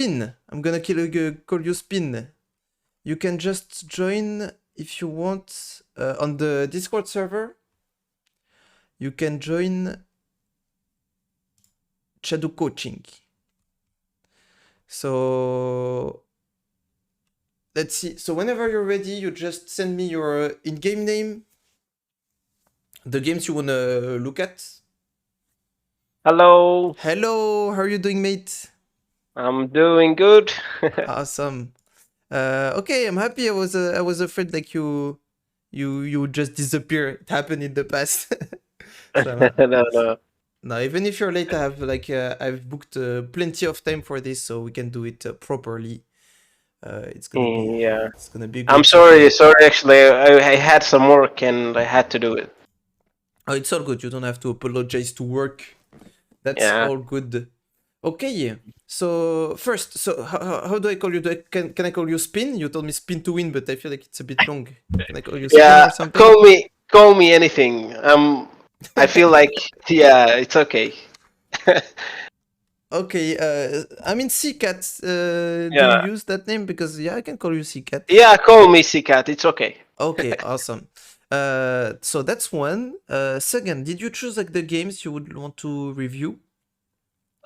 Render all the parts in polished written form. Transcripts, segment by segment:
Spin. I'm gonna call you Spin. You can just join if you want on the Discord server. You can join Chaddouk coaching. So let's see. So whenever you're ready, you just send me your in-game name, the games you wanna look at. Hello, Hello, how are you doing, mate? I'm doing good. Awesome. Okay, I'm happy. I was afraid like you would just disappear. It happened in the past. So No, no. no, even if you're late, I have I've booked plenty of time for this, so we can do it properly. Yeah. It's gonna be I'm great sorry, today. sorry actually. I had some work and I had to do it. Oh, it's all good. You don't have to apologize to work. That's Yeah. all good. Okay. So first, so how do I call you? Can I call you Spin? You told me Spin to win, but I feel like it's a bit long. Can I call you Spin Yeah, or something? call me anything. I feel like yeah, it's okay. Okay. I mean Cat. Do you Yeah. use that name? Because yeah, I can call you Cat. Yeah, call me Cat. It's okay. Okay, awesome. So that's one. Second, did you choose like the games you would want to review?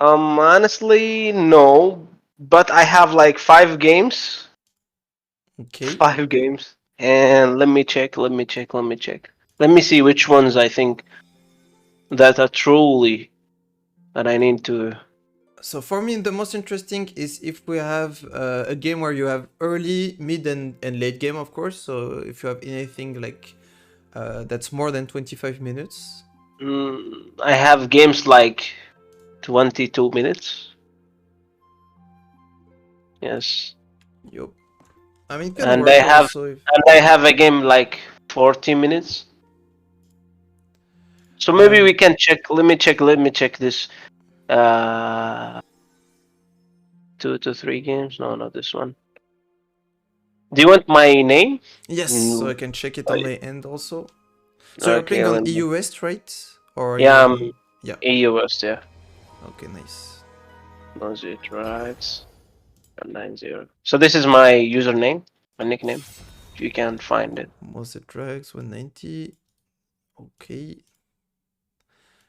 Honestly, no. But I have like 5 games. Okay. 5 games. And let me check. Let me see which ones I think that are truly that I need to. So for me, the most interesting is if we have a game where you have early, mid, and late game, of course. So if you have anything like that's more than 25 minutes. I have games like 22 minutes. Yes, Yup. I mean, it can and I work have also. If, and I have a game like 40 minutes. So maybe um, we can check. Let me check this. Uh, 2 to 3 games. No, not this one. Do you want my name? yes, so I Mm, can check it on my end also. So you're playing Okay, on let me. EU West, right? Or you're Yeah, on. Yeah. EU West. Yeah, Okay, nice. was it right? 90. So this is my username, my nickname. If you can find it. Mosaic Drags 190. Okay.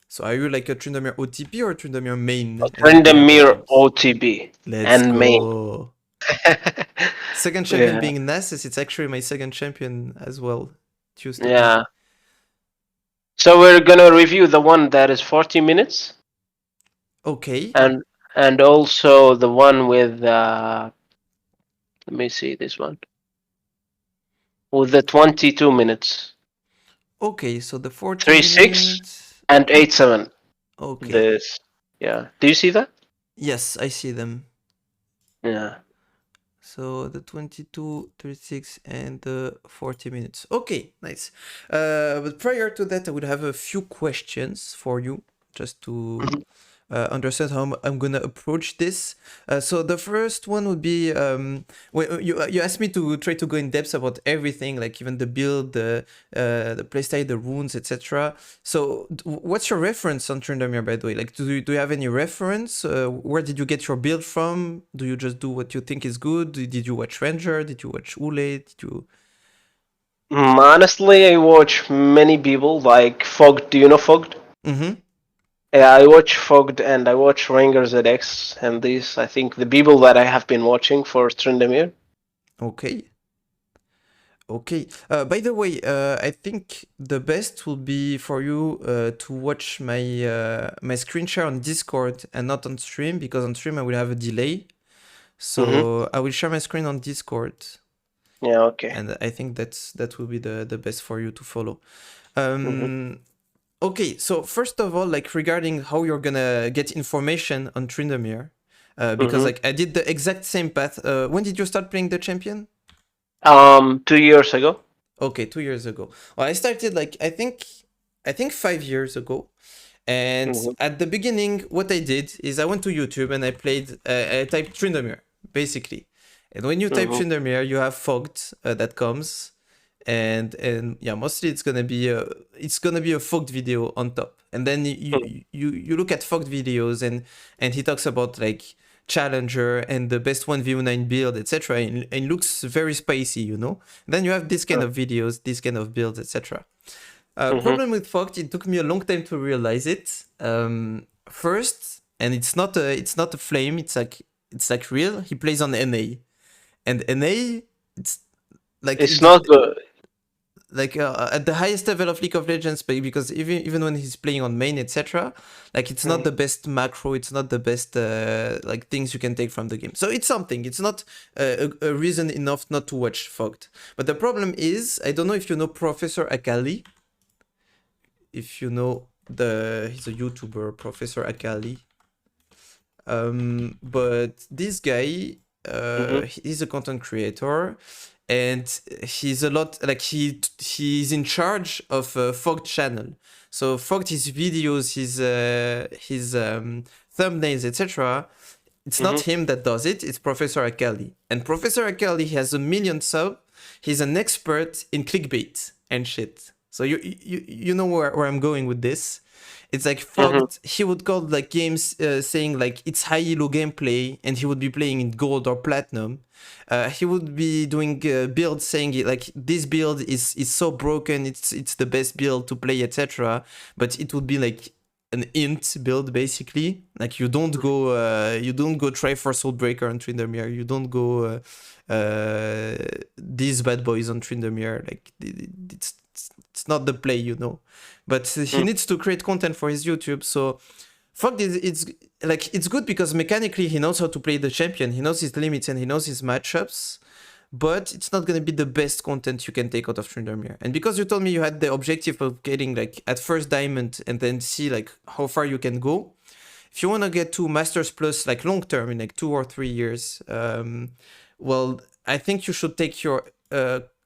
So are you like a Tryndamere OTP or Tryndamere main and you play other Tryndamere games? Otp Let's and main. go. Second champion Yeah, being Nasus, it's actually my second champion as well. It used to be. yeah. So we're gonna review the one that is 40 minutes, Okay. and also the one with let me see this one with the 22 minutes, Okay, so the 40 3-6 minutes. and 8-7. Okay. This, yeah. Do you see that? Yes, I see them. Yeah. So the 22, 36, and the 40 minutes. Okay, nice. But prior to that, I would have a few questions for you just to Mhm. understand how I'm gonna approach this. So the first one would be you asked me to try to go in depth about everything, like even the build, the playstyle, the runes, etc. So what's your reference on Tryndamere, by the way? Like, do you have any reference? Where did you get your build from? Do you just do what you think is good? Did you watch Ranger? Did you watch Ule? Did you? Honestly, I watch many people like Fogged. Do you know Fogged? Mm-hmm. Yeah, I watch Fogged and I watch Ranger ZX and these. I think the people that I have been watching for Tryndamere. Okay. Okay. By the way, I think the best will be for you to watch my screen share on Discord and not on stream because on stream I will have a delay. Mm-hmm. So I will share my screen on Discord, Yeah. Okay. and I think that will be the best for you to follow. Mm-hmm. Okay. So first of all, like regarding how you're gonna get information on Tryndamere, because Mm-hmm. like I did the exact same path. When did you start playing the champion? 2 years ago. Okay, 2 years ago. Well, I started like I think 5 years ago. And Mm-hmm. at the beginning, what I did is I went to YouTube and I played. I typed Tryndamere basically. And when you type Mm-hmm. Tryndamere, you have Fogged that comes, and yeah, mostly it's gonna be a Fogged video on top. And then you look at Fogged videos and he talks about like challenger and the best 1v9 build, etc. And looks very spicy, you know. Then you have this kind of videos, this kind of builds, etc. Problem with Fogt, it took me a long time to realize it. First, and it's not a flame, it's like real. He plays on NA, and NA, it's like It's not good. like at the highest level of League of Legends, but because even when he's playing on main, etc., like it's not the best macro, it's not the best like things you can take from the game. So it's something. It's not a reason enough not to watch Fogt. But the problem is, I don't know if you know Professor Akali. If you know he's a YouTuber, Professor Akali. But this guy, he's a content creator. And he's a lot like he's in charge of Fogt channel. So Fogt, his videos, his thumbnails, etc. It's not him that does it. It's Professor Akali. And Professor Akali has 1 million subs. He's an expert in clickbait and shit. So you know where I'm going with this. It's like Fogt, he would call like games saying like it's high elo gameplay, and he would be playing in gold or platinum. He would be doing builds saying like this build is so broken, it's the best build to play, etc. But it would be like an int build basically. Like you don't go try for Soulbreaker on Tryndamere. You don't go these bad boys on Tryndamere. Like it's not the play, you know. But he needs to create content for his YouTube. So Fogt it's good because mechanically he knows how to play the champion. He knows his limits and he knows his matchups. But it's not going to be the best content you can take out of Tryndamere. And because you told me you had the objective of getting like at first diamond and then see like how far you can go. If you want to get to Masters Plus like long term in like 2 or 3 years, well, I think you should take your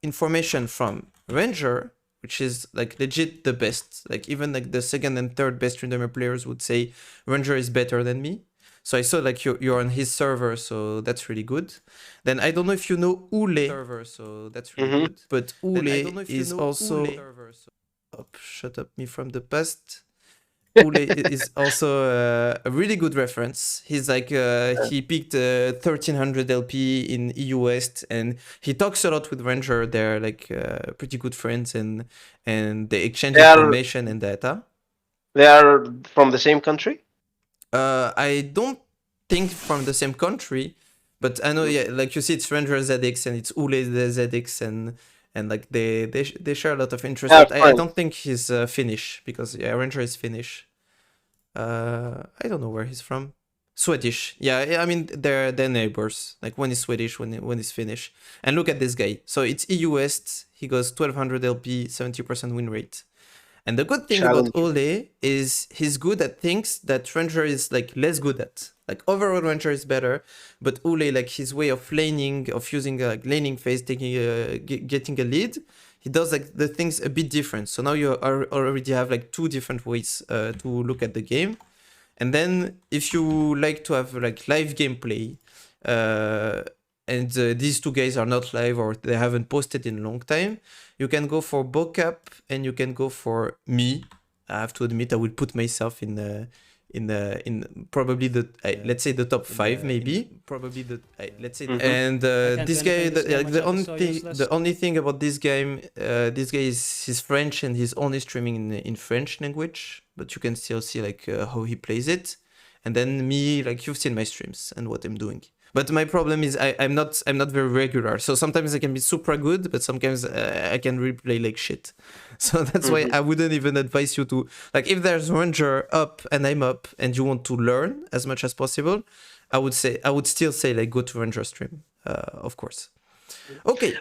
information from Ranger, which is like legit the best. Like even like the second and third best Tryndamere players would say Ranger is better than me. So I saw like you're on his server, so that's really good. Then I don't know if you know Ule server, so that's really good. But Ule is also shut up me from the past. Ule is also a really good reference. He's like he picked 1300 LP in EU West, and he talks a lot with Ranger. They're like pretty good friends, and they exchange information and data. They are from the same country? I don't think from the same country, but I know, yeah, like you see, it's Ranger ZX and it's Ule ZX, and like they share a lot of interest. But I don't think he's Finnish, because yeah, Ranger is Finnish. I don't know where he's from. Swedish. Yeah, I mean they're neighbors. Like one is Swedish, one is Finnish. And look at this guy. So it's EU West. He goes 1200 LP, 70% win rate. And the good thing about Ole is he's good at things that Ranger is like less good at. Like overall Ranger is better, but Ole, like his way of laning, of using a laning phase, getting a lead, he does like the things a bit different. So now you already have like 2 different ways to look at the game. And then if you like to have like live gameplay, and these 2 guys are not live or they haven't posted in a long time, you can go for Bocap and you can go for me. I have to admit I will put myself in probably let's say the top 5 maybe. And this guy, the only thing about this game, this guy he's French and he's only streaming in French language, but you can still see like how he plays it. And then me, like you've seen my streams and what I'm doing. But my problem is I'm not very regular. So sometimes I can be super good, but sometimes I can replay like shit. So that's why I wouldn't even advise you to, like, if there's Ranger up and I'm up and you want to learn as much as possible, I would still say like go to Ranger stream, of course. Okay.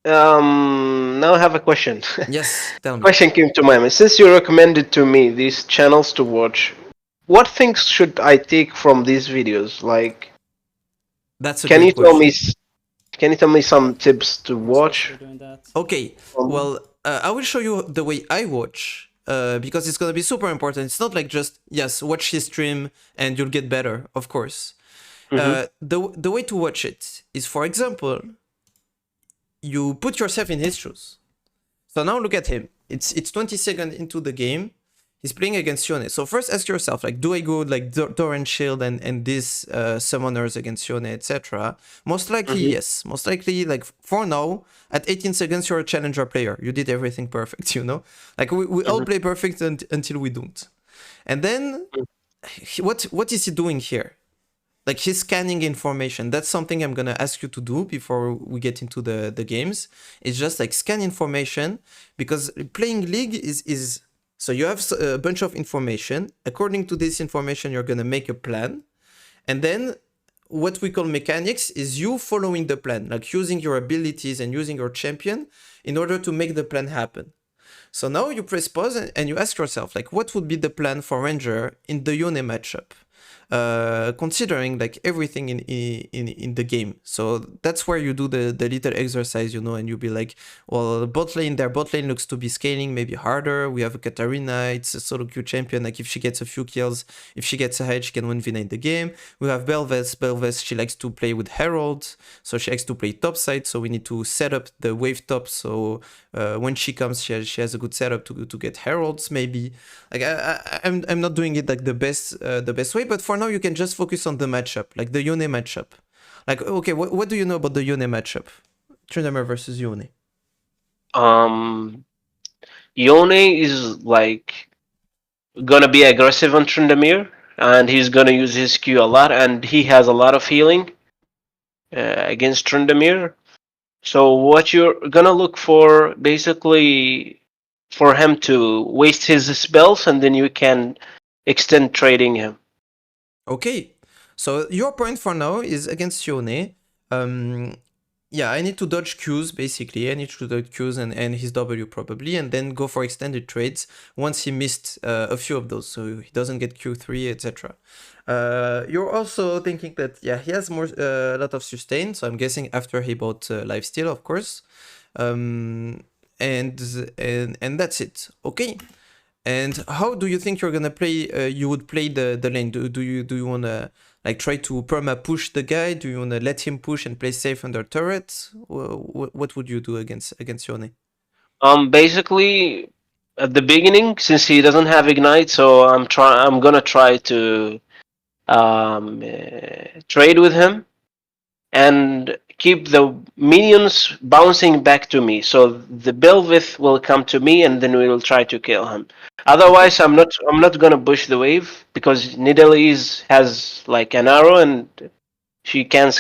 Now I have a question. Yes, tell me. Question came to my mind. Since you recommended to me these channels to watch, what things should I take from these videos? Like, that's a great question. Can you tell me some tips to watch? Okay, well, I will show you the way I watch, because it's gonna be super important. It's not like just, yes, watch his stream and you'll get better, of course. The way to watch it is, for example, you put yourself in his shoes. So now look at him. It's 20 seconds into the game. He's playing against Yone. So first ask yourself, like, do I go like Torrent Shield and these summoners against Yone, etc.? Most likely, yes. Most likely, like, for now, at 18 seconds, you're a challenger player. You did everything perfect, you know? Like, we all play perfect until we don't. And then, what is he doing here? Like, he's scanning information. That's something I'm gonna ask you to do before we get into the games. It's just like scan information, because playing League is so you have a bunch of information. According to this information, you're gonna make a plan, and then what we call mechanics is you following the plan, like using your abilities and using your champion in order to make the plan happen. So now you press pause and you ask yourself, like, what would be the plan for Ranger in the Yone matchup? Considering like everything in the game. So that's where you do the little exercise, you know, and you'll be like, well, their bot lane looks to be scaling maybe harder. We have a Katarina, it's a solo queue champion. Like, if she gets a few kills, if she gets ahead, she can win v9 the game. We have Belvez, she likes to play with Herald, so she likes to play top side. So we need to set up the wave top. So when she comes, she has a good setup to get Heralds maybe. Like, I'm not doing it like the best way, but for now you can just focus on the matchup, like the Yone matchup. Like, okay, what do you know about the Yone matchup? Tryndamere versus Yone. Yone is like gonna be aggressive on Tryndamere, and he's gonna use his Q a lot, and he has a lot of healing against Tryndamere. So what you're gonna look for, basically, for him to waste his spells, and then you can extend trading him. Okay, so your point for now is against Yone. Yeah, I need to dodge Qs, basically. I need to dodge Qs and his W probably, and then go for extended trades once he missed a few of those, so he doesn't get Q3, etc. You're also thinking that, yeah, he has more a lot of sustain, so I'm guessing after he bought lifesteal, of course. And that's it. Okay. And how do you think you're gonna play? You would play the lane. Do you wanna like try to perma push the guy? Do you wanna let him push and play safe under turret? What would you do against Yone? Basically, at the beginning, since he doesn't have ignite, so I'm gonna try to trade with him and keep the minions bouncing back to me. So the Belvith will come to me, and then we will try to kill him. Otherwise, I'm not gonna push the wave, because Nidalee has like an arrow, and she can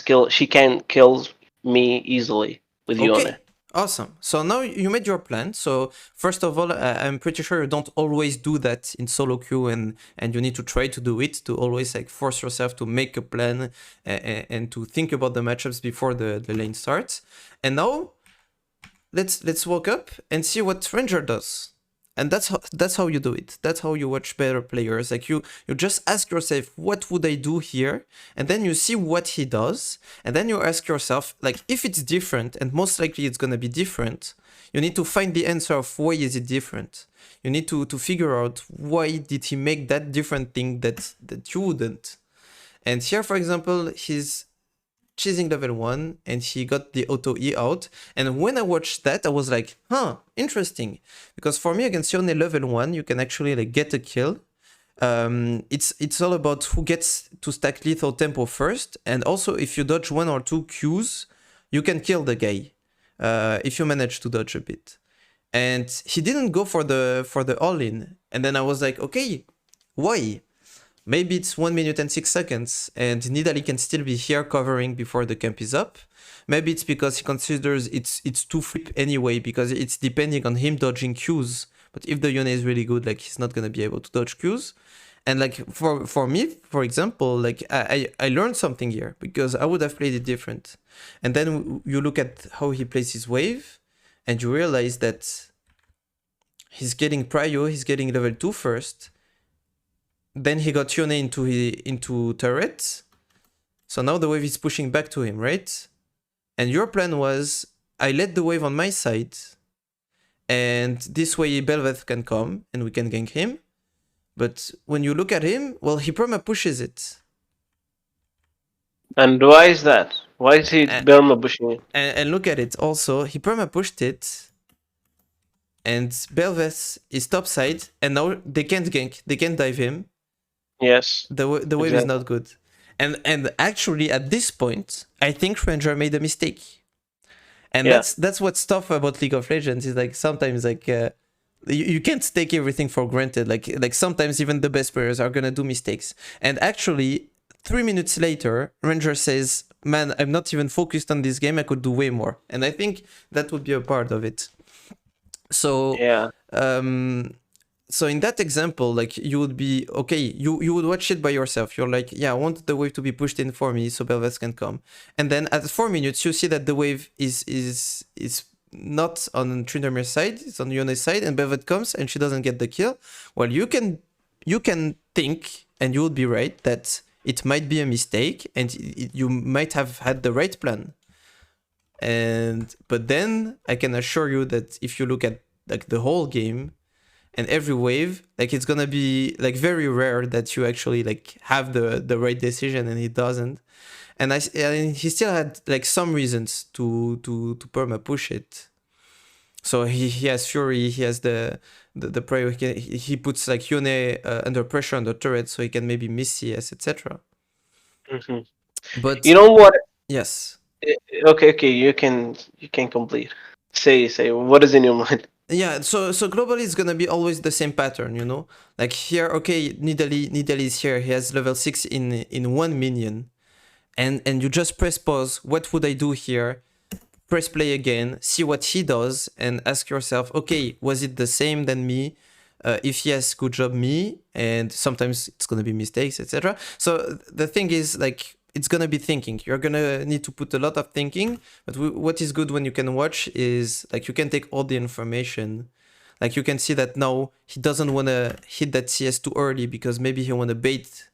kill me easily with Yone. Okay, awesome. So now you made your plan. So first of all, I'm pretty sure you don't always do that in solo queue, and you need to try to do it, to always like force yourself to make a plan and to think about the matchups before the lane starts. And now let's walk up and see what Ranger does. And that's how you do it. That's how you watch better players. Like, you just ask yourself, what would I do here? And then you see what he does. And then you ask yourself, like, if it's different, and most likely it's gonna be different, you need to find the answer of why is it different. You need to figure out why did he make that different thing that you wouldn't. And here, for example, he's chasing level 1 and he got the auto E out, and when I watched that I was like, huh, interesting, because for me against Yone level 1 you can actually like get a kill. It's all about who gets to stack lethal tempo first, and also if you dodge 1 or 2 Qs you can kill the guy if you manage to dodge a bit. And he didn't go for the all-in, and then I was like, okay, why? Maybe it's 1 minute and 6 seconds, and Nidalee can still be here covering before the camp is up. Maybe it's because he considers it's too flip anyway, because it's depending on him dodging Qs. But if the Yone is really good, like, he's not gonna be able to dodge Qs. And like for me, for example, like I learned something here, because I would have played it different. And then you look at how he plays his wave, and you realize that he's getting prio, he's getting level 2 first. Then he got Yone into turret. So now the wave is pushing back to him, right? And your plan was, I let the wave on my side, and this way Belveth can come and we can gank him. But when you look at him, well, he perma pushes it. And why is that? Why is he perma pushing it? And look at it also, he perma pushed it. and Belveth is topside, and now they can't gank, they can't dive him. Yes. The wave is not good. And actually at this point, I think Ranger made a mistake. And that's what's tough about League of Legends is like sometimes like you can't take everything for granted. Like sometimes even the best players are gonna do mistakes. And actually 3 minutes later, Ranger says, "Man, I'm not even focused on this game. I could do way more." And I think that would be a part of it. So so in that example, like you would be okay, you would watch it by yourself. You're like, yeah, I want the wave to be pushed in for me so Belveth can come. And then at 4 minutes, you see that the wave is not on Tryndamere's side, it's on Yone's side, and Belveth comes and she doesn't get the kill. Well, you can think, and you would be right, that it might be a mistake and you might have had the right plan. But then I can assure you that if you look at like the whole game and every wave, like it's gonna be like very rare that you actually like have the right decision and he doesn't. And he still had like some reasons to perma push it. So he has Fury, he has the prayer, he puts like Yone under pressure on the turret so he can maybe miss CS, etc. But you know what? Yes. Okay, you can complete. Say what is in your mind? Yeah, so globally it's gonna be always the same pattern, you know? Like here, okay, Nidalee is here, he has level 6 in 1 minion. And you just press pause, what would I do here? Press play again, see what he does, and ask yourself, okay, was it the same than me? If yes, good job me, and sometimes it's gonna be mistakes, etc. So the thing is, like, it's gonna be thinking. You're gonna need to put a lot of thinking, but what is good when you can watch is, like, you can take all the information. Like, you can see that now he doesn't wanna hit that CS too early because maybe he wanna bait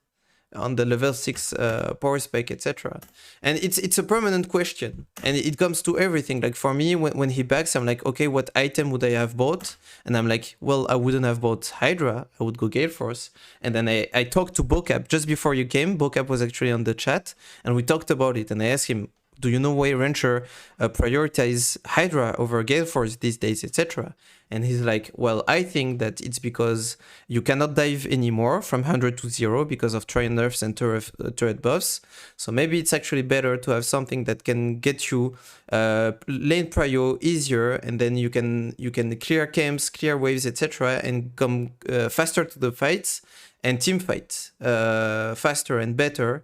on the level 6 power spike, etc. And it's a permanent question, and it comes to everything. Like for me, when he backs, I'm like, okay, what item would I have bought? And I'm like, well, I wouldn't have bought Hydra, I would go Gale Force. And then I talked to Bocap just before you came. Bocap was actually on the chat, and we talked about it, and I asked him, do you know why Rancher prioritize Hydra over Gale Force these days, etc.? And he's like, well, I think that it's because you cannot dive anymore from 100 to 0 because of Tryn nerfs and turret buffs. So maybe it's actually better to have something that can get you lane prio easier, and then you can clear camps, clear waves, etc., and come faster to the fights and team fight faster and better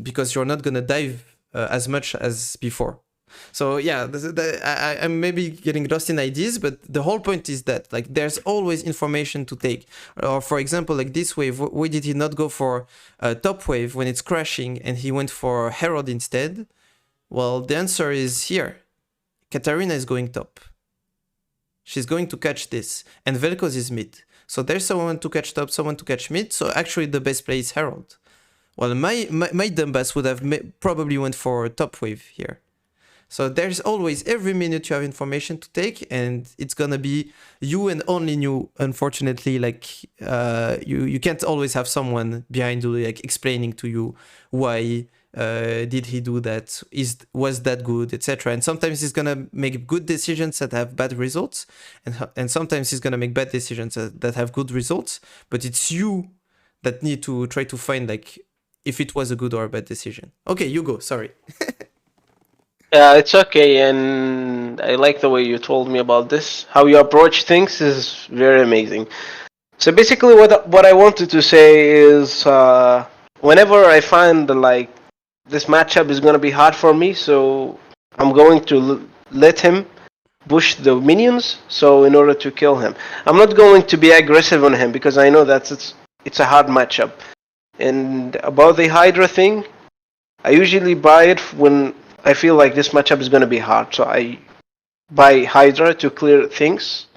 because you're not gonna dive as much as before. So yeah, I'm maybe getting lost in ideas, but the whole point is that like there's always information to take. Or for example, like this wave, why did he not go for top wave when it's crashing and he went for herald instead? Well, the answer is here. Katarina is going top. She's going to catch this, and Vel'Koz is mid. So there's someone to catch top, someone to catch mid. So actually the best play is herald. Well, my dumbass would have probably went for top wave here. So there's always, every minute you have information to take, and it's gonna be you and only you, unfortunately. Like you can't always have someone behind you like explaining to you why did he do that, was that good, etc. And sometimes he's gonna make good decisions that have bad results, and sometimes he's gonna make bad decisions that have good results, but it's you that need to try to find like if it was a good or a bad decision. Okay, you go, sorry. It's okay, and I like the way you told me about this. How you approach things is very amazing. So basically, what I wanted to say is, whenever I find like this matchup is gonna be hard for me, so I'm going to let him push the minions. So in order to kill him, I'm not going to be aggressive on him because I know that it's a hard matchup. And about the Hydra thing, I usually buy it when I feel like this matchup is going to be hard. So I buy Hydra to clear things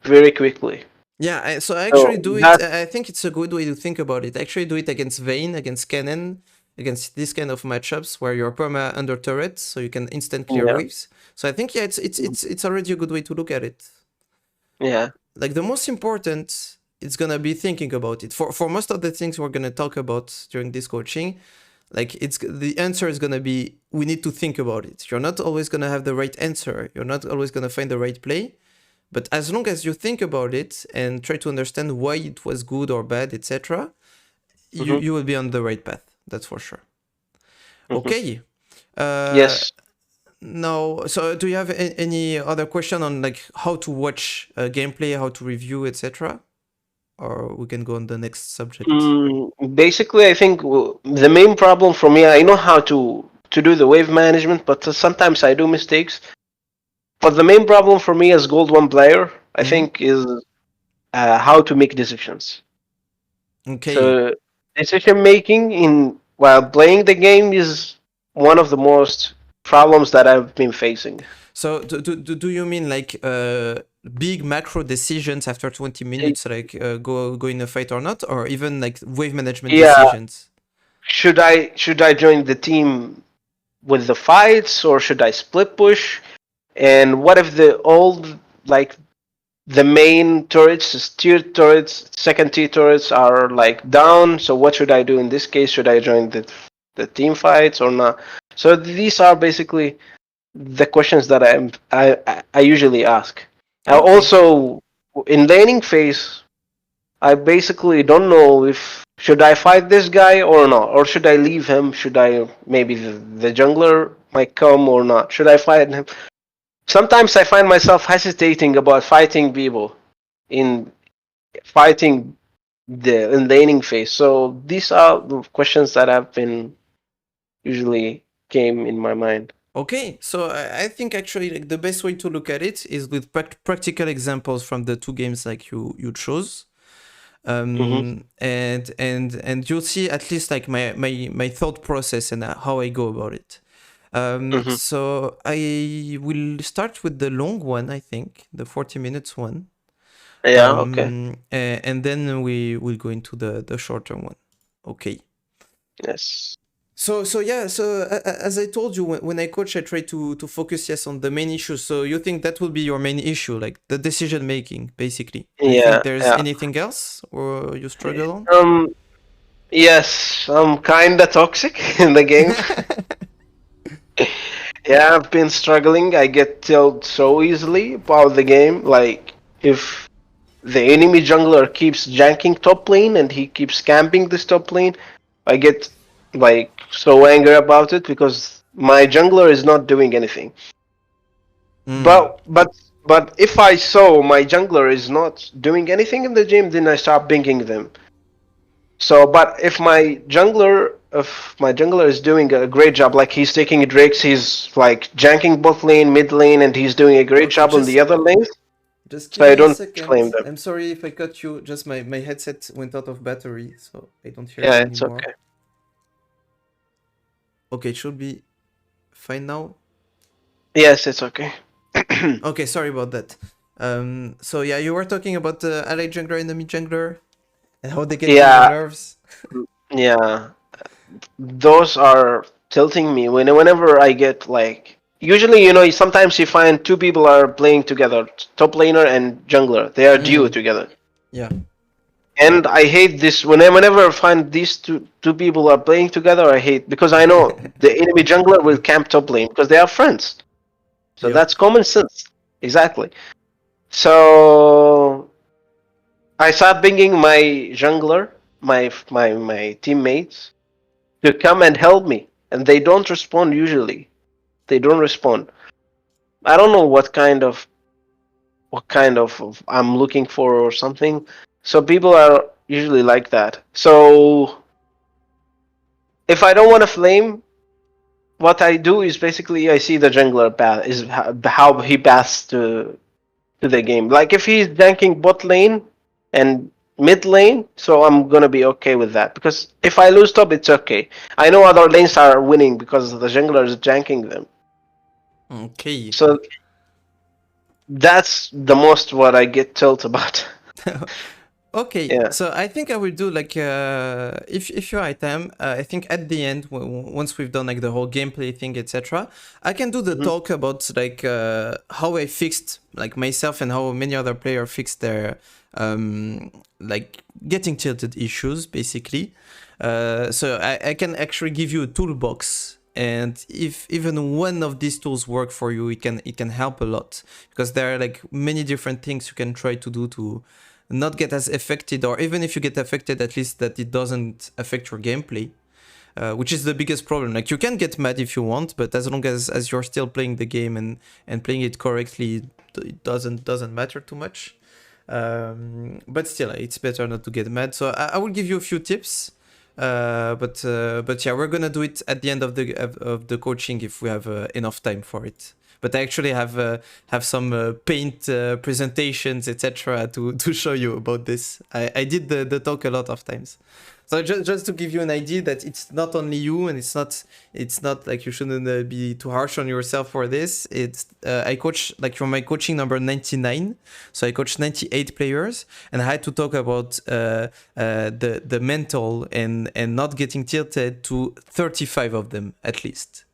very quickly. Yeah, so I actually do it. I think it's a good way to think about it. Actually do it against Vayne, against Cannon, against this kind of matchups where you're perma under turret, so you can instant clear waves. So I think, yeah, it's already a good way to look at it. Yeah. Like the most important, it's gonna be thinking about it. For most of the things we're gonna talk about during this coaching, like the answer is gonna be, we need to think about it. You're not always gonna have the right answer. You're not always gonna find the right play, But as long as you think about it and try to understand why it was good or bad, etc., you will be on the right path. That's for sure. Okay. Yes. Now, so do you have any other question on like how to watch gameplay, how to review, etc.? Or we can go on the next subject. Basically, I think the main problem for me, I know how to do the wave management, but sometimes I do mistakes. But the main problem for me as Gold 1 player, I think, is how to make decisions. Okay. So decision making in while playing the game is one of the most problems that I've been facing. So do you mean like big macro decisions after 20 minutes, like go in a fight or not, or even like wave management decisions? Should I join the team with the fights or should I split push? And what if the old like the main turrets, the tier turrets, second tier turrets are like down? So what should I do in this case? Should I join the team fights or not? So these are basically the questions that I usually ask. Okay. Also, in laning phase, I basically don't know if should I fight this guy or not, or should I leave him? Should I maybe the jungler might come or not? Should I fight him? Sometimes I find myself hesitating about fighting people in fighting the in laning phase. So these are the questions that have been usually came in my mind. Okay, so I think actually like the best way to look at it is with practical examples from the two games like you chose. And you'll see at least like my thought process and how I go about it. So I will start with the long one, I think, the 40 minutes one. Yeah. Okay. And then we will go into the shorter one. Okay. Yes. So as I told you, when I coach, I try to focus on the main issues. So you think that will be your main issue, like the decision making, basically. Do you think there's anything else, or you struggle on? Yes, I'm kinda toxic in the game. Yeah, I've been struggling. I get killed so easily about the game. Like if the enemy jungler keeps janking top lane and he keeps camping this top lane, I get like so angry about it because my jungler is not doing anything. But if I saw my jungler is not doing anything in the game, then I start pinging them. So, but if my jungler is doing a great job, like he's taking drakes, he's like janking bot lane, mid lane, and he's doing a great job on the other lanes. Just So give I me a don't second. claim them. I'm sorry if I cut you. Just my headset went out of battery, so I don't hear Yeah, you it's anymore. okay. Okay, it should be fine now. Yes, it's okay. Okay, sorry about that. So yeah, you were talking about the ally jungler and the mid jungler and how they get on your nerves. Yeah. Those are tilting me whenever I get like usually sometimes you find two people are playing together, top laner and jungler. They are duo together. Yeah. And I hate this whenever I find these two people are playing together. I hate because I know the enemy jungler will camp top lane because they are friends. So that's common sense. Exactly. So I start pinging my jungler, my teammates, to come and help me, and they don't respond usually. They don't respond. I don't know what kind of I'm looking for or something. So people are usually like that. So if I don't want to flame, what I do is basically I see the jungler path is how he paths to the game. Like if he's ganking bot lane and mid lane, so I'm gonna be okay with that. Because if I lose top, it's okay. I know other lanes are winning because the jungler is janking them. Okay. So that's the most what I get told about. Okay, Yeah. so I think I will do like if you're item, I think at the end once we've done like the whole gameplay thing, etc., I can do the talk about like how I fixed like myself and how many other players fixed their like getting tilted issues basically. So I can actually give you a toolbox And if even one of these tools work for you, it can help a lot, because there are like many different things you can try to do to not get as affected, or even if you get affected, at least that it doesn't affect your gameplay, which is the biggest problem. Like, you can get mad if you want, but as long as you're still playing the game and playing it correctly, it doesn't matter too much. But still, it's better not to get mad. So I will give you a few tips. But yeah, we're gonna do it at the end of the coaching if we have enough time for it. But I actually have some paint presentations, etc. to show you about this. I did the talk a lot of times. So just to give you an idea that it's not only you, and it's not like you shouldn't be too harsh on yourself for this. It's I coach, like, from my coaching number 99, so I coached 98 players, and I had to talk about the mental and not getting tilted to 35 of them at least.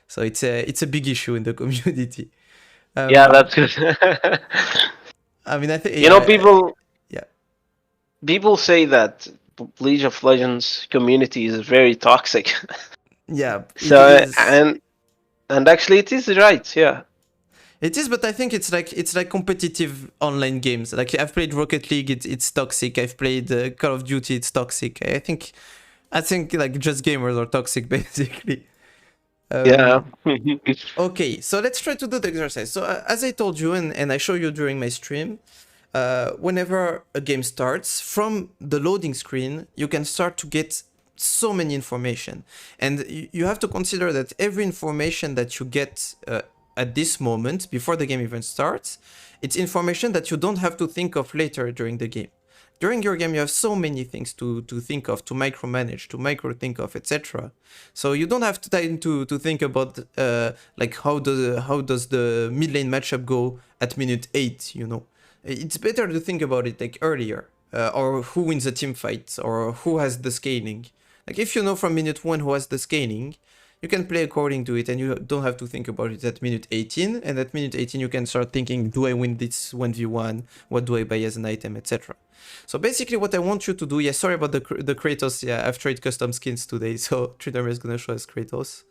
So it's a big issue in the community. Yeah, that's good. I mean, I think, You know, people yeah. people say that League of Legends community is very toxic. Yeah, it So is. and actually it is right, yeah. It is, but I think it's like competitive online games. Like, I've played Rocket League, it's toxic. I've played Call of Duty, it's toxic. I think like just gamers are toxic basically. Yeah. Okay, so let's try to do the exercise. So as I told you, and I show you during my stream, whenever a game starts, from the loading screen, you can start to get so many information. And you have to consider that every information that you get at this moment, before the game even starts, it's information that you don't have to think of later during the game. During your game, you have so many things to think of, to micromanage, to micro think of, etc. So you don't have time to think about like how does the mid lane matchup go at minute 8, you know. It's better to think about it like earlier, or who wins the team fight, or who has the scaling. Like, if you know from minute 1 who has the scaling, you can play according to it, and you don't have to think about it at minute 18. And at minute 18, you can start thinking, do I win this 1v1? What do I buy as an item, etc. So basically what I want you to do, yeah, sorry about the Kratos, yeah, I've tried custom skins today, so Tryndamere is gonna show us Kratos.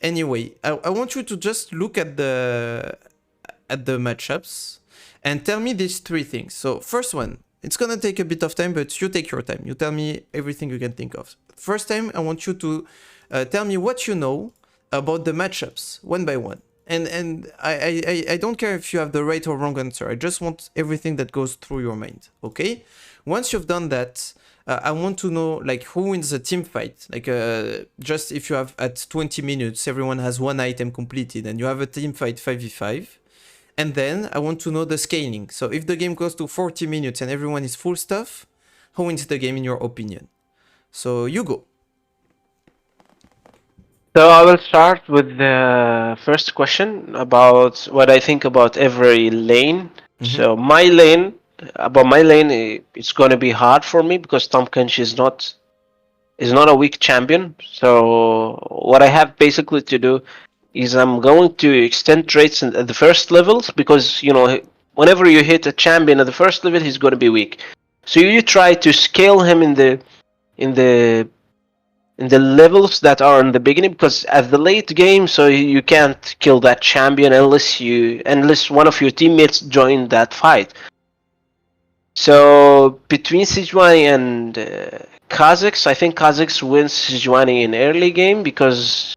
Anyway, I want you to just look at the matchups and tell me these 3 things. So first one, it's gonna take a bit of time, but you take your time. You tell me everything you can think of. First time, I want you to tell me what you know about the matchups, one by one. And I don't care if you have the right or wrong answer. I just want everything that goes through your mind, okay? Once you've done that, I want to know, like, who wins a team fight. Like, just if you have at 20 minutes, everyone has one item completed, and you have a team fight 5v5. And then I want to know the scaling. So if the game goes to 40 minutes and everyone is full stuff, who wins the game in your opinion? So you go. So I will start with the first question about what I think about every lane. So my lane, it's going to be hard for me because Tom Kench is not a weak champion. So what I have basically to do is I'm going to extend traits at the first levels, because whenever you hit a champion at the first level, he's going to be weak. So you try to scale him in the levels that are in the beginning, because at the late game, so you can't kill that champion unless one of your teammates join that fight. So between Sejuani and Kha'Zix, I think Kha'Zix wins Sejuani in early game, because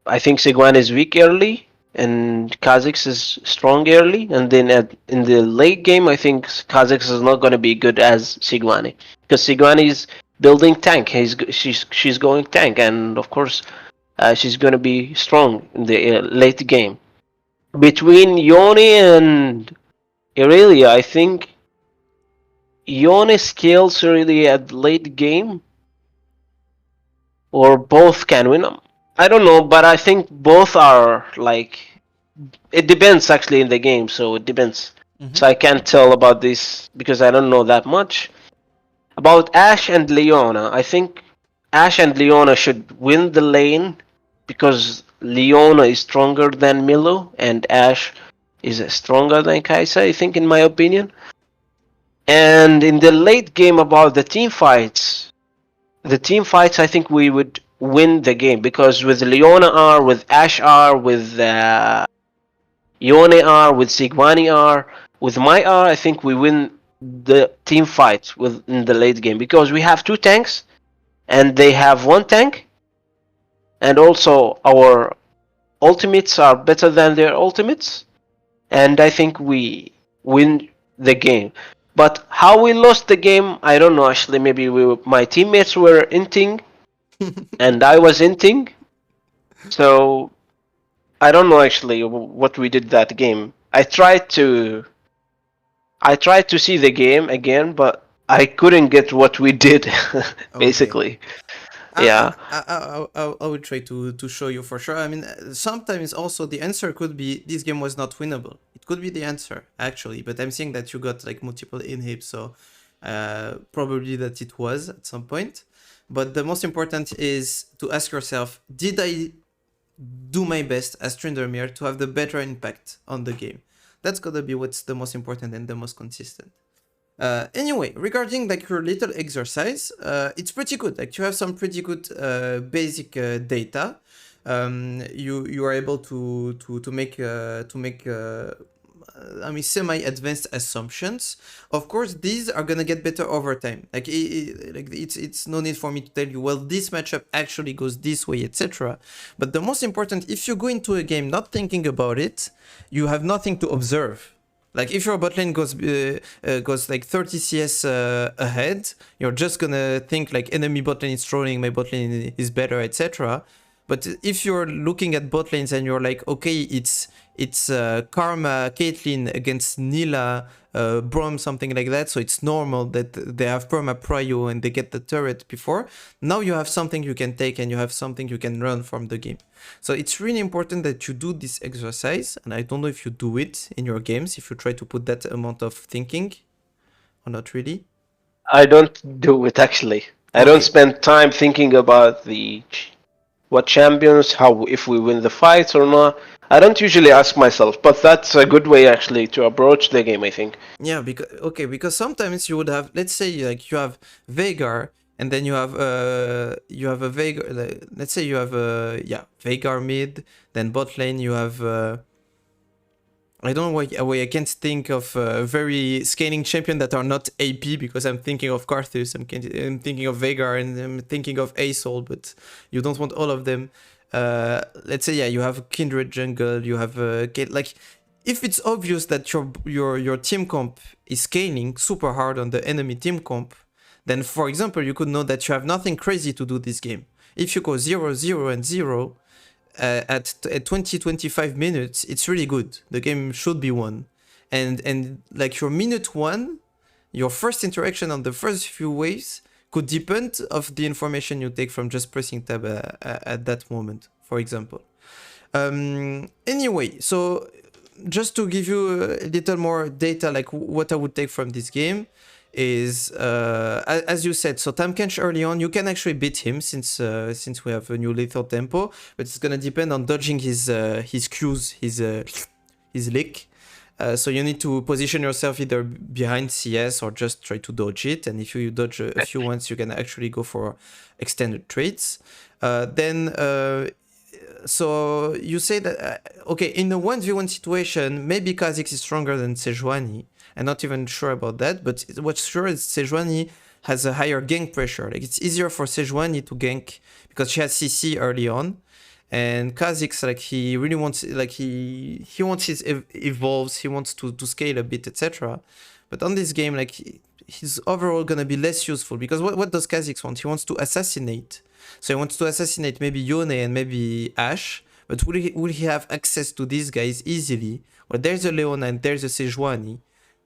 I think Sejuani is weak early and Kha'Zix is strong early, and then in the late game, I think Kha'Zix is not going to be good as Sejuani, because Sejuani is building tank. She's going tank, and of course, she's going to be strong in the late game. Between Yone and Irelia, I think Yone scales really at late game, or both can win. I don't know, but I think both are like. It depends actually in the game, so it depends. So I can't tell about this because I don't know that much. About Ashe and Leona, I think Ashe and Leona should win the lane because Leona is stronger than Milo and Ashe is stronger than Kai'Sa, I think, in my opinion. And in the late game about the team fights, the team fights, I think we would win the game because with Leona R, with Ash R, with Yone R, with Sigvani R, with my R, I think we win the team fight in the late game because we have two tanks and they have one tank, and also our ultimates are better than their ultimates, and I think we win the game. But how we lost the game, I don't know. Actually, maybe my teammates were inting and I was inting, so I don't know actually what we did that game. I tried to see the game again, but I couldn't get what we did. Okay. Basically, yeah. I will try to show you for sure. I mean, sometimes also the answer could be this game was not winnable. It could be the answer actually, but I'm seeing that you got like multiple inhibs, so probably that it was at some point. But the most important is to ask yourself: did I do my best as Tryndamere to have the better impact on the game? That's gonna be what's the most important and the most consistent. Anyway, regarding like your little exercise, it's pretty good. Like you have some pretty good basic data. You are able to make I mean semi-advanced assumptions. Of course, these are gonna get better over time. Like it's no need for me to tell you, well, this matchup actually goes this way, etc. But the most important, if you go into a game not thinking about it, you have nothing to observe. Like if your bot lane goes like 30 CS ahead, you're just gonna think like enemy bot lane is trolling, my bot lane is better, etc. But if you're looking at bot lanes and you're like, okay, it's Karma, Caitlyn against Nila, Brom, something like that, so it's normal that they have perma prio and they get the turret before. Now you have something you can take and you have something you can run from the game. So it's really important that you do this exercise, and I don't know if you do it in your games, if you try to put that amount of thinking, or not really. I don't do it actually. I don't Okay, spend time thinking about what champions, how if we win the fights or not. I don't usually ask myself, but that's a good way actually to approach the game, I think. yeah, because sometimes you would have, let's say like you have Veigar, and then you have a Veigar, let's say you have Veigar mid, then bot lane you have I don't know why I can't think of very scaling champion that are not AP, because I'm thinking of Karthus, I'm thinking of Veigar, and I'm thinking of Asol, but you don't want all of them. Let's say you have Kindred jungle, you have like if it's obvious that your team comp is scaling super hard on the enemy team comp, then for example you could know that you have nothing crazy to do this game. If you go 0-0 and 0 at 20-25 minutes, it's really good. The game should be won. And like your minute one, your first interaction on the first few waves could depend of the information you take from just pressing tab at that moment, for example. Anyway, so just to give you a little more data, like what I would take from this game is, as you said, so Tamkench early on, you can actually beat him since we have a new lethal tempo, but it's gonna depend on dodging his Qs, his lick. So you need to position yourself either behind CS or just try to dodge it. And if you dodge a few ones, you can actually go for extended trades. So you say that, okay, in a 1v1 situation, maybe Kha'Zix is stronger than Sejuani. I'm not even sure about that, but what's sure is Sejuani has a higher gank pressure. Like it's easier for Sejuani to gank because she has CC early on. And Kha'Zix, like he really wants, like he wants his evolves, he wants to scale a bit, etc. But on this game, like he's overall gonna be less useful because what does Kha'Zix want? He wants to assassinate. So he wants to assassinate maybe Yone and maybe Ashe, but will he have access to these guys easily? Well, there's a Leona and there's a Sejuani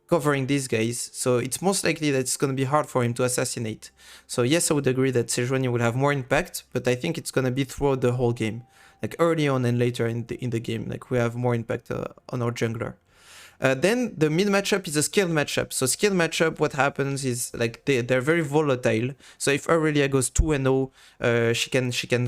covering these guys, so it's most likely that it's going to be hard for him to assassinate. So yes, I would agree that Sejuani will have more impact, but I think it's going to be throughout the whole game. Like early on and later in the game, like we have more impact on our jungler. Then the mid matchup is a skilled matchup. So skilled matchup, what happens is like they're very volatile. So if Aurelia goes 2-0, she can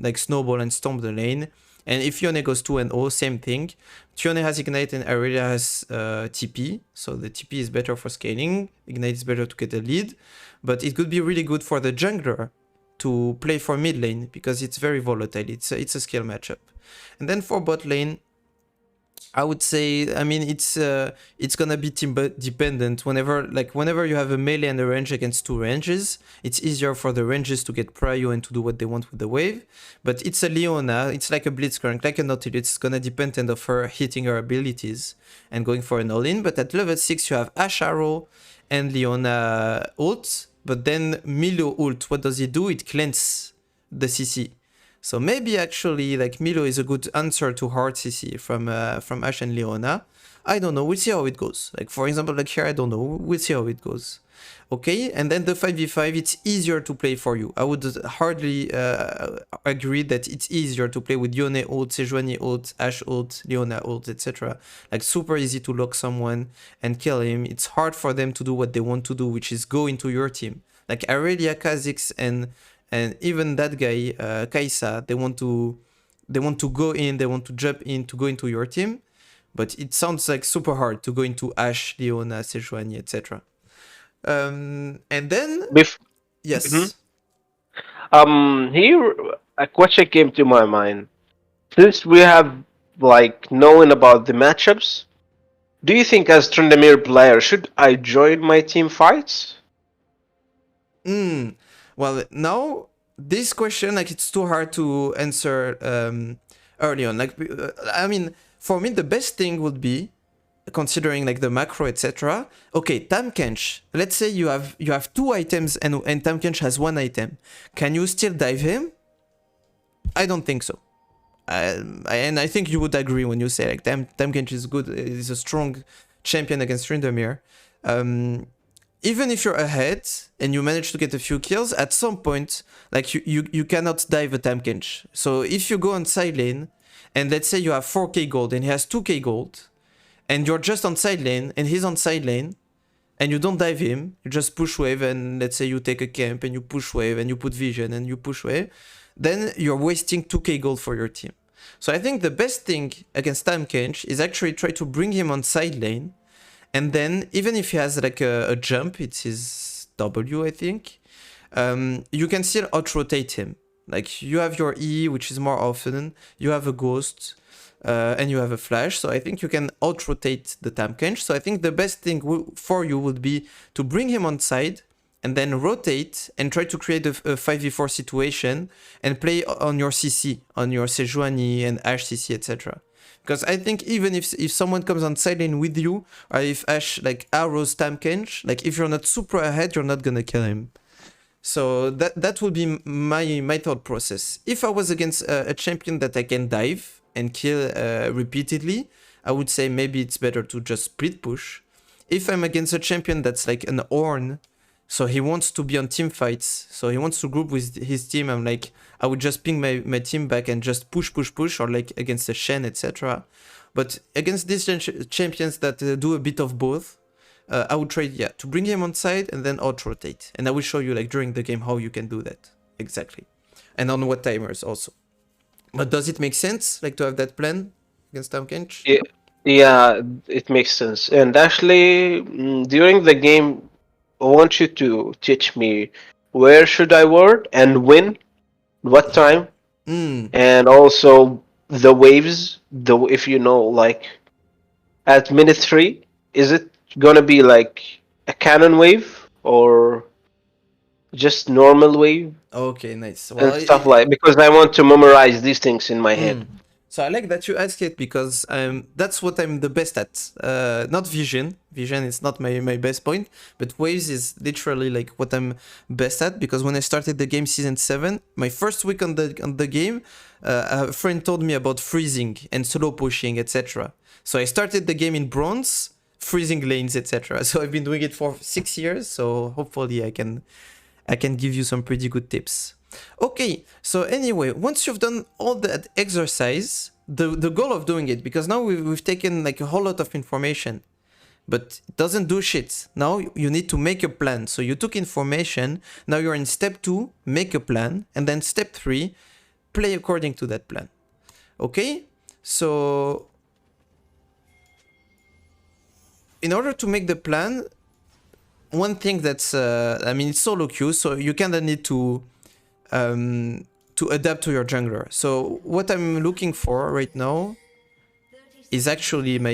like snowball and stomp the lane. And if Yone goes 2-0, same thing. Yone has Ignite and Aurelia has TP. So the TP is better for scaling. Ignite is better to get a lead. But it could be really good for the jungler to play for mid lane because it's very volatile. It's a skill matchup. And then for bot lane, I would say, I mean, it's gonna be team dependent. Whenever you have a melee and a range against two ranges, it's easier for the ranges to get prio and to do what they want with the wave. But it's a Leona, it's like a Blitzcrank, like a Nautilus. It's gonna depend on her hitting her abilities and going for an all-in. But at level 6, you have Ash Arrow and Leona ult. But then Milo ult, what does it do? It cleanses the CC. So maybe actually like Milo is a good answer to hard CC from Ash and Leona. I don't know, we'll see how it goes. Like for example, like here, I don't know, we'll see how it goes. Okay, and then the 5v5, it's easier to play for you. I would hardly agree that it's easier to play with Yone ult, Sejuani ult, Ash ult, Leona ult, etc. Like super easy to lock someone and kill him. It's hard for them to do what they want to do, which is go into your team. Like Aurelia, Kha'Zix, and even that guy, Kai'Sa, they want to go in, they want to jump in to go into your team, but it sounds like super hard to go into Ash, Leona, Sejuani, etc. And then yes. Here a question came to my mind. Since we have like known about the matchups, do you think as Tryndamere player should I join my team fights? Well, now this question, like, it's too hard to answer early on. Like, I mean, for me, the best thing would be, considering like the macro, etc. Okay, Tamkench. Let's say you have 2 items and Tamkench has 1 item. Can you still dive him? I don't think so. And I think you would agree when you say like Tamkench is good, is a strong champion against Tryndamere. Even if you're ahead and you manage to get a few kills, at some point, like you cannot dive a Tamkench. So if you go on side lane, and let's say you have 4k gold and he has 2k gold, and you're just on side lane and he's on side lane, and you don't dive him, you just push wave, and let's say you take a camp and you push wave and you put vision and you push wave, then you're wasting 2k gold for your team. So I think the best thing against Tamkench is actually try to bring him on side lane. And then, even if he has like a jump, it's his W, I think, you can still out-rotate him. Like, you have your E, which is more often, you have a Ghost, and you have a Flash, so I think you can out-rotate the Tamkench. So I think the best thing for you would be to bring him on side, and then rotate, and try to create a 5v4 situation, and play on your CC, on your Sejuani and Ash CC, etc. Because I think even if someone comes on side lane with you, or if Ash like arrows Tamkench, like if you're not super ahead, you're not gonna kill him. So that would be my thought process. If I was against a champion that I can dive and kill repeatedly, I would say maybe it's better to just split push. If I'm against a champion that's like an Ornn, so he wants to be on team fights, so he wants to group with his team, I'm like, I would just ping my team back and just push, or like against a Shen, etc. But against these champions that do a bit of both, I would try, to bring him on side and then out-rotate. And I will show you like during the game how you can do that, exactly. And on what timers also. But does it make sense, like to have that plan against Tamkench? Yeah, it makes sense. And actually, during the game, I want you to teach me where should I ward and when, what time, and also the waves. If you know, like at minute 3, is it gonna be like a cannon wave or just normal wave? Okay, nice. Well, and stuff like, because I want to memorize these things in my head. So I like that you ask it, because that's what I'm the best at. Not vision. Vision is not my best point, but waves is literally like what I'm best at, because when I started the game season 7, my first week on the game, a friend told me about freezing and slow pushing, etc. So I started the game in bronze, freezing lanes, etc. So I've been doing it for 6 years, so hopefully I can give you some pretty good tips. Okay, so anyway, once you've done all that exercise, the goal of doing it, because now we've taken like a whole lot of information, but it doesn't do shit. Now you need to make a plan. So you took information, now you're in step 2, make a plan, and then step 3, play according to that plan. Okay, so in order to make the plan, one thing that's, I mean, it's solo queue, so you kind of need to to adapt to your jungler. So what I'm looking for right now is actually my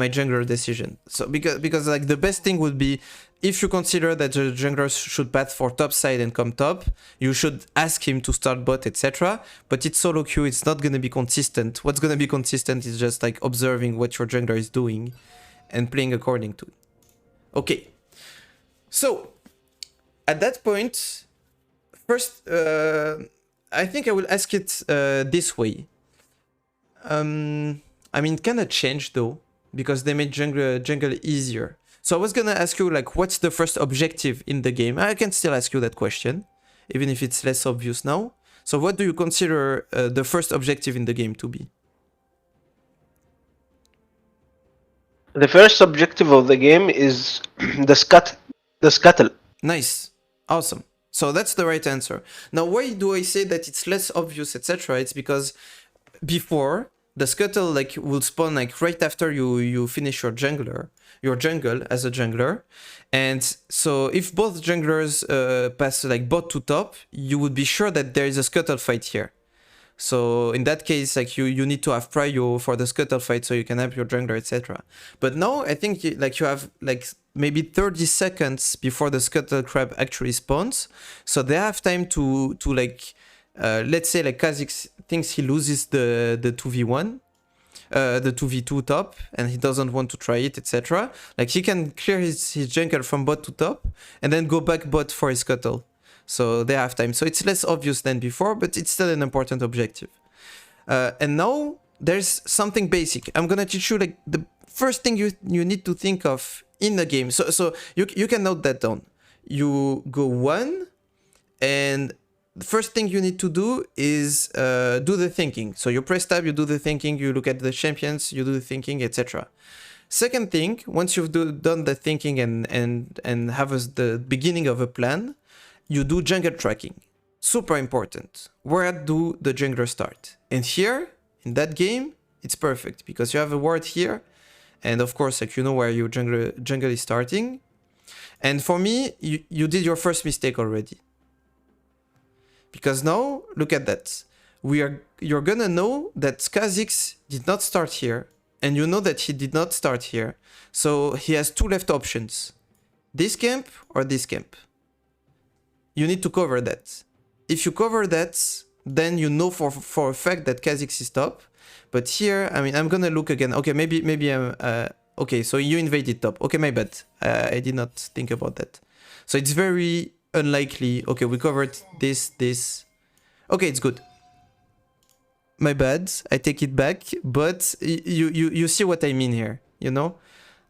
jungler decision. So because like the best thing would be, if you consider that the jungler should path for top side and come top, you should ask him to start bot, etc. But it's solo queue, it's not gonna be consistent. What's gonna be consistent is just like observing what your jungler is doing and playing according to it. Okay. So at that point, first, I think I will ask it this way. I mean, kind of change though, because they made jungle easier. So I was gonna ask you, like, what's the first objective in the game? I can still ask you that question, even if it's less obvious now. So what do you consider the first objective in the game to be? The first objective of the game is the scuttle. Nice. Awesome. So that's the right answer. Now, why do I say that it's less obvious, etc.? It's because before, the scuttle like will spawn like right after you finish your jungle as a jungler, and so if both junglers pass like bot to top, you would be sure that there is a scuttle fight here. So in that case, like you need to have prio for the scuttle fight so you can help your jungler, etc. But now I think you have like maybe 30 seconds before the scuttle crab actually spawns, so they have time to like let's say like Kha'Zix thinks he loses the 2v1, the 2v2 top, and he doesn't want to try it, etc. Like he can clear his jungle from bot to top and then go back bot for his scuttle. So they have time. So it's less obvious than before, but it's still an important objective. And now there's something basic. I'm gonna teach you like the first thing you need to think of in the game. So you can note that down. You go 1, and the first thing you need to do is do the thinking. So you press tab, you do the thinking, you look at the champions, you do the thinking, etc. Second thing, once you've done the thinking and have the beginning of a plan, you do jungle tracking. Super important. Where do the junglers start? And here, in that game, it's perfect because you have a ward here, and of course, like you know where your jungle is starting. And for me, you did your first mistake already. Because now, look at that. You're gonna know that Kha'Zix did not start here, and you know that he did not start here. So he has 2 left options. This camp or this camp. You need to cover that. If you cover that, then you know for a fact that Kha'Zix is top. But here, I mean, I'm gonna look again. Okay, maybe I'm... okay, so you invaded top. Okay, my bad. I did not think about that. So it's very unlikely. Okay, we covered this. Okay, it's good. My bad. I take it back. But you see what I mean here, you know?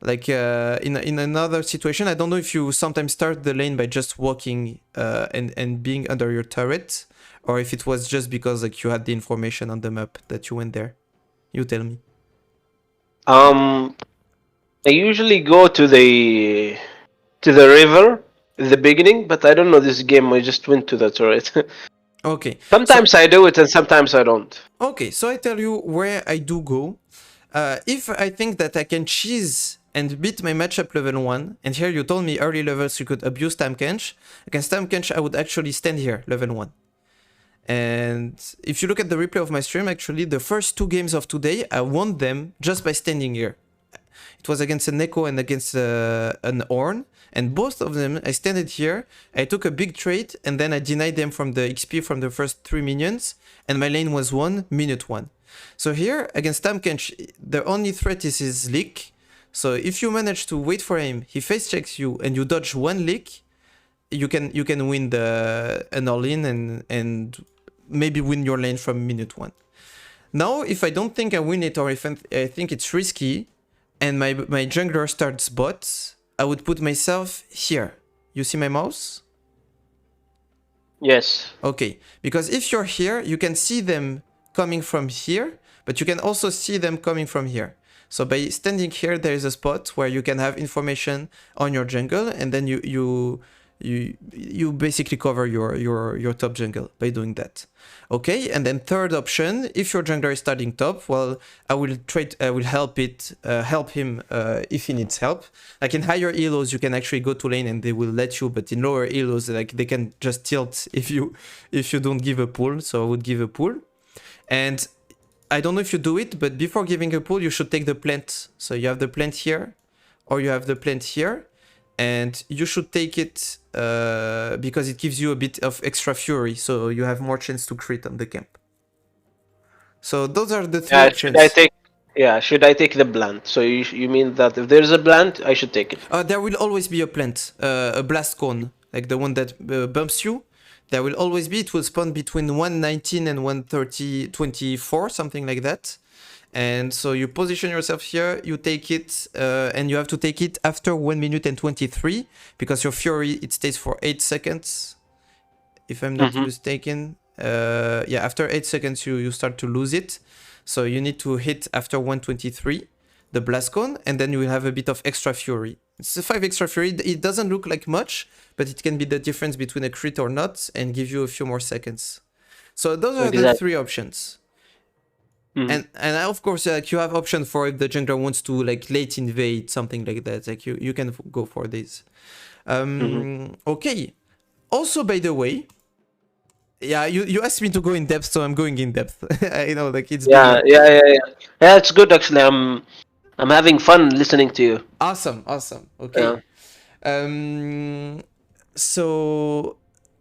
Like in another situation, I don't know if you sometimes start the lane by just walking and being under your turret, or if it was just because like you had the information on the map that you went there. You tell me. I usually go to the river in the beginning, but I don't know this game. I just went to the turret. Okay. Sometimes I do it and sometimes I don't. Okay, so I tell you where I do go. If I think that I can cheese and beat my matchup level 1, and here you told me early levels you could abuse Tamkench. Against Tamkench, I would actually stand here, level 1. And if you look at the replay of my stream, actually, the first 2 games of today, I won them just by standing here. It was against an Echo and against an Ornn, and both of them, I standed here, I took a big trade, and then I denied them from the XP from the first 3 minions, and my lane was won, minute 1. So here, against Tamkench, the only threat is his leak. So if you manage to wait for him, he face checks you, and you dodge 1 leak, you can win an all-in and maybe win your lane from minute 1. Now, if I don't think I win it, or if I think it's risky, and my jungler starts bot, I would put myself here. You see my mouse? Yes. Okay, because if you're here, you can see them coming from here, but you can also see them coming from here. So by standing here, there is a spot where you can have information on your jungle, and then you you basically cover your top jungle by doing that. Okay, and then third option, if your jungler is starting top, well, I will help him if he needs help. Like in higher elos, you can actually go to lane and they will let you, but in lower elos, like they can just tilt if you don't give a pull. So I would give a pull, and I don't know if you do it, but before giving a pull, you should take the plant. So you have the plant here, or you have the plant here, and you should take it because it gives you a bit of extra fury, so you have more chance to crit on the camp. So those are the three options. Should I take the plant? So you mean that if there's a plant, I should take it? There will always be a plant, a blast cone, like the one that bumps you. There will always be. It will spawn between 119 and 130, 24, something like that. And so you position yourself here, you take it, and you have to take it after 1 minute and 23, because your fury, it stays for 8 seconds, if I'm not mistaken. Yeah, after 8 seconds, you start to lose it. So you need to hit after 123, the blast cone, and then you will have a bit of extra fury. It's a 5 extra fury. It doesn't look like much, but it can be the difference between a crit or not, and give you a few more seconds. So those are the three options. And of course, like you have option for if the jungler wants to like late invade, something like that. Like you can go for this. Okay. Also, by the way, yeah, you asked me to go in depth, so I'm going in depth. I know, like it's yeah. It's good actually. I'm having fun listening to you. Awesome. Okay. Yeah. So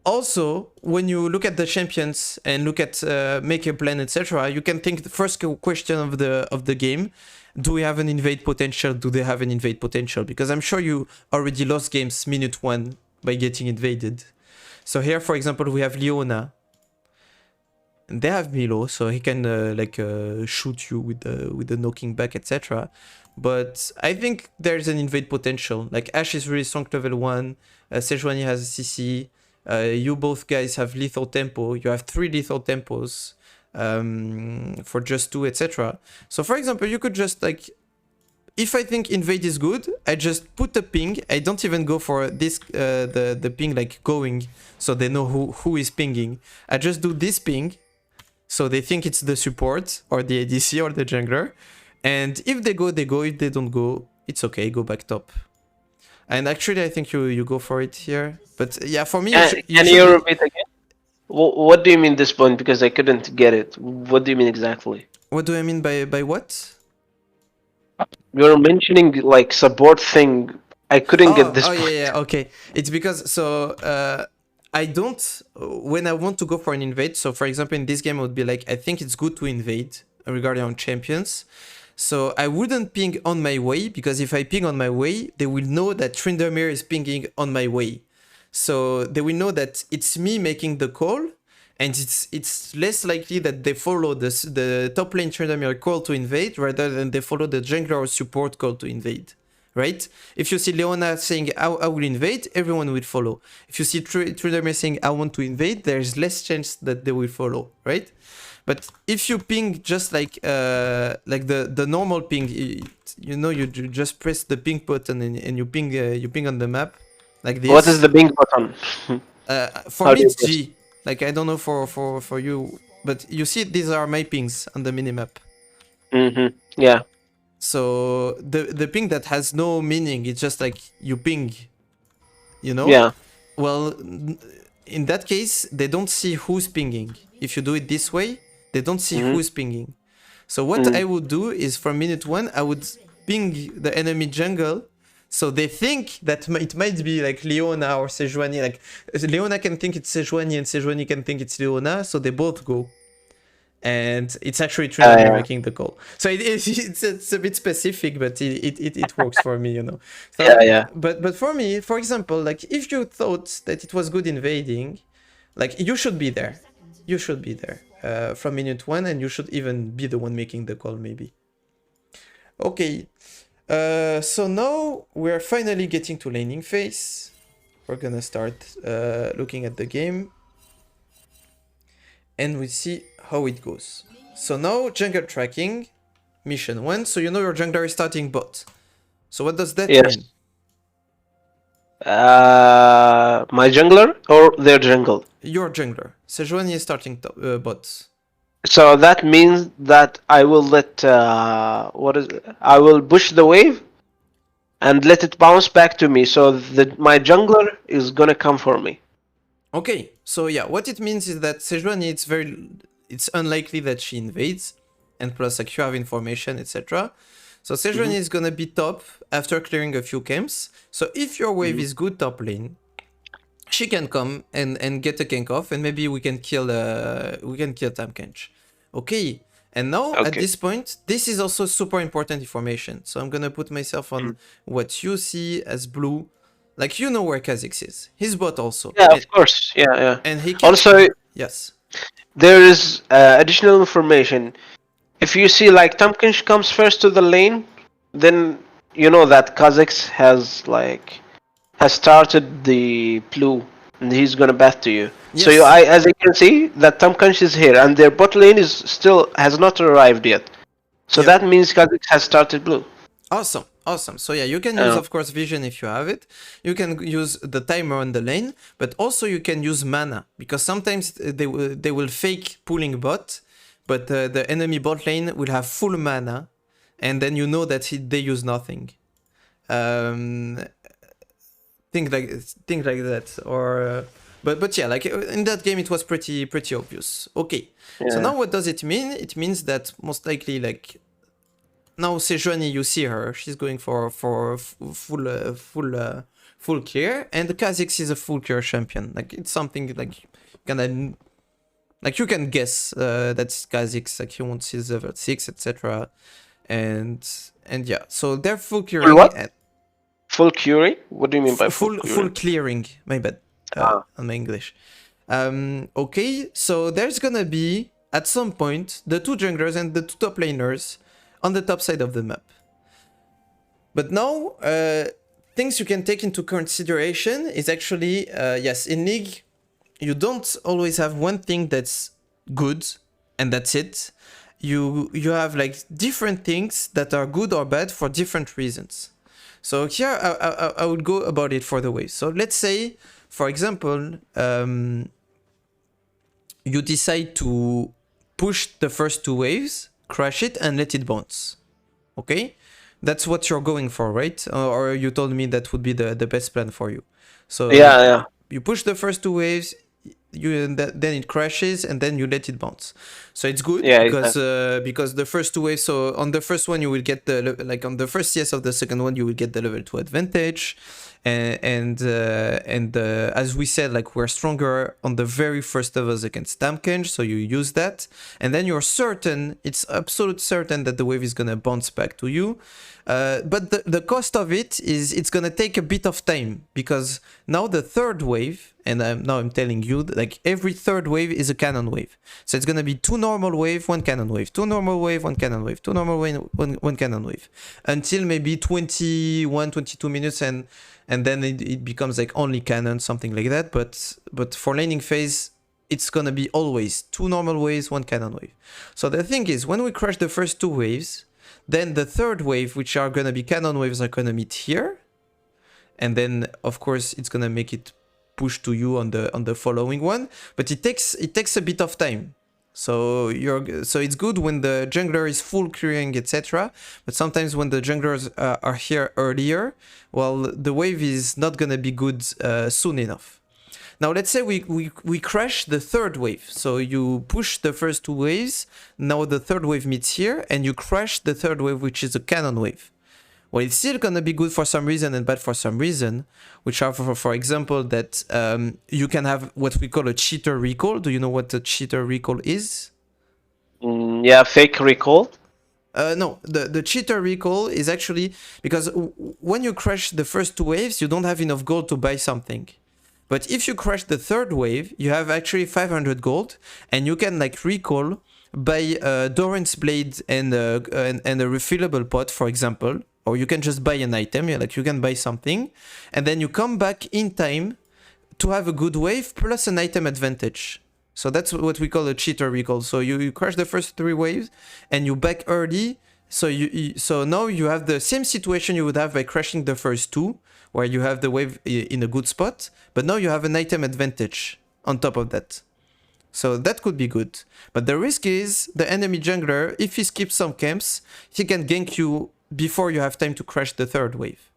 also, when you look at the champions and look at make a plan, etc., you can think the first question of the game: do we have an invade potential? Do they have an invade potential? Because I'm sure you already lost games minute 1 by getting invaded. So here, for example, we have Leona. And they have Milo, so he can shoot you with the knocking back, etc. But I think there's an invade potential. Like Ashe is really strong level 1. Sejuani has CC. You both guys have lethal tempo. You have 3 lethal tempos for just 2, etc. So for example, you could just like, if I think invade is good, I just put a ping. I don't even go for this the ping like going, so they know who is pinging. I just do this ping, so they think it's the support or the ADC or the jungler. And if they go, they go. If they don't go, it's okay. Go back top. And actually, I think you go for it here. But yeah, for me, can you repeat again? What do you mean this point? Because I couldn't get it. What do you mean exactly? What do I mean by what? You're mentioning like support thing. I couldn't get this point. Yeah, okay. It's because I don't, when I want to go for an invade, so for example in this game I would be like, I think it's good to invade regarding on champions. So I wouldn't ping on my way, because if I ping on my way, they will know that Tryndamere is pinging on my way. So they will know that it's me making the call, and it's less likely that they follow the top lane Tryndamere call to invade rather than they follow the jungler or support call to invade. Right? If you see Leona saying, I will invade, everyone will follow. If you see Tryndamere saying, I want to invade, there's less chance that they will follow, right? But if you ping just like the normal ping, you just press the ping button and you ping on the map, like this. What is the ping button? For me, it's G. Like, I don't know for you, but you see, these are my pings on the minimap. Yeah. So the ping that has no meaning, it's just like you ping, you know? Yeah. Well, in that case, they don't see who's pinging. If you do it this way, they don't see who's pinging. So what I would do is from minute 1, I would ping the enemy jungle. So they think that it might be like Leona or Sejuani. Like Leona can think it's Sejuani and Sejuani can think it's Leona. So they both go. And it's actually Tryndamere making the call. So it's a bit specific, but it works for me, you know. So, yeah. But for me, for example, like if you thought that it was good invading, like you should be there. You should be there from minute 1, and you should even be the one making the call, maybe. Okay. So now we're finally getting to laning phase. We're gonna start looking at the game. And we see how it goes. So now jungle tracking, mission 1. So you know your jungler is starting bot. So what does that mean? My jungler or their jungle? Your jungler. Sejuani is starting bot. So that means that I will let I will push the wave and let it bounce back to me. So my jungler is gonna come for me. Okay, so yeah, what it means is that Sejuani, it's unlikely that she invades, and plus like you have information, etc. So Sejuani is gonna be top after clearing a few camps. So if your wave is good top lane, she can come and get a gank off, and maybe we can kill Tamkench. Okay. And now at this point, this is also super important information. So I'm gonna put myself on what you see as blue. Like you know where Kha'Zix is. His bot also. Yeah, of course. Yeah, yeah. And he can Also, yes. there is additional information. If you see like Tamkinch comes first to the lane, then you know that Kha'Zix has started the blue and he's gonna bath to you. Yes. So as you can see, that Tamkinch is here and their bot lane is still has not arrived yet. So that means Kha'Zix has started blue. Awesome, awesome. So yeah, you can use of course vision if you have it. You can use the timer on the lane, but also you can use mana because sometimes they will fake pulling bot, but the enemy bot lane will have full mana, and then you know that they use nothing. Things like that, or but yeah, like in that game it was pretty obvious. Okay, so now what does it mean? It means that most likely like now Sejuani, you see her, she's going for full clear, and Kha'Zix is a full clear champion. Like it's something like you can guess that's Kha'Zix, like he wants his level 6, etc. And yeah, so they're full clearing. Full what? Full curing? What do you mean by full clearing? Full clearing, my bad, on my English. Okay, so there's gonna be, at some point, the two junglers and the two top laners on the top side of the map. But now, things you can take into consideration is actually, yes, in League, you don't always have one thing that's good, and that's it. You have like different things that are good or bad for different reasons. So here I would go about it for the waves. So let's say, for example, you decide to push the first two waves, crash it, and let it bounce. Okay? That's what you're going for, right? Or you told me that would be the best plan for you. So yeah. You push the first two waves, then it crashes, and then you let it bounce. So it's good because the first two waves. So on the first one you will get on the first CS of the second one you will get the level 2 advantage, and as we said, like we're stronger on the very first levels against Tamkench, so you use that, and then you're certain, it's absolute certain that the wave is gonna bounce back to you. But the cost of it is it's gonna take a bit of time, because now the third wave, and now I'm telling you, like every third wave is a cannon wave. So it's gonna be 2 normal wave, 1 cannon wave, 2 normal wave, 1 cannon wave, 2 normal wave, 1 cannon wave, until maybe 21, 22 minutes, and then it becomes like only cannon, something like that. But for laning phase, it's gonna be always 2 normal waves, 1 cannon wave. So the thing is, when we crash the first 2 waves, then the third wave, which are gonna be cannon waves, are gonna meet here, and then of course it's gonna make it push to you on the following one. But it takes a bit of time. So it's good when the jungler is full clearing, etc. But sometimes when the junglers are here earlier, well, the wave is not gonna be good soon enough. Now let's say we crash the third wave. So you push the first 2 waves, now the third wave meets here, and you crash the third wave, which is a cannon wave. Well, it's still gonna be good for some reason and bad for some reason, which are for example that you can have what we call a cheater recall. Do you know what a cheater recall is? Yeah, fake recall. No, the cheater recall is actually because when you crash the first 2 waves, you don't have enough gold to buy something. But if you crash the third wave, you have actually 500 gold, and you can like recall buy Doran's blade and a refillable pot, for example, or you can just buy an item. Like you can buy something, and then you come back in time to have a good wave plus an item advantage. So that's what we call a cheater recall. So you crash the first 3 waves, and you back early So now you have the same situation you would have by crashing the first two, where you have the wave in a good spot, but now you have an item advantage on top of that. So that could be good. But the risk is the enemy jungler, if he skips some camps, he can gank you before you have time to crash the third wave.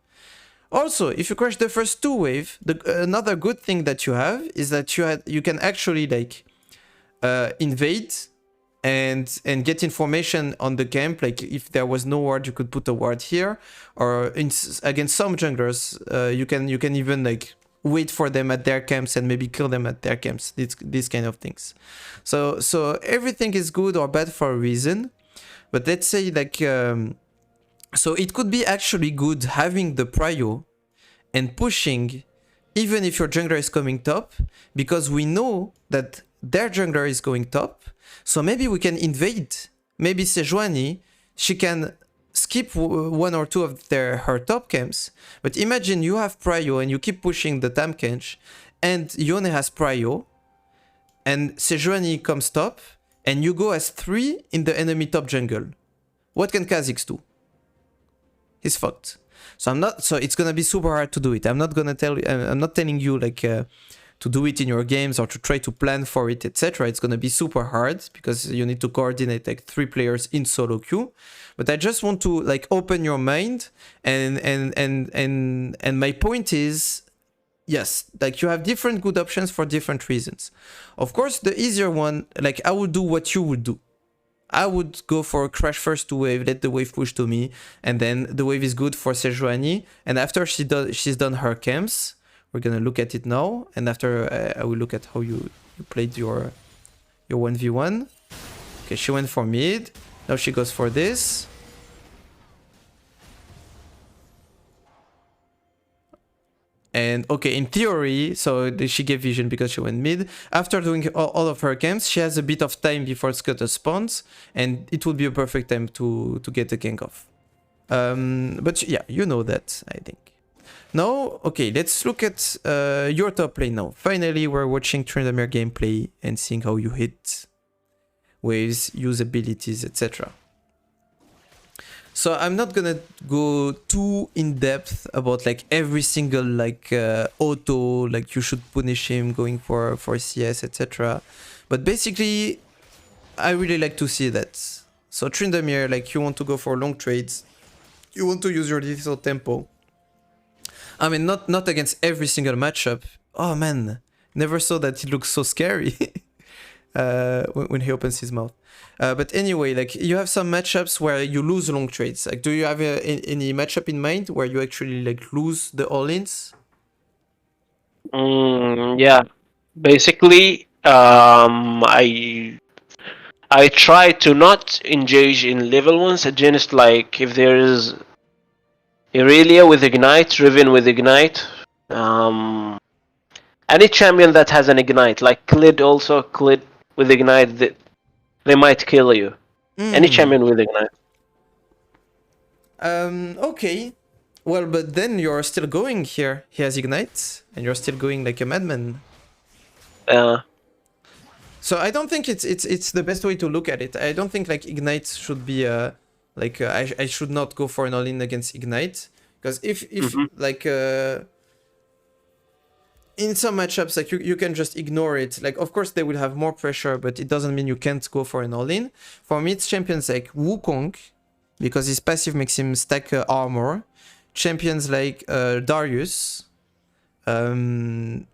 Also, if you crash the first two wave, another good thing that you have is that you can actually like invade and get information on the camp. Like if there was no ward, you could put a ward here, or against some junglers, you can even like wait for them at their camps and maybe kill them at their camps. These kind of things. So everything is good or bad for a reason. But let's say like so it could be actually good having the prio and pushing even if your jungler is coming top, because we know that their jungler is going top. So maybe we can invade. Maybe Sejuani, she can skip one or two of her top camps. But imagine you have prio and you keep pushing the Tamkench, and Yone has prio, and Sejuani comes top, and you go as 3 in the enemy top jungle. What can Kha'Zix do? He's fucked. So it's gonna be super hard to do it. I'm not telling you like to do it in your games or to try to plan for it, etc. It's gonna be super hard because you need to coordinate like 3 players in solo queue. But I just want to like open your mind and my point is, yes, like you have different good options for different reasons. Of course, the easier one, like I would do what you would do. I would go for a crash first to wave, let the wave push to me, and then the wave is good for Sejuani. And after she's done her camps, we're gonna look at it now. And after I will look at how you played your 1v1. Okay, she went for mid. Now she goes for this. And okay, in theory, so she gave vision because she went mid. After doing all of her camps, she has a bit of time before Scuttle spawns, and it will be a perfect time to get the gank off. But yeah, you know that, I think. Now, okay, let's look at your top lane now. Finally, we're watching Tryndamere gameplay and seeing how you hit waves, use abilities, etc. So I'm not gonna go too in depth about like every single like auto, like you should punish him going for CS, etc. But basically, I really like to see that. So Tryndamere, like you want to go for long trades, you want to use your lethal tempo. I mean, not against every single matchup. Oh man, never saw that he looks so scary when he opens his mouth. But anyway, like you have some matchups where you lose long trades. Like, do you have any matchup in mind where you actually like lose the all-ins? Yeah, basically, I try to not engage in level 1s against like if there is Irelia with Ignite, Riven with Ignite, any champion that has an Ignite, like Klid also, Klid with Ignite, they might kill you. Any champion with Ignite. Okay. Well, but then you're still going here. He has Ignite, and you're still going like a madman. So I don't think it's the best way to look at it. I don't think like Ignite should be I should not go for an all-in against Ignite, because if like in some matchups like you can just ignore it. Like of course they will have more pressure, but it doesn't mean you can't go for an all-in. For me, it's champions like Wukong, because his passive makes him stack armor. Champions like Darius,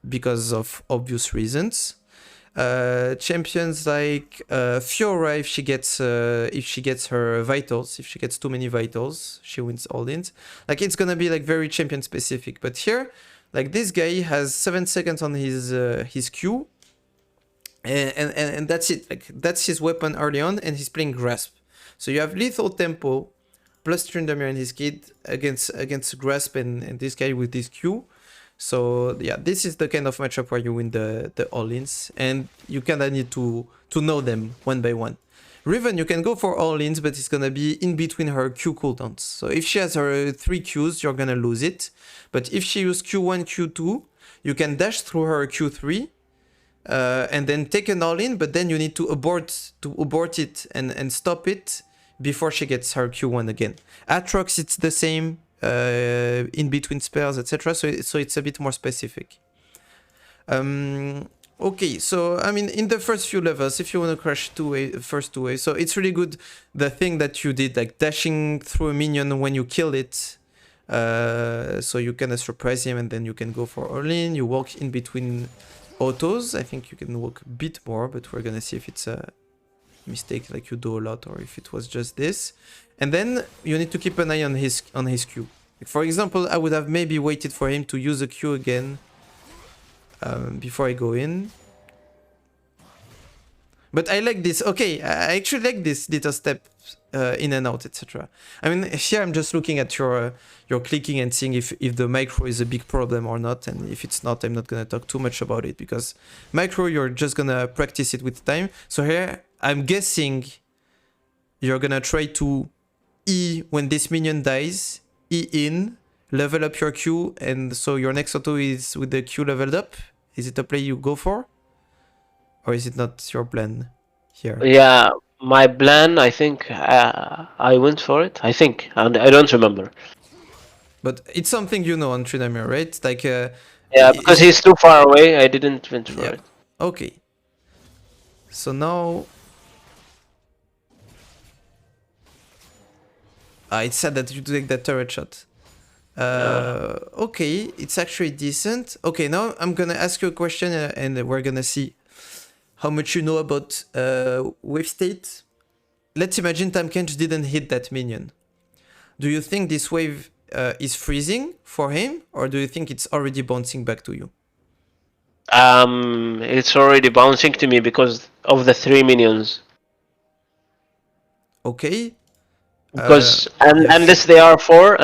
because of obvious reasons. Champions like Fiora, if she gets her vitals, if she gets too many vitals, she wins all-ins. Like it's gonna be like very champion specific. But here, like this guy has 7 seconds on his Q, and that's it. Like that's his weapon early on, and he's playing Grasp. So you have lethal tempo plus Tryndamere and his kid against Grasp and this guy with this Q. So yeah, this is the kind of matchup where you win the all-ins, and you kinda need to know them one by one. Riven, you can go for all-ins, but it's gonna be in between her Q cooldowns. So if she has her 3 Qs, you're gonna lose it. But if she uses Q1, Q2, you can dash through her Q3, and then take an all-in, but then you need to abort it and stop it before she gets her Q1 again. Atrox, it's the same in between spells, etc. So it's a bit more specific. Okay, so I mean, in the first few levels, if you want to crush first two waves, so it's really good the thing that you did, like dashing through a minion when you kill it. So you kind of surprise him and then you can go for all-in. You walk in between autos. I think you can walk a bit more, but we're gonna see if it's a mistake, like you do a lot, or if it was just this. And then you need to keep an eye on his Q. Like for example, I would have maybe waited for him to use a Q again before I go in. But I like this. Okay, I actually like this little step in and out, etc. I mean, here I'm just looking at your clicking and seeing if the micro is a big problem or not. And if it's not, I'm not going to talk too much about it, because micro, you're just going to practice it with time. So here, I'm guessing you're going to try to E when this minion dies, E in, level up your Q, and so your next auto is with the Q leveled up. Is it a play you go for? Or is it not your plan here? Yeah, my plan, I think I went for it. I think, and I don't remember. But it's something you know on Tryndamere, right? Like, Yeah, because he's too far away, I didn't went for it. Okay. So now... it's sad that you take that turret shot. Okay, it's actually decent. Okay, now I'm gonna ask you a question and we're gonna see how much you know about wave state. Let's imagine Tamkench didn't hit that minion. Do you think this wave is freezing for him, or do you think it's already bouncing back to you? It's already bouncing to me because of the 3 minions. Okay. Because unless they are 4,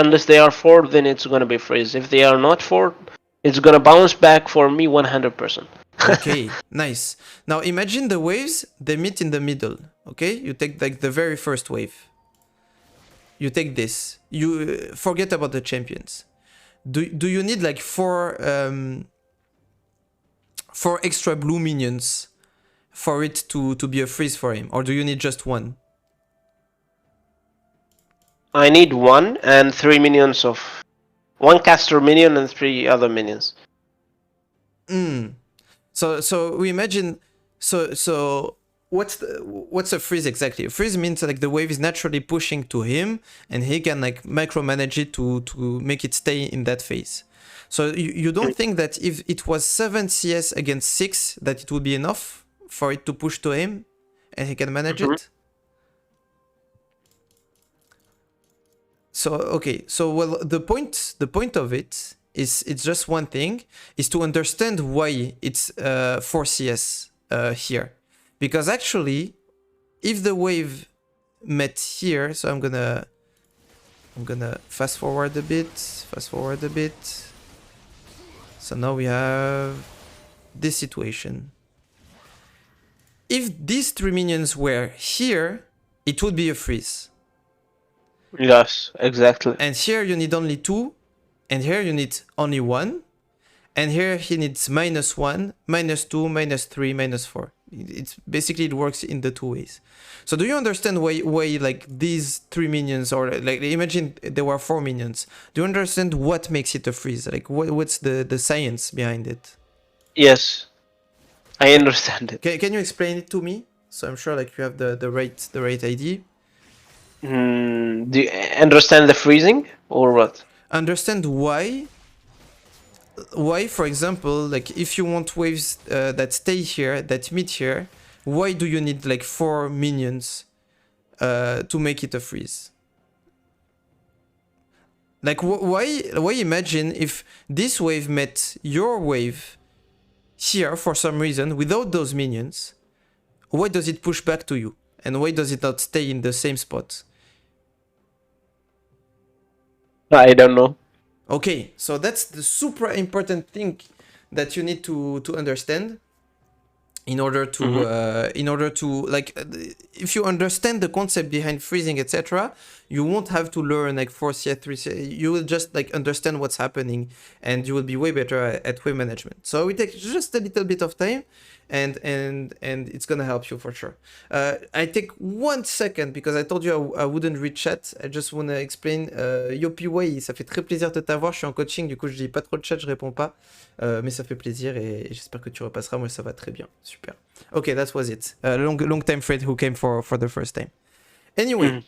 then it's gonna be freeze. If they are not 4, it's gonna bounce back for me 100%. Okay, nice. Now imagine the waves, they meet in the middle. Okay, you take like the very first wave. You take this. You forget about the champions. Do you need like four extra blue minions for it to be a freeze for him, or do you need just one? I need 1 and 3 minions of 1 caster minion and 3 other minions. So we imagine so what's a freeze exactly? A freeze means like the wave is naturally pushing to him and he can like micromanage it to make it stay in that phase. So you don't think that if it was 7 CS against 6 that it would be enough for it to push to him and he can manage it? So okay, so well the point of it is it's just one thing, is to understand why it's 4 CS here. Because actually, if the wave met here, so I'm gonna fast forward a bit. So now we have this situation. If these 3 minions were here, it would be a freeze. Yes, exactly. And here you need only 2, and here you need only 1, and here he needs -1, -2, -3, -4. It's basically, it works in the 2 ways. So do you understand why like these 3 minions, or like imagine there were 4 minions? Do you understand what makes it a freeze? Like what's the science behind it? Yes, I understand it. Can you explain it to me? So I'm sure like you have the right idea. Do you understand the freezing or what? Understand why, for example, like if you want waves that stay here, that meet here, why do you need like 4 minions to make it a freeze? Like why imagine if this wave met your wave here for some reason without those minions, why does it push back to you? And why does it not stay in the same spot? I don't know. Okay, so that's the super important thing that you need to understand. in order to like if you understand the concept behind freezing, etc., you won't have to learn like 4CS, 3CS. You will just like understand what's happening, and you will be way better at wave management. So it takes just a little bit of time, and it's gonna help you for sure. I take 1 second because I told you I wouldn't read chat. I just wanna explain. Yopi, ça fait très plaisir de t'avoir. Je suis en coaching, du coup je lis pas trop le chat, je réponds pas. Mais ça fait plaisir et j'espère que tu repasseras. Moi, ça va très bien. Super. Okay, that was it. Long time friend who came for the first time. Anyway,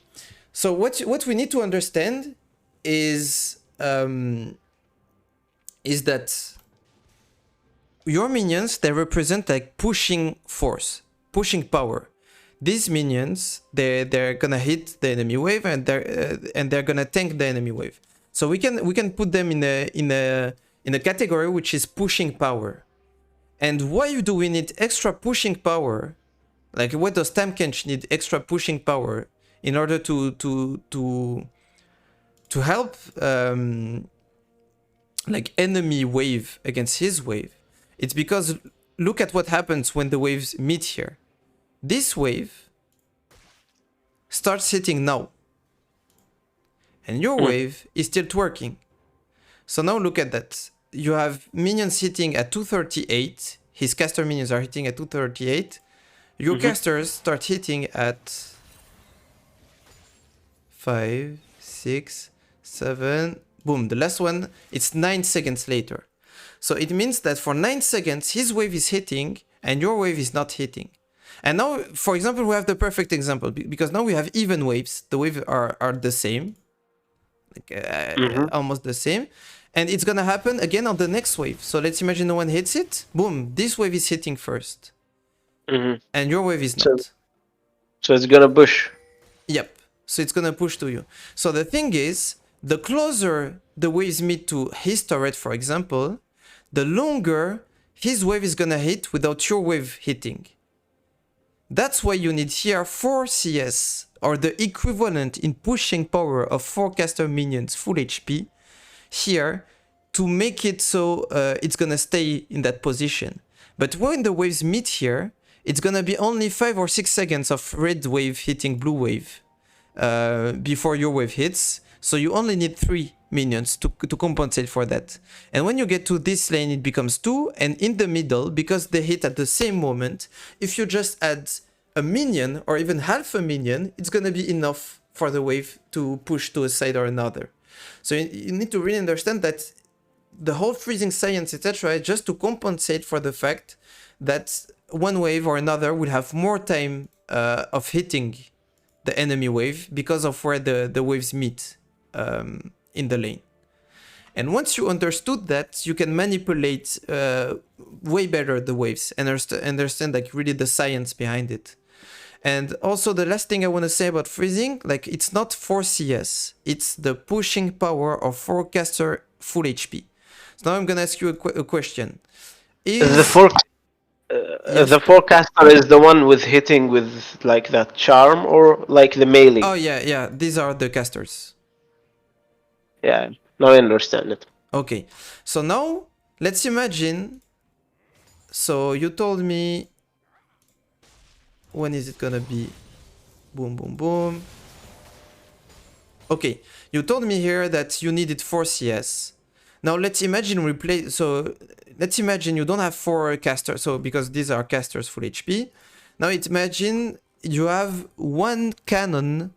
so what we need to understand is that your minions, they represent like pushing force, pushing power. These minions, they're gonna hit the enemy wave, and they're gonna tank the enemy wave. So we can put them in a category which is pushing power. And why do we need extra pushing power? Like, what does Tamkench need extra pushing power in order to help like enemy wave against his wave? It's because look at what happens when the waves meet here. This wave starts hitting now, and your wave is still twerking. So now look at that. You have minions hitting at 238. His caster minions are hitting at 238. Your casters start hitting at 5, 6, 7. Boom. The last one, it's 9 seconds later. So it means that for 9 seconds, his wave is hitting and your wave is not hitting. And now, for example, we have the perfect example because now we have even waves. The waves are the same, like almost the same. And it's gonna happen again on the next wave. So let's imagine no one hits it. Boom, this wave is hitting first. And your wave is not. So it's gonna push. Yep, so it's gonna push to you. So the thing is, the closer the waves meet to his turret, for example, the longer his wave is gonna hit without your wave hitting. That's why you need here 4 CS, or the equivalent in pushing power of 4 caster minions full HP, here to make it so it's gonna stay in that position. But when the waves meet here, it's gonna be only 5 or 6 seconds of red wave hitting blue wave before your wave hits. So you only need 3 minions to compensate for that. And when you get to this lane, it becomes 2. And in the middle, because they hit at the same moment, if you just add a minion or even half a minion, it's gonna be enough for the wave to push to a side or another. So you need to really understand that the whole freezing science, etc., is just to compensate for the fact that one wave or another will have more time of hitting the enemy wave because of where the waves meet in the lane. And once you understood that, you can manipulate way better the waves and understand like really the science behind it. And also the last thing I want to say about freezing, like it's not 4 CS, it's the pushing power of 4 caster full HP. So now I'm gonna ask you a question. The forecaster is the one with hitting with like that charm or like the melee? Oh yeah, these are the casters. Yeah, now I understand it. Okay, so now let's imagine. So you told me. When is it gonna be? Boom, boom, boom. Okay, you told me here that you needed 4 CS. Now let's imagine we play. So let's imagine you don't have 4 casters. So because these are casters full HP. Now imagine you have 1 cannon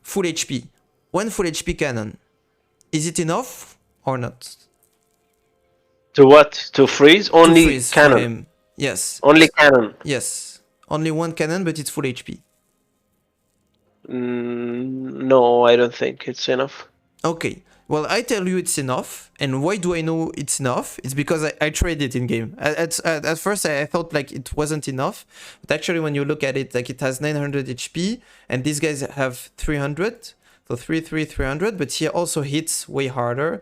full HP. 1 full HP cannon. Is it enough or not? To what? To freeze? Only to freeze cannon. For him. Yes. Only cannon. Yes. Only 1 cannon, but it's full HP. No, I don't think it's enough. Okay. Well, I tell you it's enough. And why do I know it's enough? It's because I tried it in game. At first, I thought like it wasn't enough. But actually, when you look at it, like it has 900 HP. And these guys have 300. So 300. But he also hits way harder.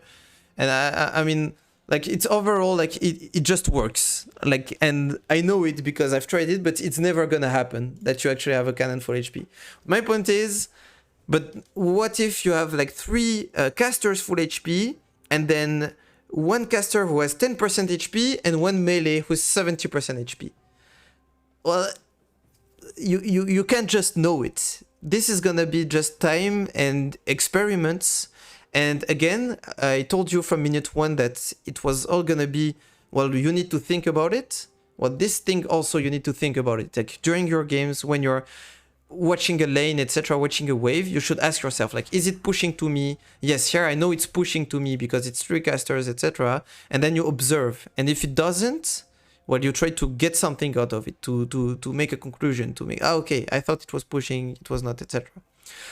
And I mean... like it's overall like it just works, like, and I know it because I've tried it, but it's never gonna happen that you actually have a cannon full HP. My point is, but what if you have like 3 casters full HP and then 1 caster who has 10% HP and 1 melee who's 70% HP? well, you can't just know it. This is gonna be just time and experiments. And again, I told you from minute one that it was all gonna be, well, you need to think about it. Well, this thing also you need to think about it. Like during your games, when you're watching a lane, etc., watching a wave, you should ask yourself, like, is it pushing to me? Yes, here I know it's pushing to me because it's 3 casters, etc. And then you observe. And if it doesn't, well, you try to get something out of it, to make a conclusion, to make, okay, I thought it was pushing, it was not, etc.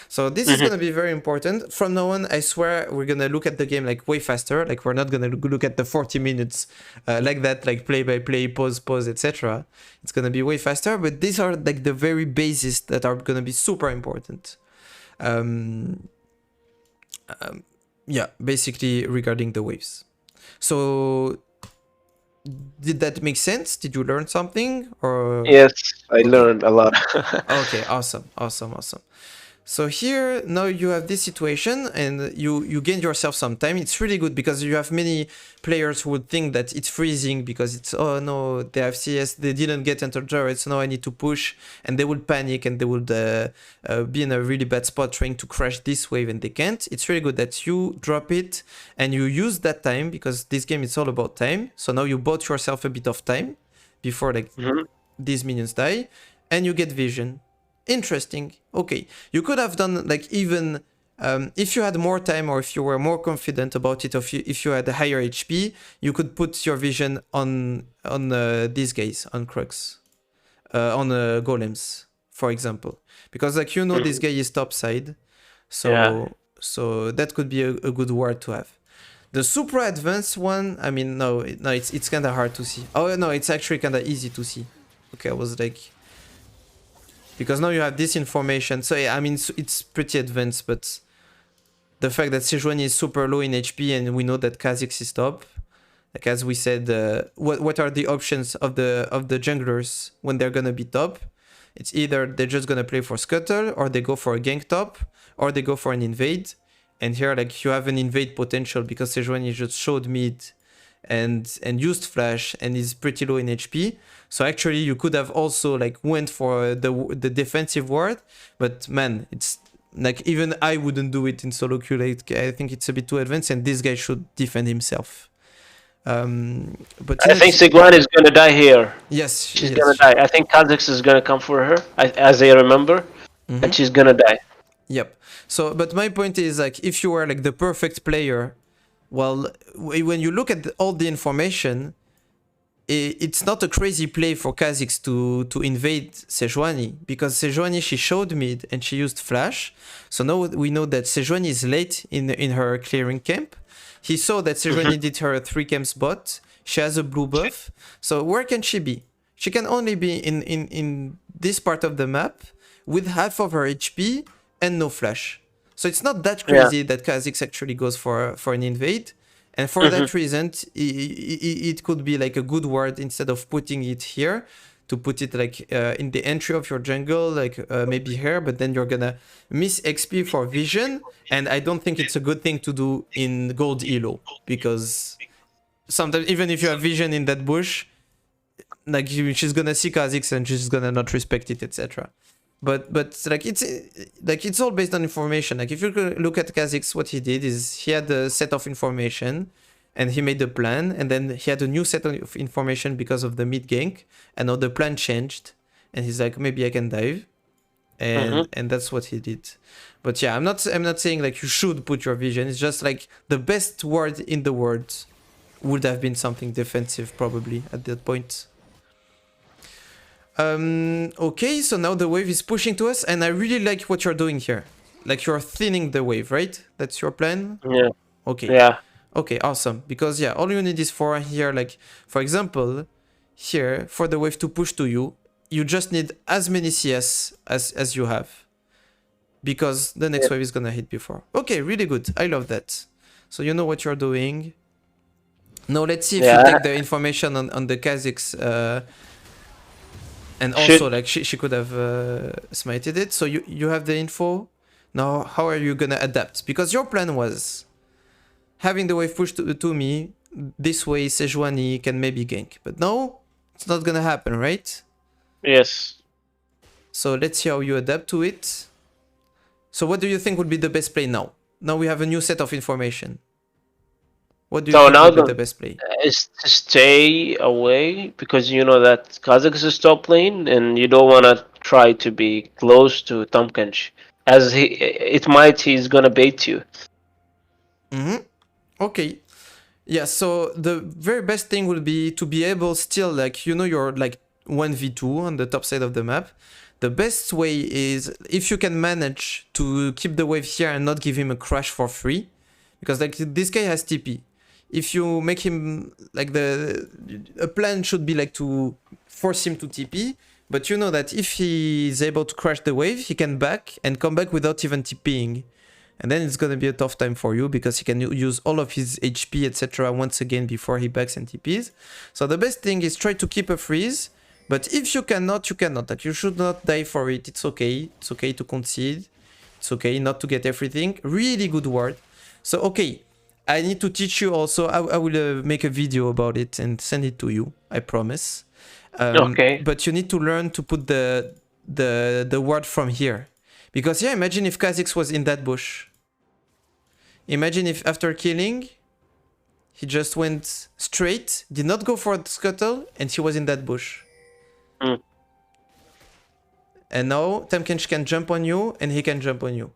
So this is going to be very important. From now on, I swear we're going to look at the game like way faster. Like we're not going to look at the 40 minutes like that, like play by play, pause, etc. It's going to be way faster. But these are like the very bases that are going to be super important. Yeah, basically regarding the waves. So did that make sense? Did you learn something? Or Yes, I learned a lot. okay, awesome. So here, now you have this situation and you gain yourself some time. It's really good because you have many players who would think that it's freezing because it's, oh no, they have CS, they didn't get enter turret, so now I need to push. And they would panic and they would be in a really bad spot trying to crash this wave and they can't. It's really good that you drop it and you use that time because this game is all about time. So now you bought yourself a bit of time before like these minions die and you get vision. Interesting. Okay, you could have done like even if you had more time or if you were more confident about it, or if you had a higher HP, you could put your vision on these guys, on Crux, on golems, for example, because like this guy is top side, so so that could be a good ward to have. The super advanced one, I mean, no, it's kind of hard to see. Oh no, it's actually kind of easy to see. Okay, I was like. Because now you have this information. So yeah, I mean, it's pretty advanced, but the fact that Sejuani is super low in HP and we know that Kha'Zix is top, like as we said, what are the options of the junglers when they're gonna be top? It's either they're just gonna play for Scuttle, or they go for a gank top, or they go for an invade. And here, like you have an invade potential because Sejuani just showed mid and used flash and is pretty low in HP. So actually you could have also like went for the defensive ward, but man, it's like even I wouldn't do it in solo queue. Like, I think it's a bit too advanced and this guy should defend himself. But I think Sigwan is gonna die here. Yes, she's gonna die. I think Kha'Zix is gonna come for her, as I remember, and she's gonna die. Yep. So, but my point is like if you were like the perfect player, well, when you look at all the information, it's not a crazy play for Kha'Zix to invade Sejuani, because Sejuani, she showed mid and she used flash. So now we know that Sejuani is late in her clearing camp. He saw that Sejuani did her 3 camps bot. She has a blue buff. So where can she be? She can only be in this part of the map with half of her HP and no flash. So it's not that crazy that Kha'Zix actually goes for an invade. And for that reason, it could be like a good ward instead of putting it here, to put it like in the entry of your jungle, like maybe here, but then you're gonna miss XP for vision. And I don't think it's a good thing to do in gold elo, because sometimes even if you have vision in that bush, like she's gonna see Kha'Zix and she's gonna not respect it, etc. But like it's all based on information. Like if you look at Kha'Zix, what he did is he had a set of information and he made a plan, and then he had a new set of information because of the mid gank, and now the plan changed and he's like, maybe I can dive, and that's what he did. But yeah, I'm not saying like you should put your vision. It's just like the best word in the world would have been something defensive probably at that point. Okay, so now the wave is pushing to us, and I really like what you're doing here. Like you're thinning the wave, right? That's your plan? Yeah. Okay. Yeah. Okay, awesome. Because yeah, all you need is for here, like for example, here for the wave to push to you, you just need as many CS as you have, because the next wave is gonna hit before. Okay, really good. I love that. So you know what you're doing. Now let's see if you take the information on the Kha'Zix. And also, like, she could have smited it. So you have the info. Now, how are you gonna adapt? Because your plan was having the wave pushed to me. This way, Sejuani can maybe gank. But no, it's not gonna happen, right? Yes. So let's see how you adapt to it. So what do you think would be the best play now? Now we have a new set of information. What do you So think now would be the the best play? is to stay away because you know that Kazakh is a top lane, and you don't want to try to be close to Tomkench, as he's gonna bait you. Mm-hmm. Okay. Yeah, so the very best thing will be to be able still, like, you're like 1v2 on the top side of the map. The best way is if you can manage to keep the wave here and not give him a crash for free. Because like this guy has TP. If you make him like a plan should be like to force him to TP. But you know that if he is able to crash the wave, he can back and come back without even TPing. And then it's gonna be a tough time for you because he can use all of his HP, etc. once again before he backs and TPs. So the best thing is try to keep a freeze. But if you cannot, you cannot. Like, you should not die for it. It's okay. It's okay to concede. It's okay not to get everything. Really good word. So, okay. I need to teach you also. I will make a video about it and send it to you. I promise. Okay. But you need to learn to put the word from here. Because, yeah, imagine if Kha'Zix was in that bush. Imagine if after killing, he just went straight, did not go for the scuttle, and he was in that bush. Mm. And now Temkench can jump on you, and he can jump on you.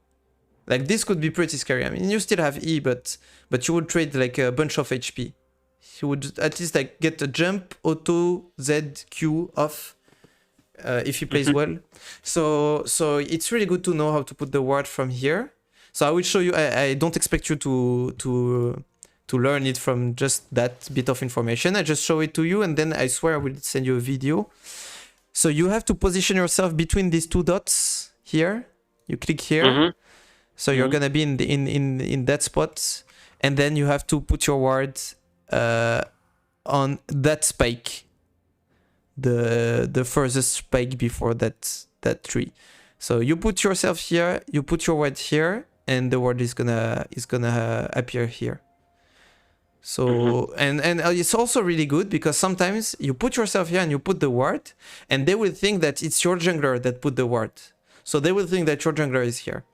Like, this could be pretty scary. I mean, you still have E, but you would trade like a bunch of HP. You would at least like get a jump, auto, Z, Q off. If he plays well. So it's really good to know how to put the word from here. So I will show you. I don't expect you to learn it from just that bit of information. I just show it to you, and then I swear I will send you a video. So you have to position yourself between these two dots here. You click here. Mm-hmm. So you're gonna be in that spot, and then you have to put your word on that spike. The furthest spike before that tree. So you put yourself here, you put your word here, and the word is gonna appear here. So and it's also really good because sometimes you put yourself here and you put the word, and they will think that it's your jungler that put the word. So they will think that your jungler is here.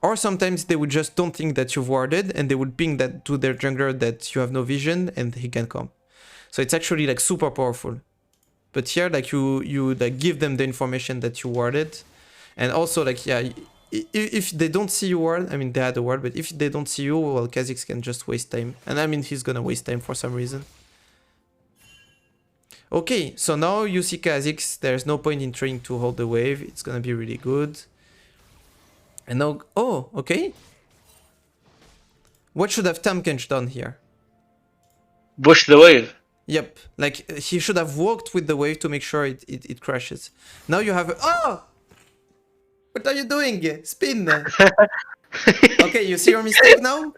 Or sometimes they would just don't think that you've warded, and they would ping that to their jungler that you have no vision and he can come. So it's actually like super powerful. But here, like you like give them the information that you warded, and also like yeah, if they don't see you ward, I mean they had a ward, but if they don't see you, well, Kha'Zix can just waste time, and I mean he's gonna waste time for some reason. Okay, so now you see Kha'Zix. There's no point in trying to hold the wave. It's gonna be really good. And now, oh, okay. What should have Tamkench done here? Push the wave. Yep, like he should have walked with the wave to make sure it crashes. Now you have oh! What are you doing? Spin! Okay, you see your mistake now?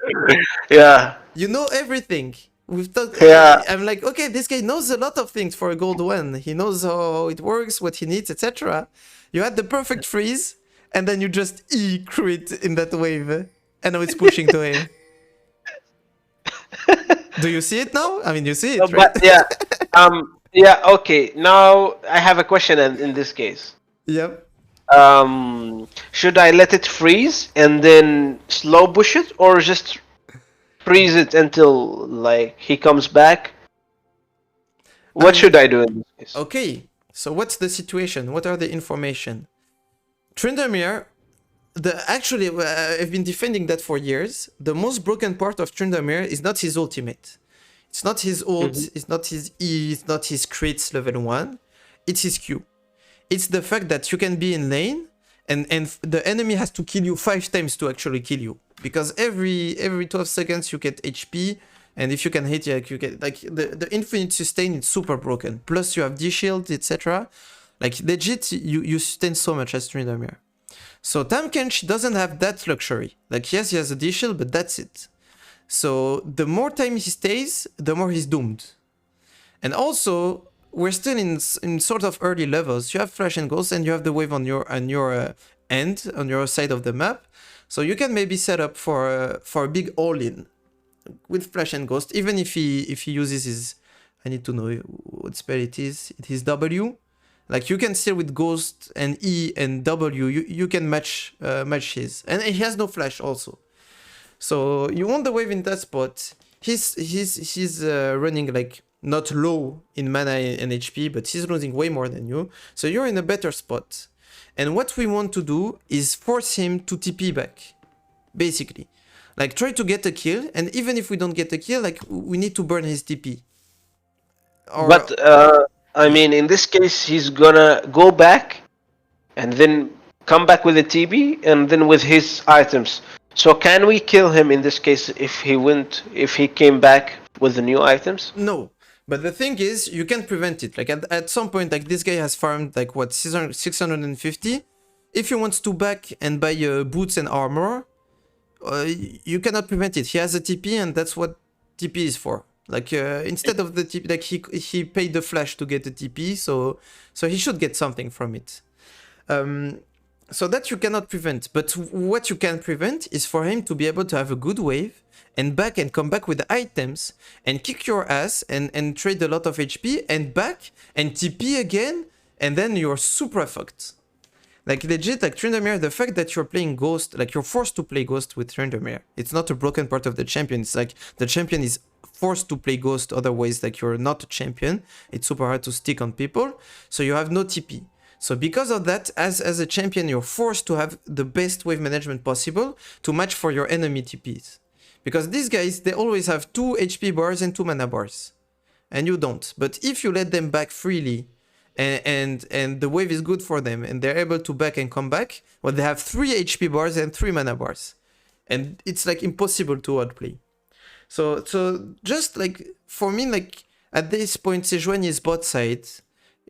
Yeah. You know everything. We've thought, Yeah. I'm like, okay, this guy knows a lot of things for a gold one. He knows how it works, what he needs, etc. You had the perfect freeze, and then you just crit in that wave. And now it's pushing to him. Do you see it now? I mean, you see it, right? But yeah. Yeah. Okay. Now I have a question in this case. Yep. Should I let it freeze and then slow push it, or just freeze it until like he comes back? What should I do in this case? Okay, so what's the situation? What are the information? Tryndamere, actually, I've been defending that for years. The most broken part of Tryndamere is not his ultimate. It's not his ult, it's not his E, it's not his crits level 1. It's his Q. It's the fact that you can be in lane and the enemy has to kill you 5 times to actually kill you. Because every 12 seconds you get HP, and if you can hit, like, you get like the infinite sustain is super broken. Plus you have D shield, etc. Like legit, you sustain so much as Tryndamere. So Tamkench doesn't have that luxury. Like yes, he has a D shield, but that's it. So the more time he stays, the more he's doomed. And also, we're still in sort of early levels. You have Flash and Ghost, and you have the wave on your end, on your side of the map. So you can maybe set up for a big all-in with Flash and Ghost, even if he uses his, I need to know what spell it is. It is W. Like you can still with Ghost and E and W, you can match his, and he has no flash also. So you want the wave in that spot. He's running like not low in mana and HP, but he's losing way more than you. So you're in a better spot. And what we want to do is force him to TP back, basically. Like try to get a kill, and even if we don't get a kill, like we need to burn his TP. Or, But I mean, in this case, he's gonna go back and then come back with a TB and then with his items. So can we kill him in this case if he came back with the new items? no. But the thing is, you can prevent it. Like at some point, like this guy has farmed like what 650. If he wants to back and buy boots and armor, you cannot prevent it. He has a TP, and that's what TP is for. Like instead of the TP, like he paid the flash to get the TP, so he should get something from it. So that you cannot prevent. But what you can prevent is for him to be able to have a good wave and back and come back with the items and kick your ass and trade a lot of HP and back and TP again, and then you're super fucked. Like legit, like Tryndamere, the fact that you're playing Ghost, like you're forced to play Ghost with Tryndamere. It's not a broken part of the champion. It's like the champion is forced to play Ghost, otherwise like you're not a champion. It's super hard to stick on people. So you have no TP. So because of that, as a champion, you're forced to have the best wave management possible to match for your enemy TPs. Because these guys, they always have 2 HP bars and 2 mana bars. And you don't. But if you let them back freely, and the wave is good for them, and they're able to back and come back, well, they have 3 HP bars and 3 mana bars. And it's like impossible to outplay. So just like, for me, like, at this point, Sejuani is bot side.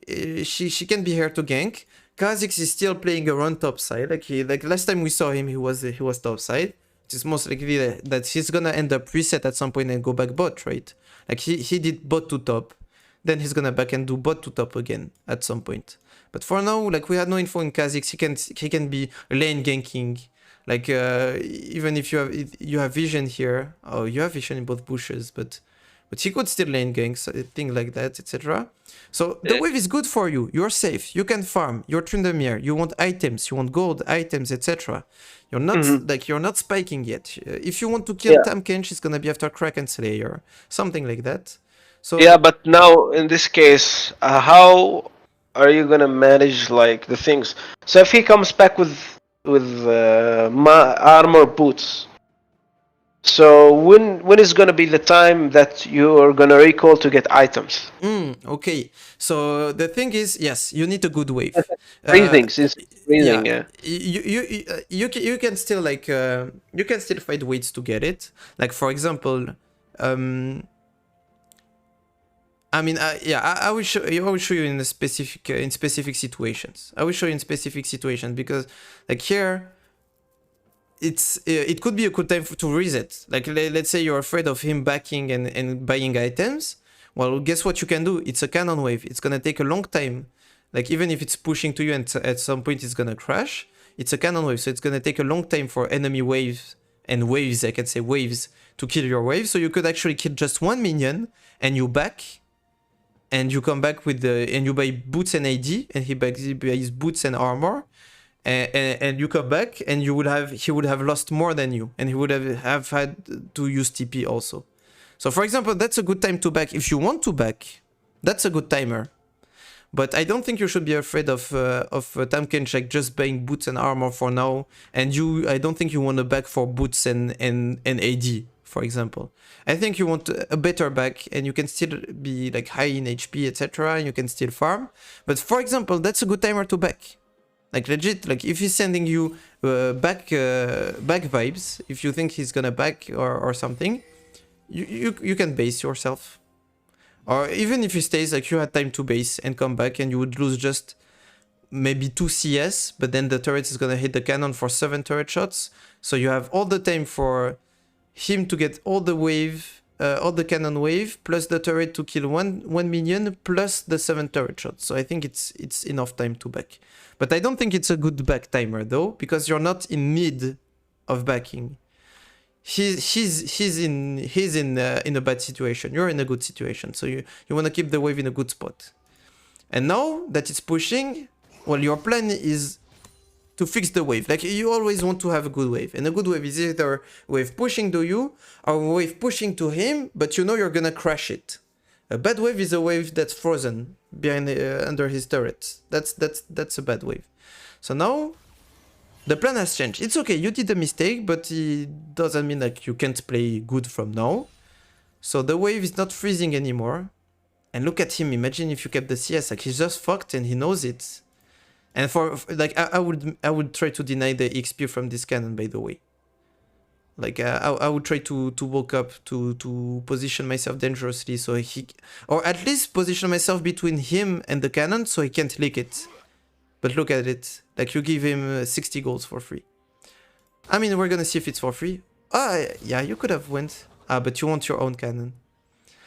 She can be here to gank. Kha'Zix is still playing around top side. Like last time we saw him, he was top side. It is most likely that he's gonna end up reset at some point and go back bot, right? Like he did bot to top, then he's gonna back and do bot to top again at some point. But for now, like we had no info in Kha'Zix. He can be lane ganking. Like even if you have vision here, oh, you have vision in both bushes, but he could still lane gank, so thing like that, etc. So the wave is good for you. You're safe. You can farm. You're Tryndamere. You want items. You want gold items, etc. You're not you're not spiking yet. If you want to kill Tamkench, it's gonna be after Kraken Slayer, something like that. So yeah, but now in this case, how are you gonna manage like the things? So if he comes back with armor boots, so when is gonna be the time that you are gonna recall to get items? Okay. So the thing is, yes, you need a good wave. Breathing, since breathing, yeah. You can still like you can still find ways to get it. Like for example, I mean, I will show you in specific situations. I will show you in specific situations because, like here, it could be a good time to reset. Like let's say you're afraid of him backing and buying items. Well, guess what you can do? It's a cannon wave. It's gonna take a long time. Like even if it's pushing to you and at some point it's gonna crash, it's a cannon wave, so it's gonna take a long time for enemy waves and waves. I can say waves to kill your wave. So you could actually kill just 1 minion and you back. And you come back with and you buy boots and AD, and he buys boots and armor, and you come back, and he would have lost more than you, and he would have had to use TP also. So for example, that's a good time to back. If you want to back, that's a good timer. But I don't think you should be afraid of Tamkench like just buying boots and armor for now, and I don't think you want to back for boots and AD. For example, I think you want a better back, and you can still be like high in HP, etc. And you can still farm. But for example, that's a good timer to back. Like legit, like if he's sending you back vibes, if you think he's gonna back or something, you can base yourself. Or even if he stays, like you had time to base and come back, and you would lose just maybe 2 CS, but then the turret is gonna hit the cannon for 7 turret shots. So you have all the time for him to get all the wave, all the cannon wave, plus the turret to kill one minion, plus the 7 turret shots. So I think it's enough time to back. But I don't think it's a good back timer though, because you're not in mid of backing. He's in a bad situation. You're in a good situation, so you want to keep the wave in a good spot. And now that it's pushing, well, your plan is to fix the wave. Like, you always want to have a good wave. And a good wave is either a wave pushing to you or a wave pushing to him, but you know you're gonna crash it. A bad wave is a wave that's frozen behind under his turret. That's a bad wave. So now the plan has changed. It's okay, you did a mistake, but it doesn't mean like you can't play good from now. So the wave is not freezing anymore. And look at him, imagine if you kept the CS, like he's just fucked and he knows it. And for like I would try to deny the XP from this cannon, by the way. Like I would try to walk up to position myself dangerously so he, or at least position myself between him and the cannon so he can't lick it. But look at it, like you give him 60 golds for free. I mean, we're gonna see if it's for free. Yeah, you could have went. But you want your own cannon.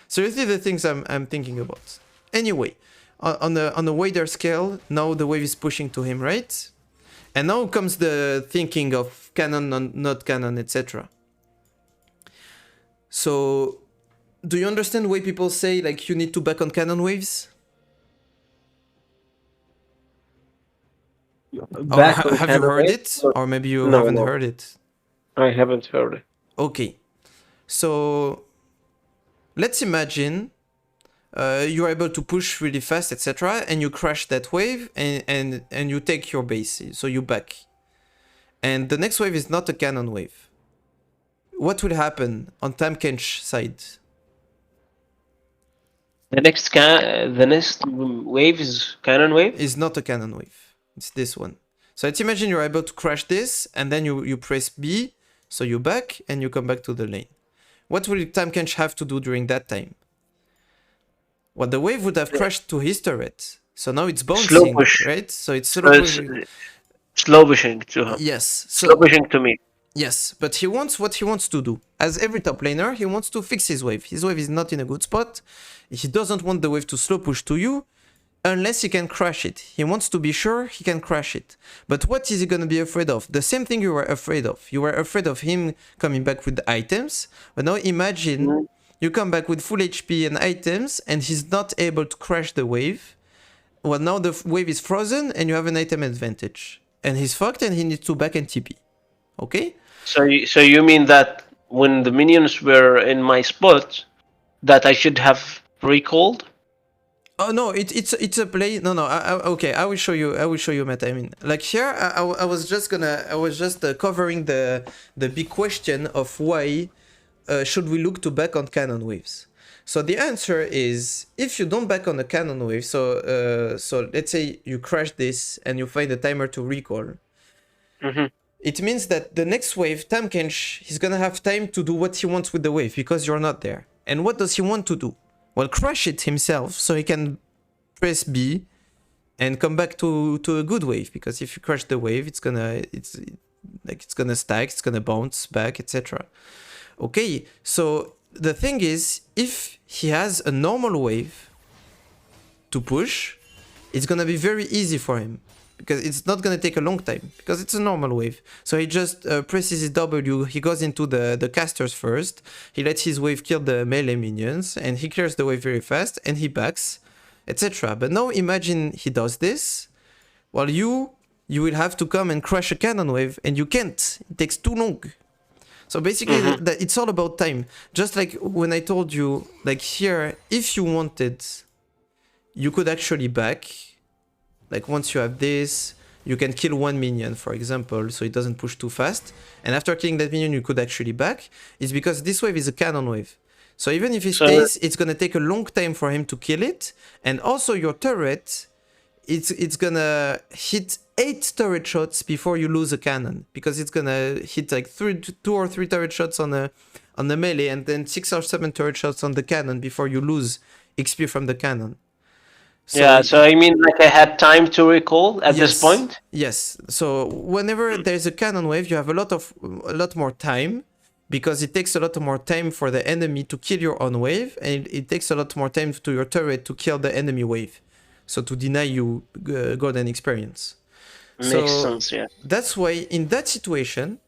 Seriously, the things I'm thinking about. Anyway, on a wider scale, now the wave is pushing to him, right? And now comes the thinking of canon, not canon, etc. So, do you understand why people say like you need to back on canon waves? Back Have you heard it? Or maybe you haven't heard it? I haven't heard it. Okay. So, let's imagine you're able to push really fast, etc., and you crash that wave, and you take your base, so you back. And the next wave is not a cannon wave. What will happen on Tamkench side? The next wave is cannon wave? Is not a cannon wave. It's this one. So let's imagine you're able to crash this, and then you press B, so you back, and you come back to the lane. What will Tamkench have to do during that time? Well, the wave would have crashed to his turret. So now it's bouncing, slow push. Right? So it's slow pushing. Slow pushing to him. Yes. So, slow pushing to me. Yes, but he wants what he wants to do. As every top laner, he wants to fix his wave. His wave is not in a good spot. He doesn't want the wave to slow push to you unless he can crash it. He wants to be sure he can crash it. But what is he going to be afraid of? The same thing you were afraid of. You were afraid of him coming back with items. But now imagine you come back with full HP and items and he's not able to crash the wave. Well, now the wave is frozen and you have an item advantage. And he's fucked and he needs to back and TP. Okay? So you mean that when the minions were in my spot, that I should have recalled? Oh no, it's a play. No, okay, I will show you meta. I mean, like here, I was just covering the big question of why should we look to back on cannon waves. So the answer is, if you don't back on a cannon wave, so let's say you crash this and you find a timer to recall. It means that the next wave, Tamkench, he's gonna have time to do what he wants with the wave because you're not there. And what does he want to do? Well, crash it himself so he can press B and come back to a good wave. Because if you crash the wave, it's gonna stack, it's gonna bounce back, etc. Okay, so the thing is, if he has a normal wave to push, it's gonna be very easy for him. Because it's not going to take a long time, because it's a normal wave. So he just presses his W, he goes into the casters first, he lets his wave kill the melee minions, and he clears the wave very fast, and he backs, etc. But now imagine he does this, while you will have to come and crash a cannon wave, and you can't. It takes too long. So basically, it's all about time. Just like when I told you, like here, if you wanted, you could actually back. Like once you have this, you can kill one minion, for example, so it doesn't push too fast. And after killing that minion, you could actually back. It's because this wave is a cannon wave. So even if he stays, it's going to take a long time for him to kill it. And also your turret, it's going to hit 8 turret shots before you lose a cannon. Because it's going to hit like 2 or 3 turret shots on the melee, and then 6 or 7 turret shots on the cannon before you lose XP from the cannon. So I mean, like I had time to recall at this point? Yes. So whenever there's a cannon wave, you have a lot more time, because it takes a lot more time for the enemy to kill your own wave, and it takes a lot more time to your turret to kill the enemy wave. So to deny you golden experience. Makes sense, yeah. That's why in that situation,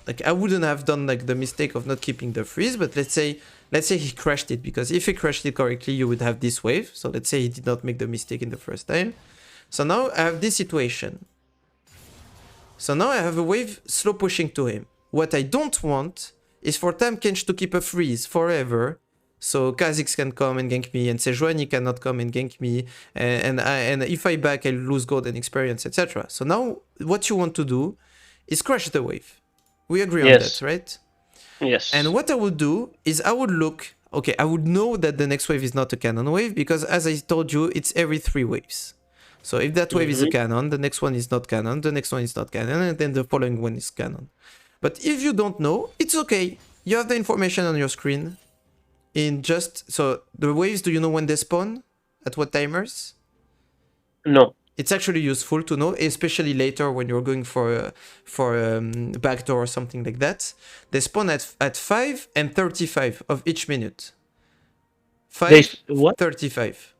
like I wouldn't have done like the mistake of not keeping the freeze, but let's say he crashed it, because if he crashed it correctly, you would have this wave. So let's say he did not make the mistake in the first time. So now I have this situation. So now I have a wave slow pushing to him. What I don't want is for Tahm Kench to keep a freeze forever. So Kha'Zix can come and gank me, and Sejuani cannot come and gank me, and if I back, I'll lose gold and experience, etc. So now what you want to do is crush the wave. We agree on that, right? Yes. And what I would do is I would look, okay, I would know that the next wave is not a cannon wave, because as I told you, it's every 3 waves. So if that wave is a cannon, the next one is not cannon, the next one is not cannon, and then the following one is cannon. But if you don't know, it's okay. You have the information on your screen. So the waves, do you know when they spawn? At what timers? No. It's actually useful to know, especially later when you're going for backdoor or something like that. They spawn at 5 and 35 of each minute. 5:35.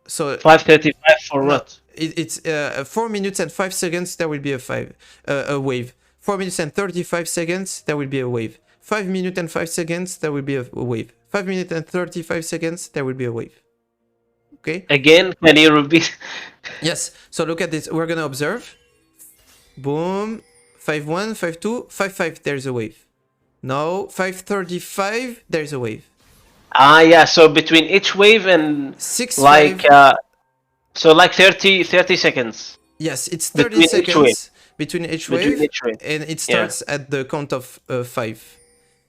So 5:35 for what? It's 4 minutes and 5 seconds. There will be a wave. 4 minutes and 35 seconds. There will be a wave. 5 minutes and 5 seconds. There will be a wave. 5 minutes and 35 seconds. There will be a wave. Okay. Again, can you repeat? Yes. So look at this. We're gonna observe. Boom. 5-1, 5-2, 5-5. There's a wave. Now 5:35. There's a wave. Yeah. So between each wave and 6-5. So like 30 seconds. Yes, it's 30 seconds between each wave, and it starts at the count of 5.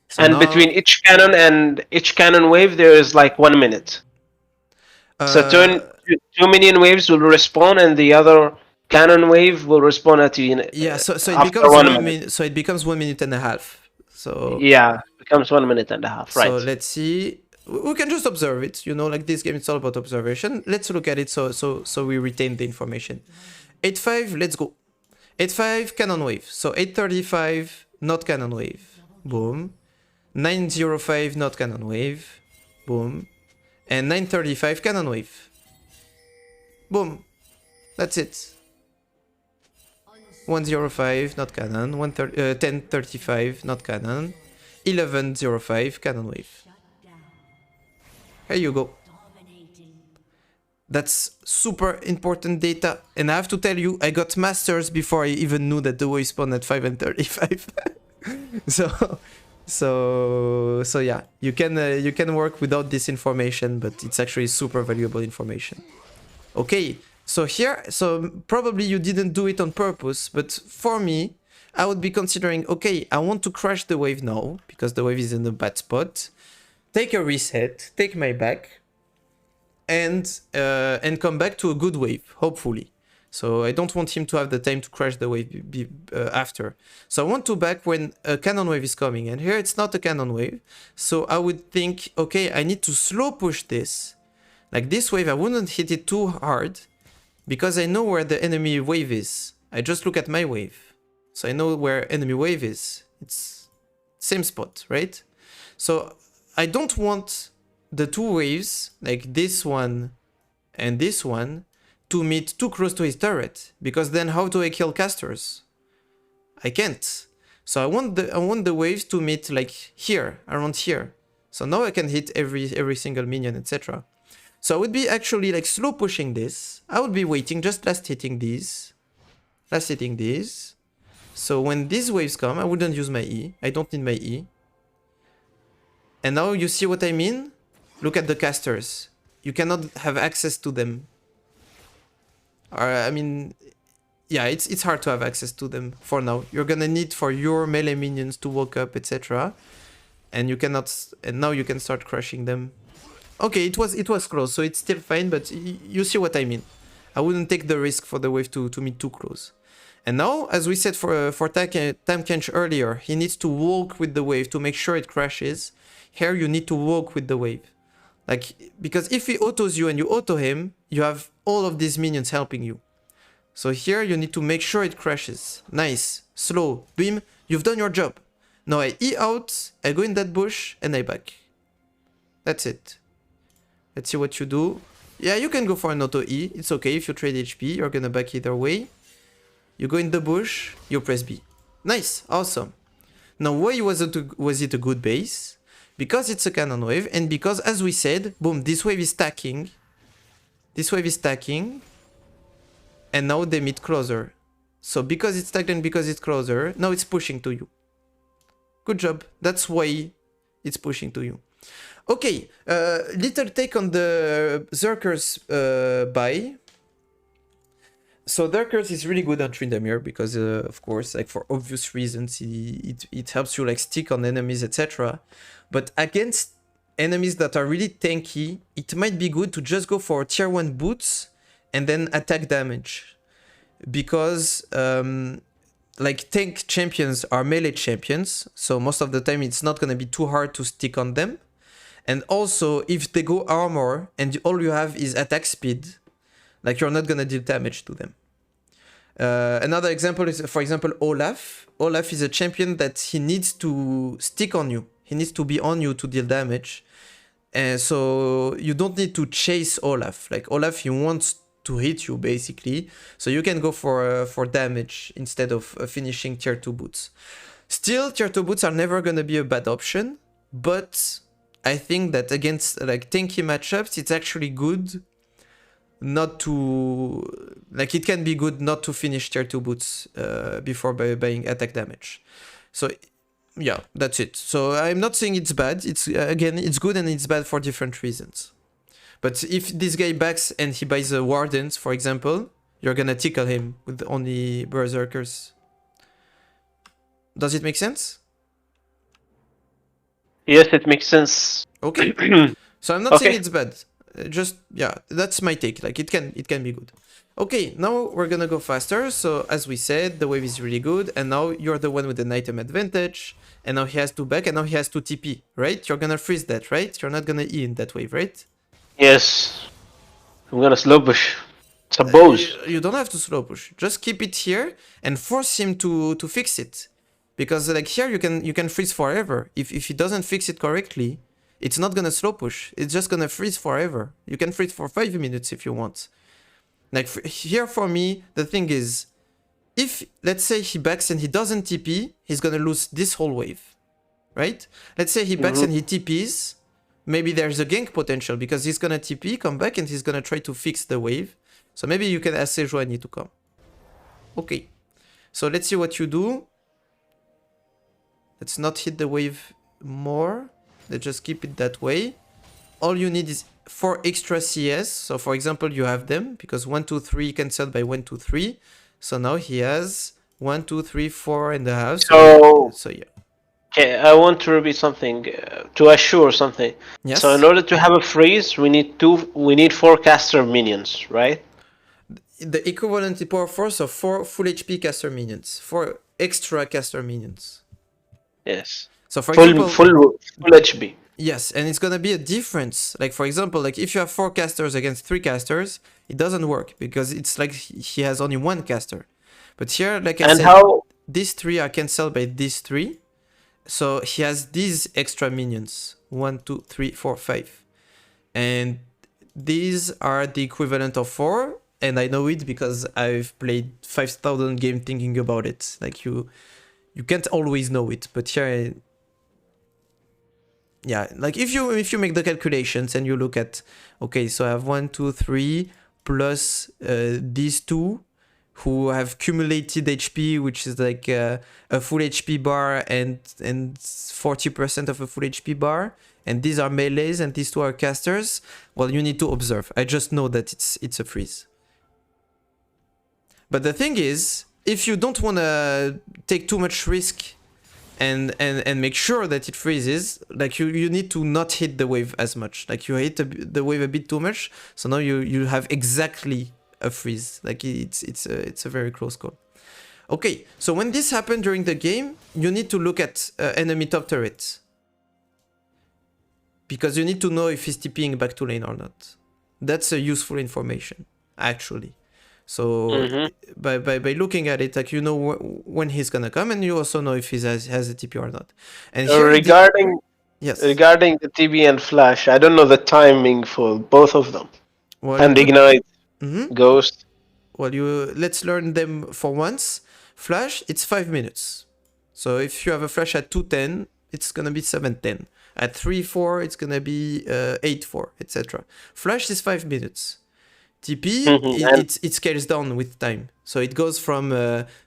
So and between each cannon and each cannon wave, there is like 1 minute. So 2 minion waves will respawn, and the other cannon wave will respawn at you. So it becomes 1 minute and a half. So it becomes 1 minute and a half. Right. So let's see. We can just observe it. Like this game, it's all about observation. Let's look at it so we retain the information. 8-5, let's go. 8-5, cannon wave. So 8:35, not cannon wave. Boom. 9:05, not cannon wave. Boom. And 9:35, cannon wave. Boom. That's it. 1:05, not cannon. 10:35, not cannon. 11:05, cannon wave. Here you go. That's super important data. And I have to tell you, I got masters before I even knew that the wave spawned at 5 and 35. So yeah, you can work without this information, but it's actually super valuable information. Okay, so probably you didn't do it on purpose, but for me, I would be considering, okay, I want to crash the wave now, because the wave is in a bad spot. Take a reset, take my back, and come back to a good wave, hopefully. So I don't want him to have the time to crash the wave after. So I want to back when a cannon wave is coming, and here it's not a cannon wave. So I would think, okay, I need to slow push this. Like this wave, I wouldn't hit it too hard, because I know where the enemy wave is. I just look at my wave. So I know where enemy wave is. It's same spot, right? So I don't want the 2 waves, like this one and this one, to meet too close to his turret, because then how do I kill casters? I can't. So I want the waves to meet like here, around here. So now I can hit every single minion, etc. So I would be actually like slow pushing this. I would be waiting, just last hitting these. So when these waves come, I wouldn't use my E. I don't need my E. And now you see what I mean? Look at the casters. You cannot have access to them. I mean, yeah, it's hard to have access to them for now. You're gonna need for your melee minions to walk up, etc. And you cannot. And now you can start crushing them. Okay, it was close, so it's still fine. But you see what I mean. I wouldn't take the risk for the wave to meet too close. And now, as we said for Tahm Kench earlier, he needs to walk with the wave to make sure it crashes. Here you need to walk with the wave. Like, because if he autos you and you auto him, you have all of these minions helping you. So here you need to make sure it crashes. Nice. Slow. Beam. You've done your job. Now I E out, I go in that bush, and I back. That's it. Let's see what you do. Yeah, you can go for an auto E. It's okay if you trade HP. You're gonna back either way. You go in the bush, you press B. Nice. Awesome. Now, why was it a good base? Because it's a cannon wave, and because, as we said, boom, this wave is stacking. This wave is stacking. And now they meet closer. So because it's stacked and because it's closer, now it's pushing to you. Good job. That's why it's pushing to you. Okay, little take on the Zerker's buy. So Zerker's is really good on Tryndamere because, of course, like for obvious reasons, it helps you like stick on enemies, etc. But against enemies that are really tanky, it might be good to just go for tier 1 boots and then attack damage. Because like tank champions are melee champions, so most of the time it's not gonna be too hard to stick on them. And also, if they go armor and all you have is attack speed, like you're not gonna deal damage to them. Another example is, for example, Olaf. Olaf is a champion that he needs to stick on you. He needs to be on you to deal damage. And so you don't need to chase Olaf. Like Olaf, he wants to hit you basically. So you can go for damage instead of finishing tier 2 boots. Still, tier 2 boots are never gonna be a bad option, but I think that against like tanky matchups, it's actually good not to, like it can be good not to finish tier 2 boots before buying attack damage. So yeah, that's it. So I'm not saying it's bad. It's again, it's good and it's bad for different reasons. But if this guy backs and he buys a Wardens, for example, you're gonna tickle him with only Berserkers. Does it make sense? Yes, it makes sense. Okay. So I'm not saying it's bad. Just, yeah, that's my take. Like it can be good. Okay, now we're gonna go faster. So as we said, the wave is really good. And now you're the one with an item advantage. And now he has to back and now he has to TP, right? You're gonna freeze that, right? You're not gonna E in that wave, right? Yes. I'm gonna slow push. Suppose. You don't have to slow push. Just keep it here and force him to fix it. Because like here you can freeze forever. If he doesn't fix it correctly, it's not gonna slow push. It's just gonna freeze forever. You can freeze for 5 minutes if you want. Like here for me, the thing is, if let's say he backs and he doesn't TP, he's gonna lose this whole wave, right? Let's say he backs and he TPs. Maybe there's a gank potential because he's gonna TP, come back, and he's gonna try to fix the wave. So maybe you can ask Sejuani to come. Okay. So let's see what you do. Let's not hit the wave more. Let's just keep it that way. All you need is 4 extra CS. So for example, you have them because 1, 2, 3 cancelled by 1, 2, 3. So now he has 1, 2, 3, 4 and a half. So yeah. Okay, I want to repeat something to assure something. Yes. So in order to have a freeze, we need 4 caster minions, right? The equivalent power force of 4 full HP caster minions, 4 extra caster minions. Yes. So for example, full HP. Yes, and it's gonna be a difference. Like for example, like if you have 4 casters against 3 casters, it doesn't work because it's like he has only 1 caster. But here, like I said, these 3 are cancelled by these 3. So he has these extra minions. 1, 2, 3, 4, 5. And these are the equivalent of 4. And I know it because I've played 5,000 games thinking about it. Like you can't always know it. But here, yeah, like if you make the calculations and you look at, okay, so I have 1, 2, 3 plus these 2 who have cumulated HP, which is like a full HP bar and 40% of a full HP bar, and these are melees and these 2 are casters. Well, you need to observe. I just know that it's a freeze. But the thing is, if you don't want to take too much risk and make sure that it freezes, like you need to not hit the wave as much. Like you hit the wave a bit too much, so now you have exactly a freeze. Like it's a very close call. Okay, so when this happened during the game, you need to look at enemy top turret. Because you need to know if he's TPing back to lane or not. That's a useful information, actually. So by looking at it, like you know when he's gonna come, and you also know if he has a TP or not. And regarding the TP and flash, I don't know the timing for both of them. Well, and ignite, ghost. Well, let's learn them for once. Flash, it's 5 minutes. So if you have a flash at 210, it's gonna be 710. At 3-4, it's gonna be 8-4, etc. Flash is 5 minutes. TP, it scales down with time. So it goes from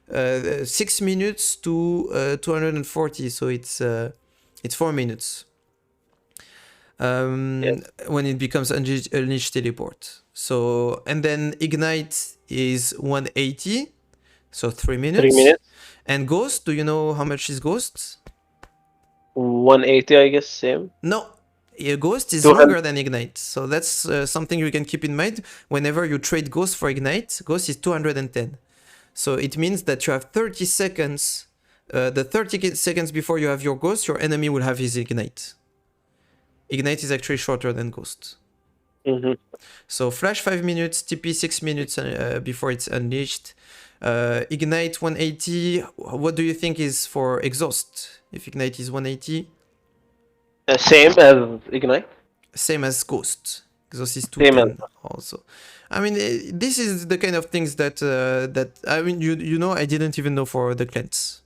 6 minutes to 240. So it's 4 minutes when it becomes unleashed teleport. So, and then ignite is 180, so 3 minutes. 3 minutes. And ghost, do you know how much is ghost? 180, I guess, same. No, ghost is longer than ignite, so that's something you can keep in mind whenever you trade ghost for ignite. Ghost is 210, so it means that you have 30 seconds. The 30 seconds before you have your ghost, your enemy will have his ignite. Ignite is actually shorter than ghost. So flash 5 minutes, TP 6 minutes before it's unleashed. Ignite 180. What do you think is for exhaust? If ignite is 180. Same as ignite. Same as ghost. Exhaust is 210 also. I mean, this is the kind of things that I mean, you know, I didn't even know for the cleanse.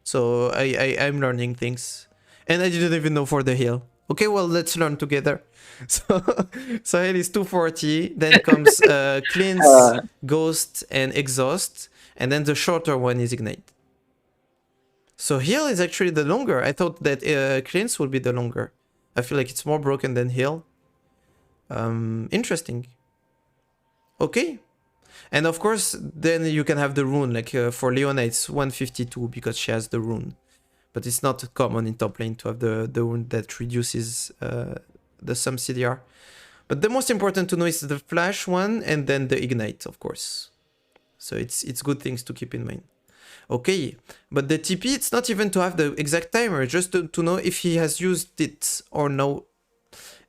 So I'm learning things, and I didn't even know for the heal. Okay, well, let's learn together. So heal is 240. Then comes cleanse, ghost, and exhaust, and then the shorter one is ignite. So heal is actually the longer. I thought that cleanse would be the longer. I feel like it's more broken than heal. Interesting. Okay. And of course, then you can have the rune. Like for Leona, it's 152 because she has the rune. But it's not common in top lane to have the rune that reduces the sum CDR. But the most important to know is the flash one and then the ignite, of course. So it's good things to keep in mind. Okay, but the TP, it's not even to have the exact timer, just to know if he has used it or no.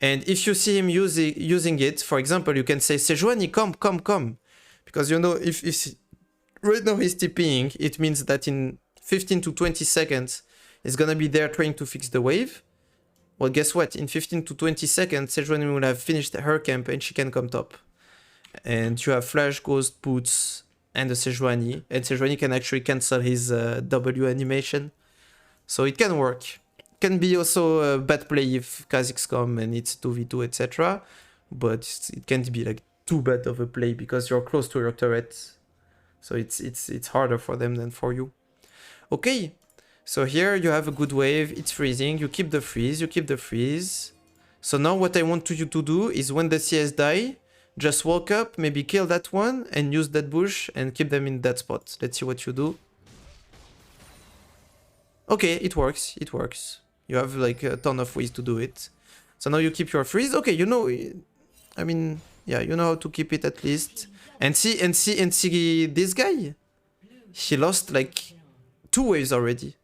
And if you see him using it, for example, you can say, Sejuani, come. Because you know, if right now he's TPing, it means that in 15 to 20 seconds, he's gonna be there trying to fix the wave. Well, guess what? In 15 to 20 seconds, Sejuani will have finished her camp and she can come top. And you have Flash, Ghost, Boots, and the Sejuani, and Sejuani can actually cancel his W animation, so it can work. Can be also a bad play if Kha'Zix come and it's 2v2, etc. But it can't be like too bad of a play because you're close to your turret, so it's harder for them than for you. Okay, so here you have a good wave. It's freezing. You keep the freeze. So now what I want you to do is when the CS die, just walk up, maybe kill that one, and use that bush, and keep them in that spot. Let's see what you do. Okay, it works. You have like a ton of ways to do it. So now you keep your freeze. Okay, you know, I mean, yeah, you know how to keep it at least. And see this guy. He lost like 2 waves already.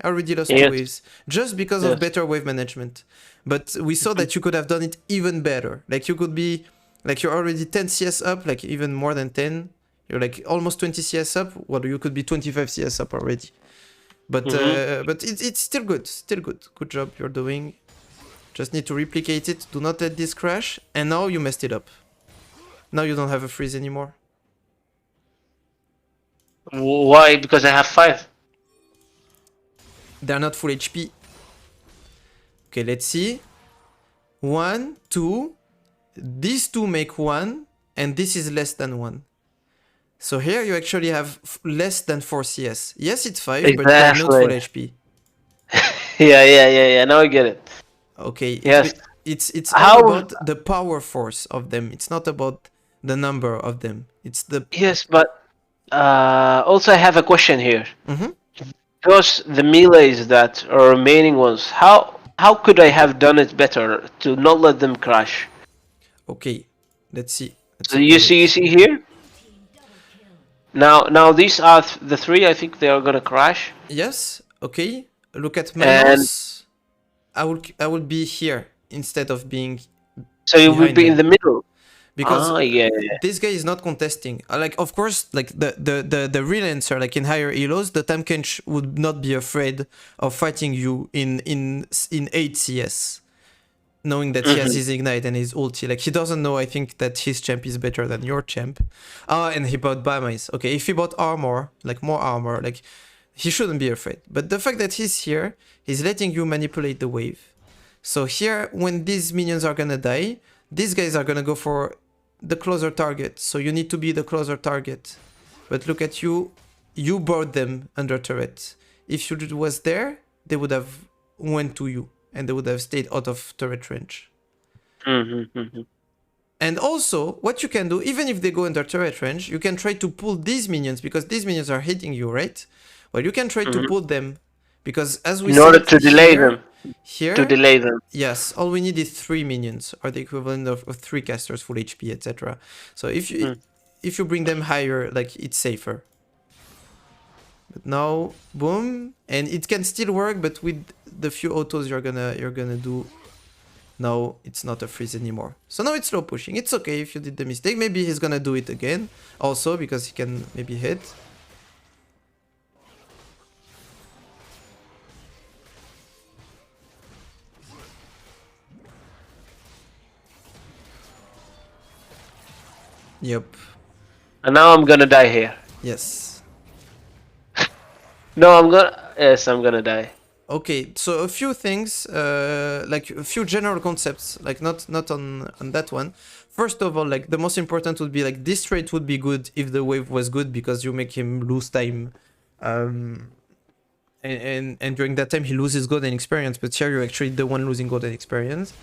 Already lost 2 waves. Just because of better wave management. But we saw that you could have done it even better. Like you could be... Like you're already 10 CS up, like even more than 10. You're like almost 20 CS up. Well, you could be 25 CS up already. But it's still good. Good job you're doing. Just need to replicate it. Do not let this crash. And now you messed it up. Now you don't have a freeze anymore. Why? Because I have 5. They're not full HP. Okay, let's see. 1, 2... These 2 make 1, and this is less than 1. So here you actually have less than 4 CS. Yes, it's 5, exactly. But they're not full HP. Yeah. Now I get it. Okay. Yes. It's all about the power force of them. It's not about the number of them. It's the... Yes, but also I have a question here. Because the melees that are remaining ones, how could I have done it better to not let them crash? Okay, let's see. So you see here? Now these are the 3, I think they are gonna crash. Yes, okay. Look at Manos. I will be here instead of being... So you will be in the middle. Because this guy is not contesting. Like, of course, like the real answer, like in higher elos, the Tankkench would not be afraid of fighting you in 8 CS. Knowing that he has his ignite and his ulti. Like, he doesn't know, I think, that his champ is better than your champ. And he bought Bamice. Okay, if he bought armor, like more armor, like He shouldn't be afraid. But the fact that he's here, he's letting you manipulate the wave. So here, when these minions are gonna die, these guys are gonna go for the closer target. So you need to be the closer target. But look at you, you brought them under turret. If you was there, they would have went to you and they would have stayed out of turret range. And also, what you can do, even if they go under turret range, you can try to pull these minions because these minions are hitting you, right? Well, you can try to pull them because as we in order said to delay here, them. Here, To delay them. yes, all we need is 3 minions, or the equivalent of 3 casters, full HP, etc. So if you bring them higher, like it's safer. But now, boom, and it can still work, but with the few autos you're gonna do, now it's not a freeze anymore. So now it's slow pushing. It's okay if you did the mistake. Maybe he's gonna do it again, also because he can maybe hit. Yep. And now I'm gonna die here. Yes. No, I'm gonna die. Okay, so a few things, like a few general concepts, like not on that one. First of all, like the most important would be like this trade would be good if the wave was good because you make him lose time, and during that time he loses golden experience. But here you're actually the one losing golden experience.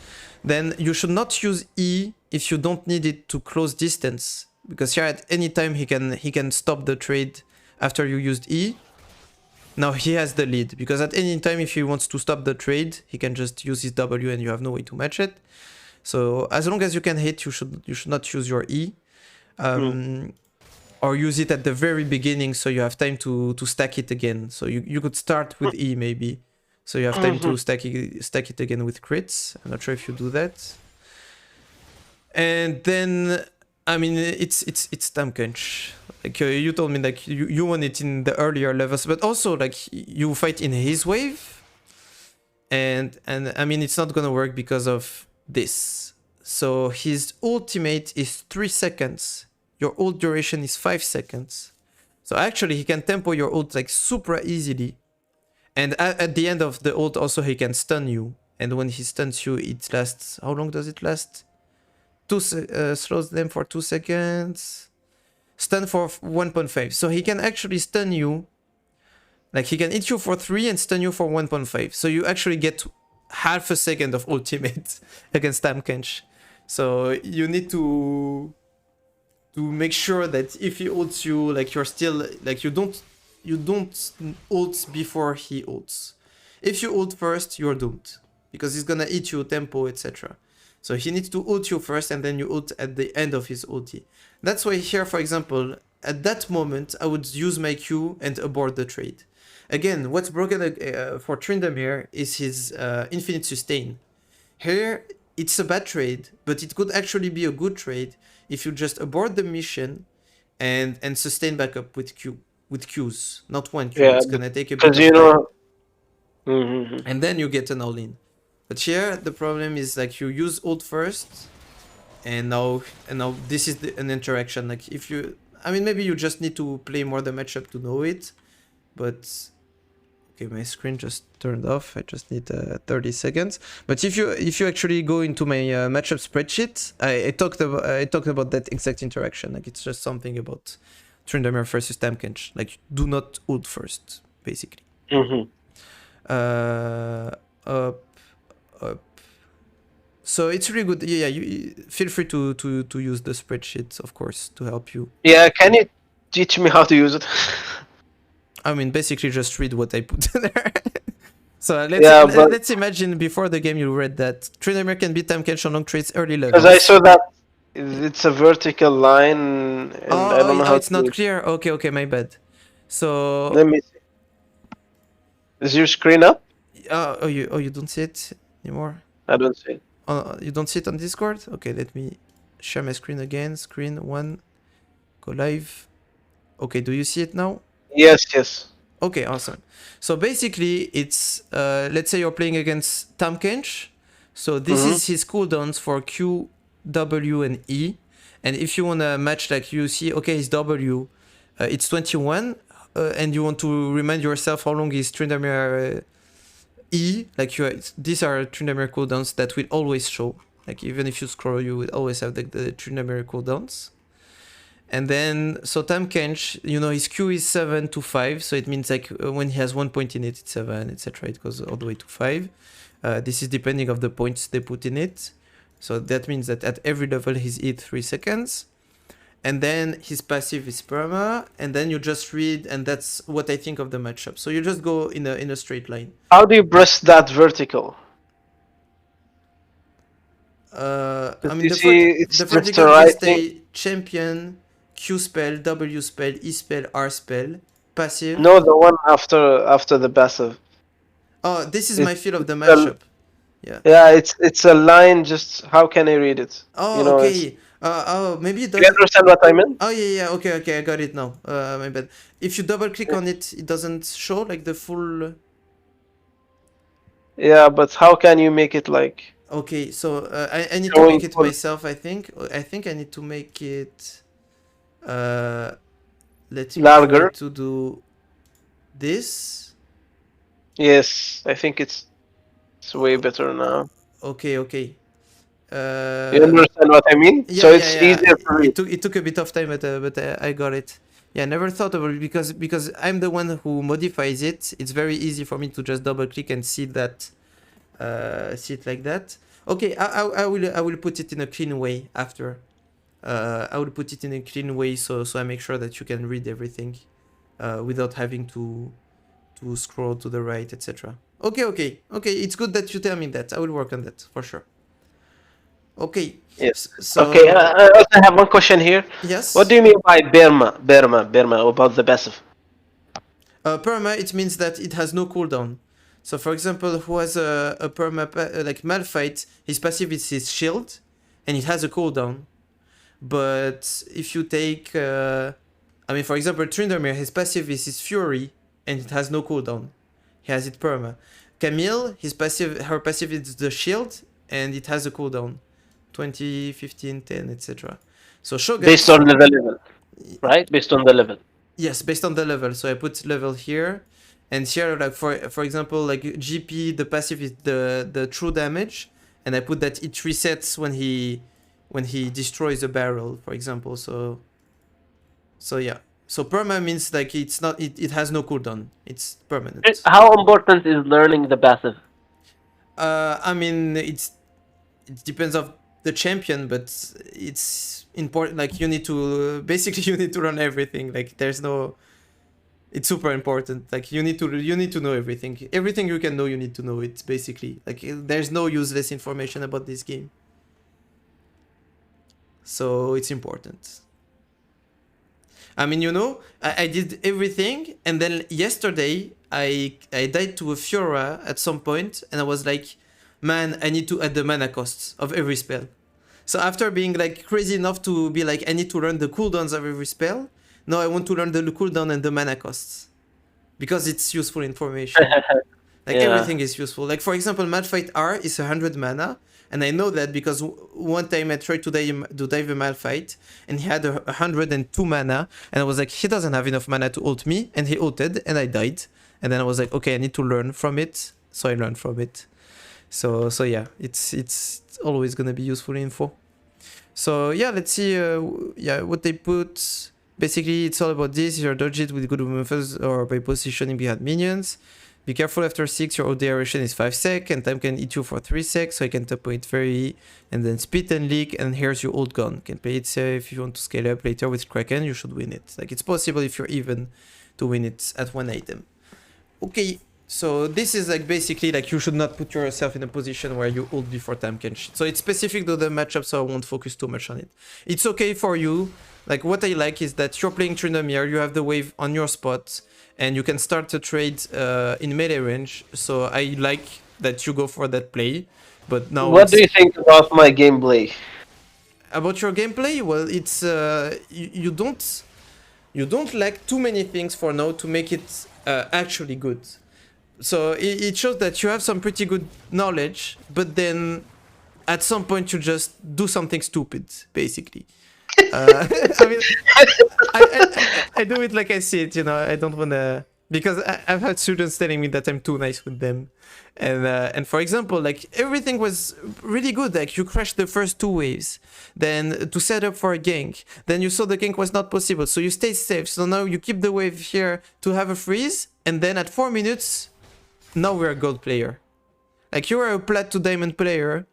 Then you should not use E if you don't need it to close distance, because here at any time he can stop the trade after you used E. Now he has the lead, because at any time if he wants to stop the trade, he can just use his W and you have no way to match it. So as long as you can hit, you should not use your E. Or use it at the very beginning so you have time to stack it again. So you could start with E maybe. So you have time to stack it again with crits. I'm not sure if you do that. And then, I mean, it's time crunch. Like you told me, like you want it in the earlier levels, but also like you fight in his wave, and I mean it's not gonna work because of this. So his ultimate is 3 seconds. Your ult duration is 5 seconds. So actually he can tempo your ult like super easily, and at the end of the ult also he can stun you. And when he stuns you, it lasts. How long does it last? Slows them for 2 seconds. Stun for 1.5. So he can actually stun you. Like he can hit you for 3 and stun you for 1.5. So you actually get half a second of ultimate against Tamkench. So you need to make sure that if he ults you, like you're still like you don't ult before he ults. If you ult first, you're doomed, because he's gonna eat you tempo, etc. So he needs to ult you first, and then you ult at the end of his ulti. That's why here, for example, at that moment, I would use my Q and abort the trade. Again, what's broken for Tryndamere is his infinite sustain. Here, it's a bad trade, but it could actually be a good trade if you just abort the mission and sustain back up with Qs. Not one Q, it's gonna take a bit of time. And then you get an all-in. But here, the problem is like you use ult first, and now this is an interaction. Like if you, I mean, maybe you just need to play more the matchup to know it. But okay, my screen just turned off. I just need 30 seconds. But if you actually go into my matchup spreadsheet, I talked about that exact interaction. Like it's just something about Tryndamere versus Tamkench. Like do not ult first, basically. Up. So it's really good. Yeah, you feel free to use the spreadsheet, of course, to help you. Yeah, can you teach me how to use it? I mean, basically just read what I put there. So let's imagine before the game you read that Tryndamere can beat Tamkench on long trades early levels. Because I saw that it's a vertical line, and I don't know how it's not clear. Okay, my bad. So let me see. Is your screen up? You don't see it anymore? I don't see it. You don't see it on Discord? Okay, let me share my screen again. Screen 1. Go live. Okay, do you see it now? Yes. Okay, awesome. So basically, it's let's say you're playing against Tamkench. So this is his cooldowns for Q, W, and E. And if you wanna match, like you see, okay, his W, it's 21. and you want to remind yourself how long is Tryndamere E, like these are Tryndamere cooldowns that will always show. Like even if you scroll, you will always have the Tryndamere cooldowns. And then, so Tam Kench, his Q is 7 to 5, so it means like when he has 1 point in it, it's 7, etc. It goes all the way to 5. This is depending of the points they put in it. So that means that at every level he's hit 3 seconds. And then his passive is perma, and then you just read, and that's what I think of the matchup. So you just go in a straight line. How do you press that vertical? I mean, you see the vertical just say champion, Q spell, W spell, E spell, R spell, passive. No, the one after the passive. Oh, this is my feel of the matchup. Yeah, it's a line. Just how can I read it? Oh, okay. Maybe it doesn't. You understand what I mean? Oh yeah. Okay, I got it now. My bad. If you double click on it, it doesn't show like the full. Yeah, but how can you make it like? Okay, so I need to make it myself. I think I need to make it. Let's larger. To do this. Yes, I think it's way better now. Okay. You understand what I mean? Yeah, so it's easier to read. It took a bit of time, but I got it. Yeah, never thought about it because I'm the one who modifies it. It's very easy for me to just double click and see that, see it like that. Okay, I will put it in a clean way after. I will put it in a clean way so I make sure that you can read everything, without having to scroll to the right, etc. Okay. It's good that you tell me that. I will work on that for sure. Okay. Yes. So, okay. I also have one question here. Yes. What do you mean by Berma about the passive? Perma, it means that it has no cooldown. So, for example, who has a perma like Malphite, his passive is his shield, and it has a cooldown. But if you take, for example, Tryndamere, his passive is his fury, and it has no cooldown. He has it perma. Camille, her passive is the shield, and it has a cooldown. 20, 15, 10, etc. So Shogun... Based on the level, right? Based on the level. Yes, based on the level. So I put level here, and here, like for example, like GP, the passive is the true damage, and I put that it resets when he destroys a barrel, for example. So yeah. So perma means like it has no cooldown. It's permanent. How important is learning the passive? It depends on the champion, but it's important. Like you need to learn everything. Like it's super important. Like you need to know everything. Everything you can know, you need to know it. Basically, like there's no useless information about this game. So it's important. I did everything, and then yesterday I died to a Fiora at some point, and I was like, man, I need to add the mana costs of every spell. So after being like crazy enough to be like, I need to learn the cooldowns of every spell, now I want to learn the cooldown and the mana costs. Because it's useful information. Like everything is useful. Like for example, Malphite R is 100 mana, and I know that because one time I tried to dive a Malphite, and he had 102 mana, and I was like, he doesn't have enough mana to ult me, and he ulted, and I died. And then I was like, okay, I need to learn from it, so I learned from it. So yeah, it's always gonna be useful info. So yeah, let's see what they put. Basically, it's all about this. You're dodge it with good movements or by positioning behind minions. Be careful after 6, your old duration is 5 sec, and time can eat you for 3 sec, so I can tap it very, and then spit and leak, and here's your old gun. Can play it safe. If you want to scale up later with Kraken, you should win it. Like, it's possible if you're even to win it at one item. Okay, so this is like basically like you should not put yourself in a position where you ult before time can shit. So it's specific to the matchup, so I won't focus too much on it. It's okay for you. Like, what I like is that you're playing Tryndamere, you have the wave on your spot, and you can start to trade in melee range. So I like that you go for that play. But now, what do you think about my gameplay? About your gameplay? Well, it's you don't lack too many things for now to make it actually good. So it shows that you have some pretty good knowledge, but then at some point you just do something stupid, basically. I mean, I do it like I see it, you know. I don't want to, because I've had students telling me that I'm too nice with them, and for example, like everything was really good. Like you crashed the first 2 waves, then to set up for a gank, then you saw the gank was not possible, so you stayed safe. So now you keep the wave here to have a freeze, and then at 4 minutes, now we're a gold player. Like you are a plat to diamond player,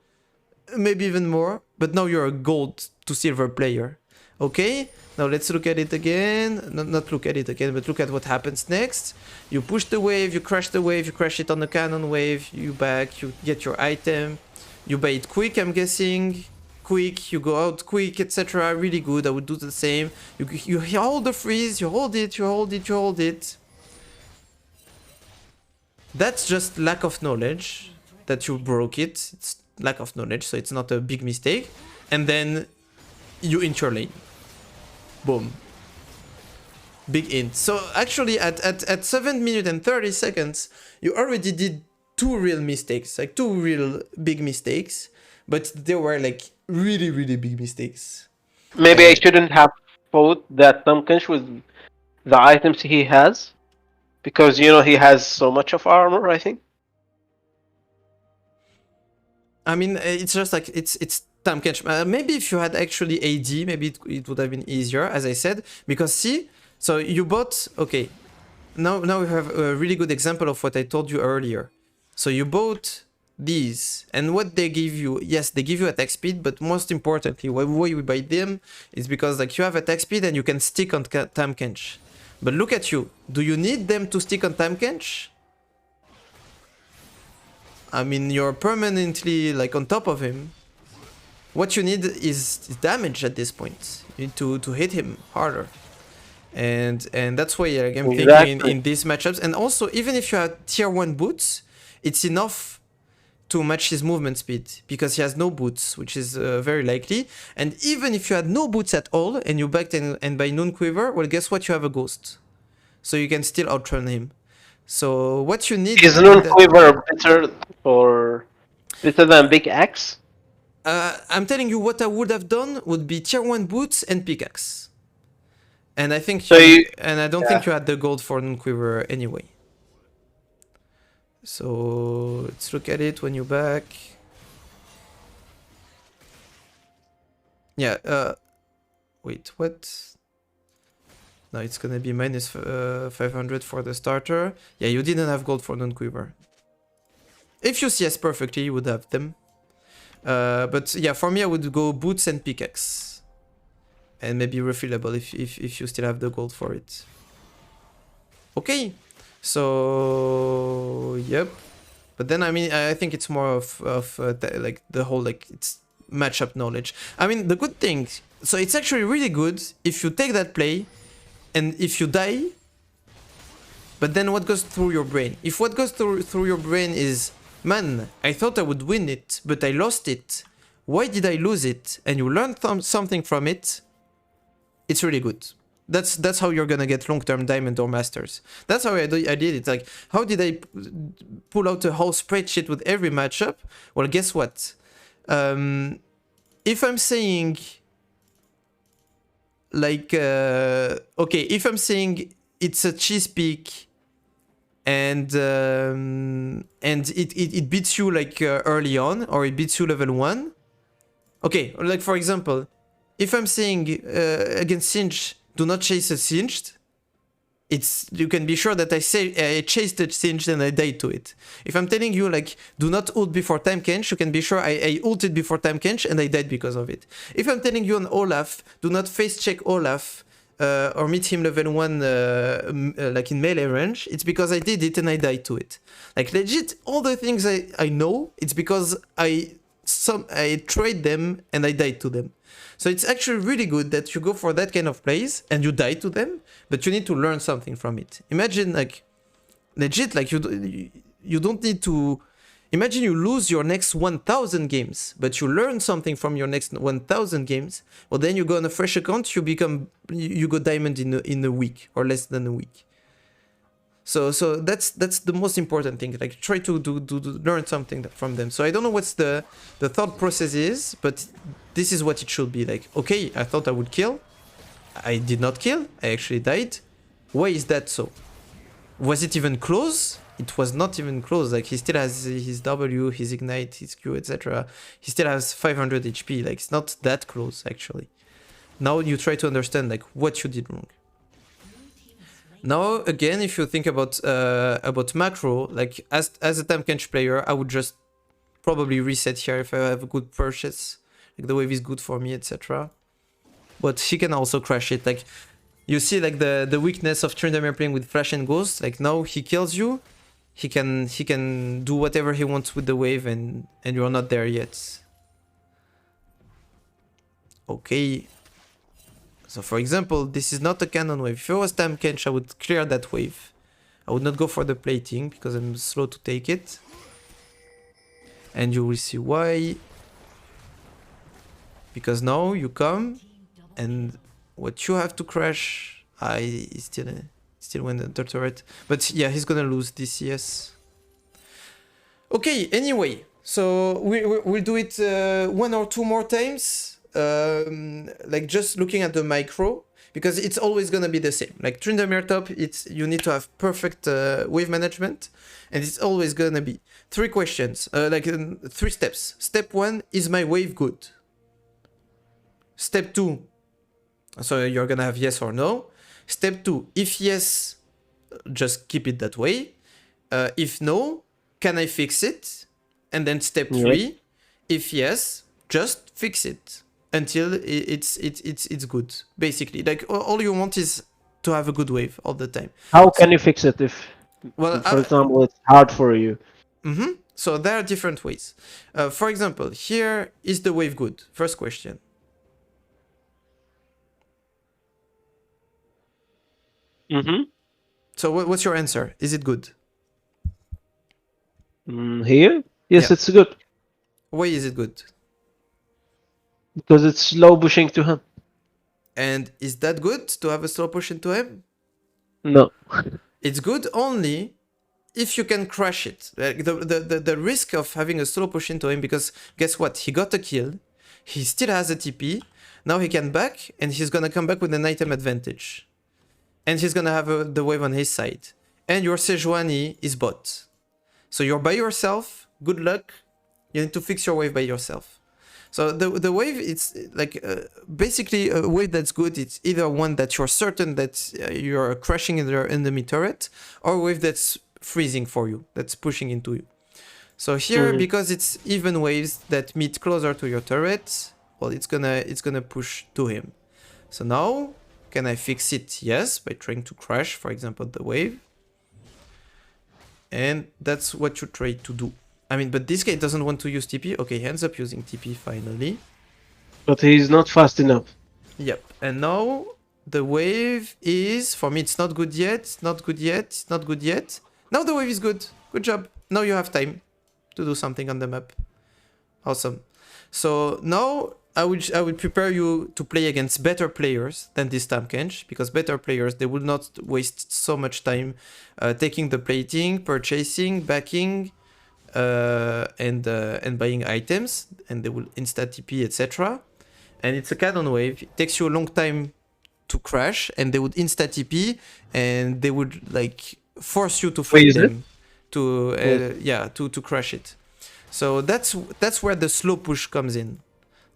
maybe even more, but now you're a gold to silver player. Okay, now let's look at it again. Not look at it again, but look at what happens next. You push the wave, you crash the wave, you crash it on the cannon wave, you back, you get your item, you buy it quick, I'm guessing. Quick, you go out quick, etc. Really good, I would do the same. You hold the freeze, you hold it, you hold it, you hold it. That's just lack of knowledge that you broke it. It's lack of knowledge, so it's not a big mistake. And then you int your lane. Boom. Big int. So actually at 7 minutes and 30 seconds, you already did 2 real mistakes, like 2 real big mistakes, but they were like really, really big mistakes. Maybe I shouldn't have fought that Tamkench with the items he has, because you know he has so much of armor, I think. I mean, it's just like it's time catch. Maybe if you had actually AD, maybe it would have been easier, as I said. Because see, so you bought, okay, now we have a really good example of what I told you earlier. So you bought these, and what they give you, yes, they give you attack speed, but most importantly, why we buy them is because like you have attack speed and you can stick on time catch. But look at you, do you need them to stick on time catch? I mean, you're permanently like on top of him. What you need is damage at this point. You need to hit him harder. And that's why like, I'm thinking in these matchups. And also, even if you have tier 1 boots, it's enough to match his movement speed, because he has no boots, which is very likely. And even if you had no boots at all, and you backed and by Noon Quiver, well, guess what? You have a ghost. So you can still outrun him. So what you need is Noon Quiver better than Big Axe? I'm telling you, what I would have done would be tier 1 boots and pickaxe. And I think and I don't think you had the gold for Noon Quiver anyway. So let's look at it when you're back. Yeah, wait, what? No, it's gonna be minus 500 for the starter. Yeah, you didn't have gold for Noon Quiver. If you CS perfectly, you would have them. But yeah, for me, I would go boots and pickaxe. And maybe refillable if you still have the gold for it. Okay, so yep. But then I mean, I think it's more of like the whole like it's matchup knowledge. I mean, the good thing, so it's actually really good if you take that play, and if you die. But then what goes through your brain? If what goes through your brain is, man, I thought I would win it, but I lost it. Why did I lose it? And you learn something from it. It's really good. That's how you're gonna get long-term diamond or masters. That's how I did it. Like, how did I pull out a whole spreadsheet with every matchup? Well, guess what? If I'm saying, like, okay, if I'm saying it's a cheese peak, and it beats you like early on, or it beats you level 1. Okay, like for example, if I'm saying against Singe, do not chase a Singed, you can be sure that I chased a Singed and I died to it. If I'm telling you like, do not ult before time kench, you can be sure I ulted before time kench and I died because of it. If I'm telling you on Olaf, do not face check Olaf, or meet him level 1 like in melee range, it's because I did it and I died to it. Like legit, all the things I know, it's because I tried them and I died to them. So it's actually really good that you go for that kind of plays and you die to them, but you need to learn something from it. Imagine like, legit, like you don't need to... Imagine you lose your next 1,000 games, but you learn something from your next 1,000 games. Well, then you go on a fresh account, you go diamond in a week or less than a week. So that's the most important thing. Like try to learn something from them. So I don't know what's the thought process is, but this is what it should be. Like, okay, I thought I would kill. I did not kill. I actually died. Why is that so? Was it even close? It was not even close. Like, he still has his W, his ignite, his Q, etc. He still has 500 HP. Like, it's not that close, actually. Now you try to understand, like, what you did wrong. Now, again, if you think about macro, like, as a Tahm player, I would just probably reset here if I have a good purchase. Like, the wave is good for me, etc. But he can also crash it. Like, you see, like, the weakness of Tryndamere playing with Flash and Ghost. Like, now he kills you. He can do whatever he wants with the wave, and you're not there yet. Okay. So, for example, this is not a cannon wave. If I was Tahm Kench, I would clear that wave. I would not go for the plating because I'm slow to take it. And you will see why. Because now you come, and what you have to crash, still went under turret. But yeah, he's gonna lose DCS. Okay, anyway, so we'll do it 1 or 2 more times. Like, just looking at the micro, because it's always gonna be the same. Like, Tryndamere top, you need to have perfect wave management, and it's always gonna be 3 questions, 3 steps. Step 1, is my wave good? Step 2, so you're gonna have yes or no. Step 2, if yes, just keep it that way. If no, can I fix it? And then step 3, if yes, just fix it until it's good. Basically, like, all you want is to have a good wave all the time. How can you fix it if, well, for example, it's hard for you? So there are different ways. For example, here, is the wave good? First question. So what's your answer? Is it good? Here? Yes, Yeah. it's good. Why is it good? Because it's slow pushing to him. And is that good to have a slow push into him? No. It's good only if you can crash it. Like, the risk of having a slow push into him, because guess what? He got a kill. He still has a TP. Now he can back, and he's gonna come back with an item advantage. And he's gonna have the wave on his side. And your Sejuani is bot. So you're by yourself. Good luck. You need to fix your wave by yourself. So the wave, it's like basically a wave that's good. It's either one that you're certain that you're crashing in the enemy turret, or a wave that's freezing for you, that's pushing into you. So here, because it's even waves that meet closer to your turret, well, it's gonna push to him. So now, can I fix it? Yes, by trying to crash, for example, the wave. And that's what you try to do. I mean, but this guy doesn't want to use TP. Okay, he ends up using TP finally. But he's not fast enough. Yep. And now the wave is, for me, it's not good yet. Not good yet. Not good yet. Now the wave is good. Good job. Now you have time to do something on the map. Awesome. So now I would prepare you to play against better players than this Tahm Kench, because better players, they will not waste so much time taking the plating, purchasing, backing, and buying items, and they will insta TP, etc. And it's a cannon wave. It takes you a long time to crash, and they would insta TP, and they would like force you to fight them to crash it. So that's where the slow push comes in.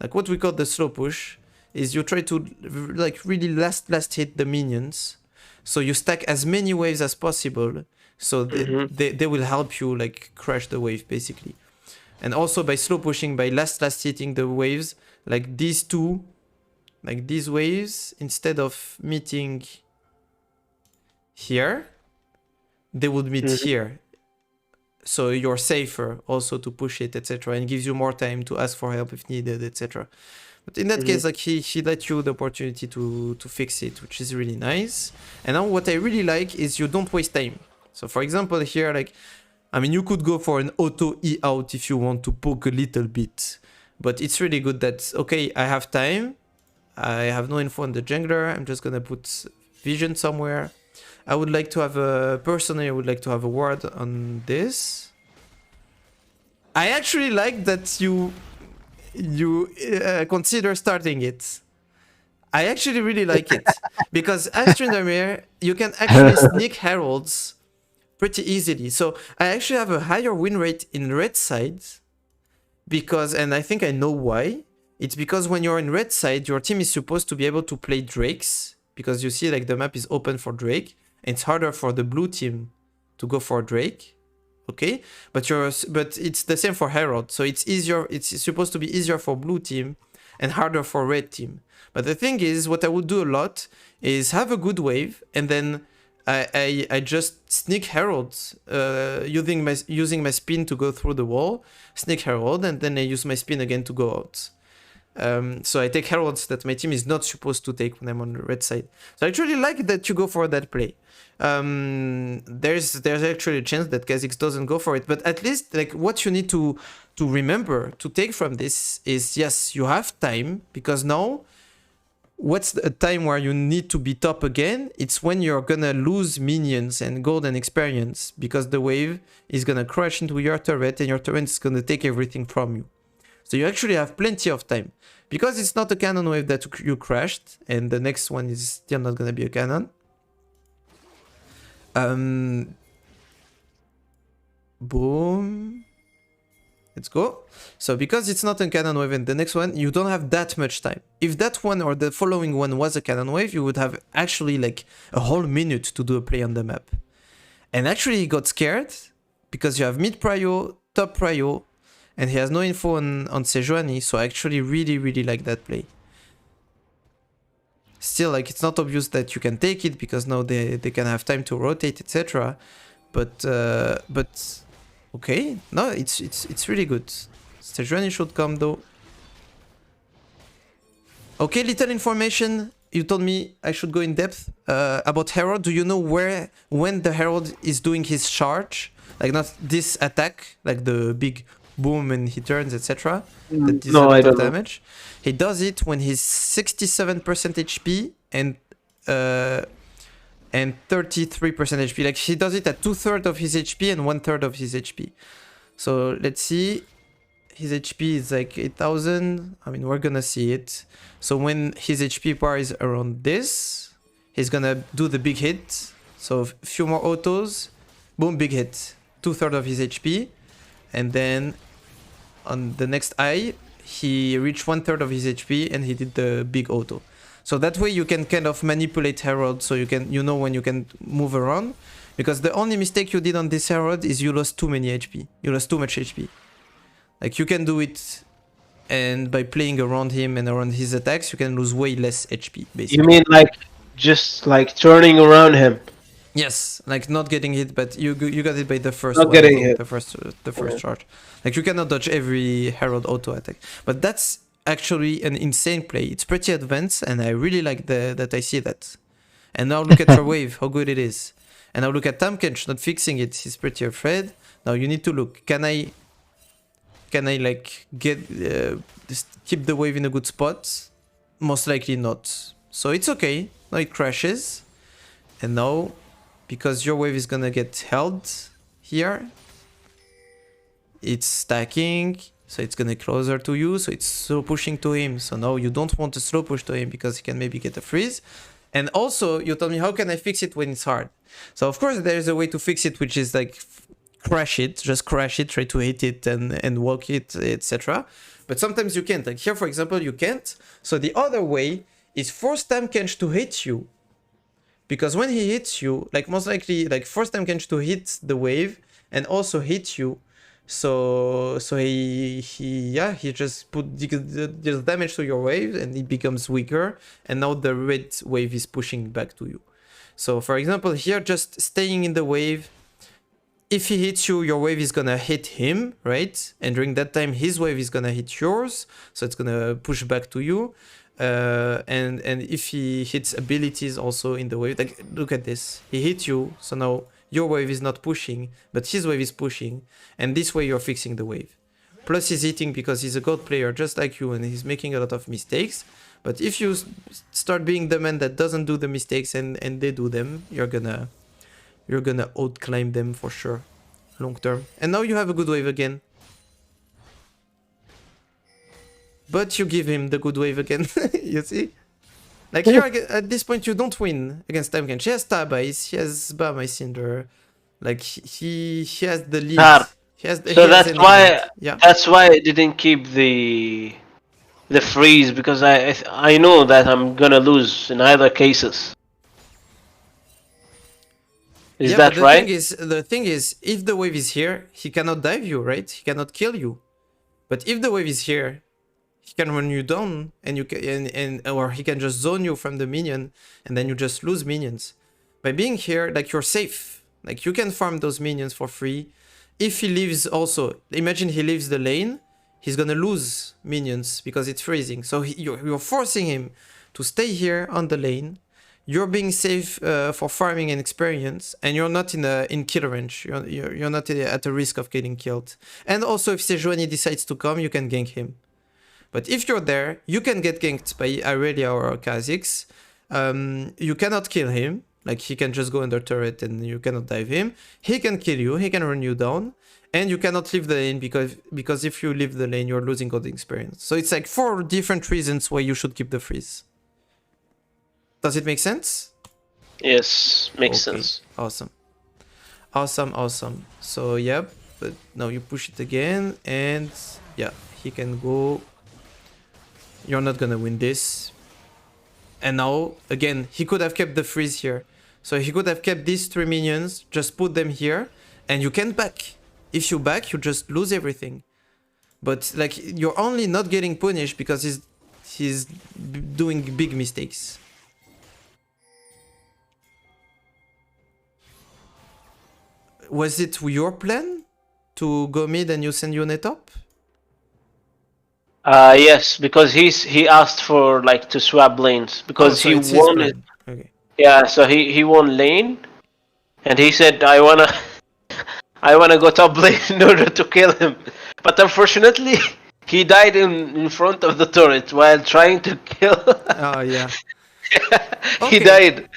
Like, what we call the slow push is you try to like really last hit the minions. So you stack as many waves as possible. So they will help you like crash the wave basically. And also by slow pushing, by last hitting the waves, like these two, like these waves, instead of meeting here, they would meet here. So you're safer also to push it, etc. And gives you more time to ask for help if needed, etc. But in that case, like he let you the opportunity to fix it, which is really nice. And now what I really like is you don't waste time. So for example here, like, I mean, you could go for an auto E out if you want to poke a little bit. But it's really good that, okay, I have time. I have no info on the jungler. I'm just gonna put vision somewhere. I would like to have personally, I would like to have a ward on this. I actually like that you consider starting it. I actually really like it because as Tryndamere, you can actually sneak heralds pretty easily. So I actually have a higher win rate in red side because, and I think I know why. It's because when you're in red side, your team is supposed to be able to play drakes because you see like the map is open for drake. And it's harder for the blue team to go for drake. Okay, but it's the same for herald. So it's easier. It's supposed to be easier for blue team and harder for red team. But the thing is, what I would do a lot is have a good wave, and then I just sneak heralds using my spin to go through the wall, sneak herald, and then I use my spin again to go out. So I take heralds that my team is not supposed to take when I'm on the red side. So I actually like that you go for that play. There's actually a chance that Kha'Zix doesn't go for it, but at least like what you need to remember to take from this is, yes, you have time, because now what's a time where you need to be top again? It's when you're gonna lose minions and gold and experience, because the wave is gonna crash into your turret and your turret is gonna take everything from you. So you actually have plenty of time. Because it's not a cannon wave that you crashed, and the next one is still not gonna be a cannon. Boom. Let's go. So because it's not a cannon wave and the next one, you don't have that much time. If that one or the following one was a cannon wave, you would have actually like a whole minute to do a play on the map. And actually he got scared because you have mid prio, top prio, and he has no info on Sejuani, so I actually really like that play. Still, like, it's not obvious that you can take it because now they can have time to rotate, etc. But okay, no, it's really good. Sejuani should come though. Okay, little information. You told me I should go in depth about Herald. Do you know when the Herald is doing his charge? Like not this attack, like the big boom and he turns, etc. That deals a lot of damage. He does it when he's 67% HP and 33% HP. Like he does it at 2/3 of his HP and 1/3 of his HP. So let's see. His HP is like 8,000. I mean, we're gonna see it. So when his HP bar is around this, he's gonna do the big hit. So a few more autos. Boom, big hit. 2/3 of his HP. And then on the next eye, he reached 1/3 of his HP and he did the big auto. So that way you can kind of manipulate Herald, so you know when you can move around. Because the only mistake you did on this Herald is you lost too many HP. You lost too much HP. Like you can do it, and by playing around him and around his attacks, you can lose way less HP, basically. You mean like just like turning around him? Yes, like not getting hit, but you got it by the first not one, getting hit. the first charge. Like you cannot dodge every Herald auto attack. But that's actually an insane play. It's pretty advanced, and I really like that I see that. And now look at your wave, how good it is. And now look at Tamkench not fixing it. He's pretty afraid. Now you need to look. Can I like get just keep the wave in a good spot? Most likely not. So it's okay. Now it crashes. And now, because your wave is gonna get held here, it's stacking. So it's gonna closer to you. So it's slow pushing to him. So now you don't want to slow push to him because he can maybe get a freeze. And also, you told me, how can I fix it when it's hard? So of course there is a way to fix it, which is like crash it, just crash it, try to hit it and walk it, etc. But sometimes you can't. Like here, for example, you can't. So the other way is force Tamkench to hit you. Because when he hits you, like most likely, like force Tamkench to hit the wave and also hit you. So he just deals damage to your wave and it becomes weaker. And now the red wave is pushing back to you. So for example, here, just staying in the wave. If he hits you, your wave is gonna hit him, right? And during that time, his wave is gonna hit yours, so it's gonna push back to you. And if he hits abilities also in the wave, like look at this, he hit you, so now your wave is not pushing, but his wave is pushing, and this way you're fixing the wave. Plus he's hitting because he's a god player just like you, and he's making a lot of mistakes. But if you start being the man that doesn't do the mistakes and they do them, you're gonna outclimb them for sure, long term. And now you have a good wave again. but you give him the good wave again. You see? Like here at this point you don't win against Time She has Tab Ice, he has Bama Cinder. Like he has the lead. Hard. He has So that's why yeah. that's why I didn't keep the freeze, because I know that I'm gonna lose in either cases. Is that right? The thing is, if the wave is here, he cannot dive you, right? He cannot kill you. But if the wave is here, he can run you down, and you can, or he can just zone you from the minion, and then you just lose minions. By being here, like you're safe. Like you can farm those minions for free. If he leaves also, imagine he leaves the lane, he's gonna lose minions because it's freezing. So you're forcing him to stay here on the lane. You're being safe for farming and experience, and you're not in kill range. You're not at a risk of getting killed. And also, if Sejuani decides to come, you can gank him. But if you're there, you can get ganked by Aurelia or Kha'Zix. You cannot kill him. Like, he can just go under turret and you cannot dive him. He can kill you, he can run you down. And you cannot leave the lane because if you leave the lane, you're losing all the experience. So it's like 4 different reasons why you should keep the freeze. Does it make sense? Yes, makes sense. Awesome. Awesome. So, yeah, but now you push it again and yeah, he can go. You're not gonna win this. And now, again, he could have kept the freeze here. So he could have kept these 3 minions, just put them here, and you can back. If you back, you just lose everything. But like, you're only not getting punished because he's doing big mistakes. Was it your plan to go mid and you send Yone top? Yes, because he asked for like to swap lanes because so he it's his won plan. it. Okay. Yeah, so he won lane, and he said I wanna go top lane in order to kill him. But unfortunately, he died in front of the turret while trying to kill. Oh yeah. He died.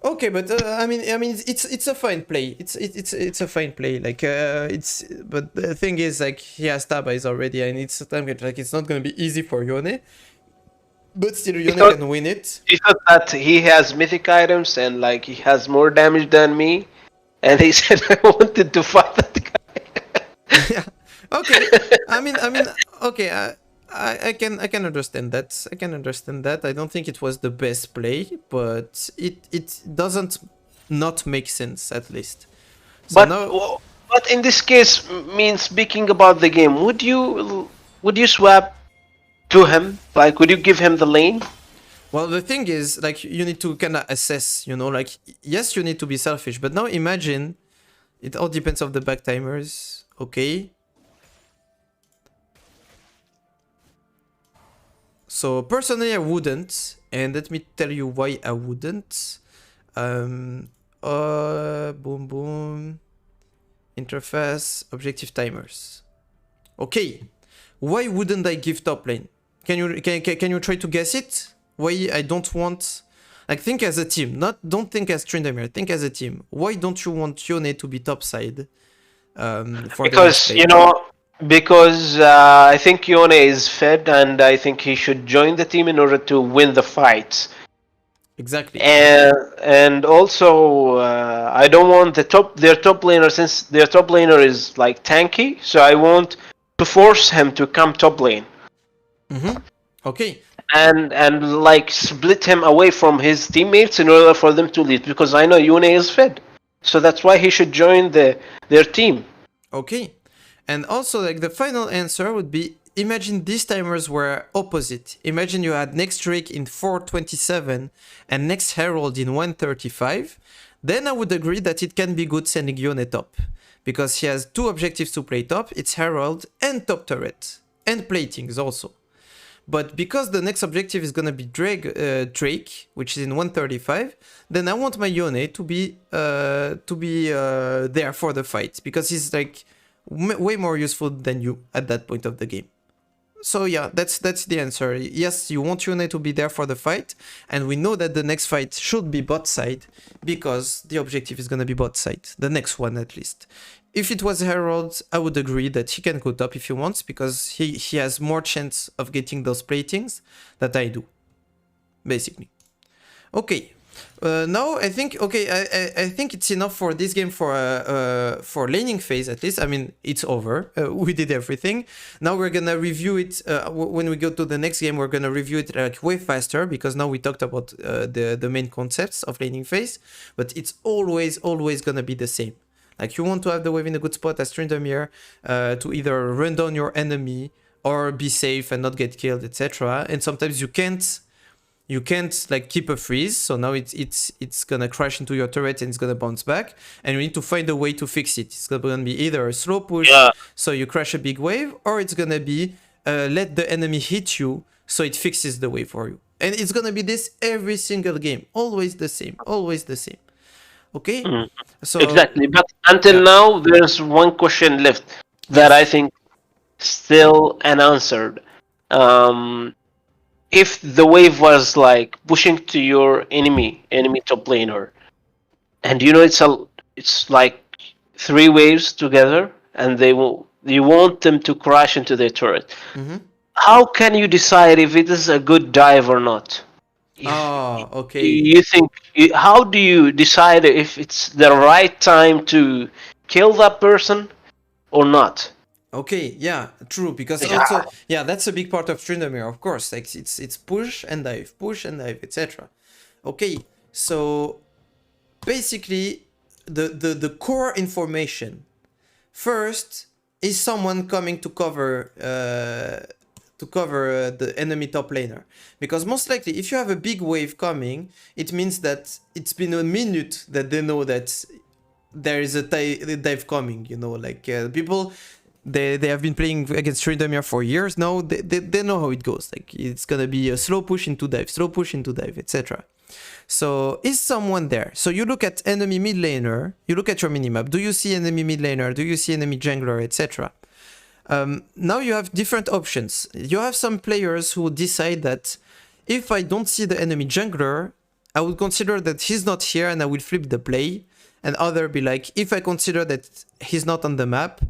Okay, but I mean, it's a fine play. It's a fine play. Like but the thing is, like, he has Tab Eyes already, and it's like it's not gonna be easy for Yone. But still, Yone can win it. He thought that he has mythic items and like he has more damage than me, and he said I wanted to fight that guy. Yeah. Okay. I mean, okay. I can understand that. I can understand that. I don't think it was the best play, but it doesn't not make sense, at least. So but in this case, means speaking about the game, would you swap to him? Like, would you give him the lane? Well, the thing is, like, you need to kind of assess, you know, like, yes, you need to be selfish, but now imagine, it all depends on the back timers, okay? So personally, I wouldn't, and let me tell you why I wouldn't. Boom, interface, objective timers. Okay, why wouldn't I give top lane? Can you try to guess it? Why I don't want, like, think as a team, don't think as Tryndamere, think as a team. Why don't you want Yone to be top side? Because because I think Yone is fed, and I think he should join the team in order to win the fights. Exactly. And also, I don't want their top laner, since their top laner is like tanky, so I want to force him to come top lane. Okay. And like split him away from his teammates in order for them to lead, because I know Yone is fed, so that's why he should join their team. Okay. And also, like, the final answer would be, imagine these timers were opposite. Imagine you had next Drake in 427 and next Herald in 135. Then I would agree that it can be good sending Yone top, because he has 2 objectives to play top. It's Herald and top turret, and platings also. But because the next objective is gonna be Drake, which is in 135, then I want my Yone to be there for the fight, because he's like way more useful than you at that point of the game. So yeah, that's the answer. Yes, you want Yone to be there for the fight, and we know that the next fight should be bot side, because the objective is gonna be bot side, the next one at least. if it was Herald, I would agree that he can go top if he wants, because he has more chance of getting those platings that I do, basically. Okay. Now I think I think it's enough for this game for laning phase, at least. I mean, it's over. We did everything. Now we're gonna review it. When we go to the next game, we're gonna review it like way faster, because now we talked about the main concepts of laning phase. But it's always gonna be the same. Like, you want to have the wave in a good spot as Tryndamere, to either run down your enemy or be safe and not get killed, etc. And sometimes you can't like keep a freeze, so now it's gonna crash into your turret and it's gonna bounce back, and you need to find a way to fix it. It's gonna be either a slow push, so you crash a big wave, or it's gonna be let the enemy hit you, so it fixes the wave for you. And it's gonna be this every single game, always the same. Okay. So exactly, but until now there's one question left that I think still unanswered. If the wave was like pushing to your enemy top laner, and it's like 3 waves together, and you want them to crash into their turret. How can you decide if it is a good dive or not? okay. You think, how do you decide if it's the right time to kill that person or not? Okay, yeah, true, because also, yeah, that's a big part of Tryndamere, of course. Like, it's push and dive, etc. Okay, so basically the core information first is someone coming to cover the enemy top laner, because most likely if you have a big wave coming, it means that it's been a minute that they know that there is a dive coming, you know, like people, they have been playing against Tryndamere for years now. They know how it goes. Like, it's gonna be a slow push into dive, etc. So is someone there? So you look at enemy mid laner, you look at your minimap. Do you see enemy mid laner? Do you see enemy jungler, etc.? Now you have different options. You have some players who decide that if I don't see the enemy jungler, I would consider that he's not here and I will flip the play. And other be like, if I consider that he's not on the map,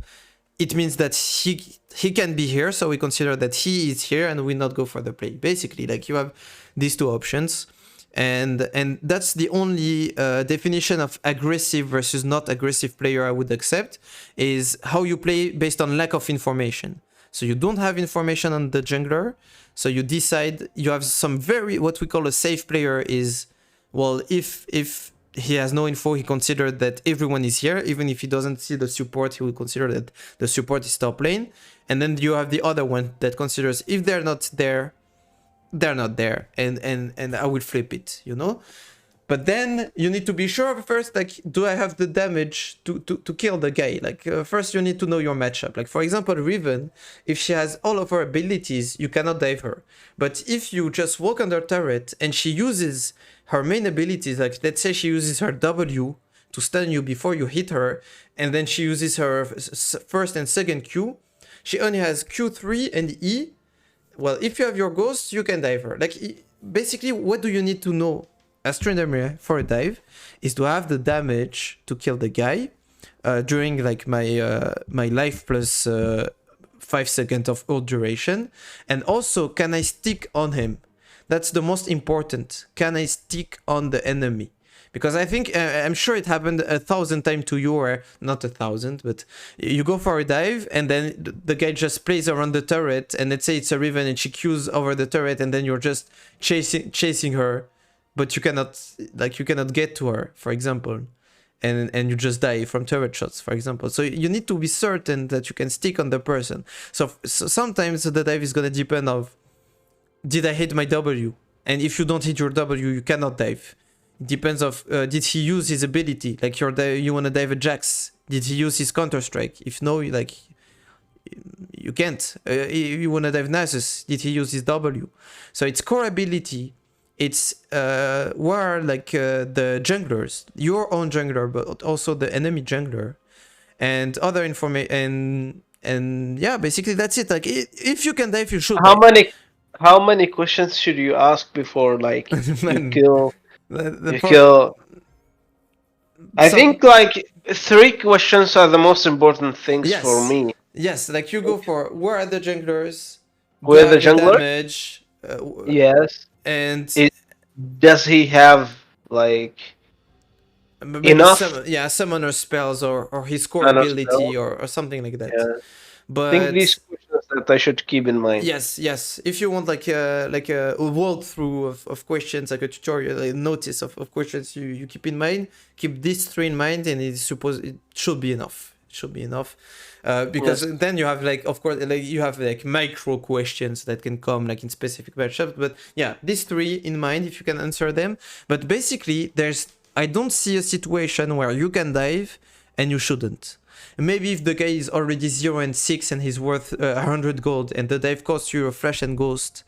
it means that he can be here, so we consider that he is here and we not go for the play. Basically, like, you have these two options, and that's the only definition of aggressive versus not aggressive player I would accept, is how you play based on lack of information. So you don't have information on the jungler, so you decide, you have some what we call a safe player is, well, if he has no info, he considered that everyone is here. Even if he doesn't see the support, he will consider that the support is top lane. And then you have the other one that considers, if they're not there, they're not there. And I will flip it, you know? But then you need to be sure first, like, do I have the damage to kill the guy? Like, first you need to know your matchup. Like, for example, Riven, if she has all of her abilities, you cannot dive her. But if you just walk under turret and she uses her main abilities, like, let's say she uses her W to stun you before you hit her, and then she uses her first and second Q, she only has Q3 and E. Well, if you have your ghost, you can dive her. Like, basically, what do you need to know as Tryndamere for a dive is to have the damage to kill the guy during, like, my life plus 5 seconds of ult duration, and also, can I stick on him? That's the most important. Can I stick on the enemy? Because I think, I'm sure it happened 1,000 times to you, or not 1,000, but you go for a dive and then the guy just plays around the turret, and let's say it's a Riven and she Qs over the turret, and then you're just chasing her, but you cannot get to her, for example. And you just die from turret shots, for example. So you need to be certain that you can stick on the person. So sometimes the dive is going to depend on, did I hit my W? And if you don't hit your W, you cannot dive. It depends of, did he use his ability? Like, you want to dive a Jax. Did he use his Counter-Strike? If no, like, you can't. You want to dive Nasus. Did he use his W? So it's core ability. It's where, like, the junglers, your own jungler, but also the enemy jungler, and other information. And yeah, basically that's it. Like, if you can dive, you should dive. How many questions should you ask before, like, Man, you kill? I think like 3 questions are the most important things for Yes, me. yes. Like you go for where are the junglers? Do I With the have the jungler, damage? yes. And It, does he have like maybe enough some, yeah, summoner spells or his core mana ability spell? or something like that. Yeah. I think these But questions that I should keep in mind. yes, yes. If you want like a walkthrough of questions, like a tutorial, a notice of questions you keep in mind, keep these three in mind, and it should be enough. It should be enough. Because Yes. then you have like, of course, like you have like micro questions that can come like in specific matchups. But yeah, these three in mind if you can answer them. But basically, I don't see a situation where you can dive and you shouldn't. Maybe if the guy is already 0 and 6 and he's worth 100 gold and the dive costs you a flash and ghost,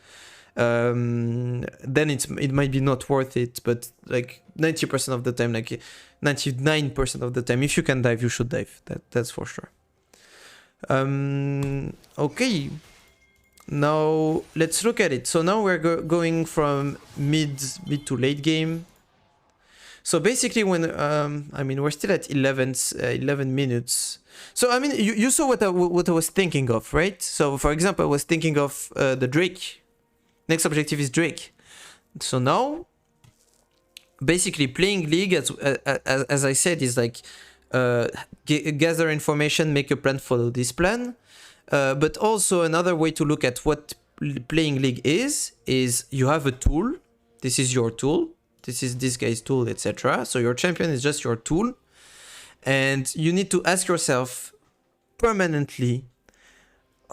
then it might be not worth it. But like 90% of the time, like 99% of the time, if you can dive, you should dive. That's for sure. Okay. Now let's look at it. So now we're going from mid to late game. So basically, when I mean, we're still at 11 minutes. So I mean, you saw what I was thinking of, right? So for example, I was thinking of the Drake. Next objective is Drake. So now, basically, playing League, as I said, is like gather information, make a plan, follow this plan. But also another way to look at what playing League is you have a tool. This is your tool. This is this guy's tool, etc. So your champion is just your tool. And you need to ask yourself permanently,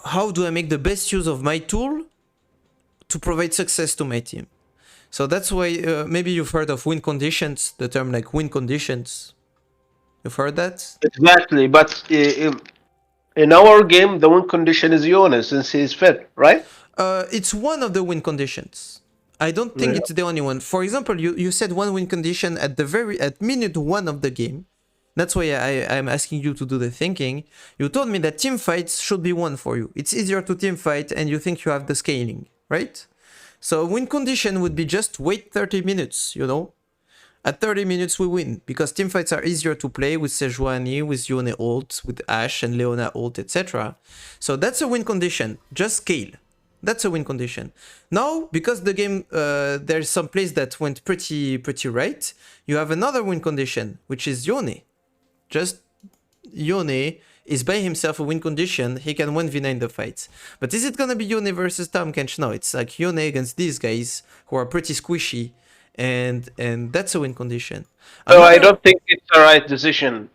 how do I make the best use of my tool to provide success to my team? So that's why maybe you've heard of win conditions, the term like win conditions. You've heard that? Exactly. But in our game, the win condition is Yone since he's fit, right? It's one of the win conditions. I don't think Yeah. it's the only one. For example, you said one win condition at minute 1 of the game. That's why I'm asking you to do the thinking. You told me that team fights should be one for you. It's easier to team fight and you think you have the scaling, right? So a win condition would be just wait 30 minutes, you know? At 30 minutes we win, because team fights are easier to play with Sejuani, with Yone ult, with Ashe and Leona ult, etc. So that's a win condition, just scale. That's a win condition. Now, because the game, there's some plays that went pretty right, you have another win condition, which is Yone. Just Yone is by himself a win condition, he can 1v9 in the fight. But is it gonna be Yone versus Tahm Kench? No, it's like Yone against these guys who are pretty squishy, and that's a win condition. So I don't think it's the right decision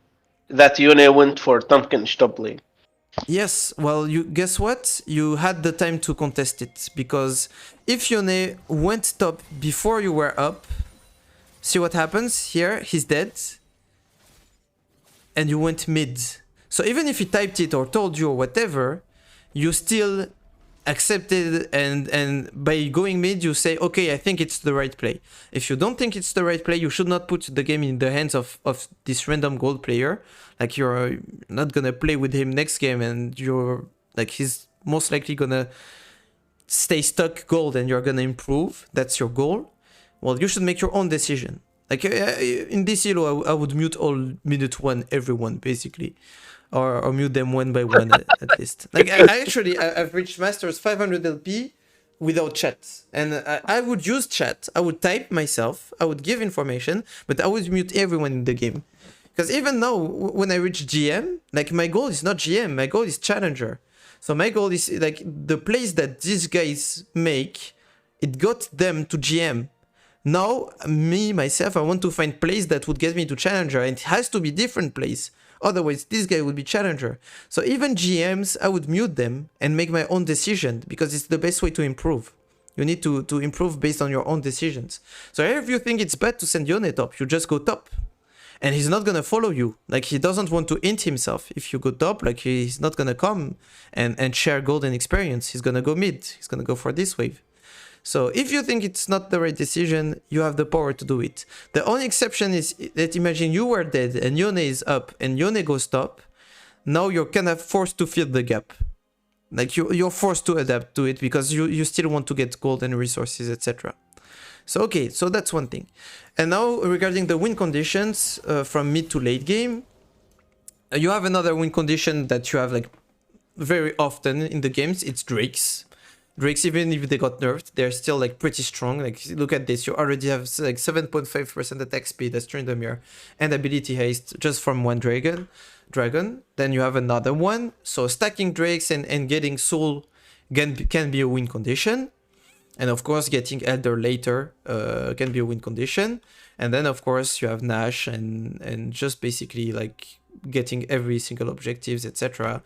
that Yone went for Tompkins top lane. Yes, well, you guess what? You had the time to contest it, because if Yone went top before you were up, see what happens here? He's dead, and you went mid. So even if he typed it or told you or whatever, you still accepted, and by going mid you say, okay, I think it's the right play. If you don't think it's the right play, you should not put the game in the hands of this random gold player. Like, you're not gonna play with him next game and you're like, he's most likely gonna stay stuck gold and you're gonna improve. That's your goal. Well, you should make your own decision. Like in this elo, I would mute all minute 1 everyone basically, or mute them one by one at least. Like I've reached masters 500 LP without chat, and I would use chat. I would type myself. I would give information, but I would mute everyone in the game. Because even now, when I reach GM, like, my goal is not GM. My goal is challenger. So my goal is like the plays that these guys make, it got them to GM. Now, myself, I want to find plays that would get me to challenger, and it has to be different plays. Otherwise, this guy would be challenger. So even GMs, I would mute them and make my own decision, because it's the best way to improve. You need to improve based on your own decisions. So if you think it's bad to send Yone top, you just go top. And he's not gonna follow you. Like, he doesn't want to int himself. If you go top, like, he's not gonna come and share golden experience. He's gonna go mid. He's gonna go for this wave. So if you think it's not the right decision, you have the power to do it. The only exception is that, imagine you were dead and Yone is up and Yone goes top. Now you're kind of forced to fill the gap. Like, you're forced to adapt to it, because you still want to get gold and resources, etc. So okay, so that's one thing. And now regarding the win conditions from mid to late game, you have another win condition that you have like very often in the games. It's Drakes. Drakes, even if they got nerfed, they're still like pretty strong. Like look at this, you already have like 7.5% attack speed as Tryndamere and ability haste just from one dragon. Then you have another one. So stacking Drakes and getting soul can be a win condition. And of course, getting Elder later can be a win condition. And then of course you have Nash and just basically like getting every single objectives, etc.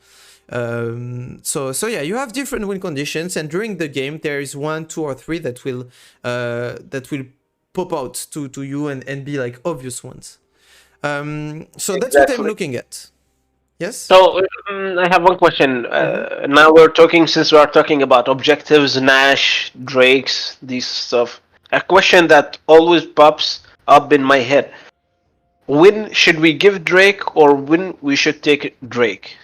So yeah, you have different win conditions, and during the game there is 1, 2, or 3 that will pop out to you and be like obvious ones. So that's what I'm looking at. Yes. So I have one question. Now since we are talking about objectives, Nash, Drakes, these stuff. A question that always pops up in my head: when should we give Drake, or when we should take Drake?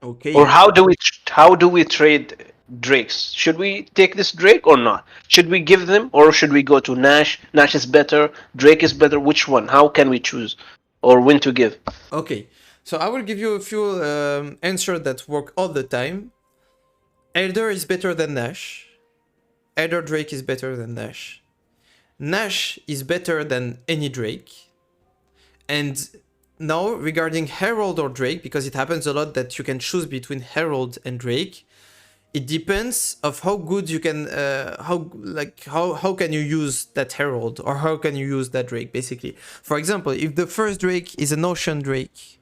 Okay. Or how do we trade Drakes? Should we take this Drake or not? Should we give them, or should we go to Nash? Nash is better. Drake is better. Which one? How can we choose, or when to give? Okay. So I will give you a few answers that work all the time. Elder is better than Nash. Elder Drake is better than Nash. Nash is better than any Drake. And now regarding Herald or Drake, because it happens a lot that you can choose between Herald and Drake, it depends of how good you can how can you use that Herald, or how can you use that Drake basically. For example, if the first Drake is an Ocean Drake,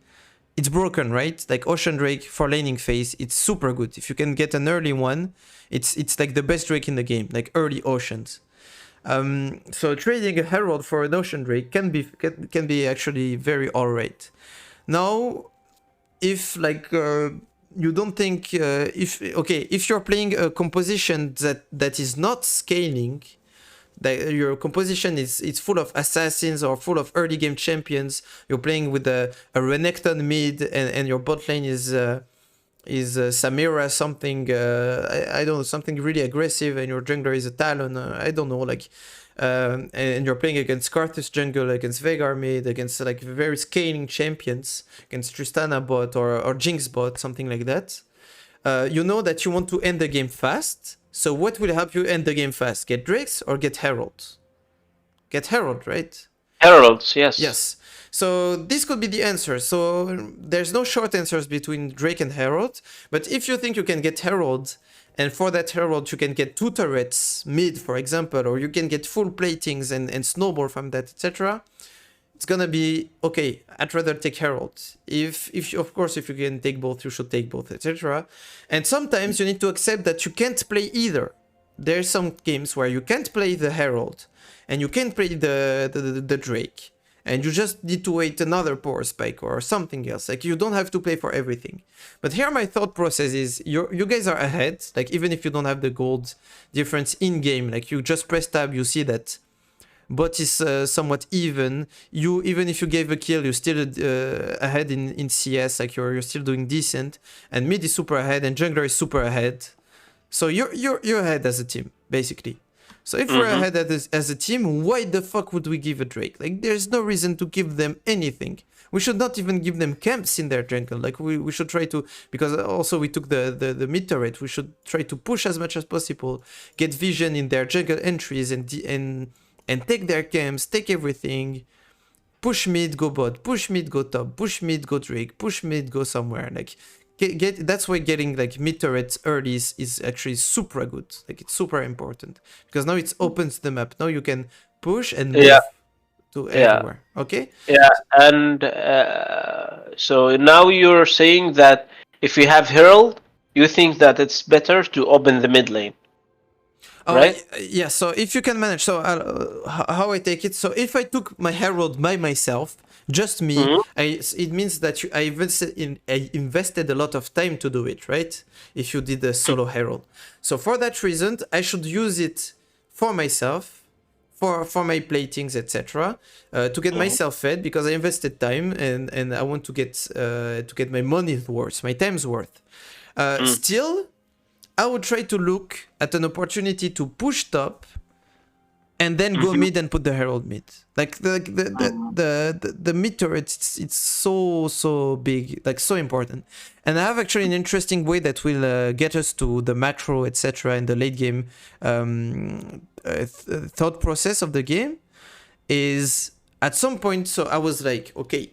it's broken, right? Like Ocean Drake for laning phase, it's super good. If you can get an early one, it's like the best Drake in the game, like early Oceans. So trading a Herald for an Ocean Drake can be actually very alright. Now, if like you don't think if you're playing a composition that is not scaling, that your composition is full of assassins or full of early game champions, you're playing with a Renekton mid, and your bot lane is Samira something, I don't know, something really aggressive, and your jungler is a Talon, I don't know, like, and you're playing against Karthus jungle, against Veigar mid, against like very scaling champions, against Tristana bot or Jinx bot, something like that. You know that you want to end the game fast. So what will help you end the game fast? Get Drakes or get Herald? Get Herald, right? Heralds, yes. Yes. So this could be the answer. So there's no short answers between Drake and Herald. But if you think you can get Herald, and for that Herald you can get 2 turrets mid, for example, or you can get full platings and snowball from that, etc., it's gonna be okay. I'd rather take Herald. If of course, if you can take both, you should take both, etc. And sometimes you need to accept that you can't play either. There's some games where you can't play the Herald and you can't play the Drake, and you just need to wait another power spike or something else. Like, you don't have to play for everything. But here my thought process is, you guys are ahead. Like, even if you don't have the gold difference in game, like you just press tab, you see that bot is somewhat even. Even if you gave a kill, you're still ahead in CS. Like, you're still doing decent, and mid is super ahead, and jungler is super ahead. So you're ahead as a team, basically. So if we're ahead as a team, why the fuck would we give a Drake? Like, there's no reason to give them anything. We should not even give them camps in their jungle. Like, we should try to, because also we took the mid turret, we should try to push as much as possible, get vision in their jungle entries, and take their camps, take everything, push mid, go bot, push mid, go top, push mid, go Drake, push mid, go somewhere. Like, that's why getting like mid turrets early is actually super good. Like, it's super important, because now it opens the map. Now you can push and move to everywhere. Okay? Yeah, and so now you're saying that if you have Herald, you think that it's better to open the mid lane. Right? Yeah, so if you can manage, so how I take it, so if I took my Herald by myself, just me, it means that I invested a lot of time to do it, right? If you did a solo Herald. So for that reason, I should use it for myself, for my platings, etc., to get myself fed, because I invested time, and I want to get my money's worth, my time's worth. Still, I would try to look at an opportunity to push top and then go mid and put the herald mid. Like the mid turret, it's so big, like so important. And I have actually an interesting way that will get us to the macro, etc. in the late game thought process of the game. Is at some point, so I was like, okay,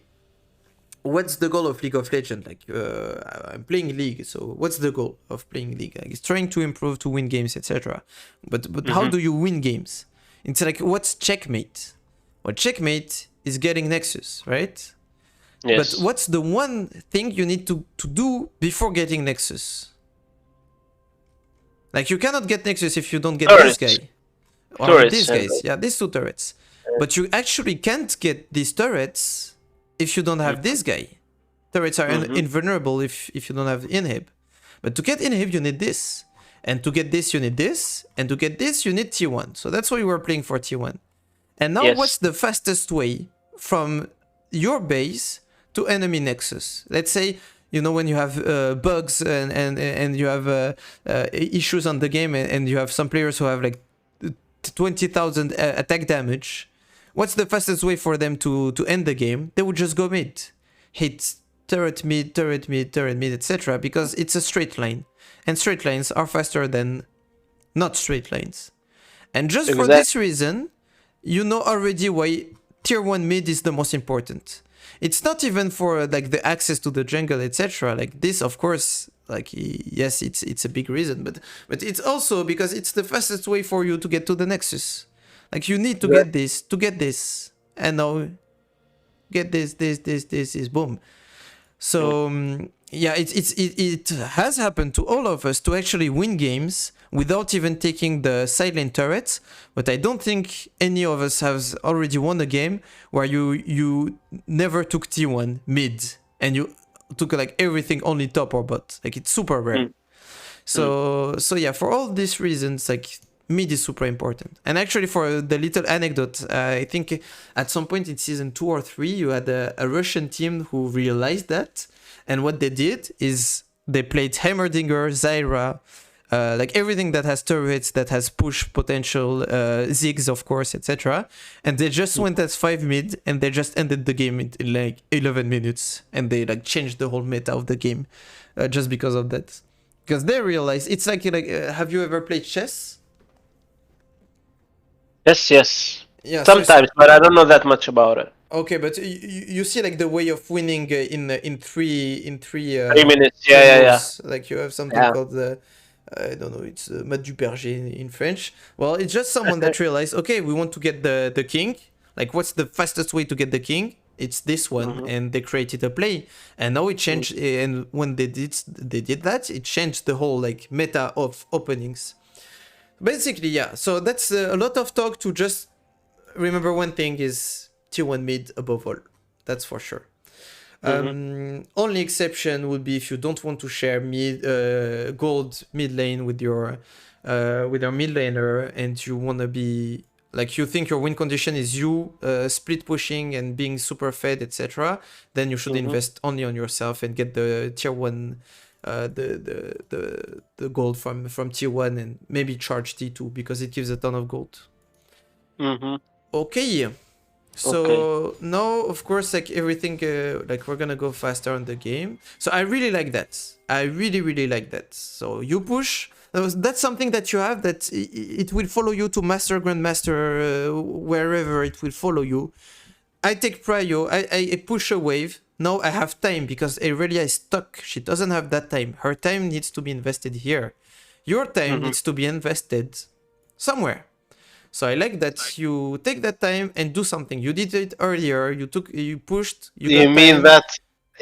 what's the goal of League of Legends? Like, I'm playing League, so what's the goal of playing League? Like, it's trying to improve, to win games, etc. But how do you win games? It's like, what's checkmate? Well, checkmate is getting Nexus, right? Yes. But what's the one thing you need to do before getting Nexus? Like, you cannot get Nexus if you don't get Turrets. this guy. Or Turrets, these guys. Yeah, these two turrets. But you actually can't get these turrets if you don't have this guy. Turrets are invulnerable if you don't have inhib. But to get inhib, you need this. And to get this, you need this. And to get this, you need T1. So that's why we were playing for T1. And now what's the fastest way from your base to enemy nexus? Let's say, you know, when you have bugs and you have issues on the game and you have some players who have like 20,000 attack damage, what's the fastest way for them to end the game? They would just go mid. Hit turret mid, turret mid, turret mid, etc. because it's a straight line. And straight lines are faster than not straight lines. And just for this reason, you know already why tier 1 mid is the most important. It's not even for like the access to the jungle, etc. Like this, of course, like yes, it's a big reason, but it's also because it's the fastest way for you to get to the nexus. Like you need to get this, and now get this is boom. So yeah, it has happened to all of us to actually win games without even taking the side lane turrets, but I don't think any of us has already won a game where you never took T1 mid and you took like everything only top or bot. Like it's super rare. So yeah, for all these reasons, like mid is super important. And actually, for the little anecdote, I think at some point in season 2 or 3, you had a Russian team who realized that, and what they did is they played Heimerdinger, Zyra, like everything that has turrets, that has push potential, Ziggs, of course, etc. And they just went as 5 mid, and they just ended the game in like 11 minutes, and they like changed the whole meta of the game just because of that. Because they realized it's like have you ever played chess? Yes. Yeah, sometimes, but I don't know that much about it. Okay, but you see like the way of winning in 3 minutes. Yeah. Like you have something called the I don't know, it's mat du berger in French. Well, it's just someone that realized, okay, we want to get the king. Like, what's the fastest way to get the king? It's this one, and they created a play, and now it changed. And when they did that, it changed the whole like meta of openings. Basically, yeah. So that's a lot of talk to just remember one thing is tier 1 mid above all. That's for sure. Only exception would be if you don't want to share gold mid lane with your mid laner, and you want to be like, you think your win condition is you split pushing and being super fed, etc. Then you should invest only on yourself and get the tier 1 the gold from tier 1 and maybe charge T2 because it gives a ton of gold. Okay. So now, of course, like everything, like we're gonna go faster on the game. So I really like that. I really like that. So you push. That's something that you have, that it will follow you to Master, Grandmaster, wherever it will follow you. I take prio. I push a wave. Now I have time because Aurelia is stuck. She doesn't have that time. Her time needs to be invested here. Your time needs to be invested somewhere. So I like that you take that time and do something. You did it earlier. You pushed. You mean that?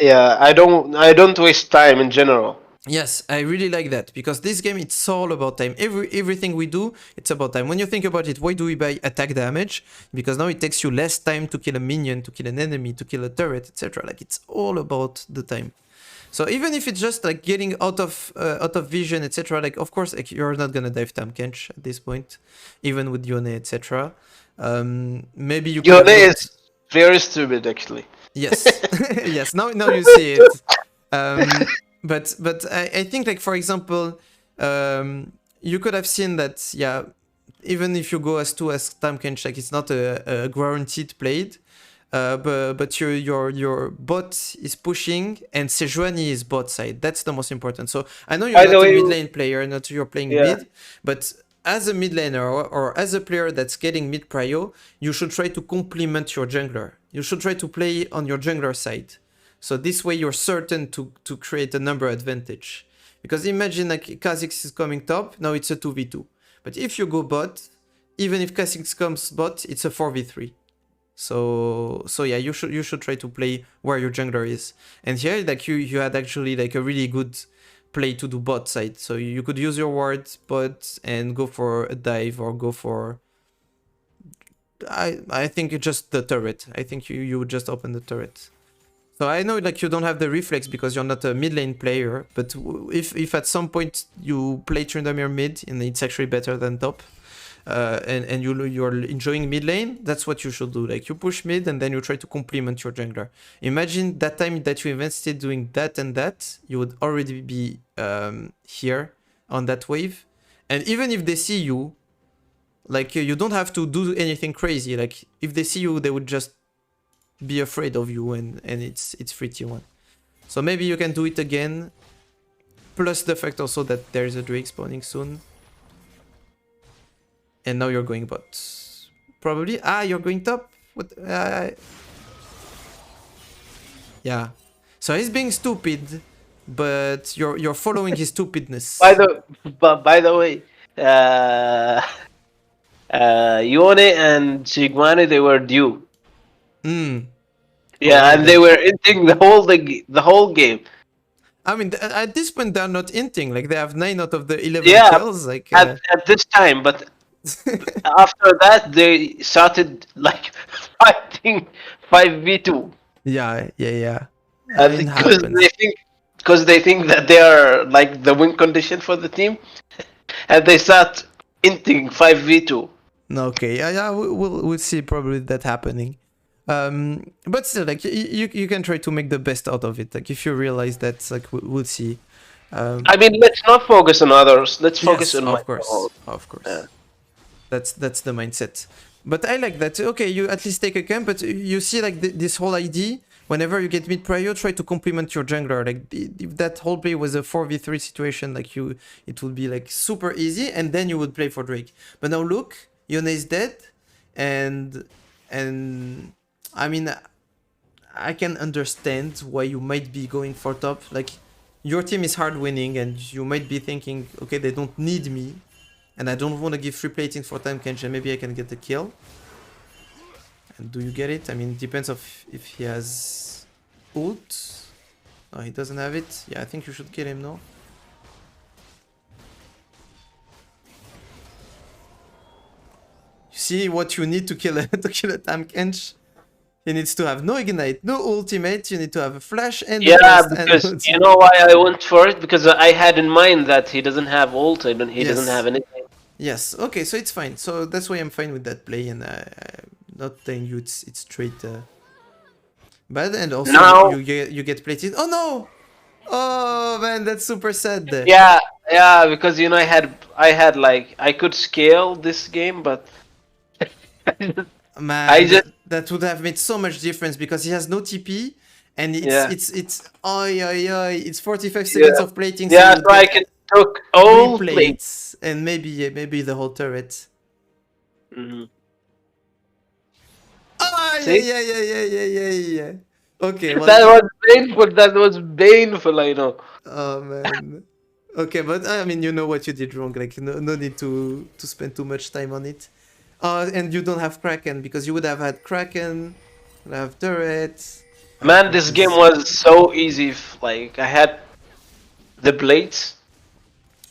Yeah, I don't waste time in general. Yes, I really like that, because this game, it's all about time. Everything we do, it's about time. When you think about it, why do we buy attack damage? Because now it takes you less time to kill a minion, to kill an enemy, to kill a turret, etc. Like, it's all about the time. So even if it's just like getting out of vision, etc. Like, of course, like, you're not gonna dive Tam Kench at this point, even with Yone, etc. Maybe you. Yone is very stupid, actually. Yes, yes. Now you see it. But I think, like, for example, you could have seen that, yeah, even if you go as 2 as Tam Kench, like it's not a guaranteed played. But your bot is pushing and Sejuani is bot side. That's the most important. So I know you're By the not a way, mid lane player, not you're playing yeah. mid, but as a mid laner or as a player that's getting mid prio, you should try to complement your jungler. You should try to play on your jungler side. So this way you're certain to create a number advantage. Because imagine like Kha'Zix is coming top, now it's a 2v2. But if you go bot, even if Kha'Zix comes bot, it's a 4v3. So yeah, you should try to play where your jungler is. And here, like you had actually like a really good play to do bot side. So you could use your ward bot and go for a dive or go for. I think it's just the turret. I think you would just open the turret. So I know like you don't have the reflex because you're not a mid lane player. But if at some point you play Tryndamere mid and it's actually better than top. And you're enjoying mid lane, that's what you should do. Like you push mid and then you try to complement your jungler. Imagine that time that you invested doing that and that, you would already be here on that wave. And even if they see you, like you don't have to do anything crazy. Like if they see you, they would just be afraid of you and it's free T1. So maybe you can do it again. Plus the fact also that there is a Drake spawning soon. And now you're going bot. Probably. You're going top? What? Yeah. So he's being stupid, but you're following his stupidness. By the way, Yone and Sigmani, they were due. Yeah, and they were inting the whole game. I mean, at this point they're not inting. Like they have 9 out of the 11 kills. Like at this time, but after that they started like fighting 5v2. Yeah. Because they think that they are like the win condition for the team, and they start inting 5v2. Okay, yeah, we'll see probably that happening. But still, like you can try to make the best out of it. Like if you realize that, like we'll see. I mean, let's not focus on others. Let's focus on of course. Yeah. That's the mindset. But I like that. Okay, you at least take a camp, but you see like this whole idea. Whenever you get mid prio, try to complement your jungler. Like if that whole play was a 4v3 situation, like it would be like super easy, and then you would play for Drake. But now look, Yone is dead, and I mean, I can understand why you might be going for top. Like your team is hard winning, and you might be thinking, okay, they don't need me, and I don't want to give free plating for Time Kench, and maybe I can get the kill. And do you get it? I mean, it depends if he has ult. No, he doesn't have it. Yeah, I think you should kill him now. You see what you need to kill a Tam Kench? He needs to have no ignite, no ultimate. You need to have a flash and because you know why I went for it, because I had in mind that he doesn't have ult. He doesn't have anything. Yes. Okay, so it's fine. So that's why I'm fine with that play, and not telling you it's straight bad. And also now, you get plated. Oh no! Oh man, that's super sad. Yeah, because you know I had like I could scale this game, but man, that would have made so much difference because he has no TP, and it's 45 seconds of plating. Yeah, so I can took all plates and maybe the whole turret. Mm-hmm. Yeah. Okay. Well, that was painful, I know. Oh man. Okay, but I mean, you know what you did wrong. Like, no need to spend too much time on it. And you don't have Kraken because you would have had Kraken, would have turrets. Man, this game was so easy. Like I had the blades,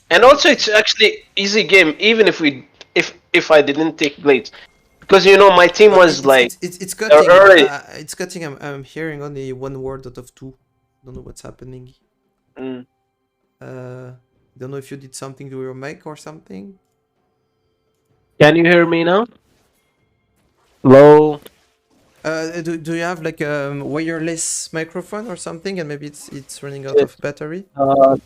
and also it's actually easy game even if I didn't take blades. Because you know my team was like it's cutting. It's cutting. I'm hearing only one word out of 2. Don't know what's happening. Don't know if you did something to your mic or something. Can you hear me now? Hello. Do you have like a wireless microphone or something, and maybe it's running out of battery? No.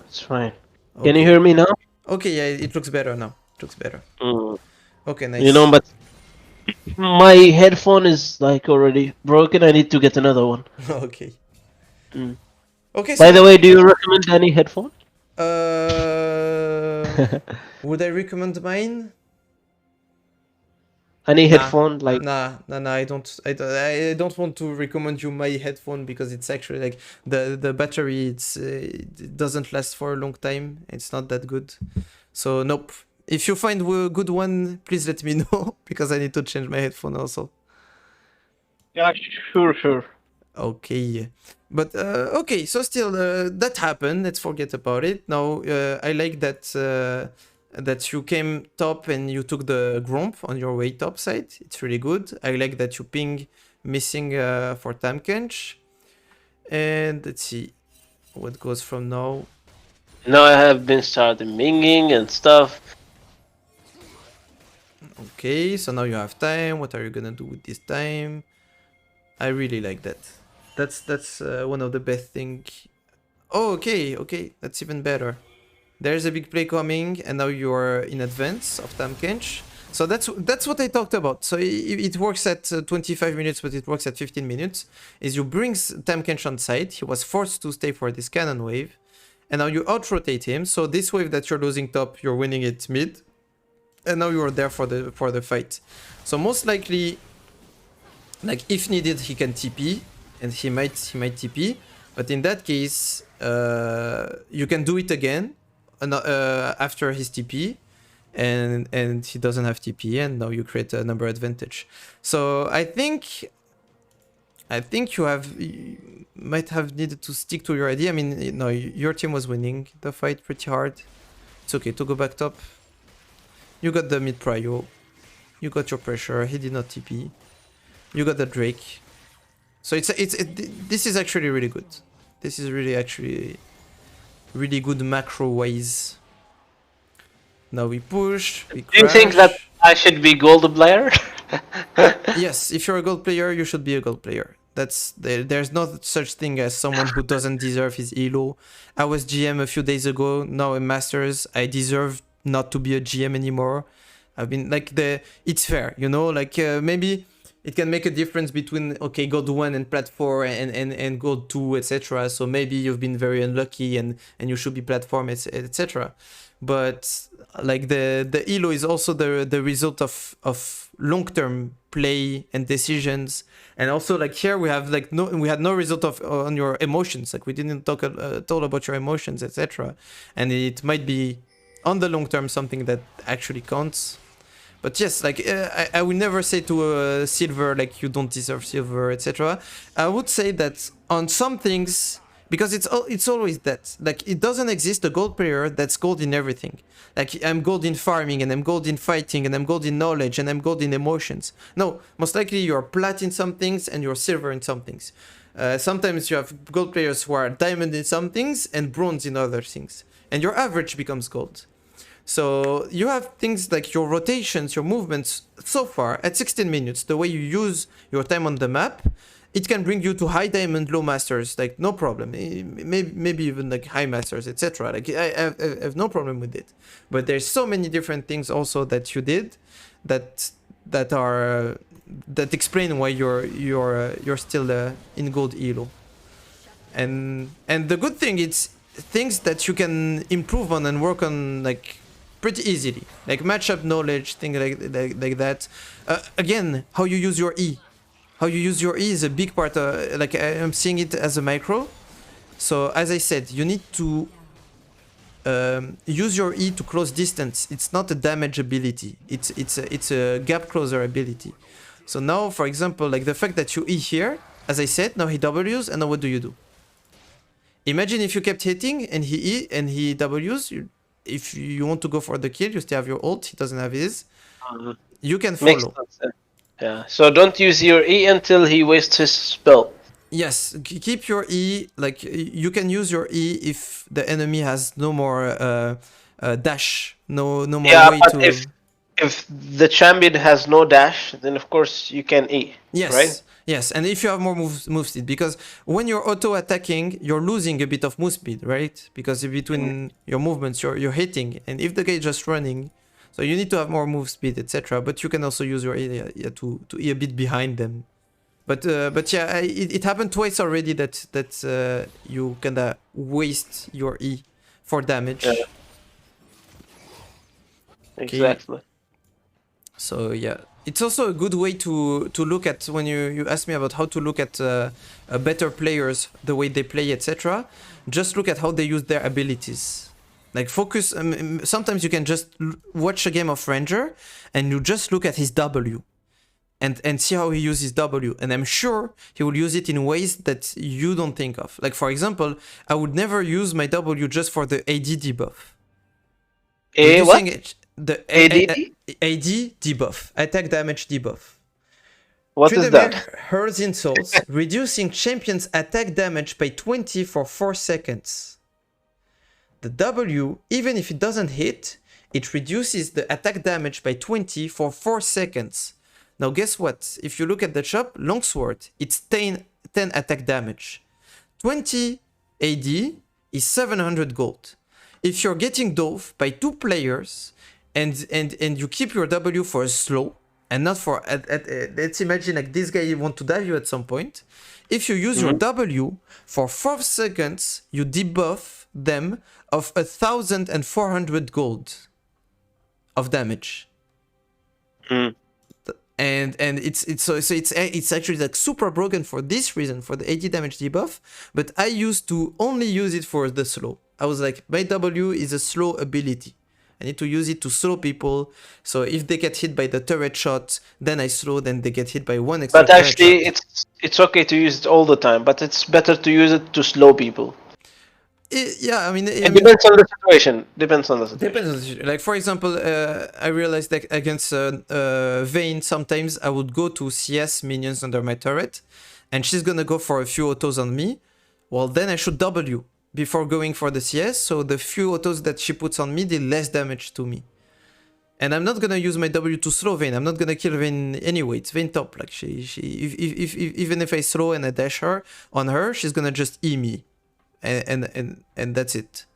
It's fine. Okay. Can you hear me now? Okay, yeah, it looks better now. looks better. Mm. Okay, nice. You know, but my headphone is like already broken. I need to get another one. Okay. Mm. Okay, By so the way, do you recommend any headphone? would I recommend mine? Any Nah. headphone like Nah, I don't want to recommend you my headphone because it's actually like the battery. It doesn't last for a long time. It's not that good. So nope. If you find a good one, please let me know because I need to change my headphone also. Yeah, sure. Okay, but okay. So still, that happened. Let's forget about it. Now, I like that you came top and you took the grump on your way top side. It's really good. I like that you ping missing for Tamkench. And let's see what goes from now. Now I have been started minging and stuff. Okay, so now you have time. What are you gonna do with this time? I really like that. That's one of the best thing. Oh, okay, that's even better. There's a big play coming, and now you're in advance of Tamkench. So that's what I talked about. So it works at 25 minutes, but it works at 15 minutes. Is you bring Tamkench on side. He was forced to stay for this cannon wave, and now you out-rotate him. So this wave that you're losing top, you're winning it mid, and now you're there for the fight. So most likely, like if needed, he can TP, and he might TP. But in that case, you can do it again after his TP, and he doesn't have TP, and now you create a number advantage. So I think you might have needed to stick to your idea. I mean, no, your team was winning the fight pretty hard. It's okay to go back top. You got the mid prio. You got your pressure. He did not TP. You got the Drake. So this is actually really good. This is really good macro wise. Now we push, we crash. Do you think that I should be gold player? Yes, if you're a gold player, you should be a gold player. There's no such thing as someone who doesn't deserve his elo. I was GM a few days ago, now a Masters. I deserve not to be a GM anymore. I've been like it's fair, you know, like maybe it can make a difference between okay gold 1 and plat 4 and gold 2, etc. So maybe you've been very unlucky and you should be platform, etc. But like the elo is also the result of long-term play and decisions, and also like here we have like we had no result on your emotions. Like we didn't talk at all about your emotions, etc. And it might be on the long term something that actually counts. But yes, like I will never say to silver like you don't deserve silver, etc. I would say that on some things, because it's always that, like it doesn't exist a gold player that's gold in everything. Like I'm gold in farming, and I'm gold in fighting, and I'm gold in knowledge, and I'm gold in emotions. No, most likely you're plat in some things and you're silver in some things. Sometimes you have gold players who are diamond in some things and bronze in other things, and your average becomes gold. So you have things like your rotations, your movements so far at 16 minutes, the way you use your time on the map, it can bring you to high diamond, low masters, like no problem. Maybe even like high masters, etc. Like I have no problem with it. But there's so many different things also that you did that explain why you're still in gold elo. And the good thing is things that you can improve on and work on like pretty easily, like matchup knowledge, things like that. Again, how you use your E. How you use your E is a big part. Like I'm seeing it as a micro. So as I said, you need to use your E to close distance. It's not a damage ability. It's a gap closer ability. So now, for example, like the fact that you E here, as I said, now he Ws, and now what do? Imagine if you kept hitting and he E and he Ws. If you want to go for the kill, you still have your ult. He doesn't have his. You can follow. Makes sense. Yeah. So don't use your E until he wastes his spell. Yes, keep your E. Like you can use your E if the enemy has no more dash, no more way but to. If the champion has no dash, then of course you can E. Yes. Right? Yes, and if you have more move speed, because when you're auto attacking, you're losing a bit of move speed, right? Because between your movements, you're hitting, and if the guy is just running, So you need to have more move speed, etc. But you can also use your E to E a bit behind them. But yeah, it happened twice already that you kinda waste your E for damage. Yeah. Exactly. Okay. So yeah, it's also a good way to look at when you ask me about how to look at better players, the way they play, etc. Just look at how they use their abilities. Like focus. Sometimes you can just watch a game of Ranger, and you just look at his W, and see how he uses W. And I'm sure he will use it in ways that you don't think of. Like for example, I would never use my W just for the AD debuff. What? The ADD? AD debuff, attack damage debuff. What is that? Hurls insults, reducing champion's attack damage by 20 for 4 seconds. The W, even if it doesn't hit, it reduces the attack damage by 20 for 4 seconds. Now guess what? If you look at the shop, Longsword, it's 10 attack damage. 20 AD is 700 gold. If you're getting dove by 2 players and you keep your W for a slow and not for let's imagine like this guy want to dive you at some point. If you use your W for 4 seconds, you debuff them of 1,400 gold of damage. And it's actually like super broken for this reason, for the 80 damage debuff. But I used to only use it for the slow. I was like, my W is a slow ability. I need to use it to slow people. So if they get hit by the turret shot, then I slow. Then they get hit by one extra. But actually, it's okay to use it all the time. But it's better to use it to slow people. Yeah, I mean, it depends on the situation. Depends on the situation. Like for example, I realized that against Vayne, sometimes I would go to CS minions under my turret, and she's gonna go for a few autos on me. Well, then I should W before going for the CS, so the few autos that she puts on me did less damage to me. And I'm not gonna use my W to slow Vayne. I'm not gonna kill Vayne anyway. It's Vayne top. Like even if I slow and I dash her on her, she's gonna just E me. And that's it.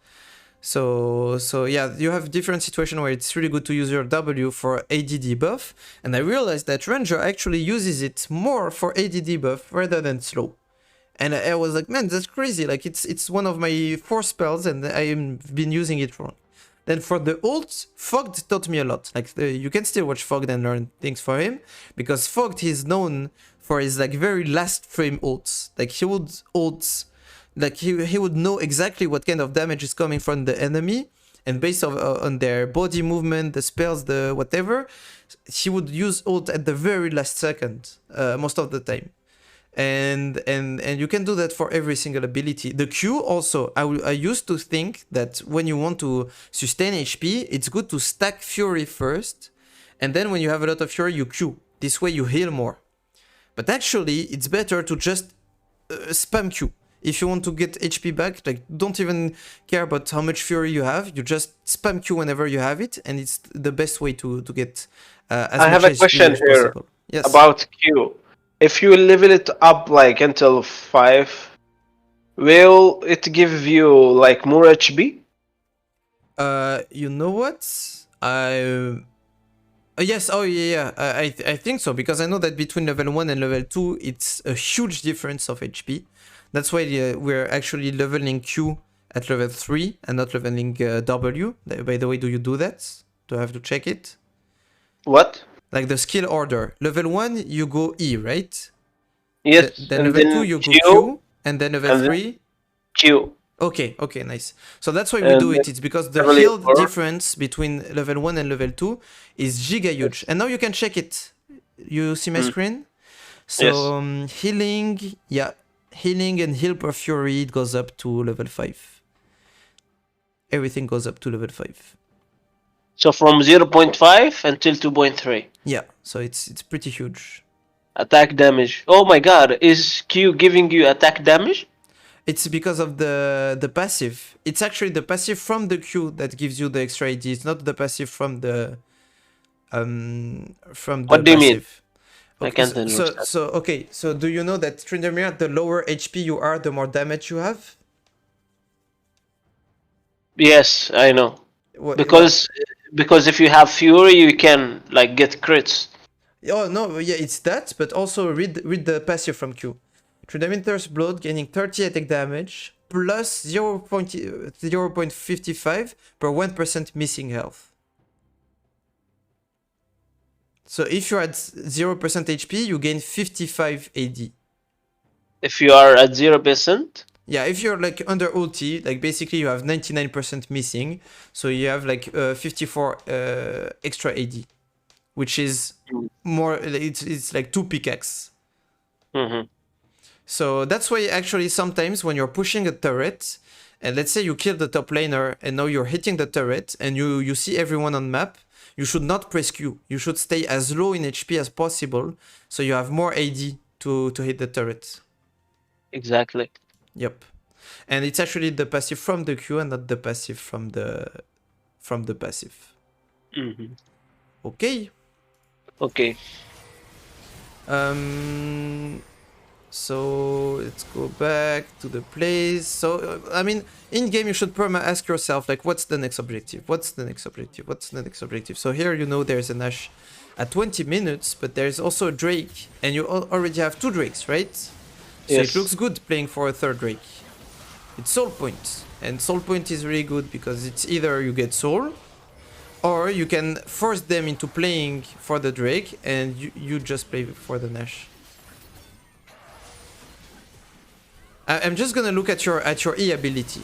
So yeah, you have different situations where it's really good to use your W for AD debuff, and I realized that Ranger actually uses it more for AD debuff rather than slow. And I was like, man, that's crazy. Like it's one of my 4 spells, and I've been using it wrong. Then for the ult, Fogged taught me a lot. Like you can still watch Fogged and learn things for him, because Fogged is known for his like very last frame ults. Like he would ult. Like he would know exactly what kind of damage is coming from the enemy, and based on their body movement, the spells, the whatever, he would use ult at the very last second, most of the time. And you can do that for every single ability. The Q also, I used to think that when you want to sustain HP, it's good to stack Fury first, and then when you have a lot of Fury, you Q. This way you heal more. But actually, it's better to just spam Q. If you want to get HP back, like don't even care about how much Fury you have. You just spam Q whenever you have it, and it's the best way to get as I much have a HP question as here possible. Yes. About Q. If you level it up like until 5, will it give you like more HP? You know what? Yes, oh yeah, I think so, because I know that between level 1 and level 2, it's a huge difference of HP. That's why we're actually leveling Q at level 3 and not leveling W. By the way, do you do that? Do I have to check it? What? Like the skill order. Level 1, you go E, right? Yes. Then level 2, you go Q. And then level 3? Q. Okay, nice. So that's why we do it. It's because the health difference between level 1 and level 2 is giga huge. And now you can check it. You see my screen? So healing, yeah. Healing and heal per fury, it goes up to level 5. Everything goes up to level 5. So from 0.5 until 2.3. Yeah, so it's pretty huge. Attack damage. Oh my god, is Q giving you attack damage? It's because of the passive. It's actually the passive from the Q that gives you the extra AD. It's not the passive from the What do you mean? Okay, I can't understand. So do you know that Tryndamere, the lower HP you are, the more damage you have? Yes, I know. Because if you have Fury, you can like get crits. Oh no, yeah, it's that, but also read the passive from Q. Tryndamere's Blood gaining 30 attack damage plus 0.55 per 1% missing health. So if you're at 0% HP, you gain 55 AD. If you are at 0%? Yeah, if you're like under ulti, like basically you have 99% missing, so you have like 54 extra AD, which is more, it's like 2 pickaxe. Mm-hmm. So that's why actually sometimes when you're pushing a turret, and let's say you kill the top laner and now you're hitting the turret and you see everyone on map, you should not press Q. You should stay as low in HP as possible so you have more AD to hit the turret. Exactly. Yep. And it's actually the passive from the Q and not the passive from the passive. Mm-hmm. Okay. Okay. So let's go back to the plays. So I mean, in game you should ask yourself like, what's the next objective? What's the next objective? What's the next objective? So here you know there's an Ashe at 20 minutes, but there's also a Drake, and you already have 2 Drakes, right? So Yes. it looks good playing for a 3rd Drake. It's Soul Point, and Soul Point is really good because it's either you get Soul, or you can force them into playing for the Drake, and you just play for the Nash. I'm just gonna look at your E ability.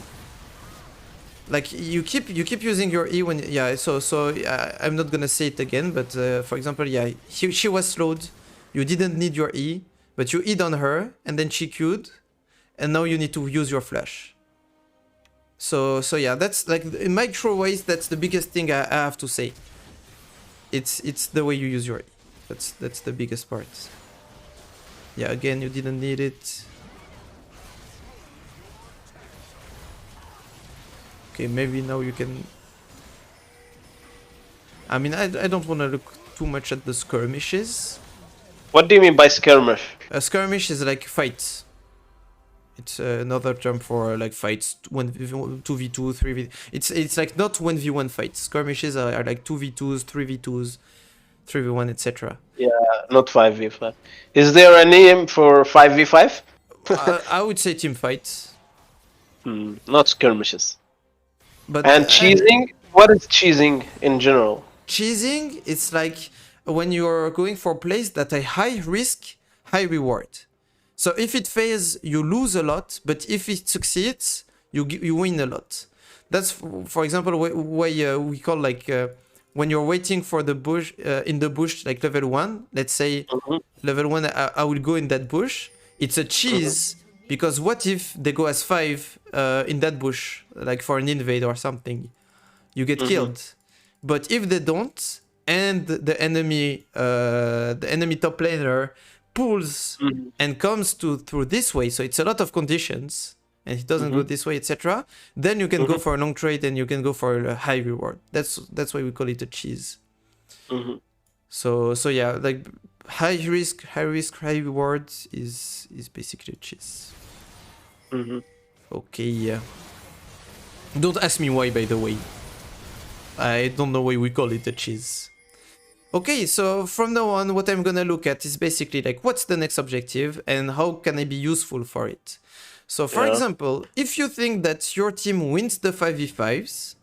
Like you keep using your E when I'm not gonna say it again, but for example, yeah, she was slowed. You didn't need your E, but you E'd on her, and then she Q'd, and now you need to use your flash. So yeah, that's like in micro ways. That's the biggest thing I have to say. It's the way you use your E. That's the biggest part. Yeah, again, you didn't need it. Okay, maybe now you can... I mean, I don't want to look too much at the skirmishes. What do you mean by skirmish? A skirmish is like fights. It's another term for like fights, 2v2, 3v... It's like not 1v1 fights. Skirmishes are like 2v2s, 3v2s, 3v1, etc. Yeah, not 5v5. Is there a name for 5v5? I would say team fights. Not skirmishes. But and cheesing? What is cheesing in general? Cheesing, it's like when you're going for plays that are high risk, high reward. So if it fails, you lose a lot, but if it succeeds, you win a lot. That's, for example, why we call like when you're waiting for the bush in the bush, like level 1. Let's say level 1, I will go in that bush. It's a cheese. Because what if they go as 5 in that bush, like for an invade or something? You get killed. But if they don't, and the enemy top laner pulls and comes through this way, so it's a lot of conditions, and it doesn't go this way, etc. Then you can go for a long trade, and you can go for a high reward. That's why we call it a cheese. So yeah, like high risk, high reward is basically a cheese. Okay. Don't ask me why, by the way. I don't know why we call it a cheese. Okay, so from now on, what I'm gonna look at is basically like what's the next objective and how can I be useful for it. So for example, if you think that your team wins the 5v5s,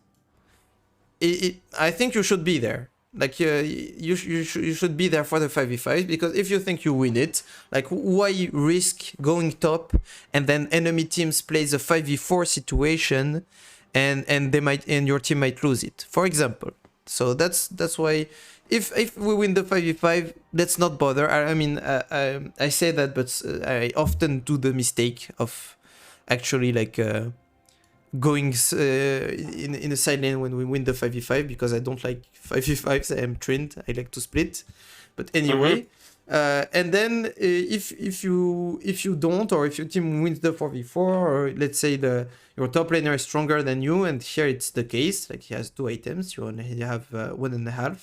I think you should be there. Like you should be there for the 5v5 because if you think you win it, like why risk going top and then enemy teams plays a 5v4 situation and your team might lose it, for example. So that's why if we win the 5v5, let's not bother. I mean I say that, but I often do the mistake of actually like going in a side lane when we win the 5v5 because I don't like 5v5s. I am Tryn. I like to split. But anyway, and then if you don't, or if your team wins the 4v4, or let's say your top laner is stronger than you, and here it's the case, like he has 2 items, you only have 1.5.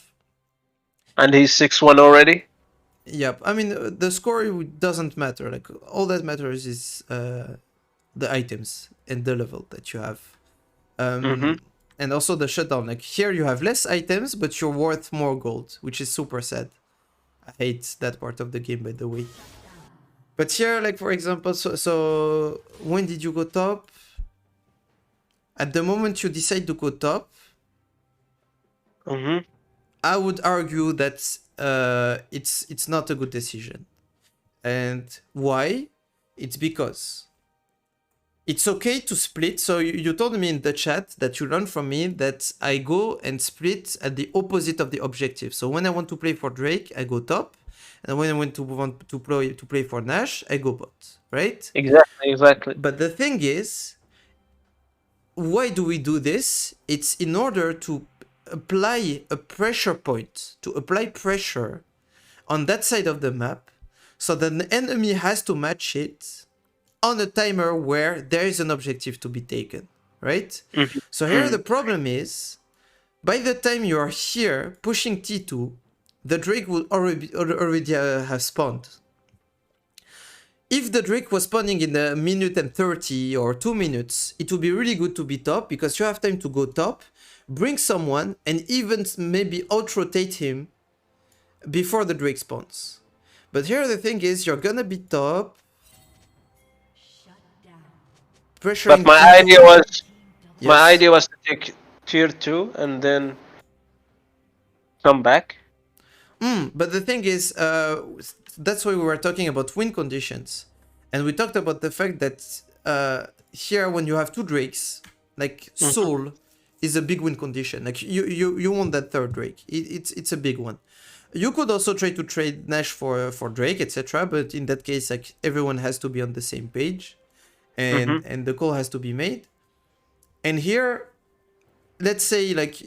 And he's 6-1 already? Yep. I mean, the score doesn't matter. Like all that matters is the items and the level that you have. And also the shutdown. Like here you have less items, but you're worth more gold, which is super sad. I hate that part of the game, by the way. But here, like for example, so when did you go top? At the moment you decide to go top, I would argue that it's not a good decision. And why? It's because it's okay to split. So you told me in the chat that you learned from me that I go and split at the opposite of the objective. So when I want to play for Drake, I go top. And when I want to play for Nash, I go bot, right? Exactly. But the thing is, why do we do this? It's in order to apply a pressure point, to apply pressure on that side of the map, so that the enemy has to match it on a timer where there is an objective to be taken, right? So here the problem is, by the time you are here pushing T2, the Drake will already have spawned. If the Drake was spawning in a minute and 30 or 2 minutes, it would be really good to be top, because you have time to go top, bring someone, and even maybe out-rotate him before the Drake spawns. But here the thing is, you're gonna be top, pressuring. But my idea was to take tier 2 and then come back. But the thing is, that's why we were talking about win conditions. And we talked about the fact that here when you have two Drakes, like Soul is a big win condition. Like you want that third Drake. It's a big one. You could also try to trade Nash for Drake, etc. But in that case, like everyone has to be on the same page. And the call has to be made. And here, let's say like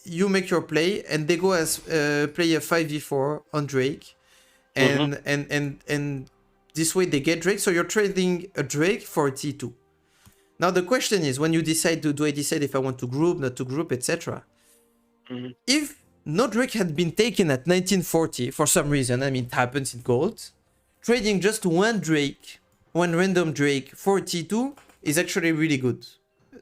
you make your play and they go as play a 5v4 on Drake, and this way they get Drake. So you're trading a Drake for a T2. Now the question is, when you decide do I decide if I want to group, not to group, etc. If no Drake had been taken at 1940 for some reason, I mean it happens in gold, trading just one Drake, one random Drake for T2 is actually really good.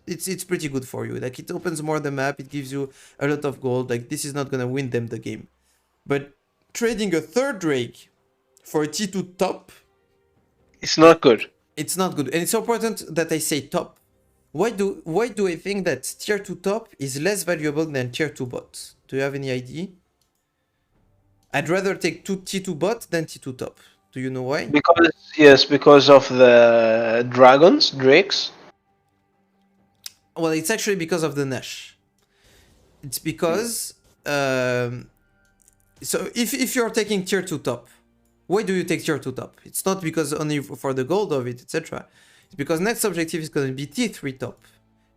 It's pretty good for you. Like it opens more the map, it gives you a lot of gold. Like this is not gonna win them the game. But trading a third Drake for a T2 top, it's not good. It's not good. And it's important that I say top. Why do I think that tier 2 top is less valuable than tier 2 bot? Do you have any idea? I'd rather take T2 bot than T2 top. Do you know why? Because of the Drakes. Well, it's actually because of the Nash. It's because so if you're taking tier 2 top, why do you take tier 2 top? It's not because only for the gold of it, etc. It's because next objective is going to be T3 top,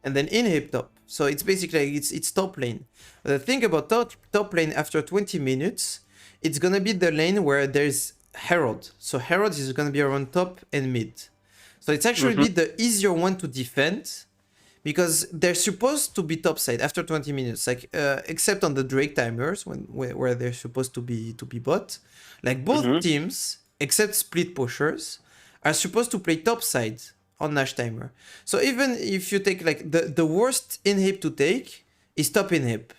and then inhib top. So it's basically it's top lane. The thing about top lane after 20 minutes, it's going to be the lane where there's herald. So herald is going to be around top and mid. So it's actually be the easier one to defend, because they're supposed to be topside after 20 minutes, like except on the Drake timers where they're supposed to be bot. Like both teams, except split pushers, are supposed to play topside on Nash timer. So even if you take like the worst inhib to take is top inhib,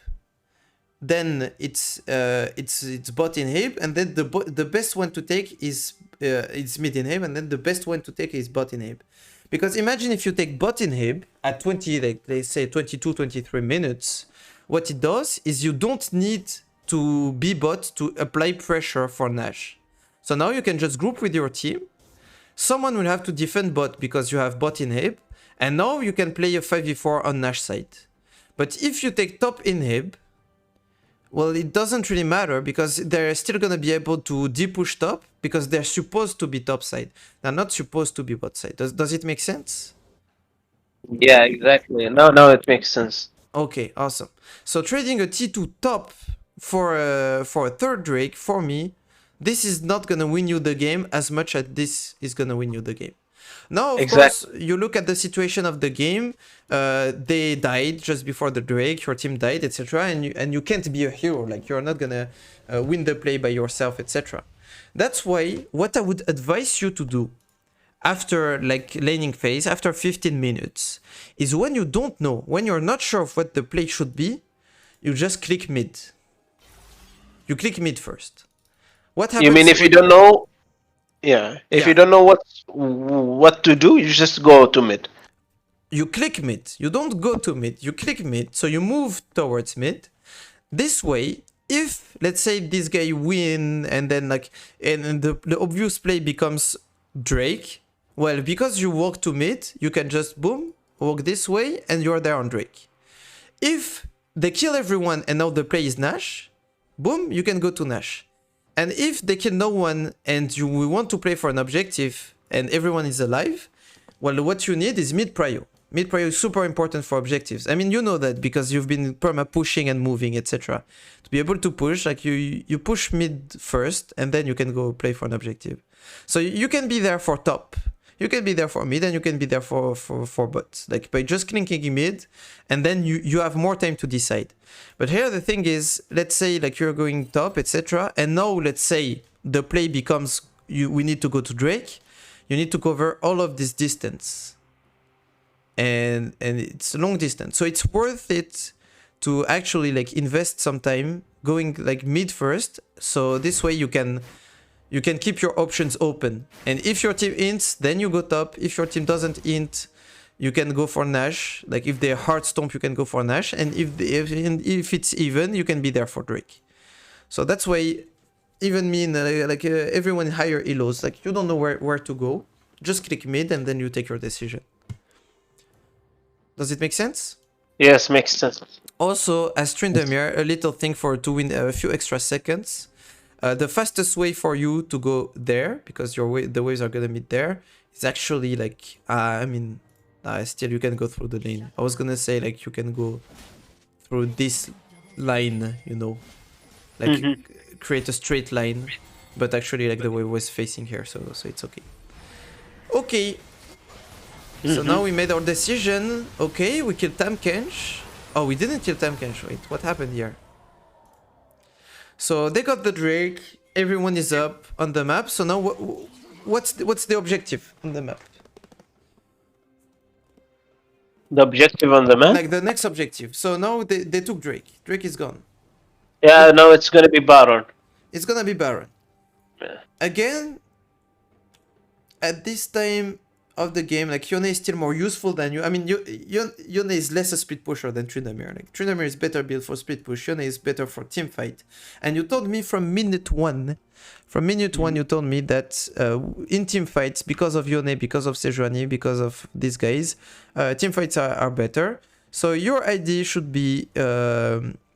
then it's bot inhib, and then the best one to take is mid inhib, and then the best one to take is bot inhib. Because imagine if you take bot inhib at 20, like let's say 22, 23 minutes, what it does is you don't need to be bot to apply pressure for Nash. So now you can just group with your team. Someone will have to defend bot because you have bot inhib, and now you can play a 5v4 on Nash side. But if you take top inhib, well, it doesn't really matter, because they're still going to be able to de-push top, because they're supposed to be top side. They're not supposed to be bot side. Does it make sense? Yeah, exactly. No, it makes sense. Okay, awesome. So trading a T2 top for a third Drake, for me, this is not going to win you the game as much as this is going to win you the game. Now, of course, you look at the situation of the game. They died just before the Drake. Your team died, etc. And you can't be a hero. Like you're not gonna win the play by yourself, etc. That's why what I would advise you to do after like laning phase, after 15 minutes, is when you don't know, when you're not sure of what the play should be, you just click mid. You click mid first. What happens? You mean if you don't know? Yeah. If you don't know what to do, you just go to mid. You click mid. You don't go to mid. You click mid. So you move towards mid. This way, if let's say this guy win and then like and the obvious play becomes Drake, well, because you walk to mid, you can just boom, walk this way, and you're there on Drake. If they kill everyone and now the play is Nash, boom, you can go to Nash. And if they kill no one and we want to play for an objective and everyone is alive, well, what you need is mid prio. Mid prio is super important for objectives. I mean, you know that because you've been perma pushing and moving, etc. To be able to push, like you push mid first and then you can go play for an objective. So you can be there for top. You can be there for mid and you can be there for bot. Like by just clinking mid and then you have more time to decide. But here the thing is, let's say like you're going top, etc. And now let's say the play becomes we need to go to Drake. You need to cover all of this distance. And it's a long distance. So it's worth it to actually like invest some time going like mid first. So this way you can keep your options open. And if your team ints, then you go top. If your team doesn't int, you can go for Nash. Like if they hard stomp, you can go for Nash. And if it's even, you can be there for Drake. So that's why even me and everyone in higher elos, like you don't know where to go. Just click mid and then you take your decision. Does it make sense? Yes, makes sense. Also, as Tryndamere, a little thing to win a few extra seconds. The fastest way for you to go there, because the waves are gonna meet there, is actually like still you can go through the lane. I was gonna say like you can go through this line, you know, like create a straight line, but actually like the wave was facing here, so it's okay. Okay. So now we made our decision. Okay, we killed Tamkench. Oh, we didn't kill Tamkench. Wait, what happened here? So they got the Drake. Everyone is up on the map. So now what's the objective on the map? The objective on the map? Like the next objective. So now they took Drake. Drake is gone. Yeah, no, it's gonna be Baron. It's gonna be Baron. Yeah. Again, at this time of the game, like Yone is still more useful than you. I mean, Yone is less a split pusher than Tryndamere. Like Tryndamere is better built for split push. Yone is better for team fight. And you told me from minute one, you told me that in team fights, because of Yone, because of Sejuani, because of these guys, team fights are better. So your idea should be,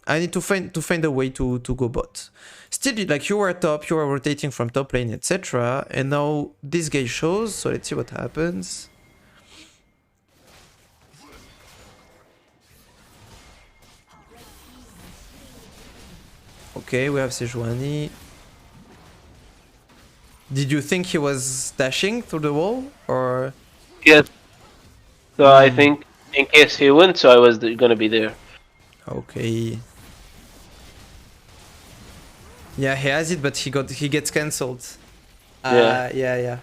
I need to find a way to go bot. Still, like you were top, you were rotating from top lane, etc. And now this guy shows, so let's see what happens. Okay, we have Sejuani. Did you think he was dashing through the wall, or? Yes. So I think in case he wins, so I was gonna be there. Okay. Yeah, he has it, but he gets cancelled. Yeah.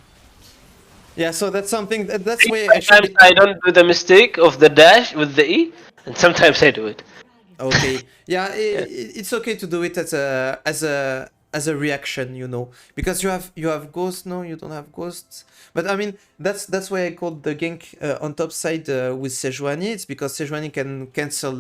So that's something that's why sometimes I don't do the mistake of the dash with the E, and sometimes I do it. Okay. Yeah, it's okay to do it as a reaction, you know, because you have ghost. No, you don't have ghosts. But I mean, that's why I called the gank on top side with Sejuani. It's because Sejuani can cancel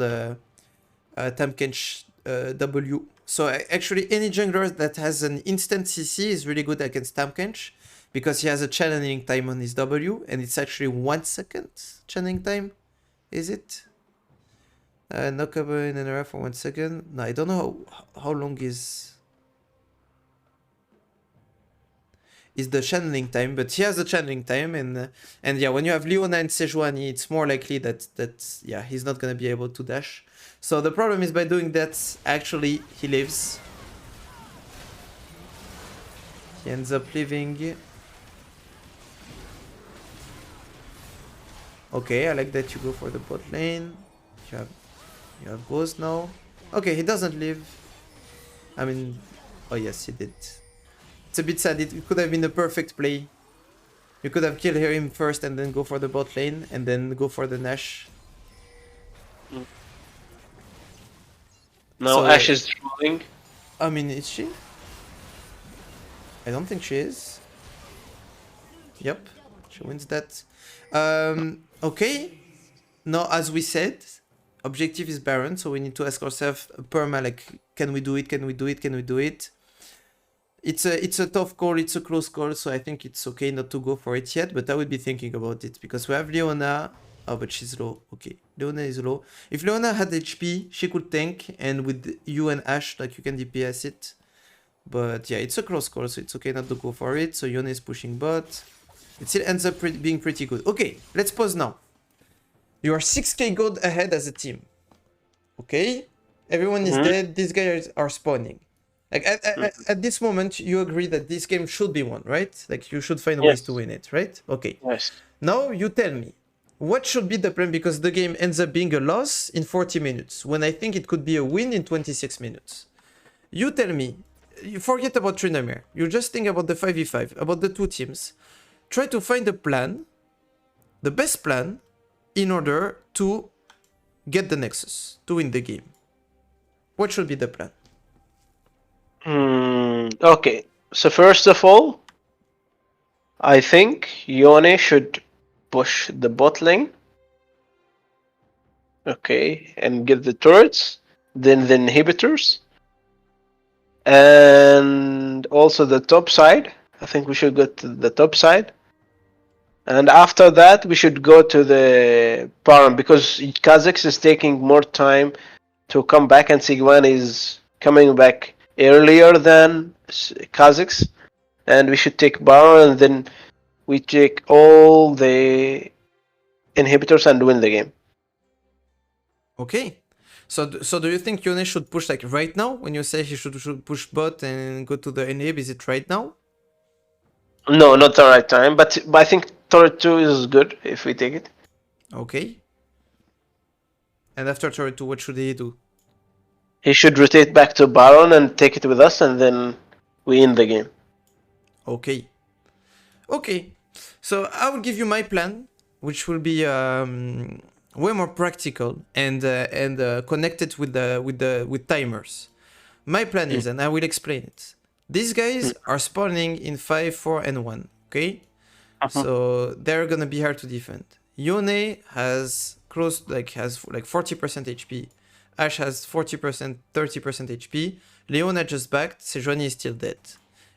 Tamkench W. So actually, any jungler that has an instant CC is really good against Tamkench because he has a channeling time on his W, and it's actually 1 second channeling time. Is it? Knock up in an area for 1 second. No, I don't know how long is the channeling time, but he has a channeling time, and yeah, when you have Leona and Sejuani, it's more likely that yeah, he's not gonna be able to dash. So the problem is by doing that, actually he lives. He ends up living. Okay, I like that you go for the bot lane. You have Ghost now. Okay, he doesn't live. I mean, oh yes, he did. It's a bit sad. It could have been a perfect play. You could have killed him first and then go for the bot lane and then go for the Nash. Now So, Ashe is trolling. I mean, is she? I don't think she is. Yep, she wins that. Okay. Now, as we said, objective is Baron, so we need to ask ourselves, perma, like, can we do it? Can we do it? Can we do it? It's a tough call, it's a close call, so I think it's okay not to go for it yet, but I would be thinking about it, because we have Leona. Oh, but she's low. Okay, Leona is low. If Leona had HP, she could tank, and with you and Ashe, like, you can DPS it. But yeah, it's a close call, so it's okay not to go for it. So Yone is pushing bot. It still ends up being pretty good. Okay, let's pause now. You are 6k gold ahead as a team. Okay? Everyone is dead. These guys are spawning. Like, at this moment, you agree that this game should be won, right? Like, you should find ways to win it, right? Okay. Yes. Now, you tell me, what should be the plan? Because the game ends up being a loss in 40 minutes, when I think it could be a win in 26 minutes. You tell me, you forget about Tryndamere. You just think about the 5v5, about the two teams. Try to find a plan, the best plan, in order to get the Nexus, to win the game. What should be the plan? Okay, so first of all, I think Yone should push the bot lane. Okay, and get the turrets, then the inhibitors, and also the top side. I think we should go to the top side. And after that, we should go to the Baron, because Kha'Zix is taking more time to come back, and Sigvan is coming back earlier than Kha'Zix. And we should take Baron, and then we take all the inhibitors and win the game. Okay. So do you think Yone should push, like, right now? When you say he should push bot and go to the inhib, is it right now? No, not the right time, but I think turret 2 is good if we take it. Okay. And after turret 2, what should he do? He should rotate back to Baron and take it with us, and then we win the game. Okay. Okay. So I will give you my plan, which will be way more practical and connected with timers. My plan is, and I will explain it. These guys are spawning in 5, 4, and 1. Okay. So they're gonna be hard to defend. Yone has has 40% HP. Ashe has 40%, 30% HP. Leona just backed. Sejuani is still dead.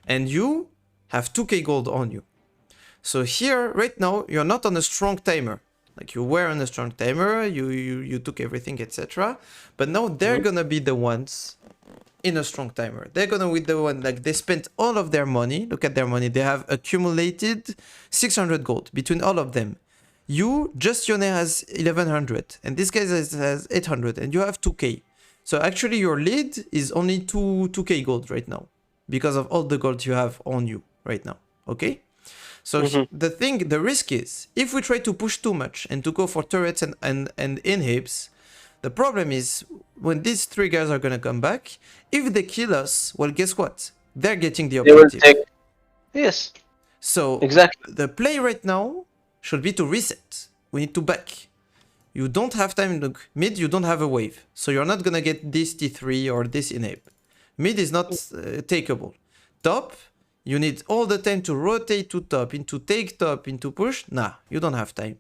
And you have 2k gold on you. So here, right now, you're not on a strong timer. Like, you were on a strong timer, you took everything, etc. But now they're gonna be the ones in a strong timer. They're gonna be the one, like, they spent all of their money. Look at their money. They have accumulated 600 gold between all of them. You, just Yone has 1100, and this guy has 800, and you have 2k. So actually your lead is only 2k gold right now, because of all the gold you have on you right now, okay? So the risk is, if we try to push too much and to go for turrets and inhibs, the problem is, when these three guys are gonna come back, if they kill us, well, guess what? They're getting the objective. They will take... Yes. So exactly. The play right now should be to reset. We need to back. You don't have time. Look, mid, you don't have a wave. So you're not gonna get this T3 or this inhib. Mid is not takeable. Top, you need all the time to rotate to top, into take top, into push. Nah, you don't have time.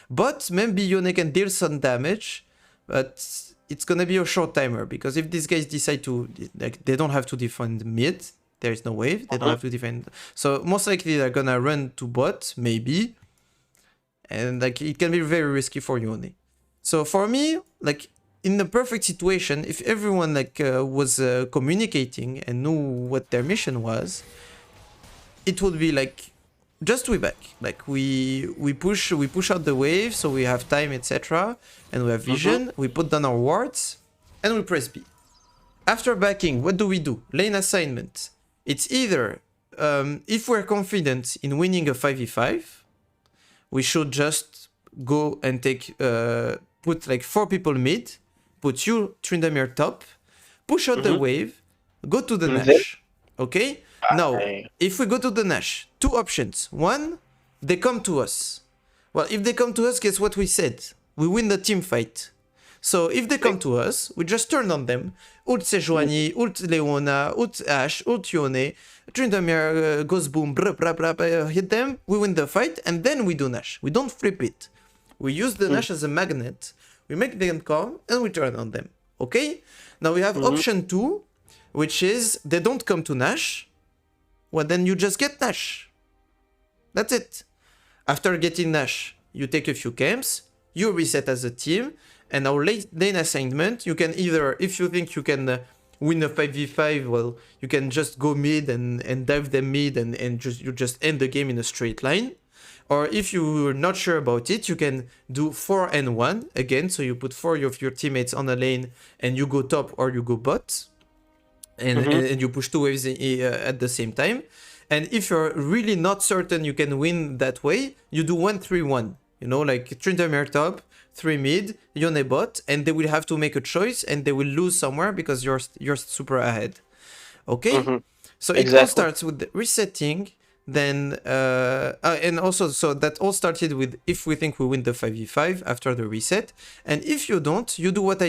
But maybe Yone can deal some damage, but it's gonna be a short timer, because if these guys decide to, like, they don't have to defend mid, there is no wave, they don't have to defend. So most likely they're gonna run to bot, maybe. And, like, it can be very risky for Yone. So for me, like, in the perfect situation, if everyone, like, was communicating and knew what their mission was, it would be like, just we back. Like, we push out the wave, so we have time, etc. And we have vision. We put down our wards, and we press B. After backing, what do? Lane assignment. It's either, if we're confident in winning a 5v5, we should just go and take, put like 4 people mid, put you, Tryndamere, top, push out the wave, go to the Nash. Okay? Now, if we go to the Nash, 2 options. 1, they come to us. Well, if they come to us, guess what we said? We win the team fight. So if they come to us, we just turn on them. Ult Sejuani, ult Leona, ult Ashe, ult Yone, Tryndamere goes boom, brr, brr, brr, brr, hit them, we win the fight, and then we do Nash. We don't flip it. We use the Nash as a magnet, we make them come, and we turn on them. Okay? Now we have option 2, which is they don't come to Nash. Well, then you just get Nash. That's it. After getting Nash, you take a few camps, you reset as a team, and our lane assignment, you can either, if you think you can win a 5v5, well, you can just go mid and dive them mid and you just end the game in a straight line. Or if you're not sure about it, you can do 4 and 1 again. So you put 4 of your teammates on a lane and you go top or you go bot. And you push 2 waves at the same time. And if you're really not certain you can win that way, you do 1-3-1. You know, like Tryndamere top, 3 mid, Yone bot, and they will have to make a choice and they will lose somewhere because you're super ahead. Okay? So it all starts with the resetting, then and also so that all started with if we think we win the 5v5 after the reset, and if you don't, you do what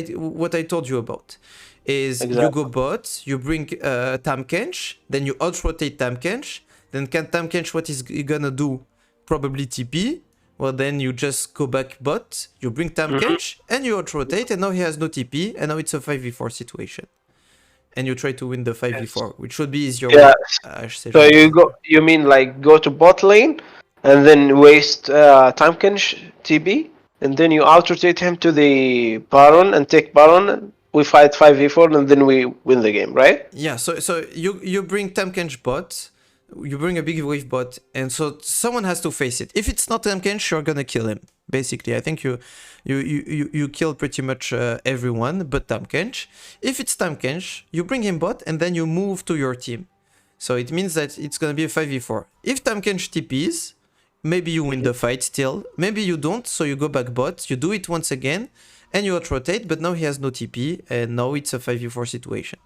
I told you about. Is you go bot, you bring Tam Kench, then you out rotate Tam Kench, then Tam Kench what is he gonna do? Probably TP. Well, then you just go back bot, you bring Tam Kench, and you out-rotate, and now he has no TP, and now it's a 5v4 situation. And you try to win the 5v4, which should be easier. Yeah. So you mean like go to bot lane, and then waste Tam Kench TP, and then you out-rotate him to the Baron, and take Baron, we fight 5v4, and then we win the game, right? Yeah, so you bring Tam Kench bot, you bring a big wave bot, and so someone has to face it. If it's not Tam Kench, you're gonna kill him. Basically, I think you kill pretty much everyone but Tam Kench. If it's Tam Kench, you bring him bot, and then you move to your team. So it means that it's gonna be a 5v4. If Tam Kench TPs, maybe you win the fight still. Maybe you don't, so you go back bot, you do it once again, and you out-rotate, but now he has no TP, and now it's a 5v4 situation.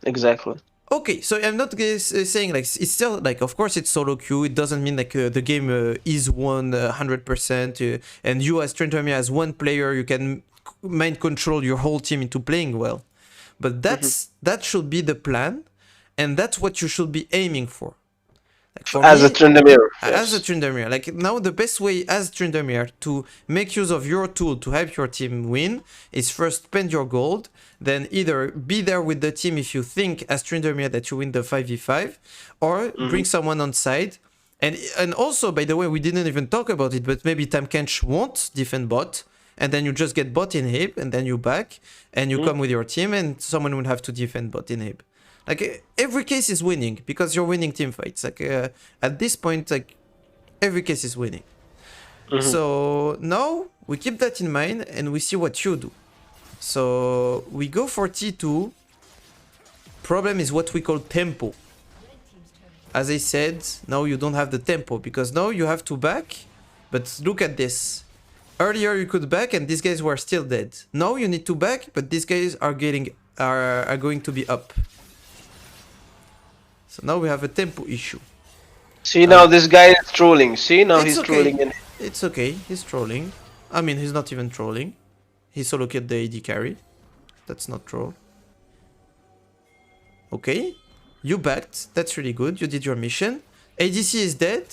Exactly. Okay, so I'm not saying like it's still like, of course it's solo queue. It doesn't mean like the game is won 100%, and you as Tryndamere as one player you can mind control your whole team into playing well. But that should be the plan, and that's what you should be aiming for. Like as a Tryndamere. As a Tryndamere. Like now the best way as Tryndamere to make use of your tool to help your team win is first spend your gold, then either be there with the team if you think as Tryndamere that you win the 5v5, or bring someone on side. And also, by the way, we didn't even talk about it, but maybe Tam Kench won't defend bot, and then you just get bot inhib, and then you back, and you come with your team, and someone will have to defend bot inhib. Like every case is winning because you're winning team fights. Like at this point, like every case is winning. So now we keep that in mind and we see what you do. So we go for T2. Problem is what we call tempo. As I said, now you don't have the tempo because now you have to back. But look at this. Earlier you could back and these guys were still dead. Now you need to back, but these guys are going to be up. So now we have a tempo issue. See, now this guy is trolling. See, now he's trolling. It's okay, he's trolling. I mean, he's not even trolling. He solo killed the AD carry. That's not troll. Okay, you backed. That's really good. You did your mission. ADC is dead.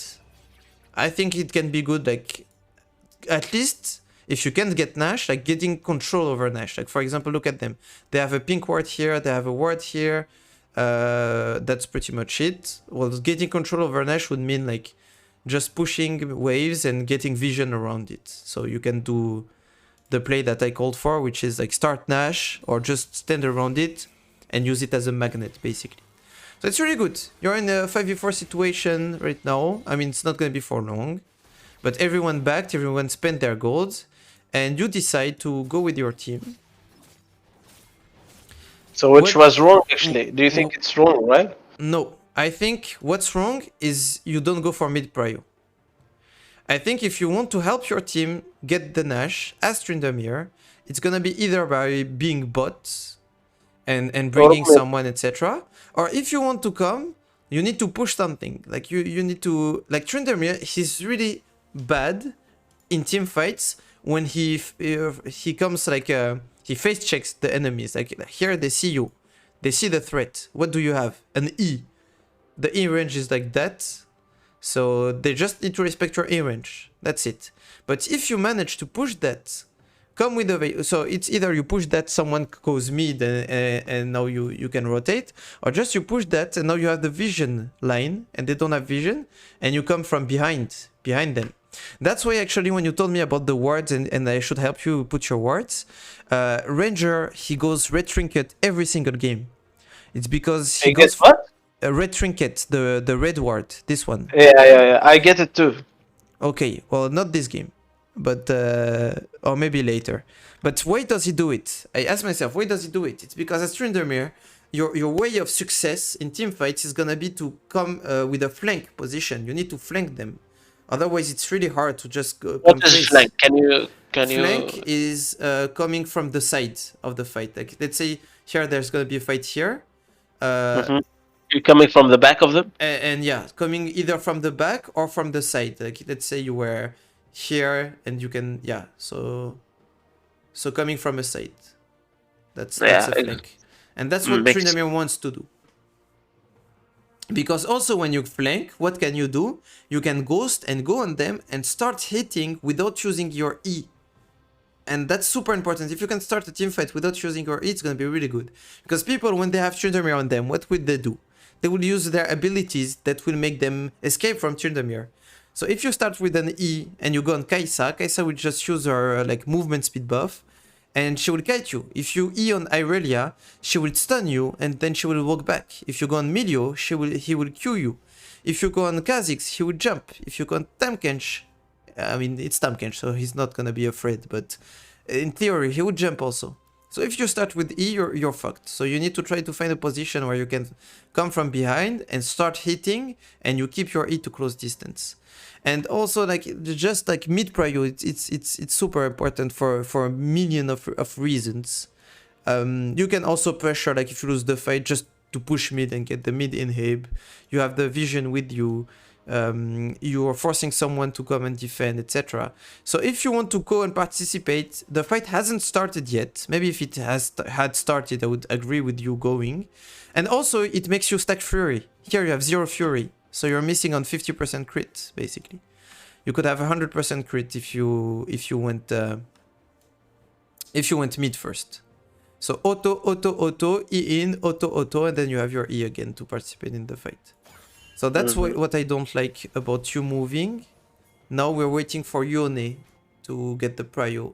I think it can be good, like, at least if you can get Nash, like getting control over Nash. Like, for example, look at them. They have a pink ward here. They have a ward here. That's pretty much it. Well, getting control over Nash would mean like just pushing waves and getting vision around it. So you can do the play that I called for, which is like start Nash or just stand around it and use it as a magnet, basically. So it's really good. You're in a 5v4 situation right now. I mean, it's not going to be for long, but everyone backed, everyone spent their golds, and you decide to go with your team. So which was wrong, actually? Do you think it's wrong, right? No. I think what's wrong is you don't go for mid prio. I think if you want to help your team get the Nash as Tryndamere, it's gonna be either by being bots and bringing someone, etc. Or if you want to come, You need to push something. Like you need to, like Tryndamere, he's really bad in team fights when he comes like he face checks the enemies. Like here they see you, they see the threat. What do you have? An E. The E range is like that. So they just need to respect your A range. That's it. But if you manage to push that, come with a... So it's either you push that, someone goes mid and now you can rotate, or just you push that and now you have the vision line and they don't have vision and you come from behind them. That's why actually when you told me about the wards and I should help you put your wards, Ranger, he goes red trinket every single game. It's because he goes... what? A red trinket, the red ward, this one. Yeah. I get it too. Okay, well, not this game, but or maybe later. But why does he do it? I ask myself, why does he do it? It's because as Tryndamere, your way of success in team fights is gonna be to come with a flank position. You need to flank them, otherwise it's really hard to just go. What is flank? Can Flank is coming from the side of the fight. Like let's say here, there's gonna be a fight here. You're coming from the back of them? And yeah, coming either from the back or from the side. Like let's say you were here and you can, yeah, so coming from a side. That's a flank. And that's what Tryndamere wants to do. Because also when you flank, what can you do? You can ghost and go on them and start hitting without using your E. And that's super important. If you can start a team fight without using your E, it's going to be really good. Because people, when they have Tryndamere on them, what would they do? They will use their abilities that will make them escape from Tryndamere. So if you start with an E and you go on Kai'Sa will just use her like movement speed buff and she will kite you. If you E on Irelia, she will stun you and then she will walk back. If you go on Milio, he will Q you. If you go on Kha'Zix, he will jump. If you go on Tahm-Kench, I mean it's Tahm-Kench, so he's not gonna be afraid, but in theory he would jump also. So if you start with E, you're fucked. So you need to try to find a position where you can come from behind and start hitting, and you keep your E to close distance. And also, like just like mid prio, it's super important for a million of reasons. You can also pressure, like if you lose the fight, just to push mid and get the mid inhib. You have the vision with you. You are forcing someone to come and defend, etc. So if you want to go and participate, the fight hasn't started yet. Maybe if it had started, I would agree with you going. And also it makes you stack fury. Here you have 0 fury, so you're missing on 50% crit basically. You could have 100% crit if you went mid first. So auto, E in, auto, and then you have your E again to participate in the fight. So that's what I don't like about you moving. Now we're waiting for Yone to get the prio.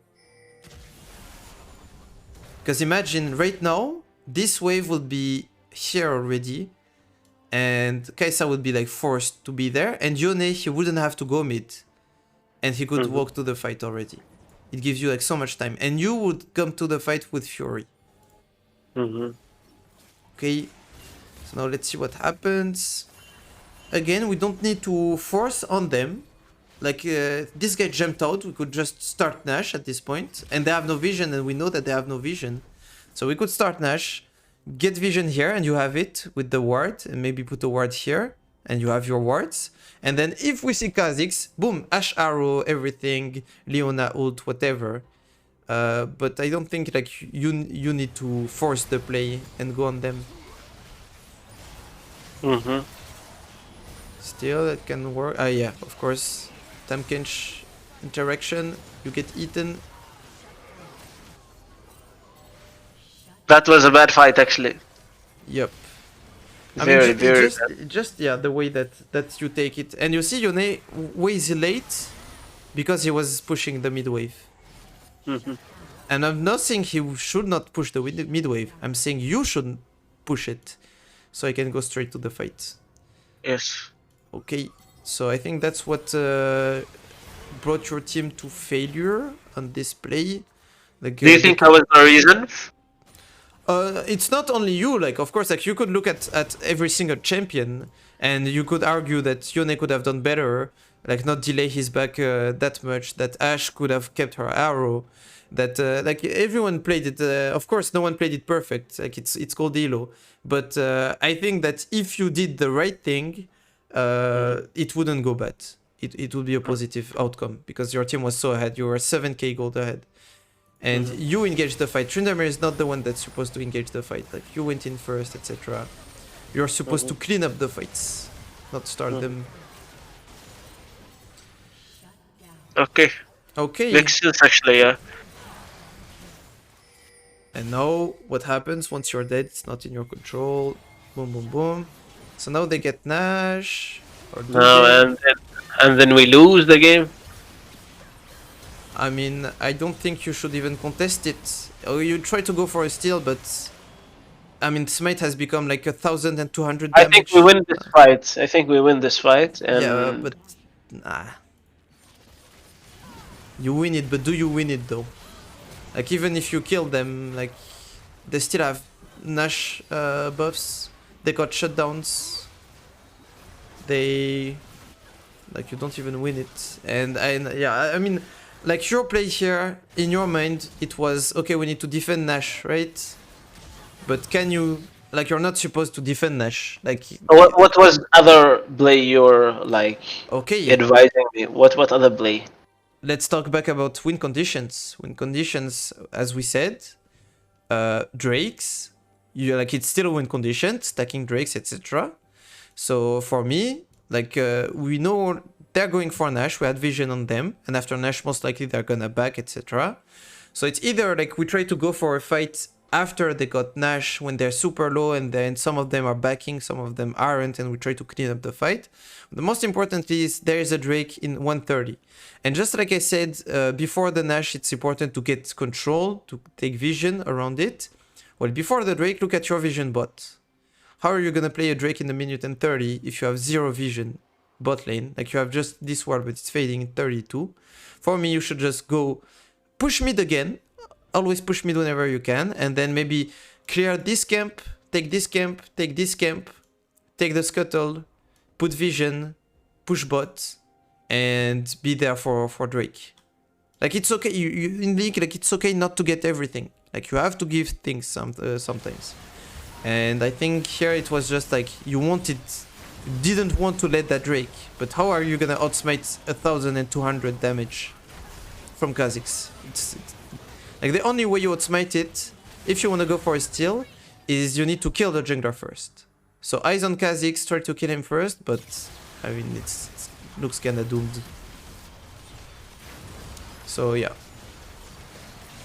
Because imagine right now, this wave will be here already. And Kai'Sa would be like forced to be there. And Yone, he wouldn't have to go mid. And he could walk to the fight already. It gives you like so much time. And you would come to the fight with Fury. Okay. So now let's see what happens. Again, we don't need to force on them. Like, this guy jumped out. We could just start Nash at this point. And they have no vision, and we know that they have no vision. So we could start Nash, get vision here, and you have it with the ward. And maybe put a ward here, and you have your wards. And then if we see Kha'Zix, boom, Ash Arrow, everything, Leona ult, whatever. But I don't think like you need to force the play and go on them. Still, that can work. Yeah, of course. Tahm-Kench interaction. You get eaten. That was a bad fight, actually. Yep. Very just yeah, the way that you take it. And you see Yone ways late because he was pushing the mid wave. And I'm not saying he should not push the mid wave. I'm saying you shouldn't push it. So I can go straight to the fight. Yes. Okay, so I think that's what brought your team to failure on this play. Like, do you think that was the reason? It's not only you. Like, of course, like you could look at every single champion, and you could argue that Yone could have done better like not delay his back that much, that Ashe could have kept her arrow, that like everyone played it. Of course, no one played it perfect. Like it's called Elo, but I think that if you did the right thing, it wouldn't go bad. It would be a positive outcome because your team was so ahead. You were 7k gold ahead, and you engaged the fight. Tryndamere is not the one that's supposed to engage the fight. Like you went in first, etc. You're supposed to clean up the fights, not start them. Okay. Okay. Makes sense, actually, yeah. And now what happens once you're dead? It's not in your control. Boom, boom, boom. So now they get Nash. Or do No, they? and then we lose the game. I mean, I don't think you should even contest it. Oh, you try to go for a steal, but I mean, Smite has become like 1,200 I damage. think we win this fight. I think we win this fight, and Yeah, but nah. You win it, but do you win it though? Like even if you kill them, like they still have Nash buffs. They got shutdowns. They like you don't even win it. And yeah, I mean, like your play here in your mind, it was okay. We need to defend Nash, right? But can you like you're not supposed to defend Nash? Like what was other play you're like okay, advising me? What other play? let's talk back about win conditions. Win conditions, as we said, Drakes. You like it's still a win condition, stacking Drakes, etc. So for me, like we know they're going for Nash. We had vision on them, and after Nash, most likely they're gonna back, etc. So it's either like we try to go for a fight after they got Nash when they're super low, and then some of them are backing, some of them aren't, and we try to clean up the fight. The most important is there is a Drake in 130. And just like I said, before the Nash, it's important to get control, to take vision around it. Well, before the Drake, look at your vision bot. How are you gonna play a Drake in a minute and 30 if you have zero vision bot lane? Like you have just this ward, but it's fading in 32. For me, you should just go push mid again. Always push mid whenever you can, and then maybe clear this camp, take this camp, take this camp, take the scuttle, put vision, push bot, and be there for Drake. Like it's okay, you in League, like it's okay not to get everything. Like you have to give things sometimes. And I think here it was just like you didn't want to let that Drake. But how are you gonna outsmite 1,200 damage from Kha'Zix? It's like the only way you outsmite it, if you want to go for a steal, is you need to kill the jungler first. So eyes on Kha'Zix, try to kill him first, but I mean it looks kinda doomed. So yeah.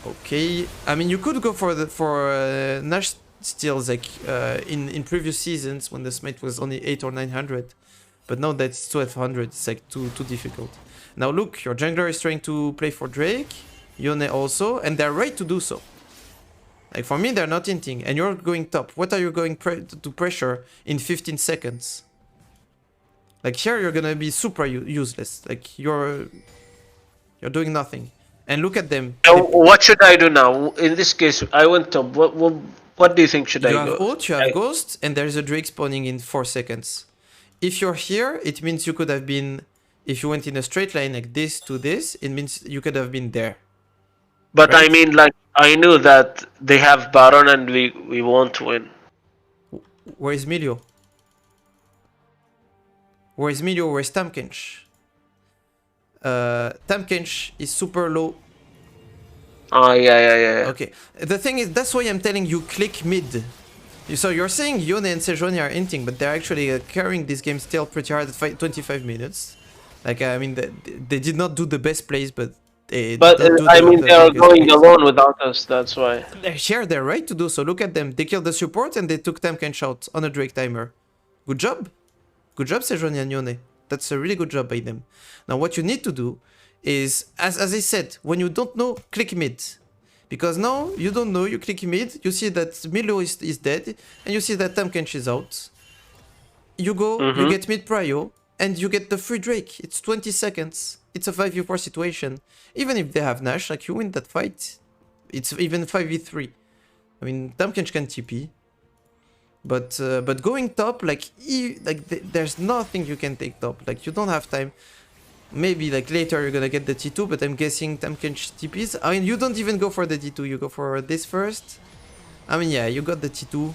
Okay, I mean you could go for Nash steals like in previous seasons when the smite was only 8 or 900, but now that's 1200. It's like too difficult. Now look, your jungler is trying to play for Drake. Yone also, and they're right to do so. Like for me, they're not hinting, and you're going top. What are you going to pressure in 15 seconds? Like here, you're gonna be super useless. Like you're doing nothing. And look at them. So what should I do now? In this case, I went top. What do you think should I go? You have ult, you have ghost, and there's a Drake spawning in 4 seconds. If you're here, it means you could have been. If you went in a straight line like this to this, it means you could have been there. But right? I mean, like, I knew that they have Baron and we won't win. Where is Milio? Where is Milio? Where is Tamkench? Tamkench is super low. Oh, yeah. Okay. The thing is, that's why I'm telling you, click mid. So you're saying Yone and Sejuani are inting, but they're actually carrying this game still pretty hard at 25 minutes. Like, I mean, they did not do the best plays, but they I mean, they are going alone without us, that's why. They're right to do so. Look at them. They killed the support and they took Tamkench out on a Drake timer. Good job. Good job, Sejuani and Yone. That's a really good job by them. Now, what you need to do is, as I said, when you don't know, click mid. Because now, you don't know, you click mid, you see that Milo is dead, and you see that Tamkench is out. You go, you get mid prio, and you get the free Drake. It's 20 seconds. It's a 5v4 situation. Even if they have Nash, like you win that fight, it's even 5v3. I mean, Tamkench can TP. But going top, there's nothing you can take top. Like, you don't have time. Maybe like later you're gonna get the T2, but I'm guessing Tamkench TPs. I mean, you don't even go for the T2, you go for this first. I mean, yeah, you got the T2.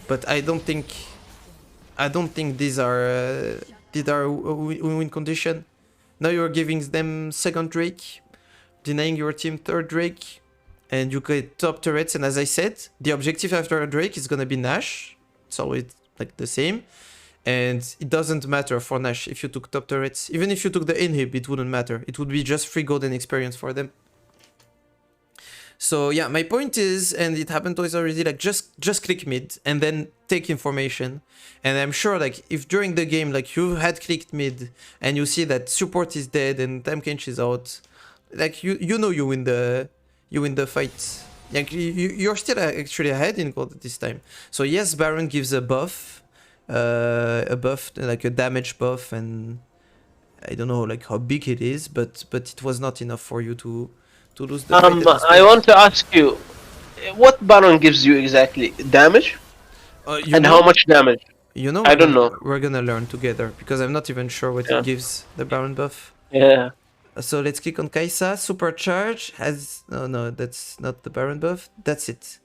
But I don't think these are win condition. Now you're giving them second Drake, denying your team third Drake, and you get top turrets. And as I said, the objective after a Drake is gonna be Nash. It's always like the same. And it doesn't matter for Nash if you took top turrets. Even if you took the inhib, it wouldn't matter. It would be just free golden experience for them. So yeah, my point is, and it happened twice already, like just click mid and then take information. And I'm sure like if during the game like you had clicked mid and you see that support is dead and Tamkench is out, like you know you win the fight. Like you're still actually ahead in gold at this time. So yes, Baron gives a buff like a damage buff, and I don't know like how big it is, but it was not enough for you to lose the fight. I want to ask you, what Baron gives you exactly? Damage? And how much damage? You know, I don't know. We're gonna learn together because I'm not even sure what it gives the Baron buff. Yeah. So let's click on Kai'Sa. Supercharge has no, that's not the Baron buff. That's it.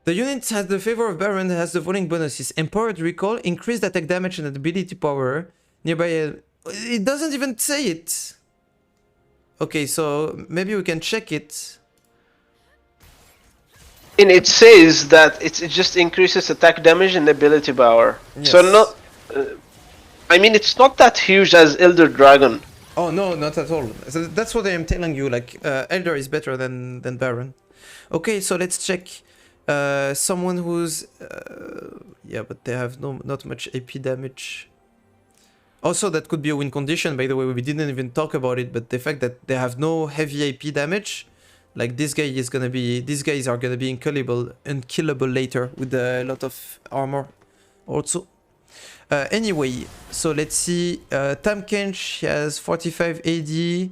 The unit has the favor of Baron, has the following bonuses: empowered recall, increased attack damage and ability power. Nearby, it doesn't even say it. Okay, so maybe we can check it. And it says that it just increases attack damage and ability power. Yes. So not, I mean, it's not that huge as Elder Dragon. Oh no, not at all. So that's what I am telling you. Like Elder is better than Baron. Okay, so let's check. Someone who's yeah, but they have not much AP damage. Also, that could be a win condition, by the way. We didn't even talk about it, but the fact that they have no heavy AP damage, like these guys are gonna be unkillable later with a lot of armor. Also, anyway, so let's see. Tamkench has 45 AD,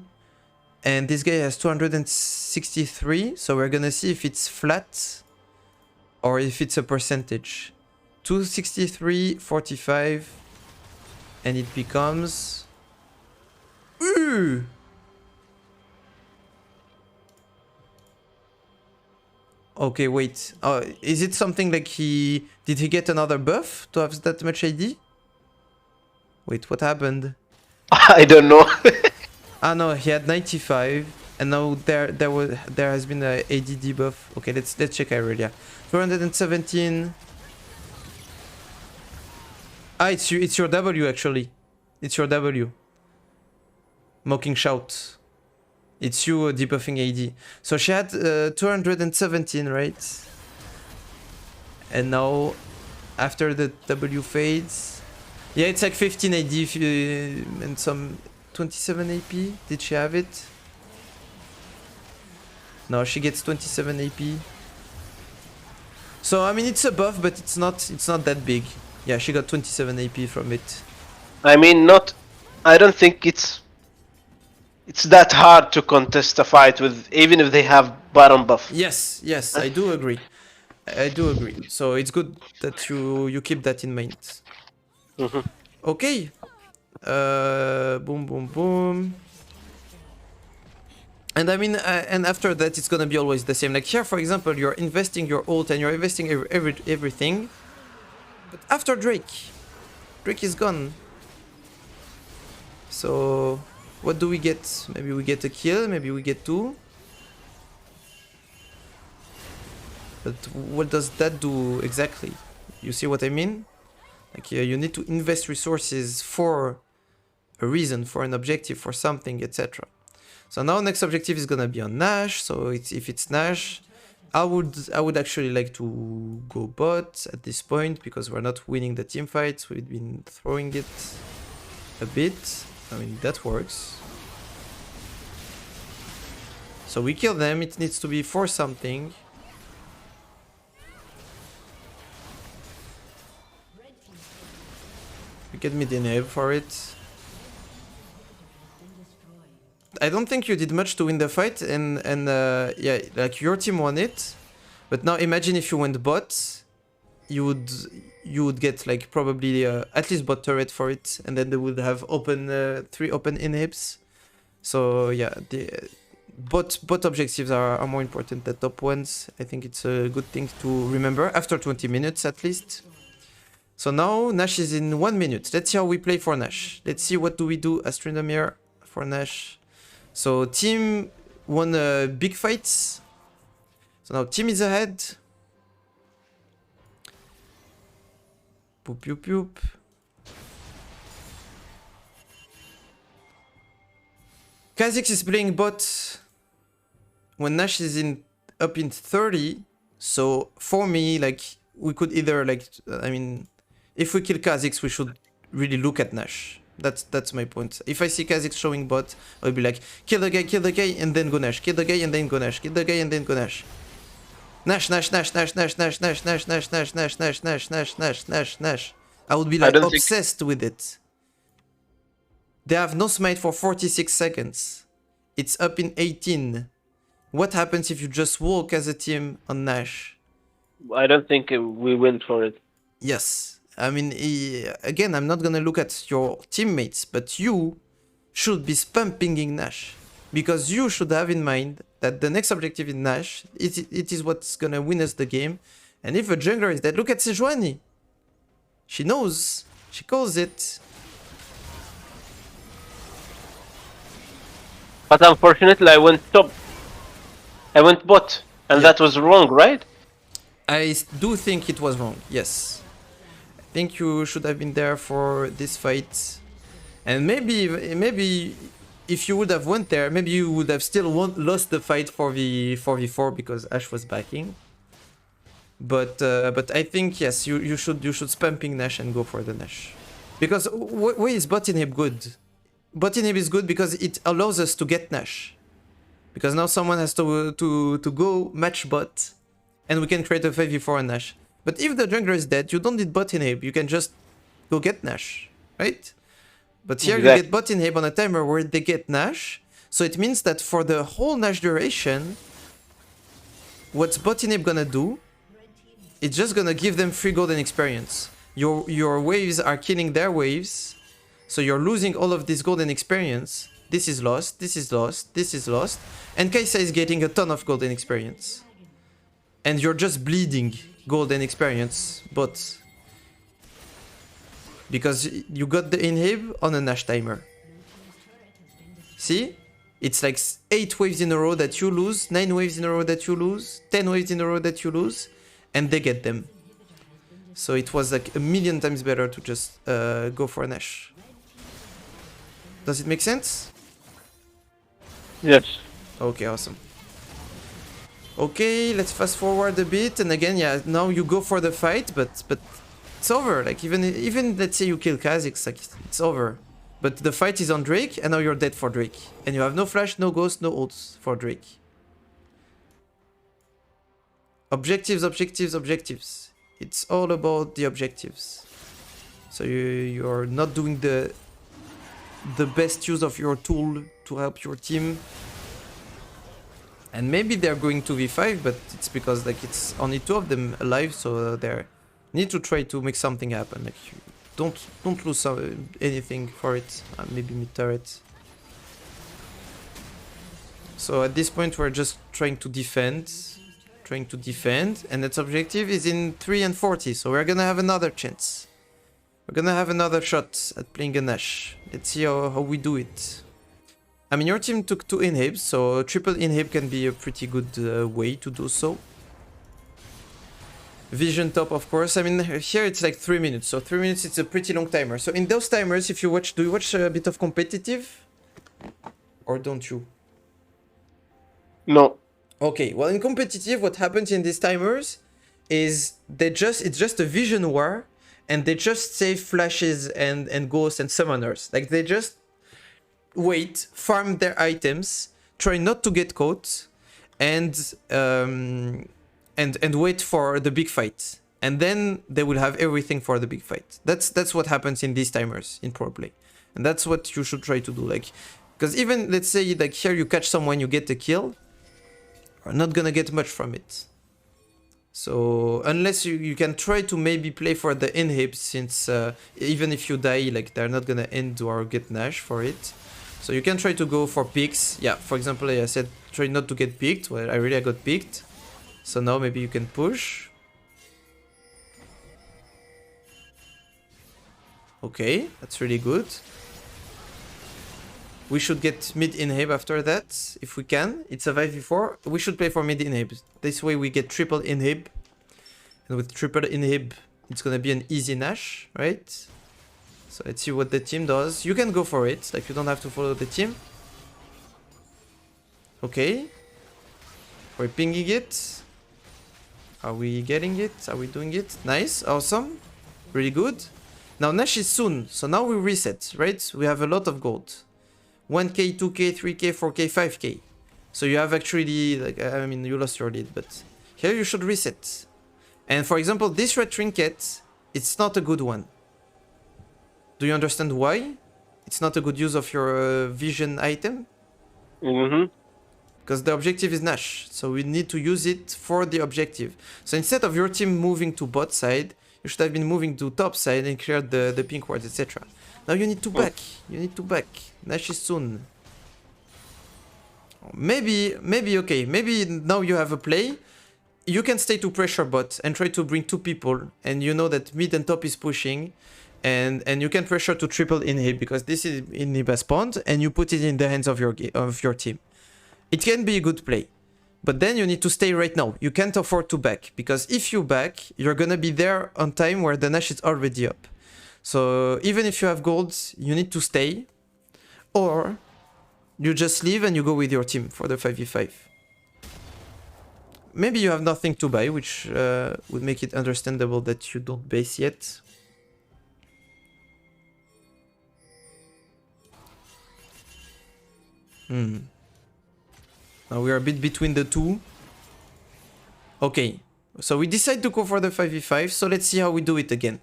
and this guy has 263. So we're gonna see if it's flat or if it's a percentage. 263, 45. And it becomes... Ooh! Okay, wait. Is it something like did he get another buff to have that much AD? Wait, what happened? I don't know. Ah no, he had 95, and now there has been a AD debuff. Okay, let's check Irelia. 417. Ah, it's your W actually. It's your W. Mocking Shout. It's you debuffing AD. So she had 217, right? And now, after the W fades... Yeah, it's like 15 AD and some 27 AP. Did she have it? No, she gets 27 AP. So, I mean, it's a buff, but it's not that big. Yeah, she got 27 AP from it. I mean, I don't think it's that hard to contest a fight with, even if they have Baron buff. Yes, I do agree. So it's good that you keep that in mind. Okay. Boom, boom, boom. And I mean, and after that, it's gonna be always the same. Like here, for example, you're investing your ult and you're investing everything. But after Drake is gone. So, what do we get? Maybe we get a kill, maybe we get 2. But what does that do exactly? You see what I mean? Like, you need to invest resources for a reason, for an objective, for something, etc. So now next objective is gonna be on Nash. So if it's Nash, I would actually like to go bot at this point because we're not winning the team fights. We've been throwing it a bit. I mean, that works. So we kill them. It needs to be for something. We get mid-enab for it. I don't think you did much to win the fight, and yeah, like your team won it. But now imagine if you went bot, you would get like probably at least bot turret for it, and then they would have open 3 open inhibs. So yeah, the bot objectives are more important than top ones. I think it's a good thing to remember after 20 minutes at least. So now Nash is in 1 minute. Let's see how we play for Nash. Let's see what do we do as Tryndamere for Nash. So team won big fights. So now team is ahead. Poop, poop, poop. Kha'Zix is playing bot when Nash is up in 30. So for me, like, we could either, like, I mean, if we kill Kha'Zix, we should really look at Nash. That's my point. If I see Kha'Zix showing bot, I'll be like, kill the guy, and then go Nash. Kill the guy, and then go Nash. Kill the guy, and then go Nash. Nash. I would be like obsessed with it. They have no smite for 46 seconds. It's up in 18. What happens if you just walk as a team on Nash? I don't think we win for it. Yes. I mean, again, I'm not gonna look at your teammates, but you should be spam pinging Nash. Because you should have in mind that the next objective in Nash, it is what's gonna win us the game. And if a jungler is dead, look at Sejuani. She knows. She calls it. But unfortunately, I went top. I went bot. And that was wrong, right? I do think it was wrong, yes. I think you should have been there for this fight. And maybe if you would have went there, maybe you would have still lost the fight for the 4v4 because Ashe was backing. But I think yes, you should spam ping Nash and go for the Nash. Because why is bot inhib good? Bot inhib is good because it allows us to get Nash. Because now someone has to go match bot, and we can create a 5v4 on Nash. But if the jungler is dead, you don't need bot inhib, you can just go get Nash, right? But here you get bot inhib on a timer where they get Nash, so it means that for the whole Nash duration, what's bot inhib gonna do? It's just gonna give them free golden experience. Your waves are killing their waves, so you're losing all of this golden experience. This is lost, this is lost, this is lost, and Kai'Sa is getting a ton of golden experience. And you're just bleeding golden experience, but because you got the inhib on a Nash timer. See? It's like 8 waves in a row that you lose, 9 waves in a row that you lose, 10 waves in a row that you lose, and they get them. So it was like a million times better to just go for a Nash. Does it make sense? Yes. Okay, awesome. Okay, let's fast forward a bit, and again, yeah, now you go for the fight, but it's over. Like even let's say you kill Kha'Zix, like it's over. But the fight is on Drake, and now you're dead for Drake, and you have no flash, no ghost, no ults for Drake. Objectives, objectives, objectives. It's all about the objectives. So you're not doing the best use of your tool to help your team. And maybe they're going to v5, but it's because like it's only 2 of them alive, so they need to try to make something happen. Like don't lose anything for it. Maybe mid turret. So at this point we're just trying to defend, and its objective is in 3 and 40. So we're gonna have another chance. We're gonna have another shot at playing a Nash. Let's see how we do it. I mean, your team took 2 inhibs, so triple inhib can be a pretty good way to do so. Vision top, of course. I mean, here it's like 3 minutes, so 3 minutes it's a pretty long timer. So in those timers, if you watch, do you watch a bit of competitive? Or don't you? No. Okay, well in competitive, what happens in these timers is it's just a vision war, and they just save flashes and ghosts and summoners. Like they just wait, farm their items, try not to get caught, and wait for the big fight. And then they will have everything for the big fight. That's what happens in these timers in pro play. And that's what you should try to do. Like, because even let's say like here you catch someone, you get the kill, you're not gonna get much from it. So unless you can try to maybe play for the inhib, since even if you die, like they're not gonna end or get Nash for it. So you can try to go for picks. Yeah, for example, I said try not to get picked. Well, I got picked. So now maybe you can push. Okay, that's really good. We should get mid inhib after that, if we can. It's a 5v4. We should play for mid inhib. This way we get triple inhib. And with triple inhib, it's gonna be an easy Nash, right? So let's see what the team does. You can go for it, like you don't have to follow the team. Okay. We're pinging it. Are we getting it? Are we doing it? Nice, awesome. Really good. Now Nash is soon, so now we reset, right? We have a lot of gold. 1k, 2k, 3k, 4k, 5k. So you have actually, like, I mean, you lost your lead, but here you should reset. And for example, this red trinket, it's not a good one. Do you understand why? It's not a good use of your vision item? Mm-hmm. Because the objective is Nash, so we need to use it for the objective. So instead of your team moving to bot side, you should have been moving to top side and cleared the pink wards, etc. Now you need to back. You need to back. Nash is soon. Maybe, okay. Maybe now you have a play. You can stay to pressure bot and try to bring 2 people. And you know that mid and top is pushing. And you can pressure to triple inhib because this is inhib has spawned. And you put it in the hands of your team. It can be a good play. But then you need to stay right now. You can't afford to back. Because if you back, you're gonna be there on time where the Nash is already up. So even if you have gold, you need to stay. Or you just leave and you go with your team for the 5v5. Maybe you have nothing to buy, which would make it understandable that you don't base yet. Now we are a bit between the two. Okay, so we decide to go for the 5v5, so let's see how we do it again.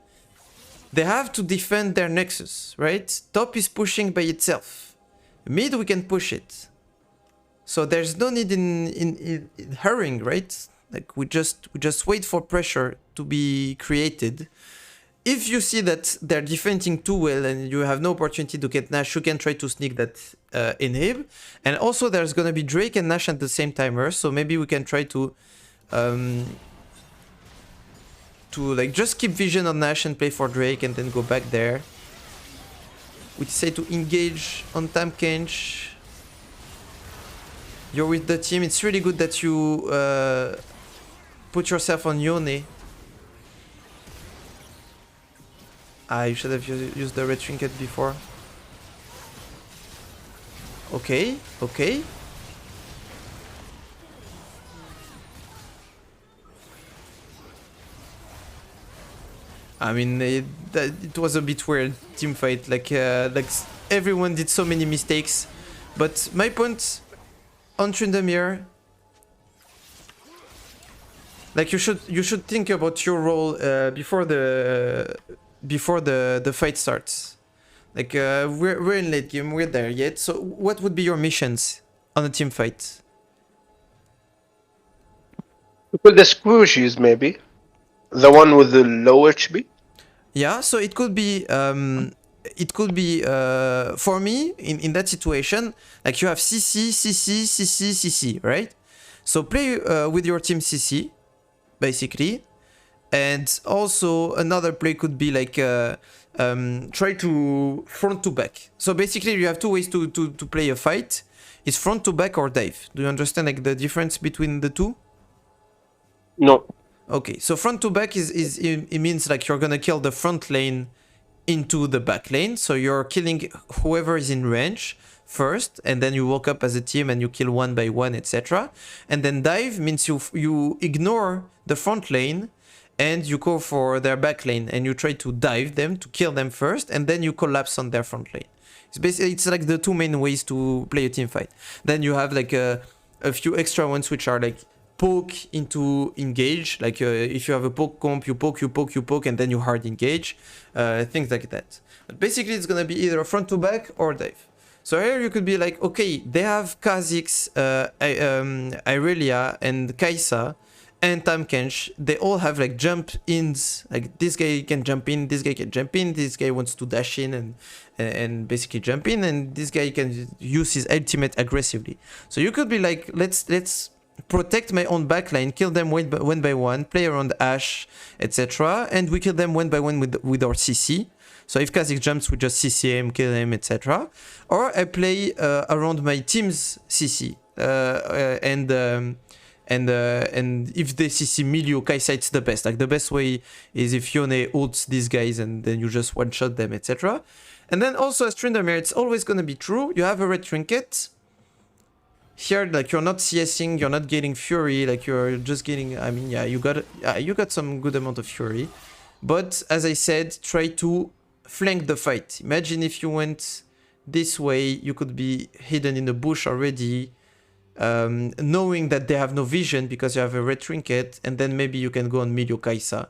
They have to defend their nexus, right? Top is pushing by itself. Mid, we can push it. So there's no need in hurrying, right? Like we just wait for pressure to be created. If you see that they're defending too well and you have no opportunity to get Nash, you can try to sneak that inhib. And also there's gonna be Drake and Nash at the same timer, so maybe we can try to like just keep vision on Nash and play for Drake and then go back there. We decide to engage on Tam Kench. You're with the team. It's really good that you put yourself on Yone. You should have used the red trinket before. Okay, okay. I mean, it was a bit weird team fight. Like everyone did so many mistakes. But my point on Tryndamere, like you should think about your role before the fight starts. Like we're in late game, we're there yet. So what would be your missions on a team fight? With the squishies, maybe the one with the low HP. Yeah, so it could be for me in that situation, like you have CC, CC, CC, CC, right? So play with your team CC, basically. And also another play could be like try to front to back. So basically you have 2 ways to play a fight. It's front to back or dive. Do you understand like the difference between the two? No. Okay, so front to back it means like you're gonna kill the front lane into the back lane. So you're killing whoever is in range first, and then you walk up as a team and you kill one by one, etc. And then dive means you ignore the front lane and you go for their back lane and you try to dive them to kill them first, and then you collapse on their front lane. It's like the 2 main ways to play a team fight. Then you have like a few extra ones which are like poke into engage, like if you have a poke comp, you poke, and then you hard engage, things like that. But basically it's gonna be either front to back or dive. So here you could be like, okay, they have Kha'Zix, Irelia, and Kai'Sa, and Tam Kench, they all have like jump ins. Like this guy can jump in, this guy can jump in, this guy wants to dash in and basically jump in, and this guy can use his ultimate aggressively. So you could be like, let's protect my own backline, kill them one by one, play around Ashe, etc. And we kill them one by one with our CC. So if Kha'Zix jumps, we just CC him, kill him, etc. Or I play around my team's CC. And if they CC Milio, Kai'Sa, it's the best. Like the best way is if Yone ults these guys and then you just one-shot them, etc. And then also as Tryndamere, it's always gonna be true. You have a red trinket. Here, like you're not CSing, you're not getting fury, like you're just getting. I mean, yeah, you got some good amount of fury, but as I said, try to flank the fight. Imagine if you went this way, you could be hidden in the bush already, knowing that they have no vision because you have a red trinket, and then maybe you can go on Milio Kai'Sa,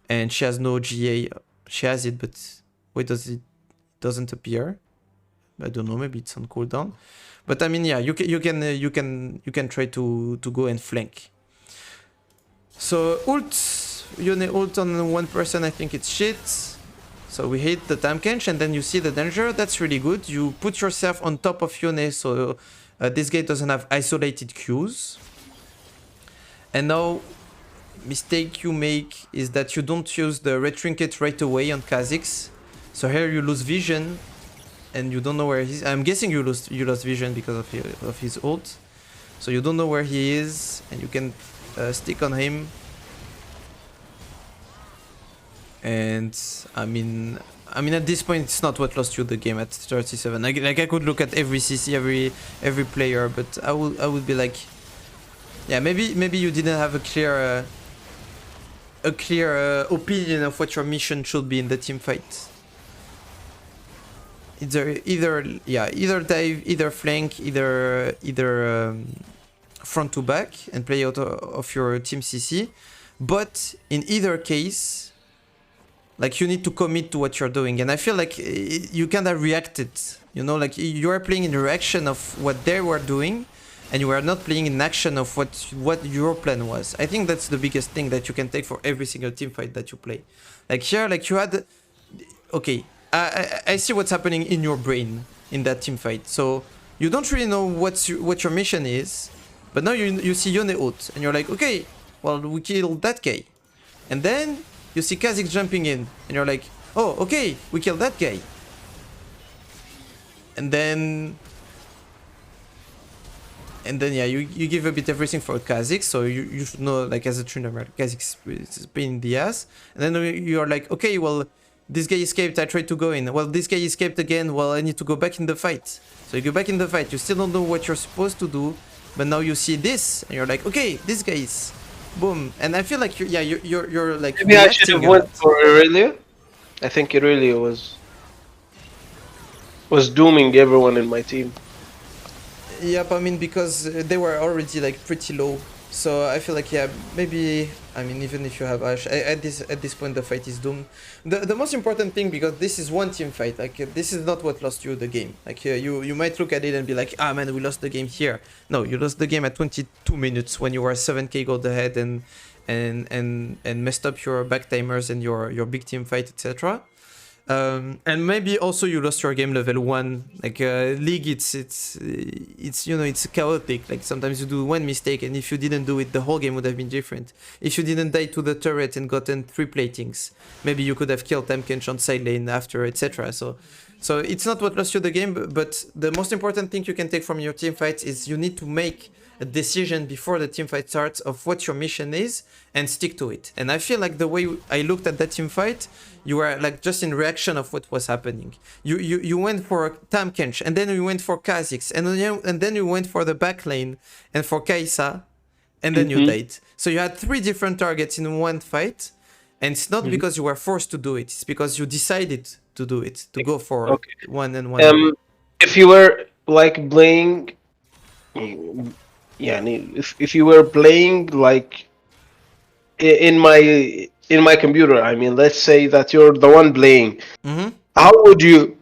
and she has no GA. She has it, but wait, doesn't appear? I don't know. Maybe it's on cooldown. But I mean, yeah, you can try to go and flank. So Yone ult on one person, I think it's shit. So we hit the Tam Kench and then you see the danger. That's really good. You put yourself on top of Yone, so this guy doesn't have isolated Qs. And now, mistake you make is that you don't use the red trinket right away on Kha'Zix. So here you lose vision. And you don't know where he's. I'm guessing you lost vision because of his ult, so you don't know where he is, and you can stick on him. And I mean, at this point, it's not what lost you the game at 37. Like I could look at every CC, every player, but I would be like, yeah, maybe you didn't have a clear opinion of what your mission should be in the team fight. Either dive, either flank, either front to back and play out of your team CC. But in either case, like you need to commit to what you're doing, and I feel like you kind of reacted. You know, like you are playing in the reaction of what they were doing, and you are not playing in action of what your plan was. I think that's the biggest thing that you can take for every single team fight that you play. Like here, like you had, okay. I see what's happening in your brain in that team fight. So you don't really know what your mission is, but now you see Yone ult, and you're like, okay, well we killed that guy, and then you see Kha'Zix jumping in, and you're like, oh okay, we killed that guy, and then yeah, you give a bit everything for Kha'Zix, so you should know, like as a Tryndamere, Kha'Zix is a pain in the ass, and then you're like, okay, well. This guy escaped, I tried to go in. Well, this guy escaped again, well, I need to go back in the fight. So you go back in the fight, you still don't know what you're supposed to do, but now you see this, and you're like, okay, this guy is... Boom. And I feel like, you're like... Maybe I should have went for Aurelia. I think Aurelia was dooming everyone in my team. Yep, I mean, because they were already, like, pretty low. So I feel like, yeah, maybe, I mean, even if you have Ashe, at this point the fight is doomed. The most important thing, because this is one team fight, like this is not what lost you the game. Like you might look at it and be like, ah man, we lost the game here. No, you lost the game at 22 minutes when you were 7k gold ahead and messed up your back timers and your big team fight, etc. And maybe also you lost your game level 1. Like League, it's you know, it's chaotic. Like sometimes you do one mistake, and if you didn't do it, the whole game would have been different. If you didn't die to the turret and gotten 3 platings, maybe you could have killed Tam Kench on side lane after, etc. So it's not what lost you the game, but the most important thing you can take from your team fights is you need to make a decision before the team fight starts of what your mission is and stick to it. And I feel like the way I looked at that team fight, you were like just in reaction of what was happening. You went for Tam Kench, and then you went for Kha'Zix, and then you went for the back lane and for Kai'Sa, and then you died. So you had 3 different targets in one fight, and it's not because you were forced to do it, it's because you decided to do it, to go for one and one. If you were like playing... Yeah, if you were playing like in my computer, I mean, let's say that you're the one playing. How would you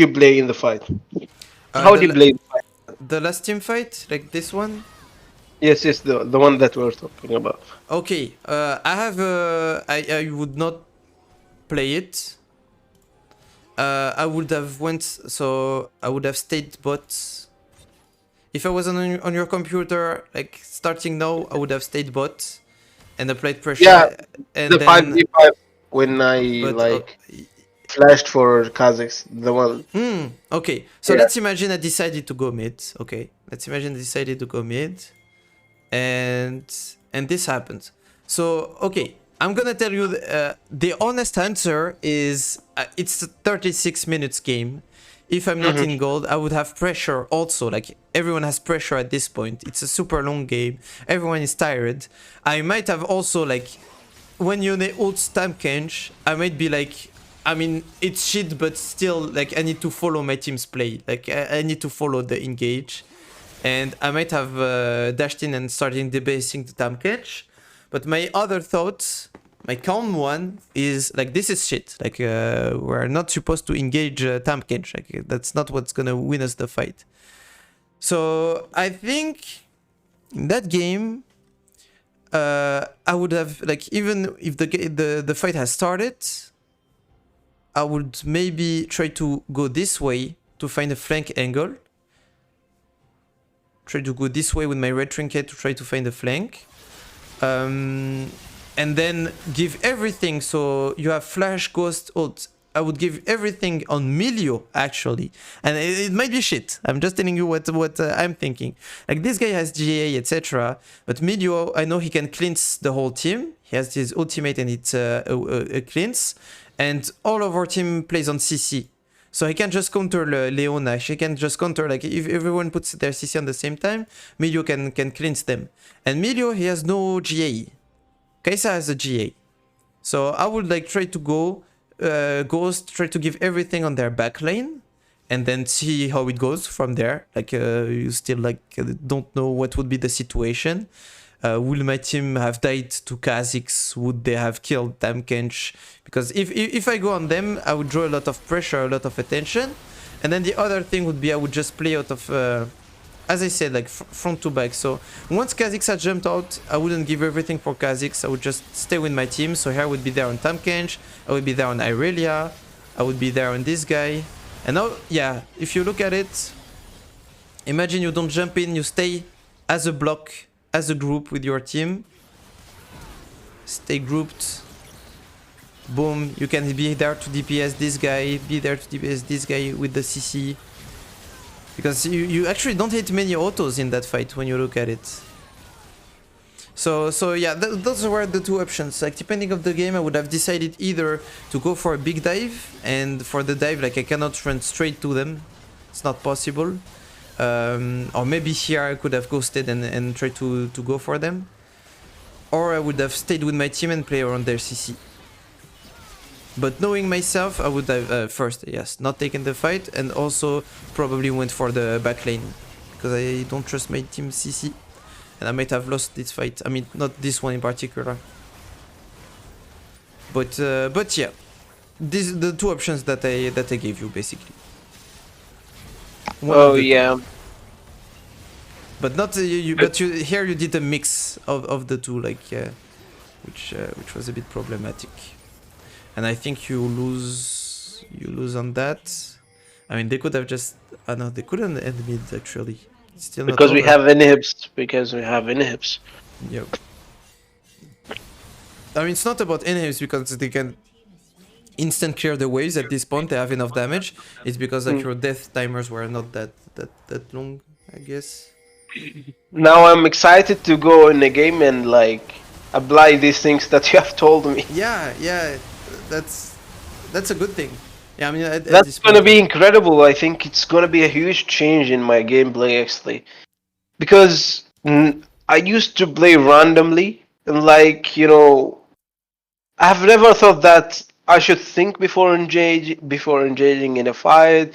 play in the fight? How would you play the fight? The last team fight, like this one? Yes, yes, the one that we're talking about. Okay, I have I would not play it. I would have went, so I would have stayed bot. If I was on your computer, like starting now, I would have stayed bot and applied Yeah, pressure, and the five then, v five when I but like flashed for Kazakhs, the one. okay. So Yeah. let's imagine I decided to go mid. Okay, let's imagine I decided to go mid, and this happened. So okay, I'm gonna tell you the honest answer is it's a 36 minutes game. If I'm not Hmm. in gold, I would have pressure also. Like everyone has pressure at this point. It's a super long game. Everyone is tired. I might have also like when you ult stam Kench, I might be like, I mean, it's shit, but still, like, I need to follow my team's play. Like, I need to follow the engage. And I might have dashed in and started debasing the tam catch. But my other thoughts, my calm one, is like, this is shit. Like, we're not supposed to engage tam catch. Like, that's not what's gonna win us the fight. So I think in that game, I would have, like, even if the fight has started, I would maybe try to go this way to find a flank angle. Try to go this way with my red trinket to try to find a flank. And then give everything. So you have flash, ghost, ult. I would give everything on Milio, actually. And it might be shit. I'm just telling you what I'm thinking. Like, this guy has GA, etc. But Milio, I know he can cleanse the whole team. He has his ultimate and it's a cleanse. And all of our team plays on CC. So he can just counter Leona. She can just counter, like, if everyone puts their CC on the same time, Milio can cleanse them. And Milio, he has no GA. Kaisa has a GA. So I would like try to go Ghost, try to give everything on their back lane, and then see how it goes from there. Like you still like don't know what would be the situation. Will my team have died to Kha'Zix? Would they have killed Tamkench? Because if I go on them, I would draw a lot of pressure, a lot of attention. And then the other thing would be I would just play out of as I said, like front to back. So once Kha'Zix had jumped out, I wouldn't give everything for Kha'Zix. I would just stay with my team. So here I would be there on Tamkench. I would be there on Irelia. I would be there on this guy. And now, yeah, if you look at it, imagine you don't jump in, you stay as a block, as a group with your team. Stay grouped. Boom, you can be there to DPS this guy, be there to DPS this guy with the CC. Because you actually don't hit many autos in that fight when you look at it. So yeah, those were the two options. Like, depending on the game, I would have decided either to go for a big dive, and for the dive, like, I cannot run straight to them. It's not possible. Or maybe here I could have ghosted and tried to go for them. Or I would have stayed with my team and play around their CC. But knowing myself, I would have first, yes, not taken the fight, and also probably went for the back lane. Because I don't trust my team CC. And I might have lost this fight. I mean, not this one in particular. But yeah, these are the two options that I gave you basically. One Oh of the yeah. two. But not but you here you did a mix of the two, like which was a bit problematic. And I think you lose on that. I mean, they could have just no, they couldn't end mid actually. It's still not Because we over. have inhibs. Because we have inhibs. Yep. I mean, it's not about inhibs because they can instant clear the waves at this point. They have enough damage. It's because like your death timers were not that long, I guess. Now I'm excited to go in the game and like apply these things that you have told me. Yeah, that's a good thing. Yeah, I mean, at That's this gonna point, be incredible. I think it's gonna be a huge change in my gameplay actually, because I used to play randomly and like I've never thought that I should think before engaging in a fight.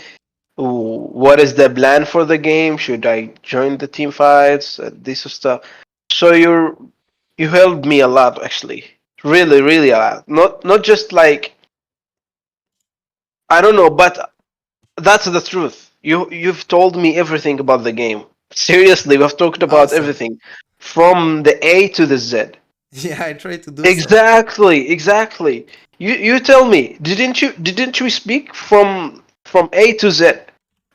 What is the plan for the game? Should I join the team fights? This stuff. So you helped me a lot actually, really, really a lot. Not just like I don't know, but that's the truth. You've told me everything about the game. Seriously, we've talked about awesome. everything from the A to the Z. Yeah, I try to do so. Exactly. You tell me, didn't we speak from A to Z?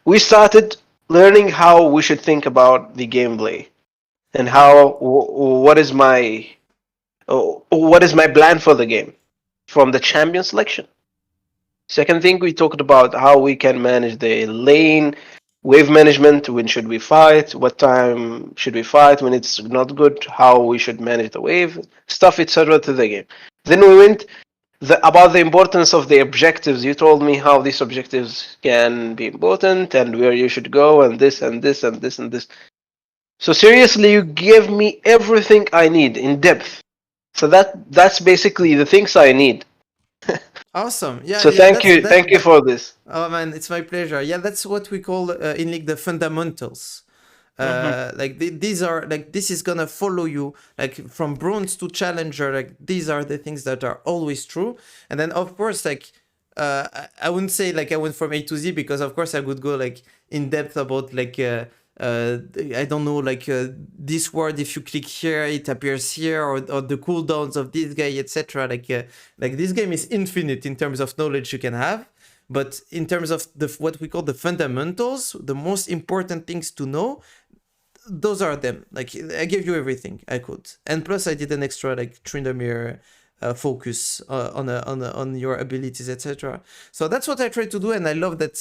We started learning how we should think about the gameplay and what is my plan for the game from the champion selection. Second thing, we talked about how we can manage the lane, wave management, when should we fight, what time should we fight when it's not good, how we should manage the wave, stuff, etc. to the game. Then we went about the importance of the objectives. You told me how these objectives can be important and where you should go and this and this and this and this. So seriously, you gave me everything I need in depth. So that's basically the things I need. Awesome. Yeah, So yeah. thank you for this. Oh man, it's my pleasure. Yeah, that's what we call in League the fundamentals. Like these are like this is gonna follow you like from bronze to challenger. Like these are the things that are always true. And then of course like I wouldn't say like I went from A to Z because of course I would go like in depth about like I don't know like this word if you click here it appears here or the cooldowns of this guy etc. Like this game is infinite in terms of knowledge you can have. But in terms of what we call the fundamentals, the most important things to know, those are them. Like I gave you everything I could, and plus I did an extra like Tryndamere focus on your abilities, etc. So that's what I try to do, and I love that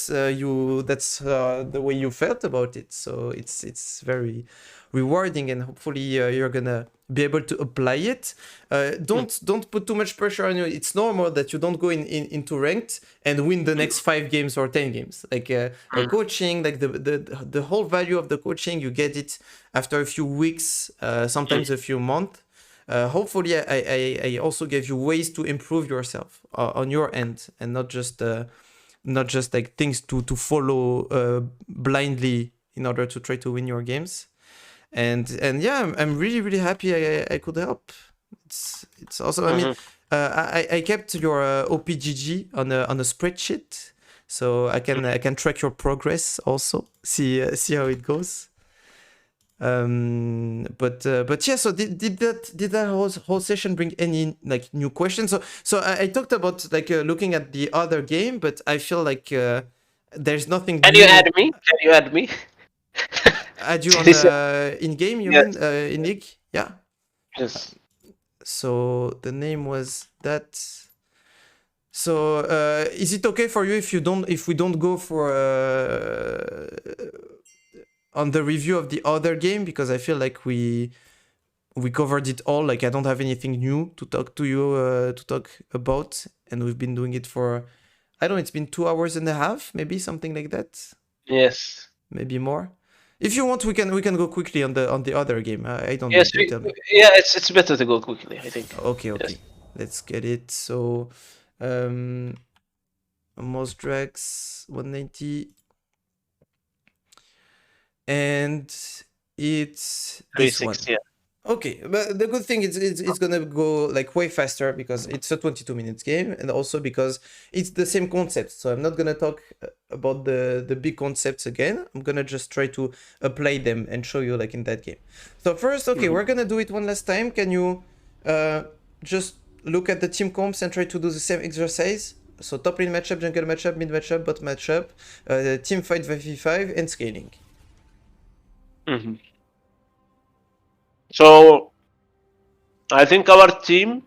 that's the way you felt about it. So it's very rewarding, and hopefully you're gonna be able to apply it. Don't put too much pressure on you. It's normal that you don't go into ranked and win the next 5 games or 10 games. Like coaching, like the whole value of the coaching, you get it after a few weeks, sometimes a few months. Hopefully, I also gave you ways to improve yourself on your end, and not just like things to follow blindly in order to try to win your games. And yeah, I'm really happy I could help. It's awesome. I mean, I kept your OPGG on a spreadsheet, so I can track your progress also. See how it goes. But yeah, so did that whole session bring any like new questions? So I talked about like looking at the other game, but I feel like there's nothing Can new. you add me? Can you add me? Add you on in game, you Yes. mean in league? Yeah. Yes. So the name was that. So is it okay for you if we don't go for on the review of the other game, because I feel like we covered it all. Like I don't have anything new to talk to you to talk about, and we've been doing it for I don't know. It's been 2 hours and a half, maybe something like that. Yes. Maybe more. If you want, we can go quickly on the other game. I don't Yes. know. Tell me. Yeah. It's better to go quickly, I think. Okay. Yes. Let's get it. So, most drags 190, and it's this one. 360. Yeah. Okay, but the good thing is it's gonna go like way faster because it's a 22 minutes game, and also because it's the same concept. So I'm not gonna talk about the big concepts again. I'm gonna just try to apply them and show you like in that game. So first, okay, we're gonna do it one last time. Can you just look at the team comps and try to do the same exercise? So top lane matchup, jungle matchup, mid matchup, bot matchup, team fight 5v5, and scaling. So I think our team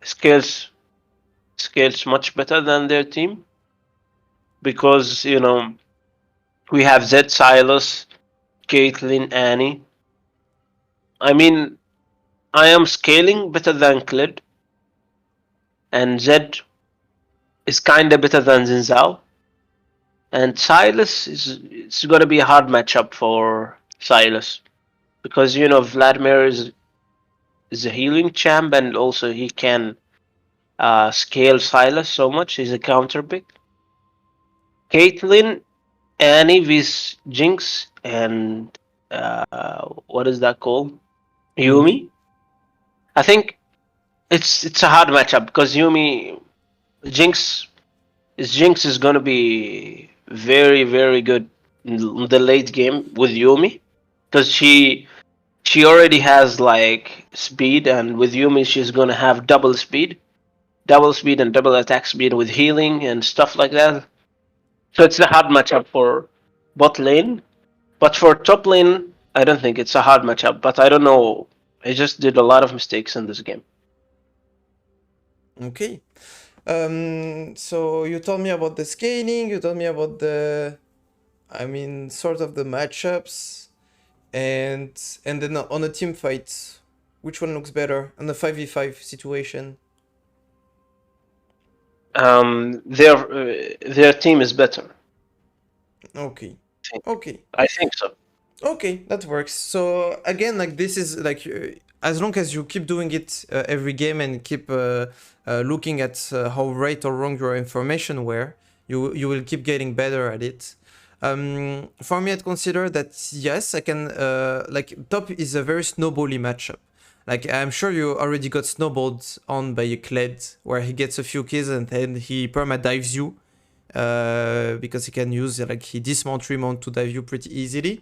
scales much better than their team, because we have Zed, Silas, Caitlyn, Annie. I mean, I am scaling better than Kled, and Zed is kinda better than Zinzao, and Silas it's gonna be a hard matchup for Silas, because Vladimir is a healing champ, and also he can scale Silas so much. He's a counter pick. Caitlyn, Annie vs Jinx, and what is that called? Yumi. I think it's a hard matchup because Jinx Jinx is gonna be very good in the late game with Yumi, because she already has like speed, and with Yumi she's gonna have double speed and double attack speed with healing and stuff like that. So it's a hard matchup for bot lane. But for top lane, I don't think it's a hard matchup. But I don't know. I just did a lot of mistakes in this game. Okay. So you told me about the scaling, you told me about the, I mean, sort of the matchups, and then on a team fight, which one looks better on the 5v5 situation? Their team is better. Okay. Okay. I think so. Okay, that works. So again, like this is like as long as you keep doing it every game and keep looking at how right or wrong your information were, you will keep getting better at it. For me, I'd consider that yes, I can like top is a very snowbally matchup. Like I'm sure you already got snowballed on by a Kled where he gets a few kills and then he perma dives you because he can use like he dismount remount to dive you pretty easily.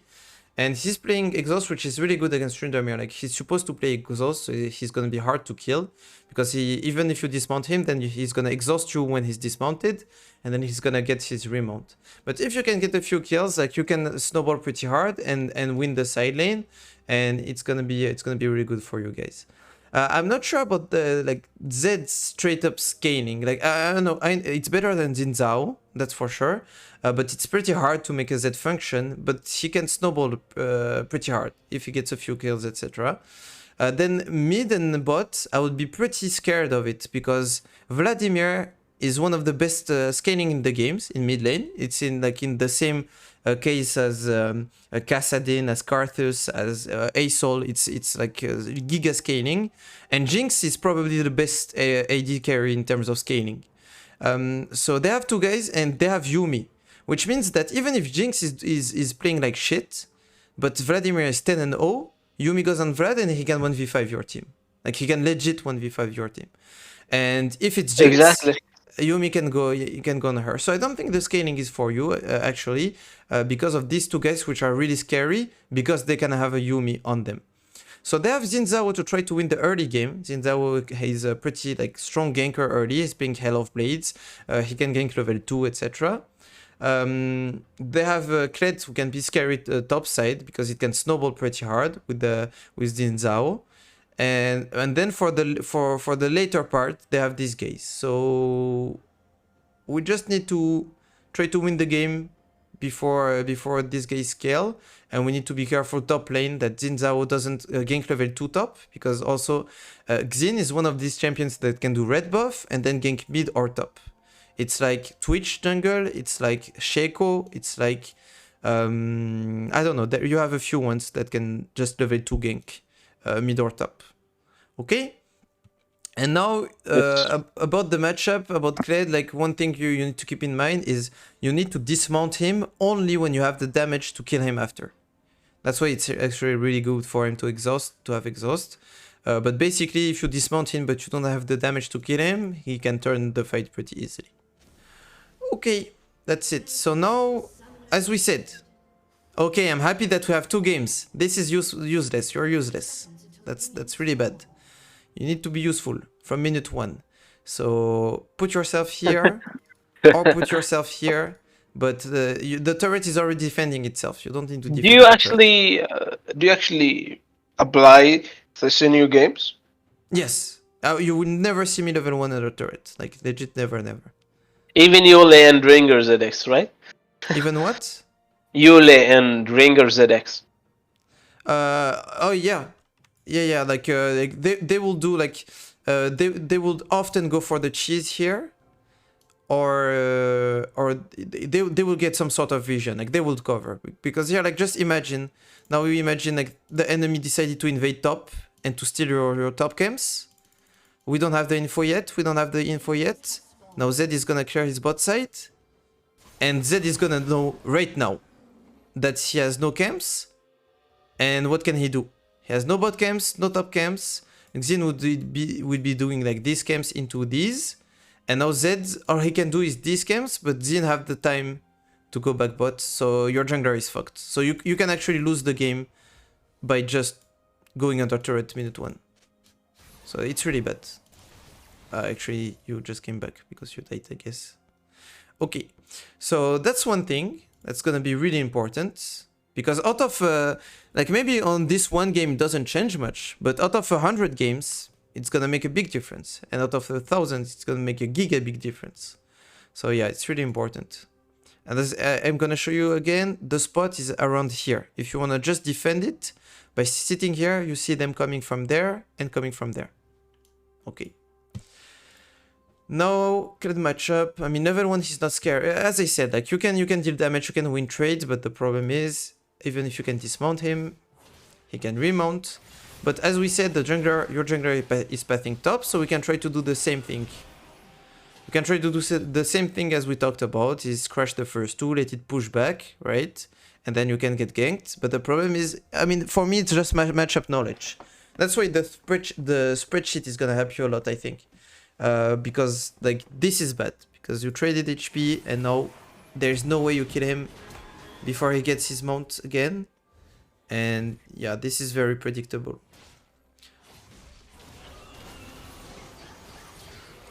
And he's playing Exhaust, which is really good against Tryndamere. Like, he's supposed to play Exhaust, so he's gonna be hard to kill. Because even if you dismount him, then he's gonna exhaust you when he's dismounted, and then he's gonna get his remount. But if you can get a few kills, like, you can snowball pretty hard and win the side lane, and it's gonna be really good for you guys. I'm not sure about the, like, Zed straight up scaling. Like, I don't know, it's better than Xin Zhao, that's for sure. But it's pretty hard to make a Z function, but he can snowball pretty hard if he gets a few kills, etc. Then mid and bot, I would be pretty scared of it because Vladimir is one of the best scaling in the games in mid lane. It's in the same case as Kassadin, as Karthus, as Asol. It's like giga scaling, and Jinx is probably the best AD carry in terms of scaling. So they have two guys and they have Yumi, which means that even if Jinx is playing like shit, but Vladimir is 10 and 0, Yumi goes on Vlad and he can 1v5 your team. Like he can legit 1v5 your team. And if it's Jinx, Exactly. Yumi can go on her. So I don't think the scaling is for you actually, because of these two guys which are really scary because they can have a Yumi on them. So they have Xin Zhao to try to win the early game. Xin Zhao is a pretty like strong ganker early. He's playing Hell of Blades. He can gank level 2, etc. They have Kled who can be scary top side because it can snowball pretty hard with Xin Zhao. And then for the later part they have these guys. So we just need to try to win the game before these guys scale, and we need to be careful top lane that Xin Zhao doesn't gank level 2 top, because also Xin is one of these champions that can do red buff and then gank mid or top. It's like Twitch jungle, it's like Shaco, it's like I don't know, you have a few ones that can just level 2 gank mid or top. Okay? And now, about the matchup, about Kled, like one thing you need to keep in mind is you need to dismount him only when you have the damage to kill him after. That's why it's actually really good for him to have exhaust. But basically, if you dismount him but you don't have the damage to kill him, he can turn the fight pretty easily. Okay, that's it. So now, as we said, okay, I'm happy that we have 2 games. This is useless. You're useless. That's really bad. You need to be useful from minute 1. So put yourself here or put yourself here. But the turret is already defending itself. You don't need to defend. Do you actually apply this in your games? Yes. You will never see me level 1 at a turret. Like legit, never. Even Yule and Ringer ZX, right? Even what? Yule and Ringer ZX. Oh yeah. Yeah. Like they will do like they will often go for the cheese here, or they will get some sort of vision. Like they will cover, because here, like just imagine now. We imagine like the enemy decided to invade top and to steal your top camps. We don't have the info yet. Now Zed is gonna clear his bot side, and Zed is gonna know right now that he has no camps. And what can he do? He has no bot camps, no top camps. Xin would be doing like these camps into these. And now Zed, all he can do is these camps, but Xin have the time to go back bot. So your jungler is fucked. So you can actually lose the game by just going under turret minute 1. So it's really bad. Actually, you just came back because you died, I guess. Okay, so that's one thing that's gonna be really important, because out of like maybe on this one game it doesn't change much, but out of 100 games it's gonna make a big difference, and out of 1,000 it's gonna make a giga big difference. So yeah, it's really important. And as I'm gonna show you again, the spot is around here. If you wanna just defend it by sitting here, you see them coming from there and coming from there. Okay. Now, Kled matchup. I mean, level 1 he's not scared. As I said, like you can deal damage, you can win trades, but the problem is, even if you can dismount him, he can remount. But as we said, the jungler, your jungler is pathing top, so we can try to do the same thing. We can try to do the same thing as we talked about, is crash the first 2, let it push back, right? And then you can get ganked. But the problem is, I mean, for me, it's just matchup knowledge. That's why the spreadsheet is gonna help you a lot, I think. Because like this is bad, because you traded HP and now there's no way you kill him before he gets his mount again. And yeah, this is very predictable.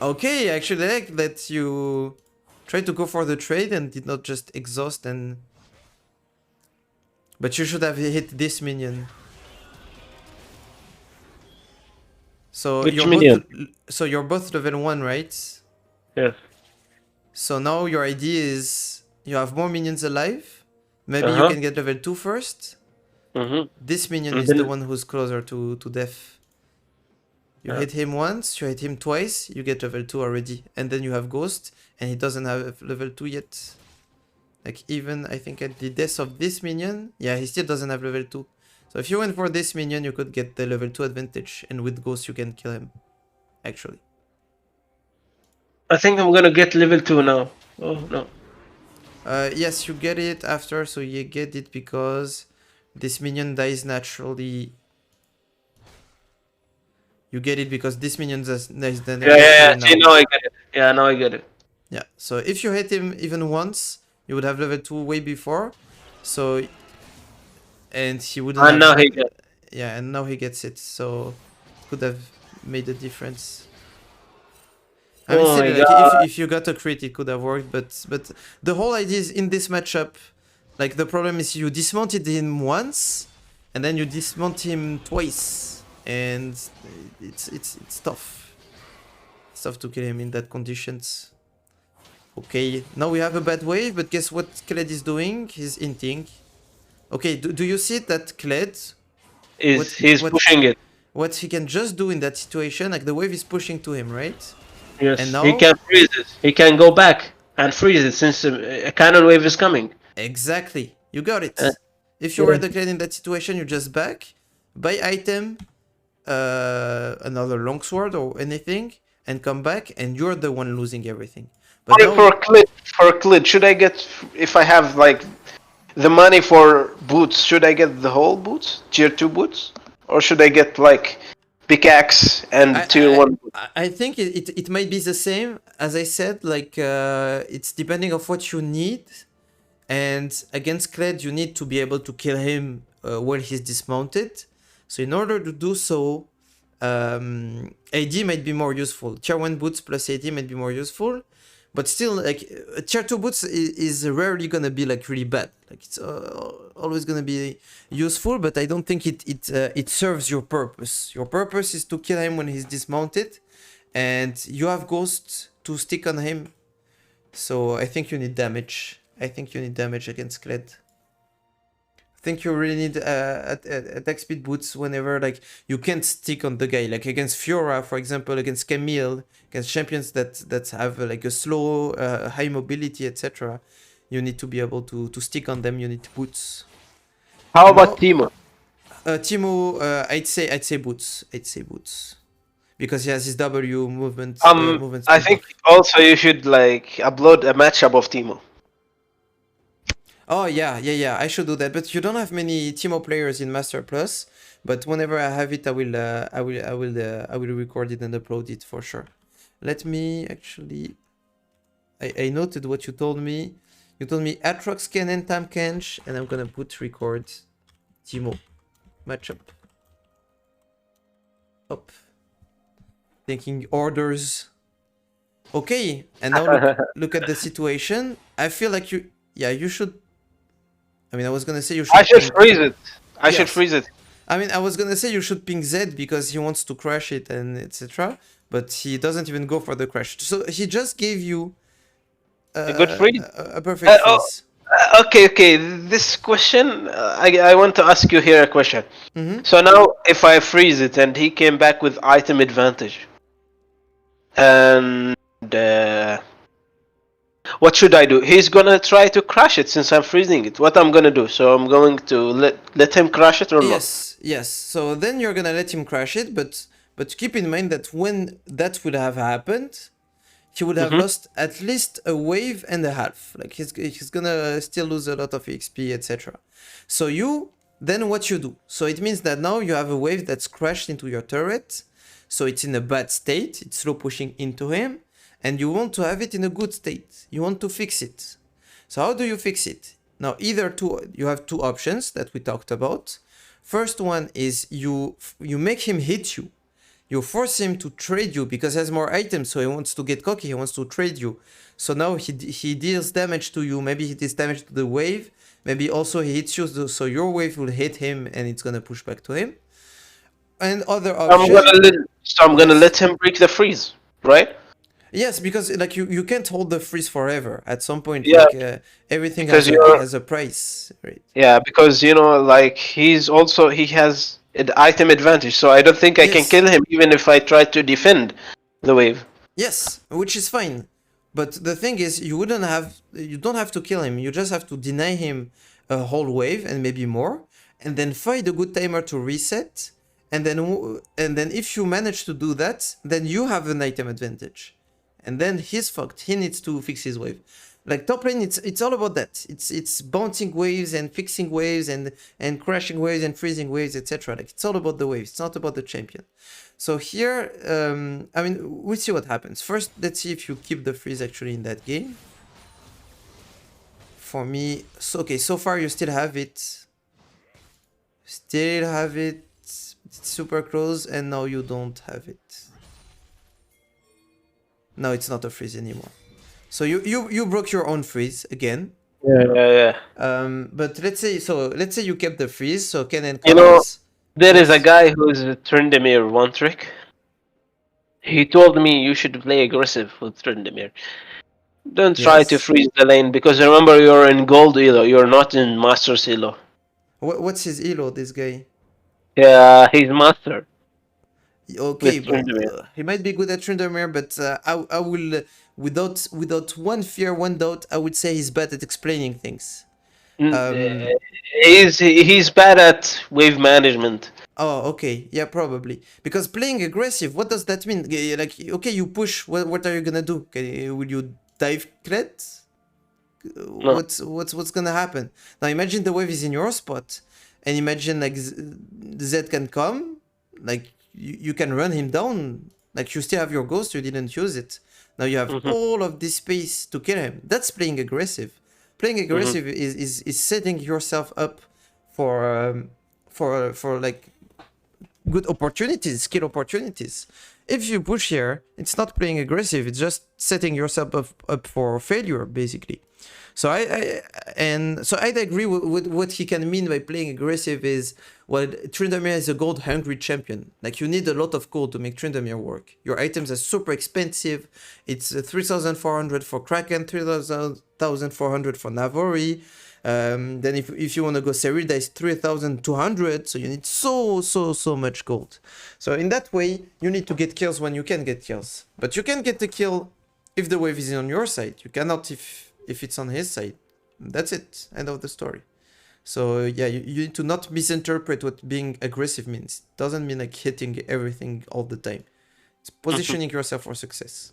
Okay, I actually like that you tried to go for the trade and did not just exhaust and... But you should have hit this minion. So you're both level 1, right? Yes. So now your idea is you have more minions alive. Maybe you can get level 2 first. This minion is the one who's closer to death. You hit him once, you hit him twice, you get level 2 already. And then you have Ghost, and he doesn't have level 2 yet. Like even, I think at the death of this minion, yeah, he still doesn't have level 2. So if you went for this minion, you could get the level 2 advantage, and with Ghost you can kill him, actually. I think I'm gonna get level 2 now. Oh, no. Yes, you get it after, so you get it because this minion dies naturally. You get it because this minion dies then. Yeah, see, now I get it. Yeah, now I get it. Yeah, so if you hit him even once, you would have level 2 way before. So... And he wouldn't have... now he gets it. Yeah, and now he gets it, so... Could have made a difference. I mean, still, like, if you got a crit, it could have worked, but the whole idea is in this matchup, like the problem is you dismounted him once, and then you dismount him twice, and it's tough. It's tough to kill him in that conditions. Okay, now we have a bad wave, but guess what Kled is doing? He's inting. Okay, do you see that Kled? He's pushing it. What he can just do in that situation, like the wave is pushing to him, right? Yes, and now, he can freeze it. He can go back and freeze it since a cannon wave is coming. Exactly, you got it. If you were the Kled in that situation, you just back, buy item, another longsword or anything, and come back, and you're the one losing everything. But for Kled, should I get, if I have like the money for boots, should I get the whole boots, tier 2 boots, or should I get like pickaxe and tier 1 boots? I think it might be the same. As I said, like it's depending of what you need, and against Kled you need to be able to kill him while he's dismounted. So in order to do so, AD might be more useful. Tier 1 boots plus AD might be more useful. But still, like, tier 2 boots is rarely gonna be, like, really bad. Like, it's always gonna be useful, but I don't think it serves your purpose. Your purpose is to kill him when he's dismounted, and you have Ghost to stick on him. So I think you need damage. I think you need damage against Kled. I think you really need attack speed boots whenever, like, you can't stick on the guy. Like against Fiora, for example, against Camille, against champions that have like a slow, high mobility, etc. You need to be able to stick on them. You need boots. How about Teemo? Teemo, I'd say boots. I'd say boots. Because he has his W movement. I think also you should like upload a matchup of Teemo. Oh yeah, I should do that. But you don't have many Teemo players in Master Plus. But whenever I have it, I will record it and upload it for sure. Let me actually. I noted what you told me. You told me Atrox can and Tam Kench, and I'm gonna put record Teemo matchup. up. Taking orders. Okay, and now look at the situation. I feel like you should. I mean, I was gonna say you should. I should freeze it. I should Yes. freeze it. I mean, I was gonna say you should ping Z because he wants to crash it and etc. But he doesn't even go for the crash. So he just gave you A good freeze. a perfect freeze. Okay. This question, I want to ask you here a question. Mm-hmm. So now, if I freeze it and he came back with item advantage, and what should I do? He's gonna try to crash it since I'm freezing it. What I'm gonna do? So I'm going to let him crash it or not? Yes. So then you're gonna let him crash it, but keep in mind that when that would have happened, he would have lost at least a wave and a half. Like he's gonna still lose a lot of XP, etc. So then what you do? So it means that now you have a wave that's crashed into your turret. So it's in a bad state. It's slow pushing into him, and you want to have it in a good state. You want to fix it. So how do you fix it? Now you have two options that we talked about. First one is you make him hit you. You force him to trade you because he has more items, so he wants to get cocky, he wants to trade you. So now he deals damage to you, maybe he deals damage to the wave, maybe also he hits you, so your wave will hit him and it's gonna push back to him. And other option... I'm gonna let him break the freeze, right? Yes, because like you can't hold the freeze forever. At some point, Yeah, like everything has a price, right? Yeah, because like he has an item advantage, so I don't think I can kill him even if I try to defend the wave. Yes, which is fine. But the thing is, you don't have to kill him. You just have to deny him a whole wave and maybe more, and then find a good timer to reset. And then if you manage to do that, then you have an item advantage. And then he's fucked. He needs to fix his wave. Like top lane, it's all about that. It's bouncing waves and fixing waves and crashing waves and freezing waves, etc. Like it's all about the waves. It's not about the champion. So here, I mean, we'll see what happens. First, let's see if you keep the freeze actually in that game. For me, so far you still have it. Still have it. It's super close, and now you don't have it. Now it's not a freeze anymore. So you broke your own freeze again. Yeah. But let's say you kept the freeze. So Ken and there is a guy who's a Tryndamere one trick. He told me you should play aggressive with Tryndamere. Don't try to freeze the lane because remember you're in gold elo. You're not in master's elo. What's his elo? This guy? Yeah, he's master. Okay, but he might be good at Tryndamere, but I will, without one fear, one doubt, I would say he's bad at explaining things. He's bad at wave management. Oh, okay, yeah, probably because playing aggressive. What does that mean? Like, okay, you push. What are you gonna do? Will you dive crit? No. What's gonna happen? Now imagine the wave is in your spot, and imagine like Z can come, like. You can run him down. Like you still have your ghost, you didn't use it. Now you have all of this space to kill him. That's playing aggressive. Playing aggressive is setting yourself up for like good opportunities, skill opportunities. If you push here, it's not playing aggressive. It's just setting yourself up for failure, basically. So I'd agree with what he can mean by playing aggressive is, well, Tryndamere is a gold hungry champion. Like you need a lot of gold to make Tryndamere work. Your items are super expensive. It's 3,400 for Kraken, 3,400 for Navori. Then if you want to go Serida, it's 3,200. So you need so much gold. So in that way, you need to get kills when you can get kills. But you can get the kill if the wave is on your side. You cannot if it's on his side. That's it. End of the story. So yeah, you need to not misinterpret what being aggressive means. It doesn't mean like hitting everything all the time. It's positioning yourself for success.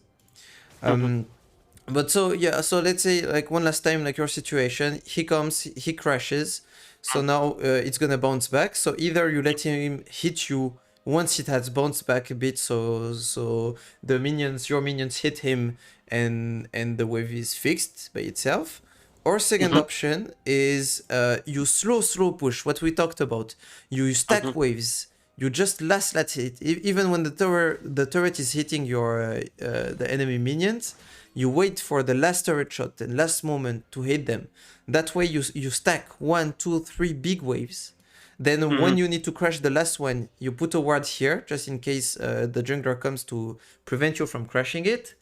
But so yeah, so let's say like one last time, like your situation, he comes, he crashes. So now it's gonna bounce back. So either you let him hit you once it has bounced back a bit, so your minions hit him and the wave is fixed by itself. Or second option is you slow push, what we talked about. You stack waves. you just last hit. Even when the turret is hitting your the enemy minions, you wait for the last turret shot and last moment to hit them. That way you stack 1, 2, 3 big waves. Then when you need to crash the last one, you put a ward here just in case the jungler comes to prevent you from crashing it.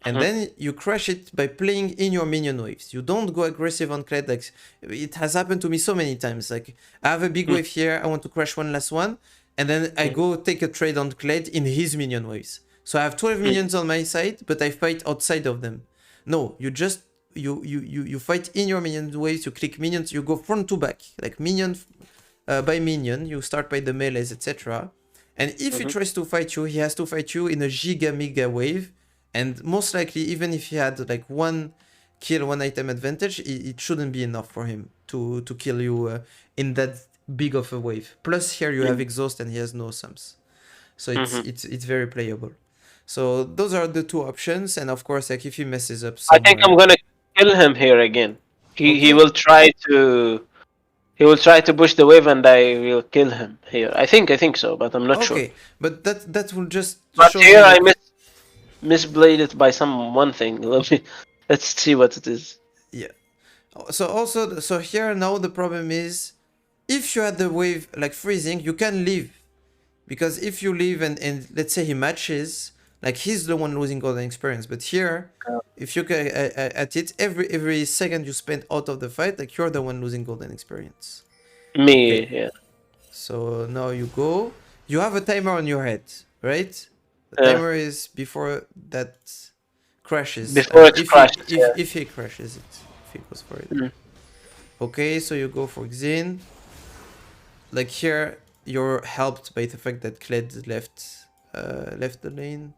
And then you crash it by playing in your minion waves. You don't go aggressive on Kled. Like, it has happened to me so many times. Like, I have a big wave here, I want to crash one last one, and then I go take a trade on Kled in his minion waves. So I have 12 minions on my side, but I fight outside of them. No, you just you fight in your minion waves, you click minions, you go front to back, like minion by minion, you start by the melees, etc. And if he tries to fight you, he has to fight you in a giga mega wave. And most likely, even if he had like one kill, one item advantage, it shouldn't be enough for him to kill you in that big of a wave. Plus here you have exhaust and he has no sums. So it's very playable. So those are the two options. And of course, like if he messes up somewhere, I think I'm gonna kill him here again. He will try to push the wave and I will kill him here. I think so, but I'm not sure. Okay, but that will just But show here me I misbladed by one thing. Let's see what it is. Yeah. So here now the problem is, if you had the wave like freezing, you can leave. Because if you leave and let's say he matches, like he's the one losing golden experience. But here, if you get at it, every second you spend out of the fight, like you're the one losing golden experience. Me, yeah. So now you go. You have a timer on your head, right? The timer is before that crashes. Before it crashes, if he crashes it, if he goes for it. Okay, so you go for Xin. Like here, you're helped by the fact that Kled left the lane.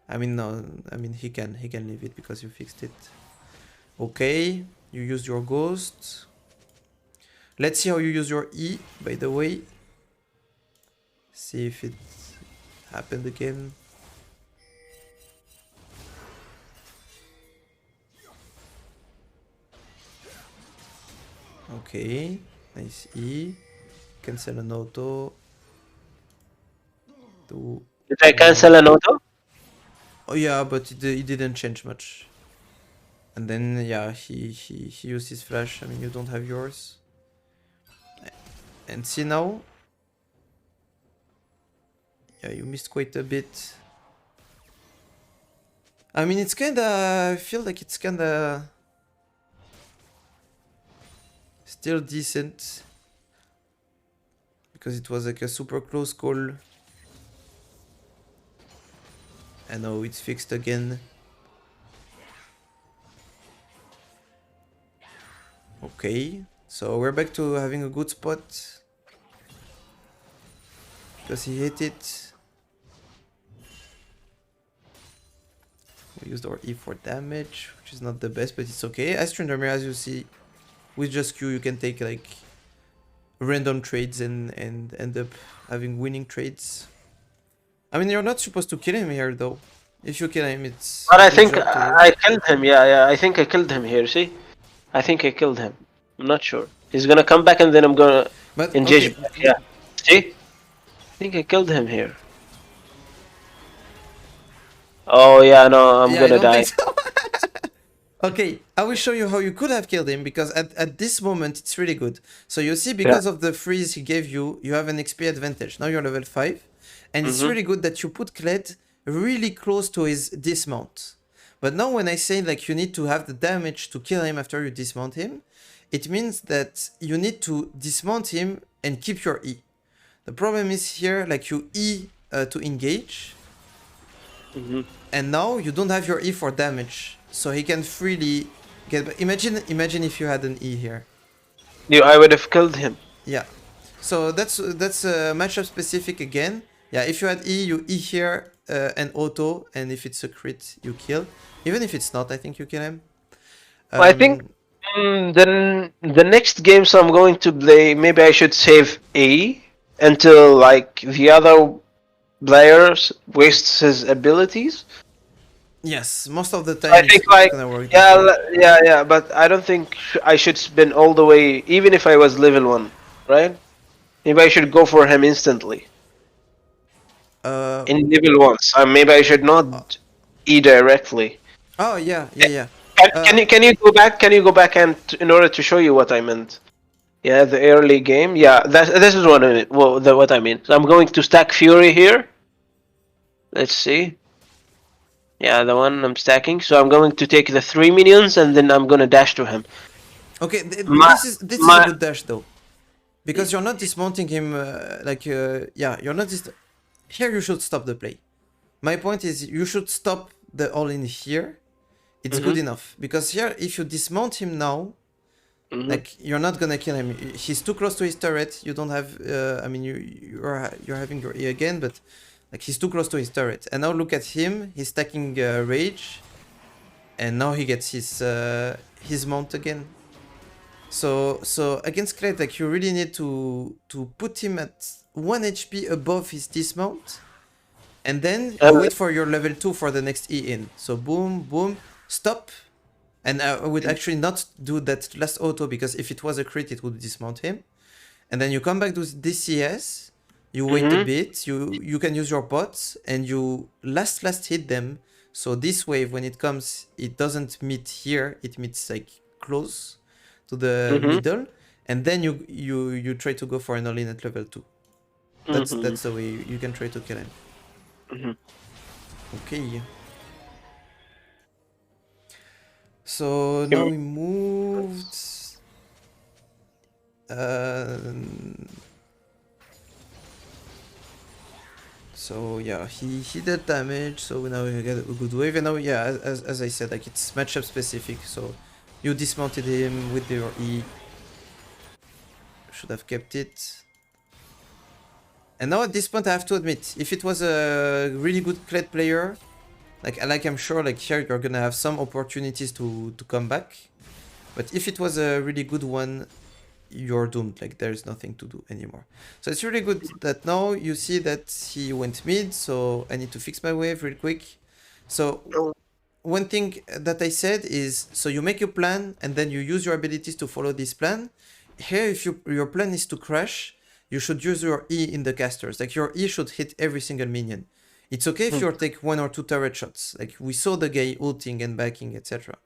I mean, no, I mean he can leave it because you fixed it. Okay, you used your ghost. Let's see how you use your E, by the way. See if it happened again. Okay, nice E. Cancel an auto. Did I cancel an auto? Oh yeah, but it didn't change much. And then yeah, he used his flash. I mean, you don't have yours. And see now. Yeah, you missed quite a bit. I mean, it's kinda... I feel like it's kinda... still decent. Because it was like a super close call. And now it's fixed again. Okay. So we're back to having a good spot. Because he hit it. We used our E for damage, which is not the best, but it's okay. As Tryndamere, as you see, with just Q, you can take like random trades and end up having winning trades. I mean, you're not supposed to kill him here, though. If you kill him, it's... But I think I killed him, yeah, I think I killed him here, see? I think I killed him. I'm not sure. He's gonna come back and then I'm gonna engage back, yeah. See? I think I killed him here. Oh yeah, no, I'm gonna die. So. Okay, I will show you how you could have killed him, because at this moment it's really good. So you see, because of the freeze he gave you, you have an XP advantage. Now you're level 5. And it's really good that you put Kled really close to his dismount. But now when I say like you need to have the damage to kill him after you dismount him, it means that you need to dismount him and keep your E. The problem is here, like you E to engage. And now you don't have your E for damage. So he can freely get... Imagine if you had an E here. Yeah, I would have killed him. Yeah. So that's matchup specific again. Yeah, if you had E, you E here and auto, and if it's a crit, you kill. Even if it's not, I think you kill him. I think then the next games I'm going to play, maybe I should save A until like the other players wastes his abilities. Yes, most of the time I think like gonna work. Yeah, but I don't think I should spin all the way, even if I was level 1, right? Maybe I should go for him instantly. in level 1. So maybe I should not E directly. Oh yeah, yeah, yeah. Can you go back? Can you go back and in order to show you what I meant? Yeah, the early game. Yeah, this is what I mean. Well, what I mean. So I'm going to stack Fury here. Let's see. Yeah, the one I'm stacking. So I'm going to take the 3 minions and then I'm gonna dash to him. Okay, My, this is a my, good dash though, because you're not dismounting him. Yeah, you're not here. You should stop the play. My point is you should stop the all in here. It's good enough because here if you dismount him now, like you're not gonna kill him. He's too close to his turret. You don't have. I mean, you're having your E again, but like he's too close to his turret. And now look at him. He's stacking rage, and now he gets his mount again. So against Kled, like you really need to put him at 1 HP above his dismount, and then you wait for your level 2 for the next E in. So boom, boom, stop. And I would actually not do that last auto, because if it was a crit, it would dismount him. And then you come back to this CS, you wait a bit, you can use your bots, and you last hit them. So this wave, when it comes, it doesn't meet here, it meets like close to the middle. And then you try to go for an all-in at level 2. That's the way you can try to kill him. Okay. So now we moved. So yeah, he did damage. So now we get a good wave. And now yeah, as I said, like it's matchup specific. So you dismounted him with your E. Should have kept it. And now at this point, I have to admit, if it was a really good Kled player, like I'm sure, like here you're gonna have some opportunities to come back. But if it was a really good one, you're doomed. Like there's nothing to do anymore. So it's really good that now you see that he went mid. So I need to fix my wave real quick. So one thing that I said is, so you make your plan and then you use your abilities to follow this plan. Here, if your plan is to crash, you should use your E in the casters. Like your E should hit every single minion. It's okay if you take 1 or 2 turret shots. Like we saw the guy ulting and backing, etc.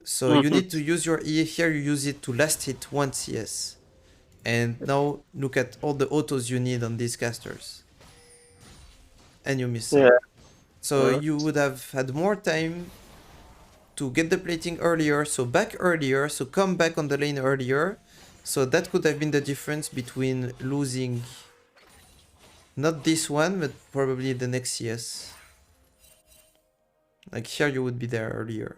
So you need to use your E. Here you use it to last hit 1 CS. And now look at all the autos you need on these casters. And you miss some. So you would have had more time to get the plating earlier, so back earlier, so come back on the lane earlier. So that could have been the difference between losing not this one, but probably the next CS. Like here you would be there earlier.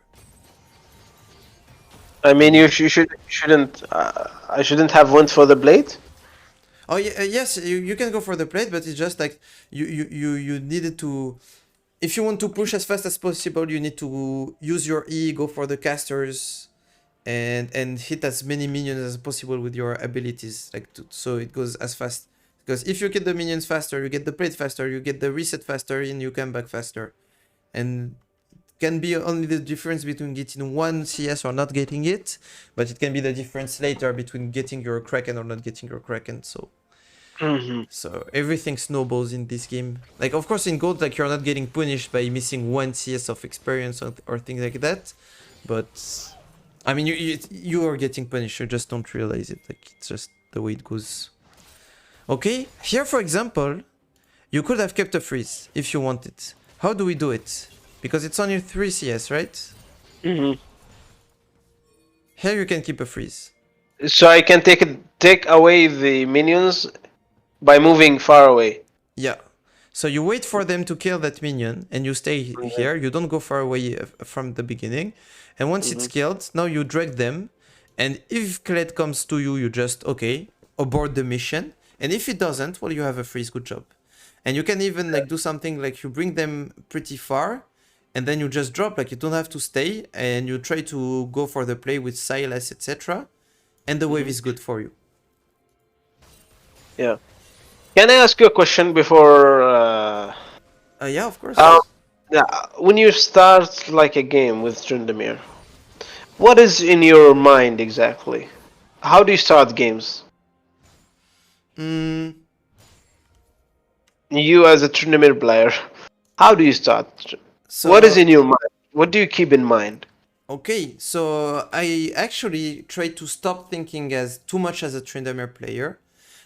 I mean, you shouldn't. I shouldn't have went for the blade. Oh yeah, yes, you can go for the plate, but it's just like you needed to. If you want to push as fast as possible, you need to use your E, go for the casters, and hit as many minions as possible with your abilities, like so it goes as fast. Because if you get the minions faster, you get the plate faster, you get the reset faster, and you come back faster. And it can be only the difference between getting 1 CS or not getting it, but it can be the difference later between getting your Kraken or not getting your Kraken. So so everything snowballs in this game. Like of course in gold, like you're not getting punished by missing 1 CS of experience or things like that, but I mean you are getting punished, you just don't realize it. Like it's just the way it goes. Okay, here for example, you could have kept a freeze if you wanted. How do we do it? Because it's only 3 CS, right? Here you can keep a freeze. So I can take away the minions by moving far away. Yeah. So you wait for them to kill that minion and you stay here. You don't go far away from the beginning. And once it's killed, now you drag them. And if Kled comes to you, you just, okay, abort the mission. And if it doesn't, well, you have a freeze. Good job. And you can even like do something like you bring them pretty far and then you just drop. Like you don't have to stay and you try to go for the play with Silas, etc. And the wave is good for you. Yeah. Can I ask you a question before? Yeah, of course. Yeah, when you start like a game with Tryndamere, what is in your mind exactly? How do you start games? You as a Tryndamere player, how do you start? What is So in your mind? What do you keep in mind? okay, so I actually try to stop thinking as too much as a Tryndamere player.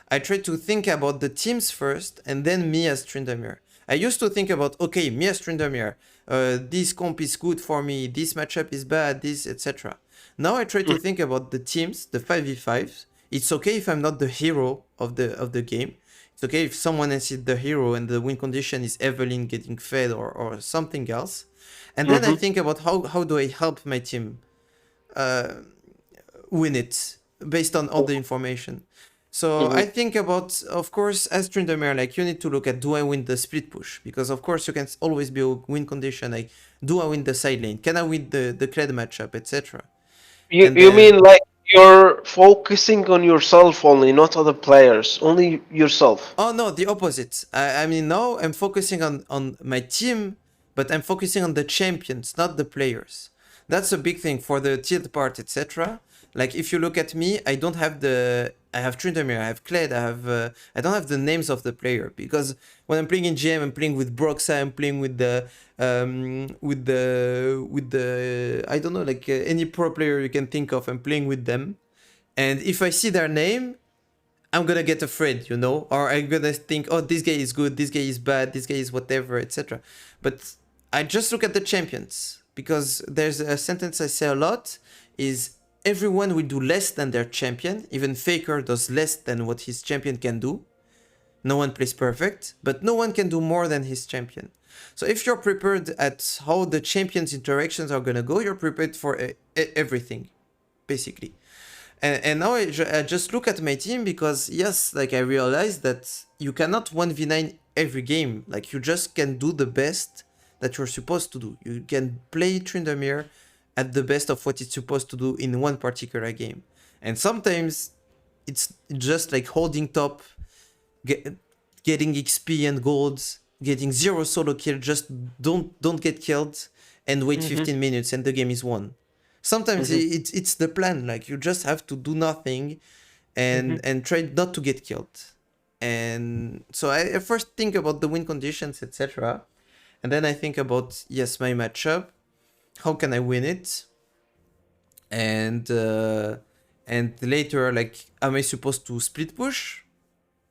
I try to think about the teams first and then me as Tryndamere. I used to think about, okay, me as Tryndamere, this comp is good for me, this matchup is bad, this, etc. Now I try to think about the teams, the 5v5s. It's okay if I'm not the hero of the game. It's okay if someone else is the hero and the win condition is Evelyn getting fed or something else. And then I Mm-hmm. think about how do I help my team uh, win it based on all the information. So Mm-hmm. I think about, of course, as Tryndamere, like you need to look at do I win the split push? Because of course you can always be a win condition. Like do I win the side lane? Can I win the Kled matchup, etc. And You mean then like you're focusing on yourself only, not other players, only yourself. oh no, the opposite. I mean now I'm focusing on my team, but I'm focusing on the champions, not the players. That's a big thing for the tilt part, etc. Like if you look at me, I don't have the I have Tryndamere, I have Kled, I don't have the names of the player because when I'm playing in GM, I'm playing with Broxa, I'm playing with the I don't know like any pro player you can think of. I'm playing with them, and if I see their name, I'm gonna get afraid, you know, or I'm gonna think, oh, this guy is good, this guy is bad, this guy is whatever, etc. But I just look at the champions because there's a sentence I say a lot: is everyone will do less than their champion. Even Faker does less than what his champion can do. No one plays perfect, but no one can do more than his champion. So if you're prepared at how the champions' interactions are gonna go, you're prepared for everything, basically. And now I just look at my team because yes, like I realized that you cannot 1v9 every game. Like you just can do the best that you're supposed to do. You can play Tryndamere at the best of what it's supposed to do in one particular game. And sometimes it's just like holding top, get, getting XP and golds, getting zero solo kill, just don't get killed and wait Mm-hmm. 15 minutes and the game is won. Sometimes Mm-hmm. it's the plan, like you just have to do nothing Mm-hmm. and try not to get killed. And so I first think about the win conditions, etc. And then I think about yes, my matchup, how can I win it? And and later, like, am I supposed to split push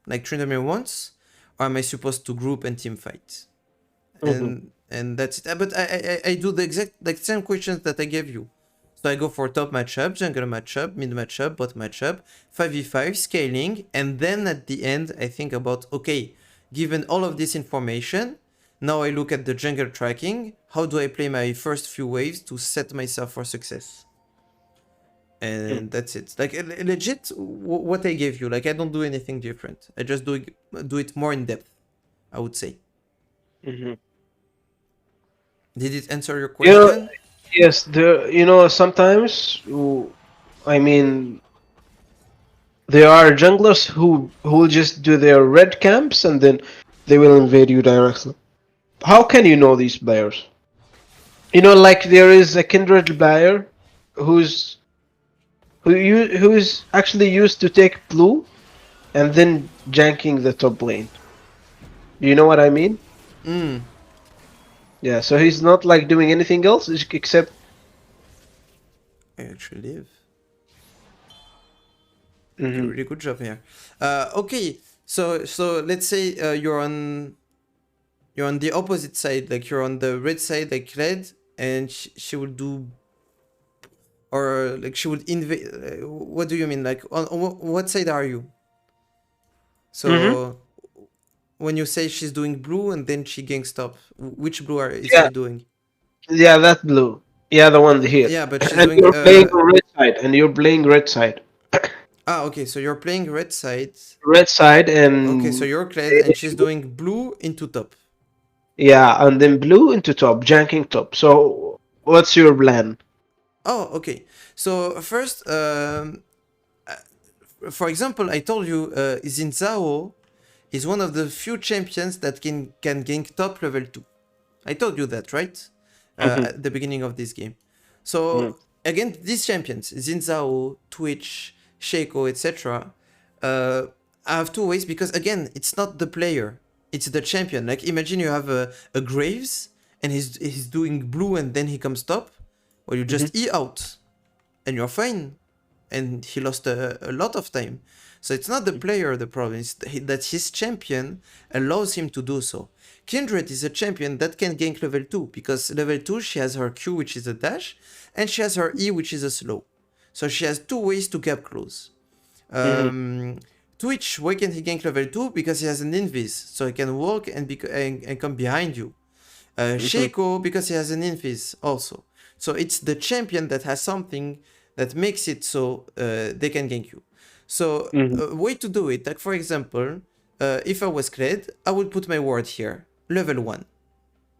like Tryndamere wants, or am I supposed to group and team fight? Mm-hmm. And that's it. But I do the exact like same questions that I gave you. So I go for top matchup, jungle matchup, mid matchup, bot matchup, 5v5, scaling, and then at the end I think about okay, given all of this information, now I look at the jungle tracking. How do I play my first few waves to set myself for success? And that's it. Like legit, what I gave you. Like I don't do anything different. I just do it more in depth, I would say. Mm-hmm. Did it answer your You know, question? yes, sometimes, I mean, there are junglers who will just do their red camps and then they will invade you directly. How can you know these players? Like there is a kindred player who's who's actually used to take blue and then janking the top lane. You know what I mean? Mm. Yeah, so he's not like doing anything else except. I actually live. Okay, Mhm. really good job here. Okay, so let's say you're on the opposite side, like you're on the red side, like red, and she will do or like she would invade. What do you mean? Like on what side are you? Mhm. So when you say she's doing blue and then she ganks top, which blue is Yeah, she doing? yeah, that blue. Yeah, the one here. Yeah, but she's And doing you're playing red side, and you're playing red side. okay, so you're playing red side. Red side, Okay, so and you're Kled and she's doing blue into top. yeah, and then blue into top, janking top. So, what's your plan? Oh, okay. So first, for example, I told you Xin Zhao is one of the few champions that can gank top level 2. I told you that, right? Mhm. At the beginning of this game. Mhm. So again, these champions, Xin Zhao, Twitch, Shaco, etc. I have two ways because again, it's not the player. It's the champion. Like imagine you have a Graves and he's doing blue and then he comes top. Well, you just E out and you're fine. And he lost a lot of time. So it's not the player the problem, it's that his champion allows him to do so. Kindred is a champion that can gank level 2, because level 2 she has her Q, which is a dash, and she has her E, which is a slow. So she has 2 ways to gap close. Twitch, why can he gank level 2? Because he has an invis, so he can walk and come behind you. Shaco, because he has an invis also. So it's the champion that has something that makes it so they can gank you. So a way to do it, like for example, if I was Kled, I would put my ward here, level 1.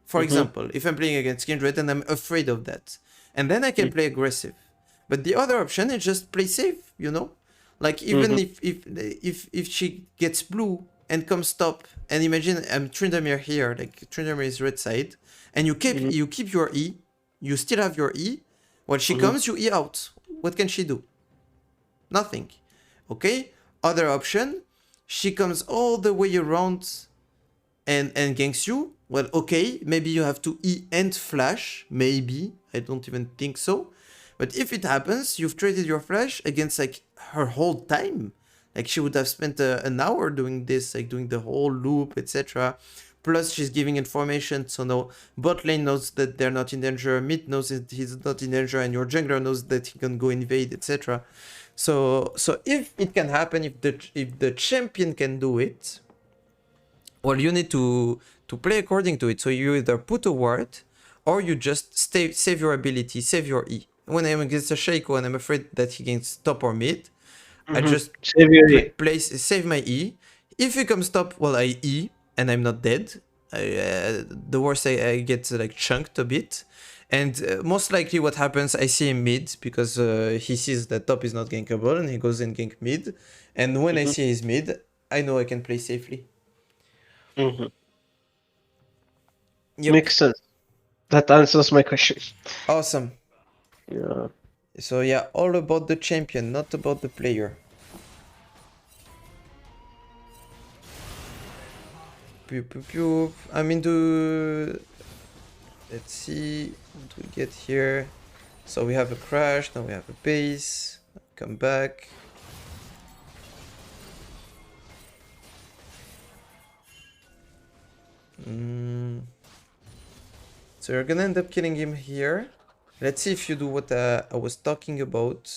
For example, if I'm playing against Kindred and I'm afraid of that. And then I can play aggressive. But the other option is just play safe, you know? Like even if she gets blue and comes top, and imagine I'm Tryndamere here, like Tryndamere is red side, and you keep your E, you still have your E. When she comes, you E out. What can she do? Nothing. Okay? Other option, she comes all the way around and ganks you. Well, okay, maybe you have to E and flash. Maybe. I don't even think so. But if it happens, you've traded your flash against like her whole time. Like she would have spent an hour doing this, like doing the whole loop, etc. Plus she's giving information, so now bot lane knows that they're not in danger, mid knows that he's not in danger, and your jungler knows that he can go invade, etc. So if it can happen, if the champion can do it, well, you need to play according to it. So you either put a ward, or you just save your ability, save your E. When I'm against a Shaco and I'm afraid that he gains top or mid, I just save my E. If he comes top, well, I E and I'm not dead. The worst, I get like chunked a bit. And most likely what happens, I see him mid because he sees that top is not gankable and he goes and gank mid. And when I see his mid, I know I can play safely. Yep. Makes sense. That answers my question. Awesome. Yeah. So yeah, all about the champion, not about the player. Pew, pew, pew. I'm into... Let's see what we get here. So we have a crash, now we have a base. Come back. So you're gonna end up killing him here. Let's see if you do what I was talking about.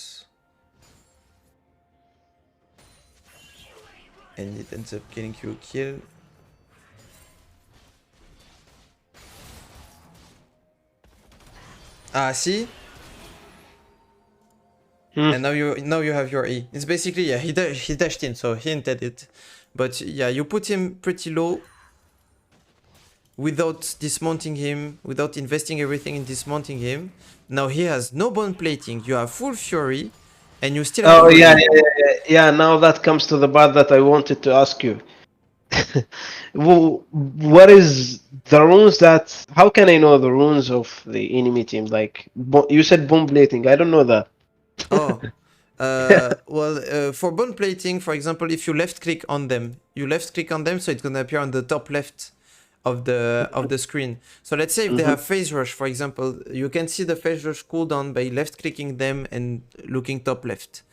And it ends up getting you a kill. Ah, see? And now you have your E. It's basically, yeah, he dashed in, so he hinted it. But yeah, you put him pretty low without dismounting him, without investing everything in dismounting him. Now he has no bone plating, you have full fury, and you still have yeah, now that comes to the part that I wanted to ask you. What is the runes that... How can I know the runes of the enemy team? Like, you said bone plating, I don't know that. Oh. Well, for bone plating, for example, if you left click on them, so it's gonna appear on the top left of the screen. So let's say if they have phase rush, for example, you can see the phase rush cooldown by left clicking them and looking top left.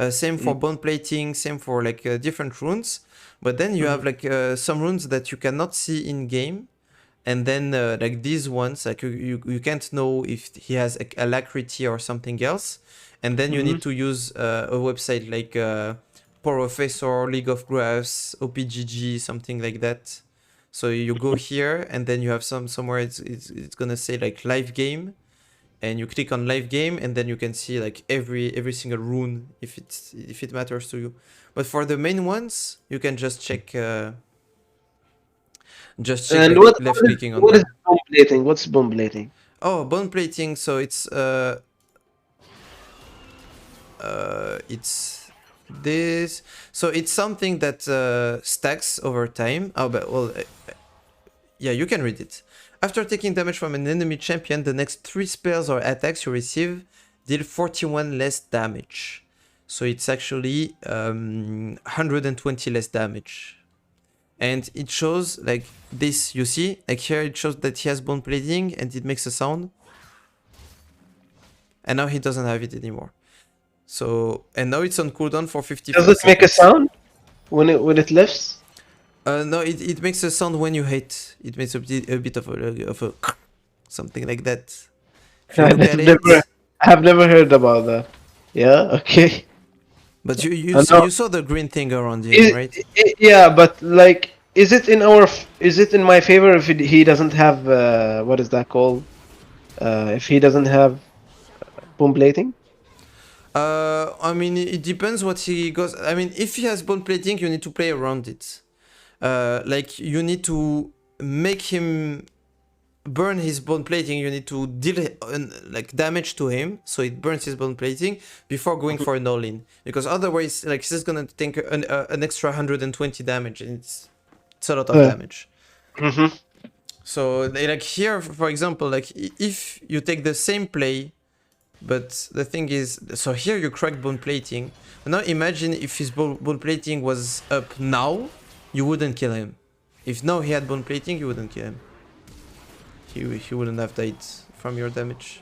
Same for bone plating, same for like different runes. But then you have like some runes that you cannot see in game. And then like these ones, like you can't know if he has alacrity or something else. And then you need to use a website like Professor, League of Graphs, OPGG, something like that. So you go here and then you have somewhere it's gonna say like live game, and you click on live game and then you can see like every single rune if it matters to you. But for the main ones, you can just check and like, left clicking on them. What is bone plating? What's bone plating? Oh, bone plating. So it's this. So it's something that stacks over time. Oh, but well, yeah, you can read it. After taking damage from an enemy champion, the next 3 spells or attacks you receive deal 41 less damage. So it's actually 120 less damage. and it shows like this. You see, like here it shows that he has bone plating, and it makes a sound. And now he doesn't have it anymore. So, and now it's on cooldown for 54 Does it make a seconds. sound when it lifts? No, it makes a sound when you hit. It makes a bit of a something like that. If you look at it, I have never heard about that. Yeah, okay. but No. you saw the green thing around him, right? Yeah, but like, is it in my favor if he doesn't have what is that called? If he doesn't have boom plating? I mean, it depends what he goes. I mean, if he has bone plating, you need to play around it. Like you need to make him burn his bone plating. You need to deal like damage to him, so it burns his bone plating before going for an all-in. Because otherwise, like he's gonna take an extra 120 damage, and it's a lot of damage. Mm-hmm. So like here, for example, like if you take the same play, but the thing is, so here you cracked bone plating. Now imagine if his bone plating was up now, you wouldn't kill him. If now he had bone plating, you wouldn't kill him. He wouldn't have died from your damage.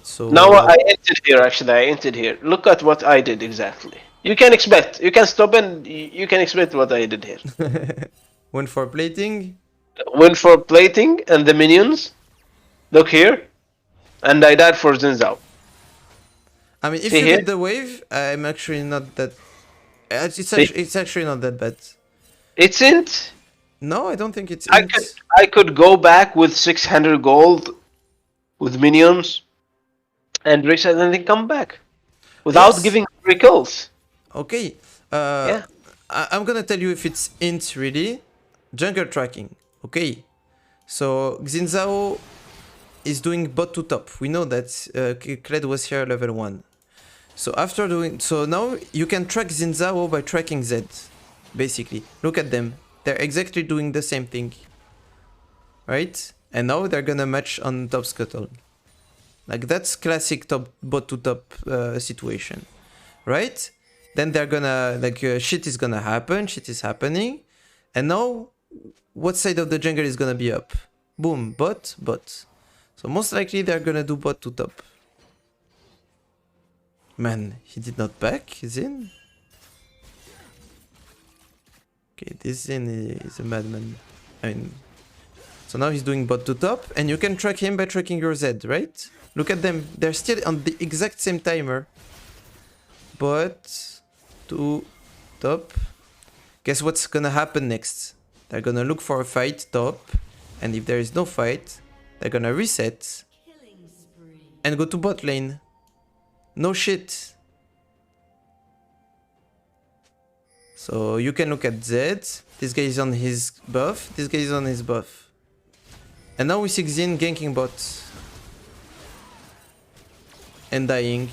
So Now I entered here. Actually, I entered here. Look at what I did exactly. You can expect. You can stop and you can expect what I did here. went for plating. Went for plating and the minions. Look here, and I died for Zinzao. I mean, if See you here? get the wave, I'm actually not that. It's actually not that bad. It's int. No, I don't think it's. I could go back with 600 gold with minions and reset and then come back without Yes. giving 3 kills. Okay. Yeah. I'm gonna tell you if it's int really. Jungle tracking. Okay. So Xinzao is doing bot to top. We know that Kled was here level 1. So after doing so now you can track Xinzao by tracking Z. Basically. Look at them. They're exactly doing the same thing. Right? And now they're gonna match on top scuttle. Like that's classic top bot to top situation. Right? Then they're gonna like shit is gonna happen, shit is happening. And now what side of the jungle is gonna be up? Boom, bot, bot. So most likely they're gonna do bot to top. Man, he did not back, Zin. Okay, this Zin is a madman. I mean, so now he's doing bot to top, and you can track him by tracking your Z, right? Look at them, they're still on the exact same timer. Bot to top. Guess what's gonna happen next? They're gonna look for a fight top, and if there is no fight, they're gonna reset and go to bot lane. No shit. So you can look at Z. This guy is on his buff. This guy is on his buff. And now we see Xin ganking bot. And dying.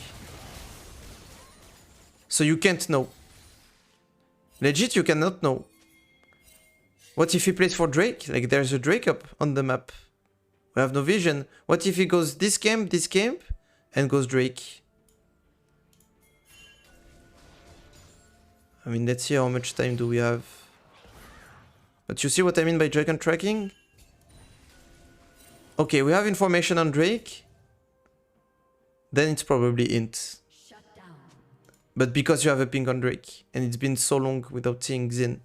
So you can't know. Legit, you cannot know. What if he plays for Drake? Like there's a Drake up on the map. We have no vision. What if he goes this camp, and goes Drake? I mean, let's see how much time do we have. But you see what I mean by dragon tracking? Okay, we have information on Drake. Then it's probably int. But because you have a ping on Drake, and it's been so long without seeing Xin.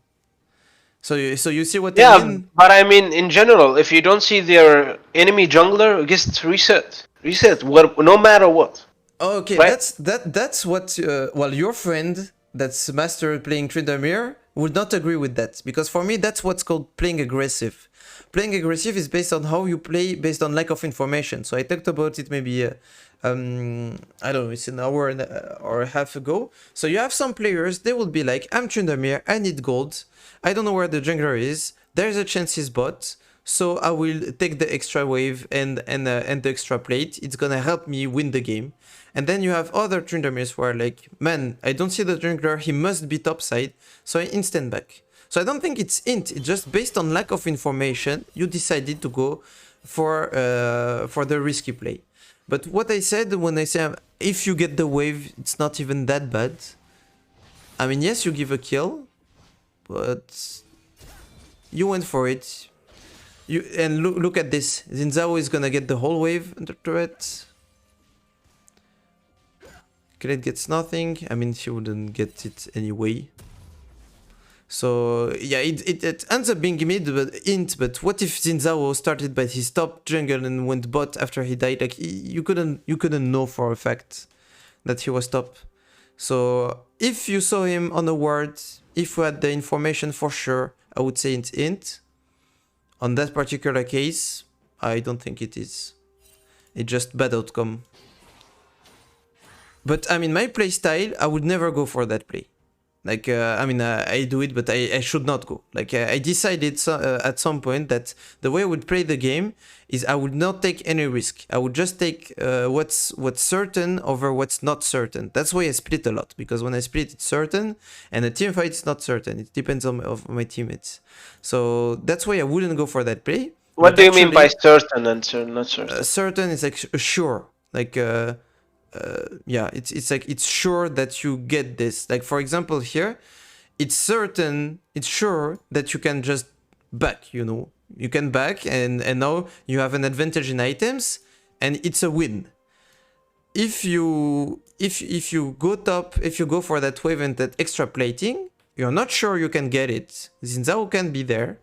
So you see what I mean? But I mean, in general, if you don't see their enemy jungler, just reset. Reset, no matter what. Okay, right? that's what... well, your friend that's master playing Tryndamere would not agree with that. Because for me, that's what's called playing aggressive. Playing aggressive is based on how you play, based on lack of information. So I talked about it maybe... I don't know, it's an hour or a half ago. So you have some players, they will be like, I'm Tryndamere, I need gold. I don't know where the jungler is. There's a chance he's bot. So I will take the extra wave and the extra plate. It's gonna help me win the game. And then you have other Tryndameres who are like, man, I don't see the jungler, he must be topside. So I instant back. So I don't think it's int, it's just based on lack of information, you decided to go for the risky play. But what I said when I say if you get the wave, it's not even that bad. I mean, yes, you give a kill, but You went for it. And look at this. Xin Zhao is gonna get the whole wave under turret. Kled gets nothing. I mean, she wouldn't get it anyway. So yeah, it ends up being mid, but what if Xin Zhao started by his top jungle and went bot after he died? Like you couldn't know for a fact that he was top. So if you saw him on a ward, if you had the information for sure, I would say it's int. On that particular case, I don't think it is. It's just bad outcome. But I mean, my play style, I would never go for that play. Like, I do it, but I should not go. Like, I decided at some point that the way I would play the game is I would not take any risk. I would just take what's certain over what's not certain. That's why I split a lot, because when I split, it's certain, and a team fight is not certain. It depends on my teammates. So that's why I wouldn't go for that play. What do you mean by certain and not certain? Certain is like sure. Like, yeah, it's like it's sure that you get this. Like for example here, it's sure that you can just back, you know. You can back and now you have an advantage in items and it's a win. If you go top, if you go for that wave and that extra plating, you're not sure you can get it. Xin Zhao can be there.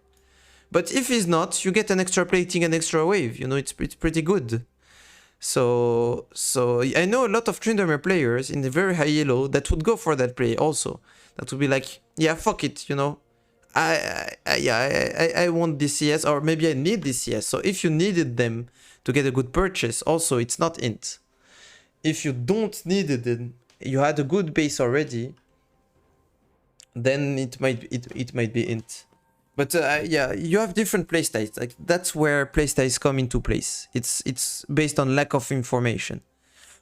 But if he's not, you get an extra plating and extra wave, you know, it's pretty good. So I know a lot of Tryndamere players in the very high yellow that would go for that play also. That would be like, yeah, fuck it, you know. I want DCS, or maybe I need DCS. So if you needed them to get a good purchase, also it's not int. If you don't need it, you had a good base already, then it might be int. But yeah, you have different playstyles. Like that's where playstyles come into place. It's based on lack of information.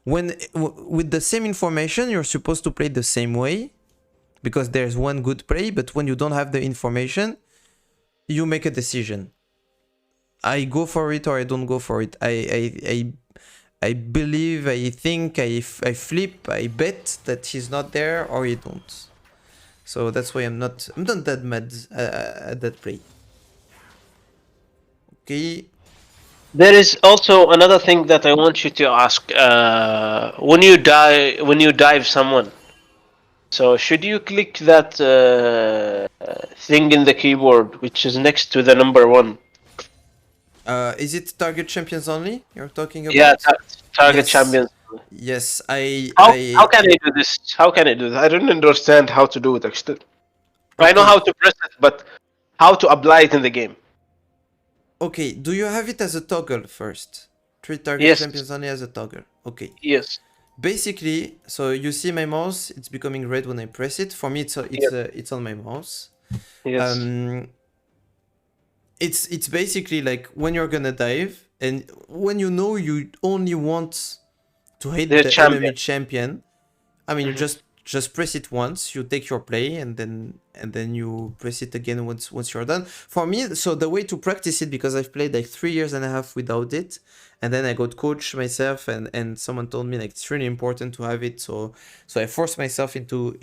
With the same information, you're supposed to play the same way, because there's one good play. But when you don't have the information, you make a decision. I go for it or I don't go for it. I believe, I think, I flip, I bet that he's not there or he don't. So that's why I'm not that mad at that play. Okay. There is also another thing that I want you to ask. When you dive someone, so should you click that thing in the keyboard which is next to the number 1? Is it target champions only you're talking about? Yeah, target Yes. champions. Yes, How can I do this? How can I do this? I don't understand how to do it actually. Okay. I know how to press it, but how to apply it in the game? Okay, do you have it as a toggle first? Treat target champions only as a toggle. Okay. Yes. Basically, so you see my mouse, it's becoming red when I press it. For me, it's on my mouse. Yes. It's basically like when you're gonna dive, and when you know you only want to hit the enemy champion. I mean, you just press it once, you take your play, and then you press it again once you're done. For me, so the way to practice it, because I've played like 3 years and a half without it, and then I got coached myself, and someone told me like it's really important to have it. So I forced myself into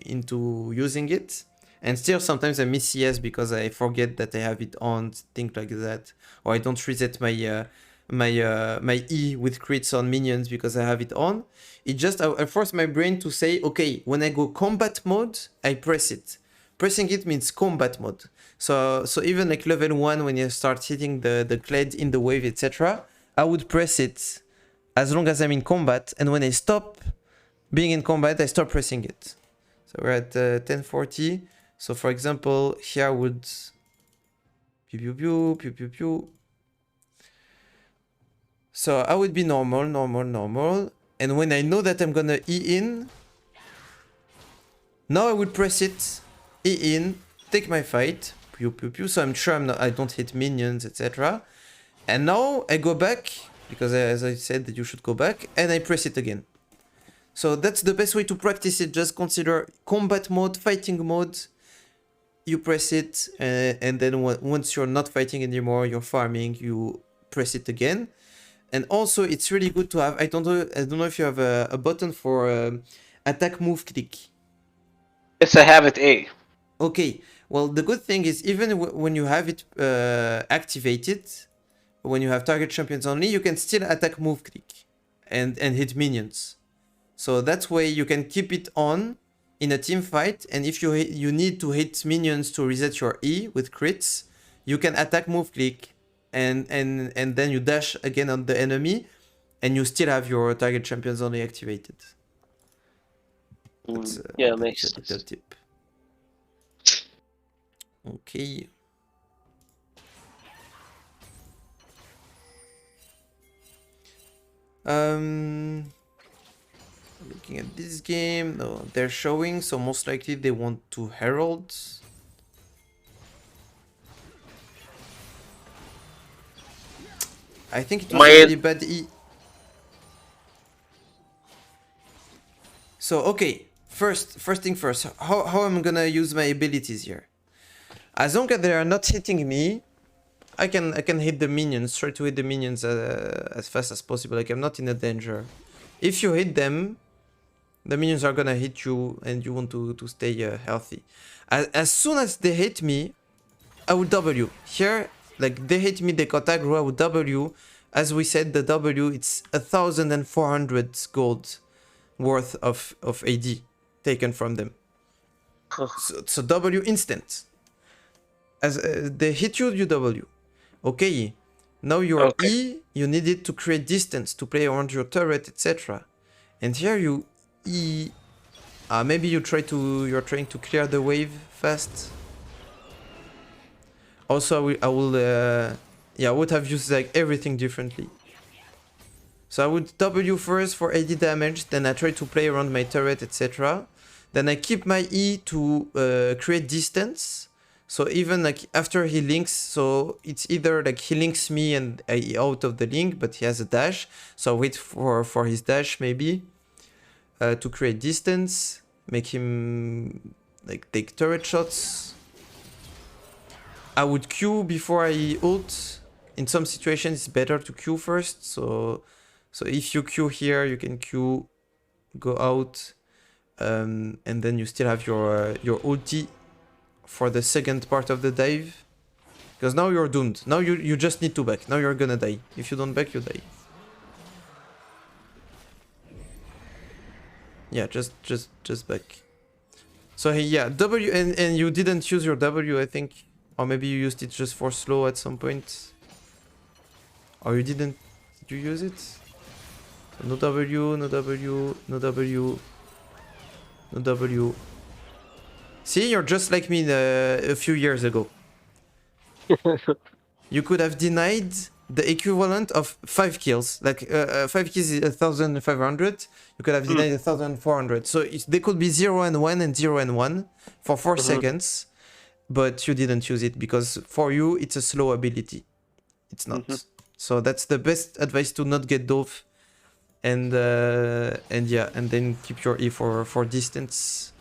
using it. And still sometimes I miss CS because I forget that I have it on, things like that, or I don't reset my my E with crits on minions because I have it on. It just, I force my brain to say, okay, when I go combat mode, I press it. Pressing it means combat mode. So even like level 1, when you start hitting the Kled in the wave, etc., I would press it as long as I'm in combat, and when I stop being in combat, I stop pressing it. So we're at 1040. So for example, here I would pew pew pew pew pew pew. So I would be normal. And when I know that I'm gonna E in, now I would press it, E in, take my fight, pew pew pew. So I'm sure I don't hit minions, etc. And now I go back, because as I said that you should go back, and I press it again. So that's the best way to practice it. Just consider combat mode, fighting mode. You press it, and then once you're not fighting anymore, you're farming, you press it again. And also, it's really good to have. I don't know if you have a button for attack, move, click. Yes, I have it. A. Okay. Well, the good thing is even when you have it activated, when you have target champions only, you can still attack move click and hit minions. So that way you can keep it on in a team fight, and if you need to hit minions to reset your E with crits, you can attack move click and then you dash again on the enemy, and you still have your target champions only activated. Yeah, that's makes a little sense. tip. Okay. Looking at this game, no, they're showing, so most likely they want to herald. I think it was a really bad E. So okay, first thing first, how I'm gonna use my abilities here. As long as they are not hitting me, I can hit the minions, try to hit the minions as fast as possible. Like I'm not in a danger. If you hit them, the minions are gonna hit you, and you want to stay healthy. As soon as they hit me, I will W. Here, like they hit me, they got aggro, I will W. As we said, the W, it's 1,400 gold worth of AD taken from them. So W instant. As they hit you, you W. Okay, now your E, you need it to create distance, to play around your turret, etc. And here you E. Maybe you're trying to clear the wave fast. Also, I would have used like everything differently. So I would W first for AD damage, then I try to play around my turret, etc. Then I keep my E to create distance. So even like after he links, so it's either like he links me and I out of the link, but he has a dash. So I wait for his dash maybe to create distance, make him like take turret shots. I would Q before I ult. In some situations, it's better to Q first. So if you Q here, you can Q, go out, and then you still have your ulti for the second part of the dive. Because now you're doomed. Now you just need to back. Now you're gonna die. If you don't back, you die. Yeah, just back. So yeah, W, and you didn't use your W, I think. Or maybe you used it just for slow at some point. Or you didn't. Did you use it? No W, no W, no W, no W. See, you're just like me a few years ago. You could have denied the equivalent of 5 kills. Like 5 kills is 1,500. You could have denied 1,400. So they could be 0 and 1 and 0 and 1 for 4 seconds. But you didn't use it because for you it's a slow ability. It's not. So that's the best advice, to not get dove. And yeah, and then keep your E for distance.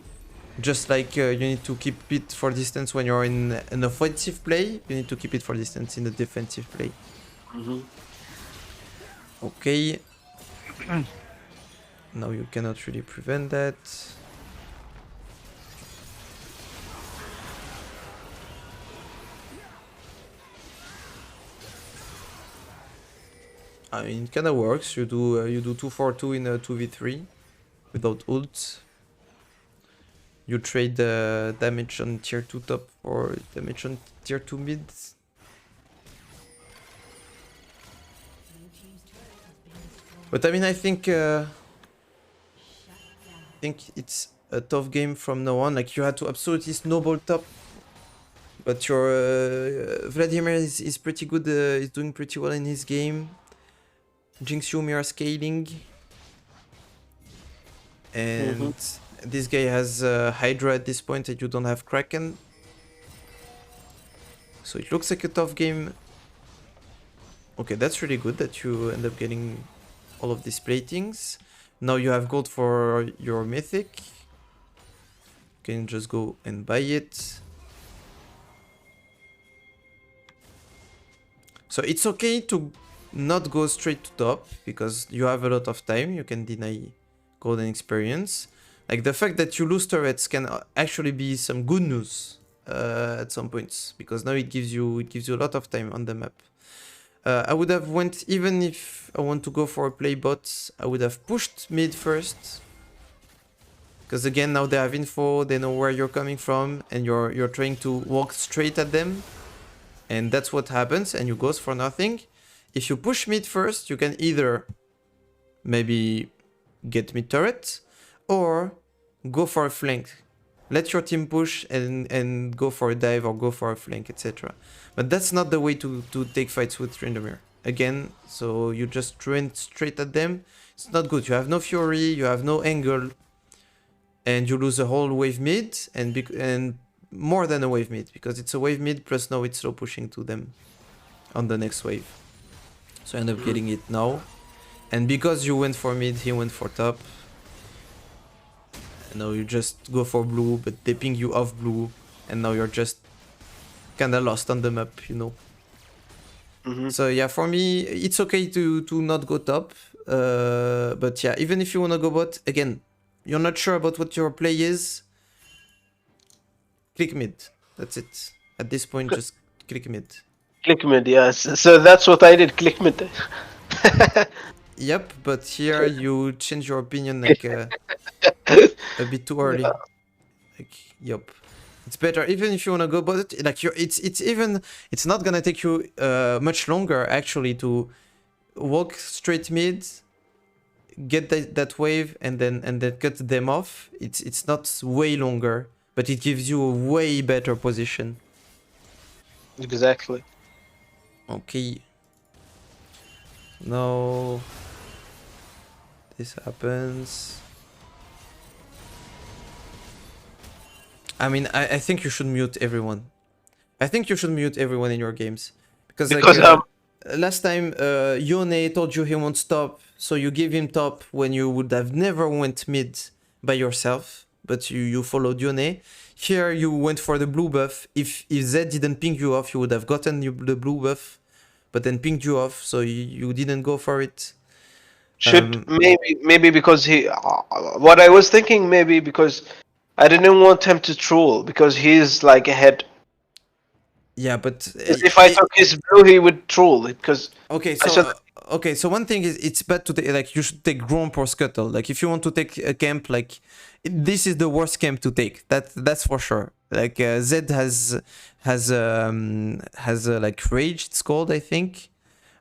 Just like you need to keep it for distance when you're in an offensive play, you need to keep it for distance in a defensive play. Okay. Now you cannot really prevent that. I mean, it kind of works. You do 2-4-2 in a 2v3 without ult. You trade damage on tier 2 top for damage on tier 2 mid. But I mean, I think it's a tough game from now on. Like, you had to absolutely snowball top. But your Vladimir is pretty good. He's doing pretty well in his game. Jinx Yumi are scaling. And this guy has Hydra at this point, and you don't have Kraken. So it looks like a tough game. Okay, that's really good that you end up getting all of these platings. Now you have gold for your mythic. You can just go and buy it. So it's okay to not go straight to top, because you have a lot of time. You can deny golden experience. Like, the fact that you lose turrets can actually be some good news at some points, because now it gives you a lot of time on the map. I would have went, even if I want to go for a play bot, I would have pushed mid first. Because again, now they have info, they know where you're coming from, and you're trying to walk straight at them. And that's what happens, and you goes for nothing. If you push mid first, you can either maybe get mid turret, or go for a flank. Let your team push and go for a dive or go for a flank, etc. But that's not the way to take fights with Tryndamere. Again, so you just run straight at them. It's not good. You have no fury, you have no angle, and you lose a whole wave mid, and more than a wave mid, because it's a wave mid plus now it's slow pushing to them on the next wave. So I end up getting it now. And because you went for mid, he went for top. And now you just go for blue, but they ping you off blue, and now you're just kinda lost on the map, you know. So yeah, for me, it's okay to not go top. But yeah, even if you wanna go bot, again, you're not sure about what your play is, click mid. That's it. At this point, just click mid. Click mid, yes. So that's what I did, click mid. Yep, but here you change your opinion like a bit too early. Like, yep. It's better, even if you wanna go bot, like it's not gonna take you much longer actually to walk straight mid, get that wave, and then cut them off. It's not way longer, but it gives you a way better position. Exactly. Okay. Now this happens. I mean, I think you should mute everyone. I think you should mute everyone in your games. Because like, last time Yone told you he wants top, so you give him top when you would have never went mid by yourself, but you followed Yone. Here you went for the blue buff. If Zed didn't ping you off, you would have gotten the blue buff, but then pinged you off, so you didn't go for it. Should maybe because he what I was thinking, maybe because I didn't want him to troll because he's like ahead. Yeah, but If I took his blue, he would troll it because okay, so one thing is, it's bad to take, like, you should take Gromp or Scuttle. Like, if you want to take a camp, like, this is the worst camp to take. That's for sure. Like, Zed has like Rage, it's called, I think.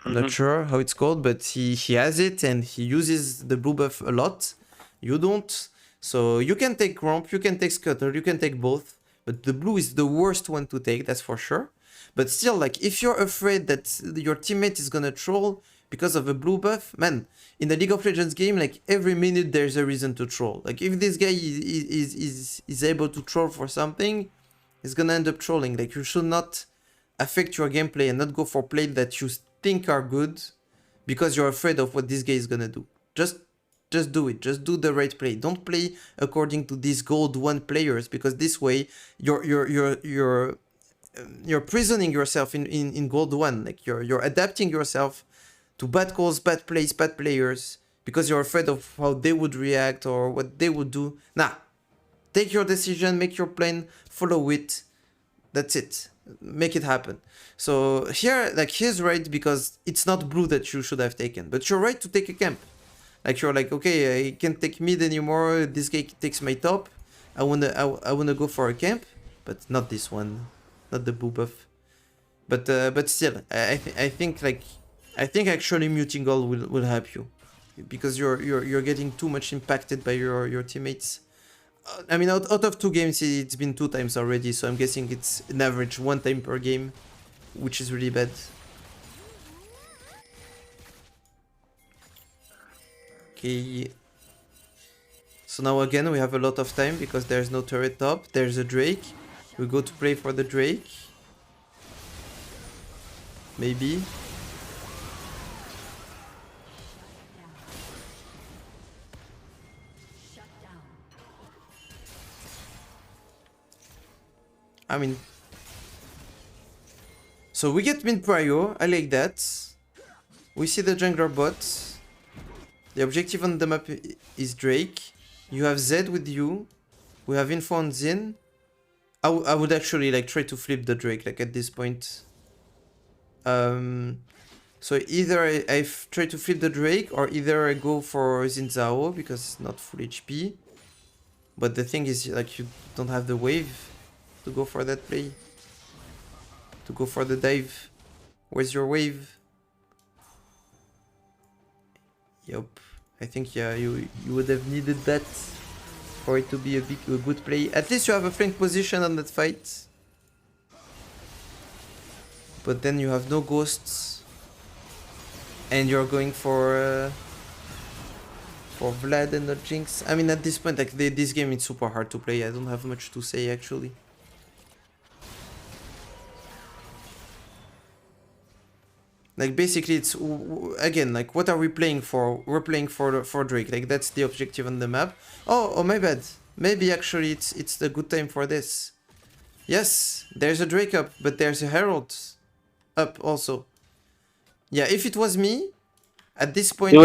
I'm not sure how it's called, but he has it, and he uses the blue buff a lot. You don't. So you can take Gromp, you can take Scuttle, you can take both. But the blue is the worst one to take, that's for sure. But still, like, if you're afraid that your teammate is gonna troll because of a blue buff, man, in the League of Legends game, like, every minute there's a reason to troll. Like, if this guy is able to troll for something, he's gonna end up trolling. Like, you should not affect your gameplay and not go for play that you think are good because you're afraid of what this guy is gonna do. Just do it. Just do the right play. Don't play according to these gold 1 players, because this way you're prisoning yourself in gold 1. Like, you're adapting yourself to bad calls, bad plays, bad players, because you're afraid of how they would react or what they would do. Nah, take your decision, make your plan, follow it. That's it. Make it happen. So here, like, he's right because it's not blue that you should have taken, but you're right to take a camp. Like, you're like, okay, I can't take mid anymore. This guy takes my top. I wanna go for a camp, but not this one, not the blue buff. But still, I think actually muting all will help you, because you're getting too much impacted by your teammates. I mean, out of 2 games, it's been 2 times already, so I'm guessing it's an average 1 time per game, which is really bad. Okay. So now again we have a lot of time because there's no turret top. There's a Drake. We go to play for the Drake. Maybe. I mean, so we get mid prio. I like that. We see the jungler bot. The objective on the map is Drake. You have Zed with you. We have info on Zin. I would actually like try to flip the Drake like at this point. So either I try to flip the Drake, or either I go for Xin Zhao because it's not full HP. But the thing is, like, you don't have the wave to go for that play. To go for the dive. Where's your wave? Yup. I think, yeah, you would have needed that for it to be a good play. At least you have a flank position on that fight. But then you have no ghosts. And you're going for Vlad and not Jinx. I mean, at this point, like, this game is super hard to play. I don't have much to say, actually. Like, basically, it's, again, like, what are we playing for? We're playing for Drake. Like, that's the objective on the map. Oh, my bad. Maybe, actually, it's the good time for this. Yes, there's a Drake up, but there's a Herald up also. Yeah, if it was me, at this point,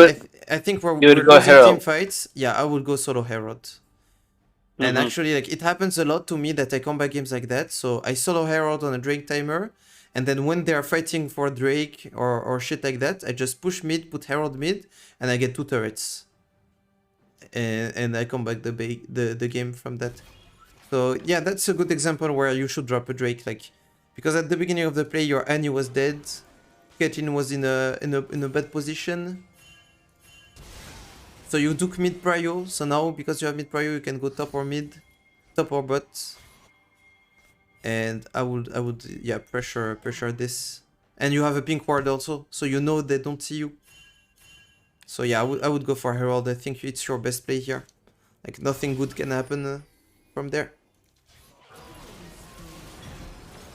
I think we're losing team fights. Yeah, I would go solo Herald. And actually, like, it happens a lot to me that I come back games like that. So I solo Herald on a Drake timer. And then when they are fighting for Drake or shit like that, I just push mid, put Herald mid, and I get 2 turrets. And I come back the game from that. So yeah, that's a good example where you should drop a Drake. Like, because at the beginning of the play, your Annie was dead. Caitlyn was in a bad position. So you took mid prio. So now, because you have mid prio, you can go top or mid, top or bot. And I would yeah, pressure this. And you have a pink ward also, so you know they don't see you. So yeah, I would go for Herald. I think it's your best play here. Like, nothing good can happen from there.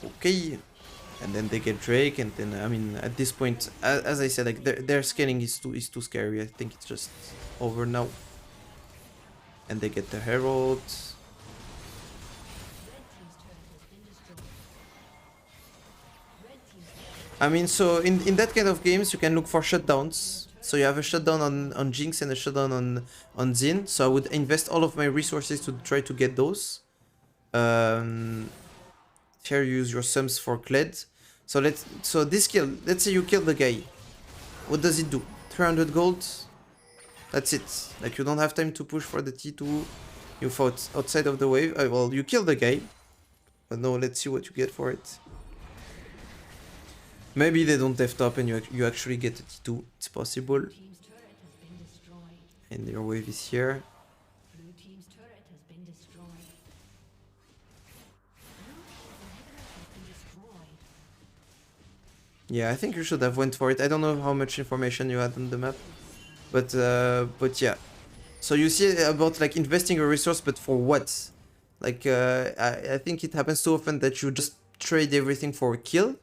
Okay. And then they get Drake, and then, I mean, at this point, as I said, like, their scaling is too scary. I think it's just over now. And they get the Herald. I mean, so in that kind of games, you can look for shutdowns. So you have a shutdown on Jinx and a shutdown on Xin. So I would invest all of my resources to try to get those. Here you use your sums for Kled. So this kill, let's say you kill the guy. What does it do? 300 gold. That's it. Like, you don't have time to push for the T2. You fought outside of the wave. Well, you kill the guy. But no, let's see what you get for it. Maybe they don't have top and you actually get a T2. It's possible. And your wave is here. Yeah, I think you should have went for it. I don't know how much information you had on the map. But yeah. So you see about, like, investing a resource, but for what? Like, I think it happens too often that you just trade everything for a kill.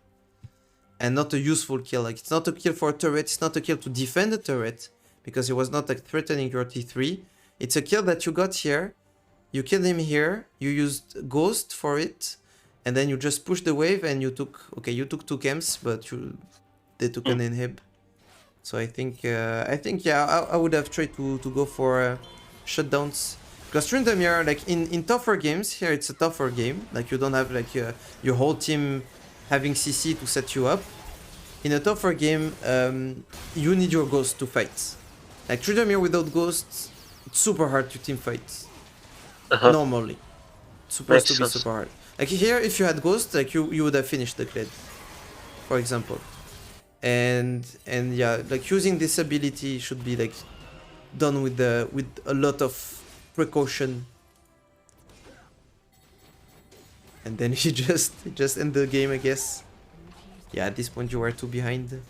And not a useful kill. Like, it's not a kill for a turret. It's not a kill to defend a turret. Because it was not, like, threatening your T3. It's a kill that you got here. You killed him here. You used Ghost for it. And then you just pushed the wave and you took... Okay, you took 2 camps, but they took an inhib. So I think yeah, I would have tried to go for shutdowns. Because Tryndamere, like, in tougher games, here it's a tougher game. Like, you don't have, like, your whole team having CC to set you up. In a tougher game, you need your ghost to fight. Like, Tryndamere without ghosts, it's super hard to team fight. Normally. It's supposed to be super hard. Like, here, if you had ghost, like, you would have finished the Kled, for example. And yeah, like, using this ability should be, like, done with a lot of precaution. And then he just end the game, I guess. Yeah, at this point you were 2 behind.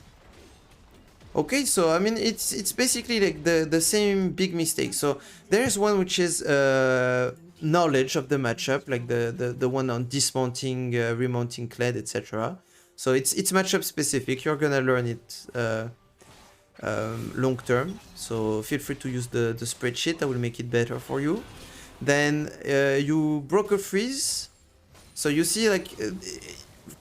Okay, so I mean, it's basically like the same big mistake. So there's one which is knowledge of the matchup, like the one on dismounting, remounting Kled, etc. So it's matchup specific. You're gonna learn it long term. So feel free to use the spreadsheet. I will make it better for you. Then you broke a freeze. So you see, like,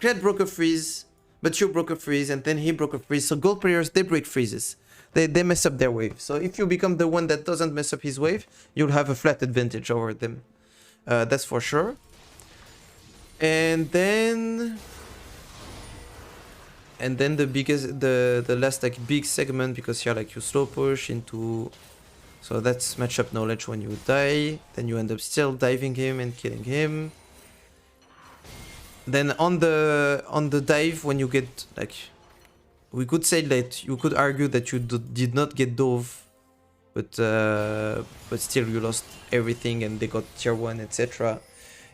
Kled broke a freeze, but you broke a freeze, and then he broke a freeze. So gold players, they break freezes. They mess up their wave. So if you become the one that doesn't mess up his wave, you'll have a flat advantage over them. That's for sure. And then the last like big segment, because here like you slow push into, so that's matchup knowledge. When you die, then you end up still diving him and killing him. Then on the dive, when you get like, we could say that you could argue that you did not get dove, but still you lost everything and they got tier 1, etc.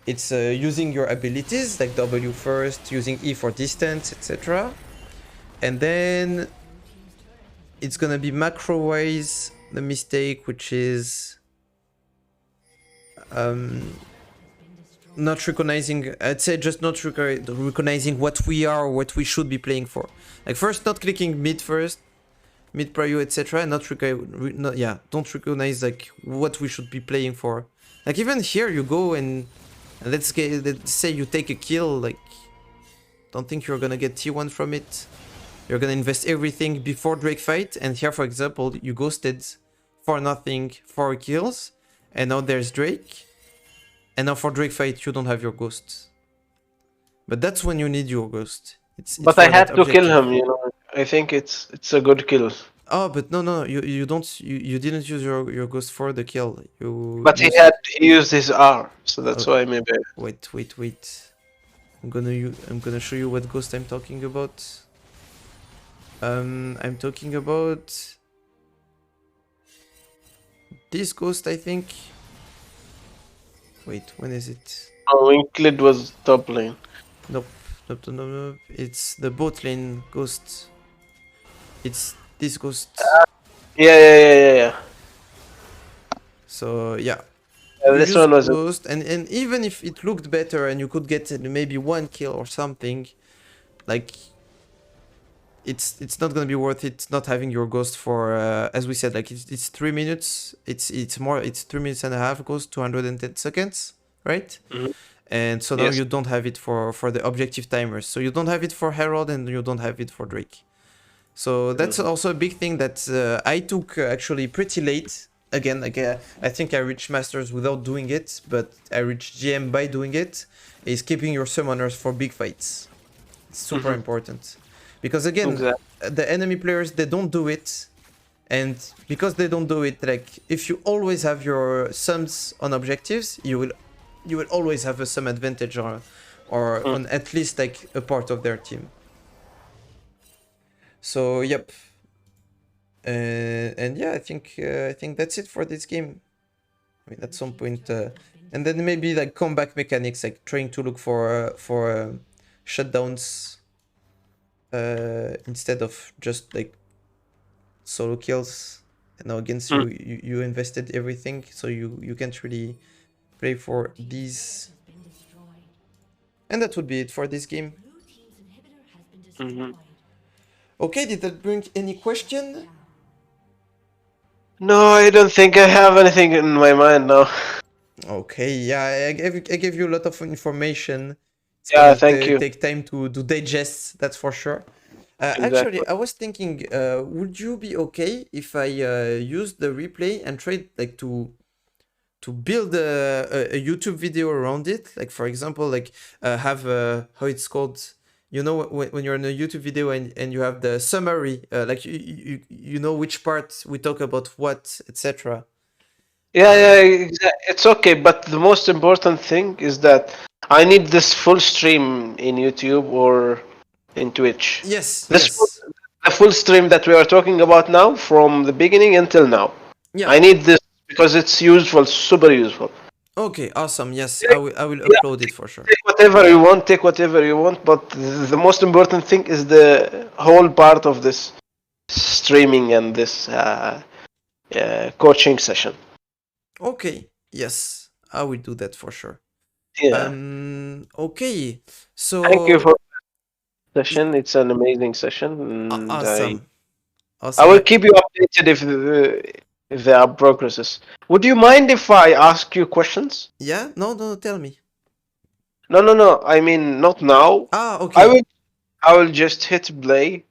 It's using your abilities like W first, using E for distance, etc. And then it's gonna be macro-wise the mistake, which is not recognizing, I'd say just not recognizing what we are or what we should be playing for. Like first not clicking mid first, mid prio, etc. and don't recognize like what we should be playing for. Like even here you go and let's say you take a kill, like don't think you're gonna get T1 from it. You're gonna invest everything before Drake fight, and here for example you ghosted for nothing 4 kills, and now there's Drake, and now for Drake fight you don't have your ghost. But that's when you need your ghost. But I had to kill him, you know. I think it's a good kill. Oh, but no, you didn't use your ghost for the kill. But he used his R, so that's why maybe. Wait. I'm gonna show you what ghost I'm talking about. I'm talking about this ghost, I think. Wait, when is it? Oh, Winklid was top lane. Nope. It's the bot lane ghost. It's this ghost. Yeah. So yeah. This one was ghost, and even if it looked better and you could get maybe 1 kill or something, like it's not gonna be worth it not having your ghost for as we said, like it's 3 minutes. It's 3 minutes and a half ghost, 210 seconds, right? Mm-hmm. And so now you don't have it for the objective timers. So you don't have it for Herald and you don't have it for Drake. So that's also a big thing that I took actually pretty late. Again, like I think I reached Masters without doing it, but I reached GM by doing it. Is keeping your summoners for big fights. It's super important. Because again, the enemy players, they don't do it. And because they don't do it, like if you always have your sums on objectives, you will always have a sum advantage or on at least like a part of their team. So yep. And yeah, I think that's it for this game. I mean, at some point, and then maybe like comeback mechanics, like trying to look for shutdowns instead of just like solo kills. And now against you invested everything, so you can't really play for these. And that would be it for this game. Okay, did that bring any question? No, I don't think I have anything in my mind now. Okay, yeah, I gave you a lot of information. It's thank you. Take time to digest, that's for sure. Actually, I was thinking, would you be okay if I use the replay and try like to build a YouTube video around it? Like for example, like have how it's called. You know, when you're in a YouTube video and you have the summary, like you know which part we talk about what, etc. Yeah, it's okay. But the most important thing is that I need this full stream in YouTube or in Twitch. Yes. The full stream that we are talking about now, from the beginning until now. Yeah. I need this because it's useful, super useful. Okay, awesome. Yes, I will upload it for sure. Take whatever you want, but the most important thing is the whole part of this streaming and this coaching session. Okay, yes, I will do that for sure. Yeah. Okay, so thank you for the session. It's an amazing session. And awesome. I will keep you updated if there are progresses. Would you mind if I ask you questions? Yeah, no, tell me. No. I mean, not now. Okay. I will just hit play.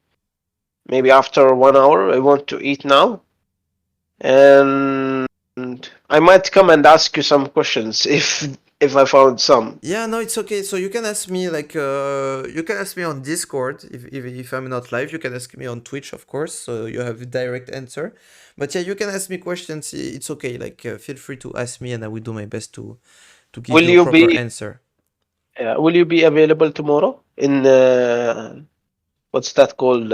Maybe after 1 hour. I want to eat now, and I might come and ask you some questions if if I found some. Yeah, no, it's okay. So you can ask me like you can ask me on Discord if I'm not live. You can ask me on Twitch, of course. So you have a direct answer. But yeah, you can ask me questions. It's okay. Like feel free to ask me, and I will do my best to give Will you a you proper be answer. will you be available tomorrow in what's that called,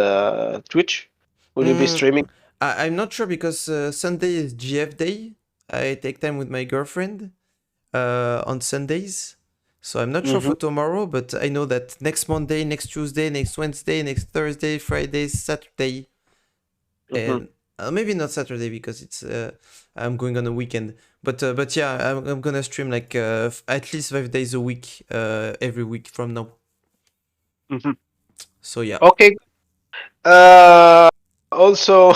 Twitch? Will you be Mm, streaming? I'm not sure because Sunday is GF day. I take time with my girlfriend on Sundays. So I'm not sure Mm-hmm. for tomorrow, but I know that next Monday, next Tuesday, next Wednesday, next Thursday, Friday, Saturday, Mm-hmm. and maybe not Saturday because it's I'm going on a weekend. But yeah, I'm gonna stream like at least 5 days a week, every week from now. Mm-hmm. So yeah. Okay. Also,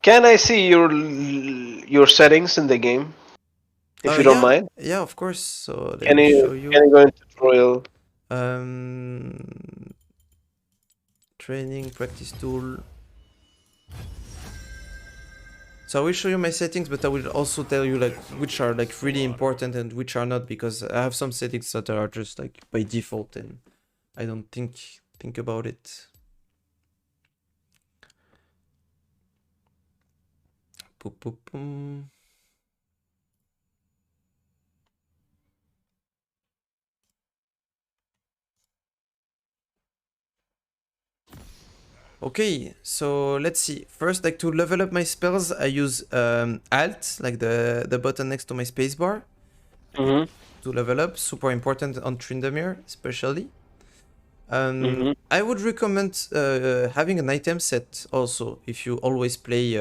can I see your settings in the game, if you don't Yeah, mind? yeah, of course. So let Can me you show can you. you go into tutorial? Um, training practice tool. So I will show you my settings, but I will also tell you like which are like really important and which are not, because I have some settings that are just like by default and I don't think about it. Boop, boop, boom. Okay, so let's see. First, like to level up my spells, I use Alt, like the button next to my spacebar, Mm-hmm. to level up. Super important on Tryndamere, especially. Mm-hmm. I would recommend having an item set also if you always play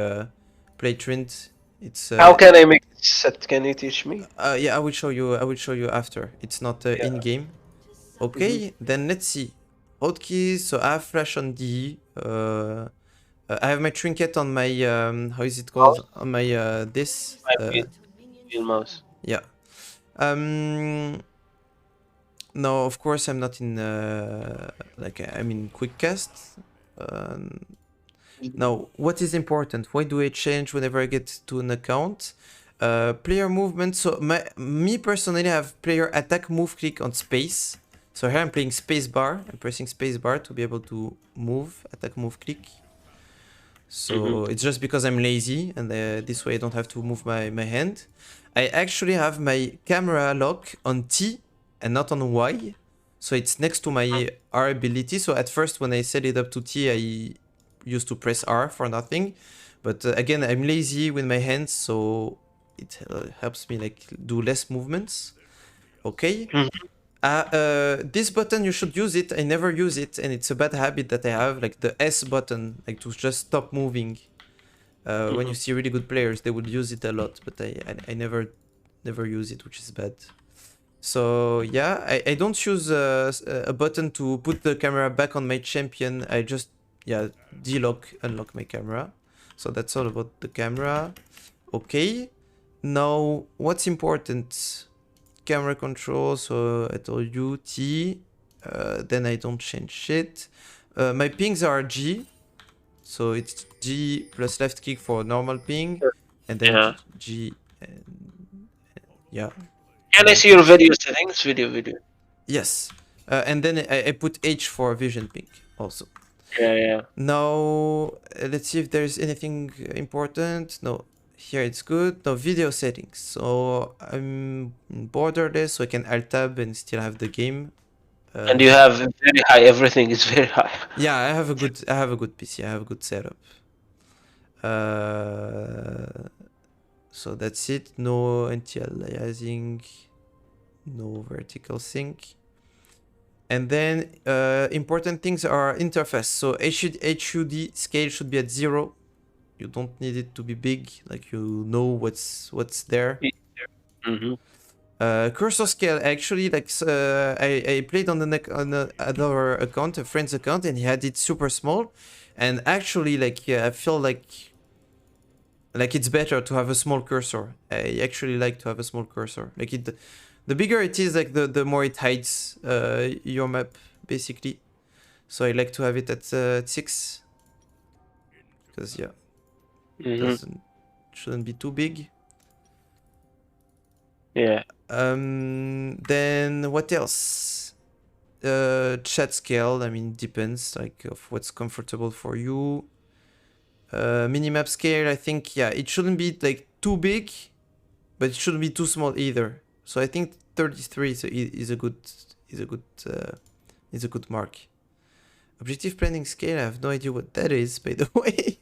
Trynd. It's How can I make this set? Can you teach me? yeah, I will show you. I will show you after. It's not Yeah. in game. Mm-hmm. Okay, then let's see. Hotkeys. So I have flash on D. I have my trinket on my how is it called, Mouse? on my this My wheel mouse. yeah. Um, no, of course I'm not in like I'm in quick cast. Um, Now, what is important? Why do I change whenever I get to an account? Player movement. So me personally, I have player attack, move, click on space. So here I'm playing space bar. I'm pressing space bar to be able to move, attack, move, click. So Mm-hmm. it's just because I'm lazy, and this way I don't have to move my hand. I actually have my camera lock on T and not on Y. So it's next to my R ability. So at first when I set it up to T, I used to press R for nothing. But again, I'm lazy with my hands, so it helps me like do less movements. Okay. Mm-hmm. This button, you should use it. I never use it, and it's a bad habit that I have, like the S button, like to just stop moving. When you Mm-hmm. see really good players, they would use it a lot, but I never use it, which is bad. So yeah, I don't use a button to put the camera back on my champion. I just, yeah, delock, unlock my camera. So that's all about the camera. Okay. Now, what's important? Camera control. So I told you T. Then I don't change shit. My pings are G. So it's G plus left click for normal ping. And then Yeah. G and yeah. Can I Normal see your ping. video settings? Video. Yes. And then I put H for vision ping also. Yeah, yeah. Now, let's see if there's anything important. No, here it's good. No, video settings. So I'm borderless, so I can alt tab and still have the game. And you have very high. Everything is very high. Yeah, I have a good PC. I have a good setup. Uh, so that's it. No anti-aliasing, no vertical sync. And then important things are interface. So HUD scale should be at 0. You don't need it to be big, like you know what's there. Mm-hmm. Cursor scale, actually, like I played on another account, a friend's account, and he had it super small. And actually, like yeah, I feel like it's better to have a small cursor. I actually like to have a small cursor. Like the bigger it is, like the more it hides your map, basically. So I like to have it at 6, because yeah, Mm-hmm. doesn't shouldn't be too big. Yeah. Then what else? Chat scale, I mean, depends like of what's comfortable for you. Minimap scale, I think, yeah, it shouldn't be like too big, but it shouldn't be too small either. So I think 33 is a good mark. Objective planning scale, I have no idea what that is, by the way.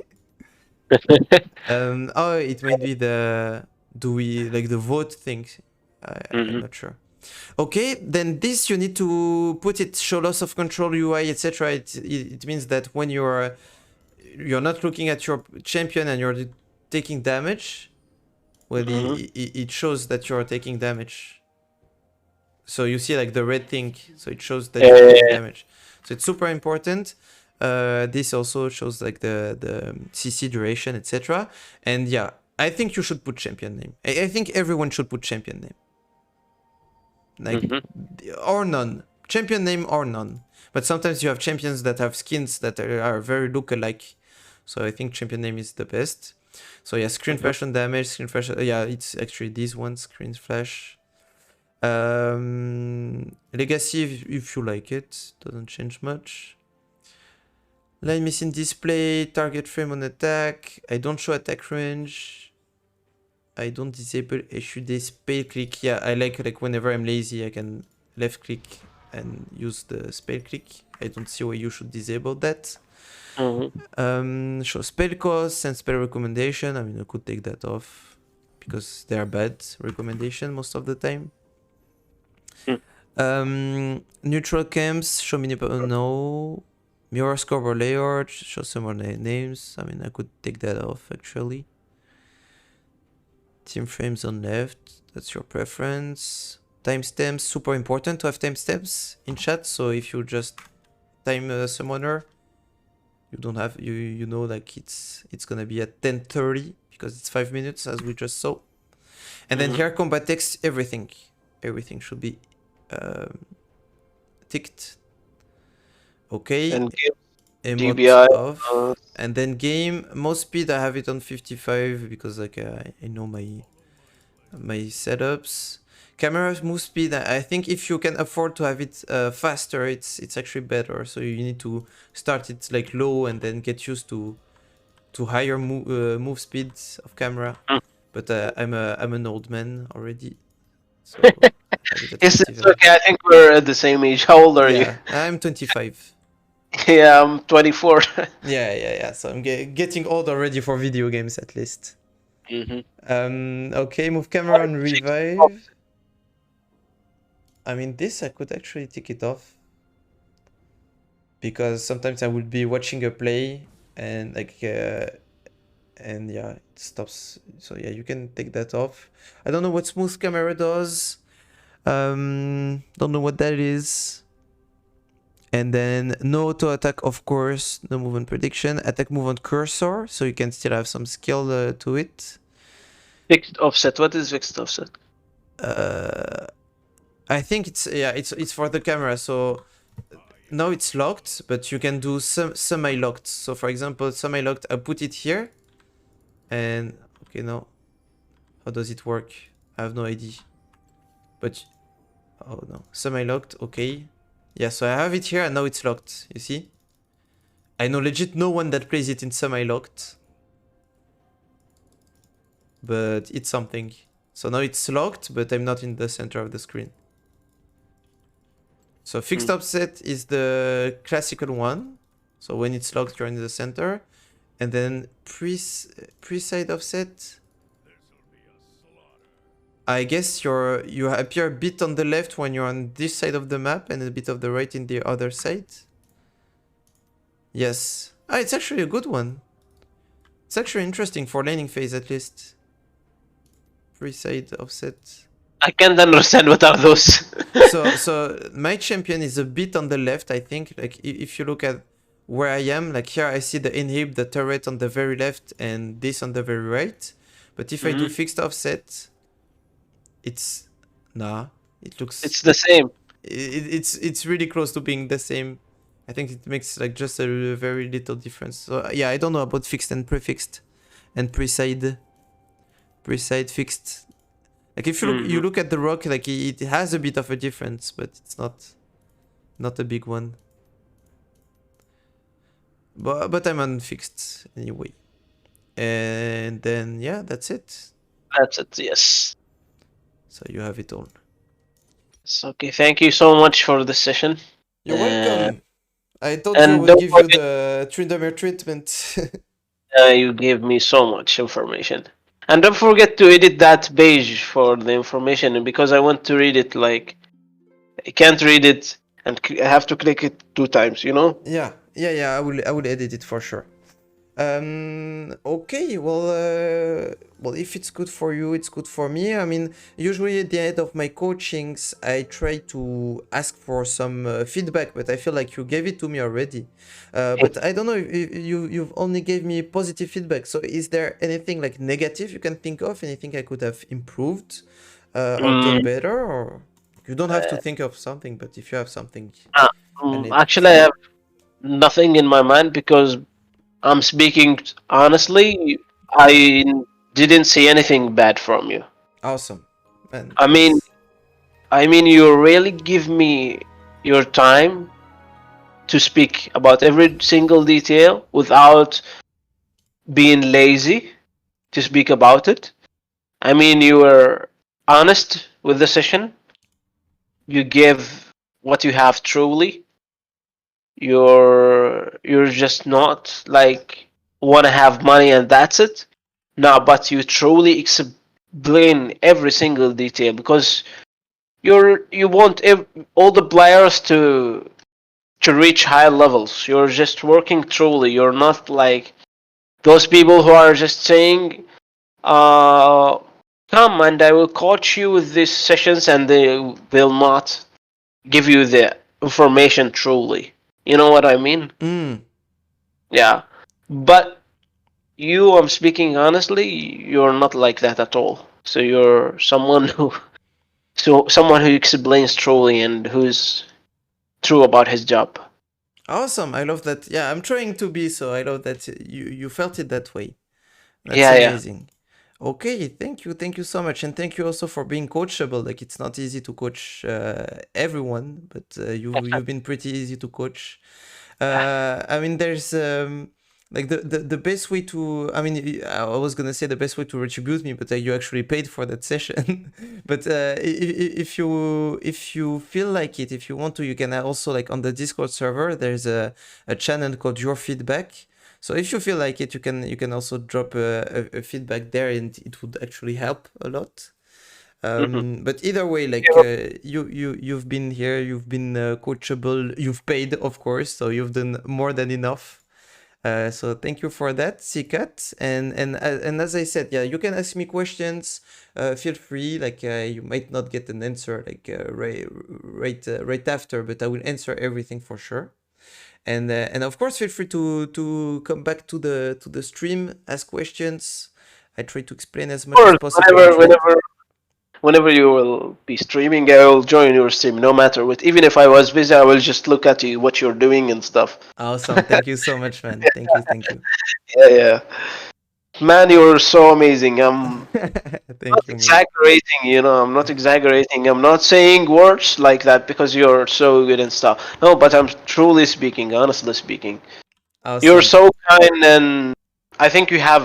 Oh, it might be the the vote thing. I'm not sure. Okay, then this you need to put it show loss of control UI, etc. It means that when you're not looking at your champion and you're taking damage, well, it shows that you're taking damage. So you see like the red thing, so it shows that you're taking damage. So it's super important. This also shows like the CC duration, etc. And yeah, I think you should put champion name. I think everyone should put champion name. Like or none. Champion name or none. But sometimes you have champions that have skins that are very look-alike. So I think champion name is the best. So yeah, screen flash on damage, screen flash. Yeah, it's actually these ones, screen flash. Legacy if you like it, doesn't change much. Line missing display, target frame on attack. I don't show attack range. I don't disable HUD spell click. Yeah, I like whenever I'm lazy, I can left click and use the spell click. I don't see why you should disable that. Show spell cost and spell recommendation. I mean, I could take that off because they are bad recommendation most of the time. Neutral camps, show mini no. Mirror score or layout, show some more names. I mean, I could take that off actually. Team frames on left, that's your preference. Timestamps, super important to have timestamps in chat. So if you just time a summoner, you don't have you know like it's gonna be at 10:30 because it's 5 minutes as we just saw. And then here combat text, everything should be ticked. Okay. And emote off. And then game mouse speed, I have it on 55 because like I know my setups. Camera move speed, I think if you can afford to have it faster, it's actually better. So you need to start it like low and then get used to higher move speeds of camera. But I'm an old man already. So it's okay. I think we're at the same age. How old are you? I'm 25. Yeah, I'm 24. Yeah. So I'm getting old already for video games at least. Okay, move camera and revive. I mean, this I could actually take it off because sometimes I would be watching a play and like and yeah, it stops. So yeah, you can take that off. I don't know what smooth camera does. Don't know what that is. And then no auto attack, of course, no movement prediction, attack movement cursor, so you can still have some skill to it. Fixed offset. What is fixed offset? I think it's for the camera. So now it's locked, but you can do semi-locked. So for example, semi-locked, I put it here, and okay, now how does it work? I have no idea. But oh no, semi-locked, okay. Yeah, so I have it here and now it's locked, you see? I know legit no one that plays it in semi-locked. But it's something. So now it's locked, but I'm not in the center of the screen. So fixed offset is the classical one. So when it's locked, you're in the center. And then pre-side offset, I guess you appear a bit on the left when you're on this side of the map and a bit of the right in the other side. Yes. It's actually a good one. It's actually interesting for laning phase at least. Pre-side offset. I can't understand what are those. so my champion is a bit on the left, I think. Like if you look at where I am, like here I see the inhib, the turret on the very left and this on the very right. But if I do fixed offset, it's it looks, it's the same. It's really close to being the same. I think it makes like just a very little difference. So yeah, I don't know about fixed and prefixed and pre-side fixed. Like if you look at the rock, like it has a bit of a difference, but it's not a big one. But I'm unfixed anyway. And then yeah, that's it. That's it. Yes. So you have it all. So, okay. Thank you so much for the session. You're welcome. I told you I And would don't give you forget, the Tryndamere treatment. you gave me so much information. And don't forget to edit that page for the information because I want to read it. Like I can't read it and I have to click it 2 times. Yeah. I will edit it for sure. Okay, well, if it's good for you, it's good for me. I mean, usually at the end of my coachings, I try to ask for some feedback, but I feel like you gave it to me already. But I don't know if you've only gave me positive feedback. So is there anything like negative you can think of? Anything I could have improved or done Mm, better? Or you don't have to think of something, but if you have something, I need Actually, I it. have nothing in my mind because I'm speaking honestly. I didn't see anything bad from you. Awesome, man. I mean, That's you really give me your time to speak about every single detail without being lazy to speak about it. I mean, you were honest with the session. You give what you have truly. You're just not like want to have money and that's it. No, but you truly explain every single detail because you want all the players to reach high levels. You're just working truly. You're not like those people who are just saying, uh, "Come and I will coach you with these sessions," and they will not give you the information truly. You know what I mean? mm. Yeah. But you, I'm speaking honestly, you're not like that at all. So you're someone who explains truly and who's true about his job. Awesome. I love that. Yeah, I'm trying to be, so I love that you felt it that way. That's Yeah, yeah. amazing. Okay, thank you so much, and thank you also for being coachable. Like it's not easy to coach everyone, but you've been pretty easy to coach. I mean, there's like the best way to. I mean, I was gonna say the best way to retribute me, but you actually paid for that session. But if you feel like it, if you want to, you can also like on the Discord server. There's a channel called Your Feedback. So if you feel like it, you can also drop a feedback there, and it would actually help a lot. Mhm. But either way, like Yeah. you've been here, you've been coachable, you've paid, of course, so you've done more than enough. So thank you for that, Sikat. And as I said, yeah, you can ask me questions. Feel free. Like you might not get an answer like right after, but I will answer everything for sure. And of course, feel free to come back to the stream, ask questions. I try to explain as Of much as course, possible at least. whenever you will be streaming, I will join your stream, no matter what. Even if I was busy, I will just look at you, what you're doing and stuff. Awesome. Thank you so much, man. Thank you. Thank you. Yeah, yeah. Man, you're so amazing. I'm not Thank you, man. exaggerating, I'm not exaggerating. I'm not saying words like that because you're so good and stuff. No, but I'm truly speaking, honestly speaking. You're Awesome. so kind, and I think you have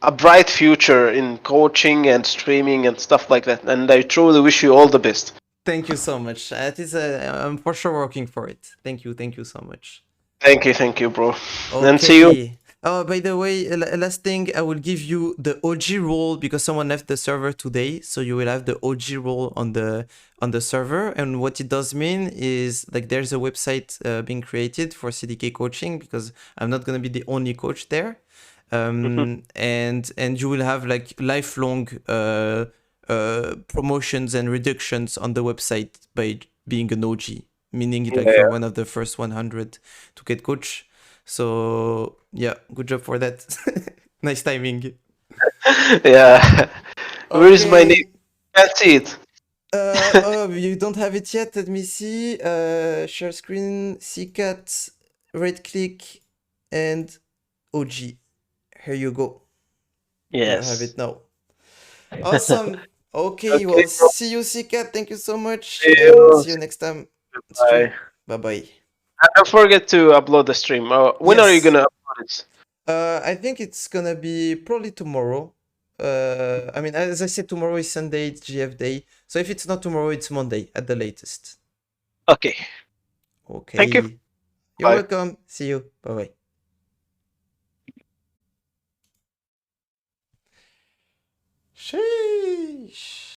a bright future in coaching and streaming and stuff like that. And I truly wish you all the best. Thank you so much. I'm for sure working for it. Thank you. Thank you so much. Thank you, bro. And see you. Okay. Oh, by the way, last thing, I will give you the OG role because someone left the server today, so you will have the OG role on the server. And what it does mean is like there's a website being created for CDK coaching because I'm not gonna be the only coach there, and you will have like lifelong promotions and reductions on the website by being an OG, meaning like you're Yeah. one of the first 100 to get coach. So yeah, good job for that. Nice timing. Yeah. Where is my name? Okay. Can't see it. Oh, you don't have it yet. Let me see. Share screen, CCAT, right click, and OG. Here you go. You have Yes. it now. Awesome. Okay, Okay, well, see you, Sika. Thank you so much, see and you. see you next time Bye. stream. Bye bye. And don't forget to upload the stream. When are you Yes. gonna upload it? I think it's gonna be probably tomorrow. I mean, as I said, tomorrow is Sunday, it's GF day. So if it's not tomorrow, it's Monday at the latest. Okay. Thank you. Okay. You're Bye. welcome. See you. Bye bye. Sheesh.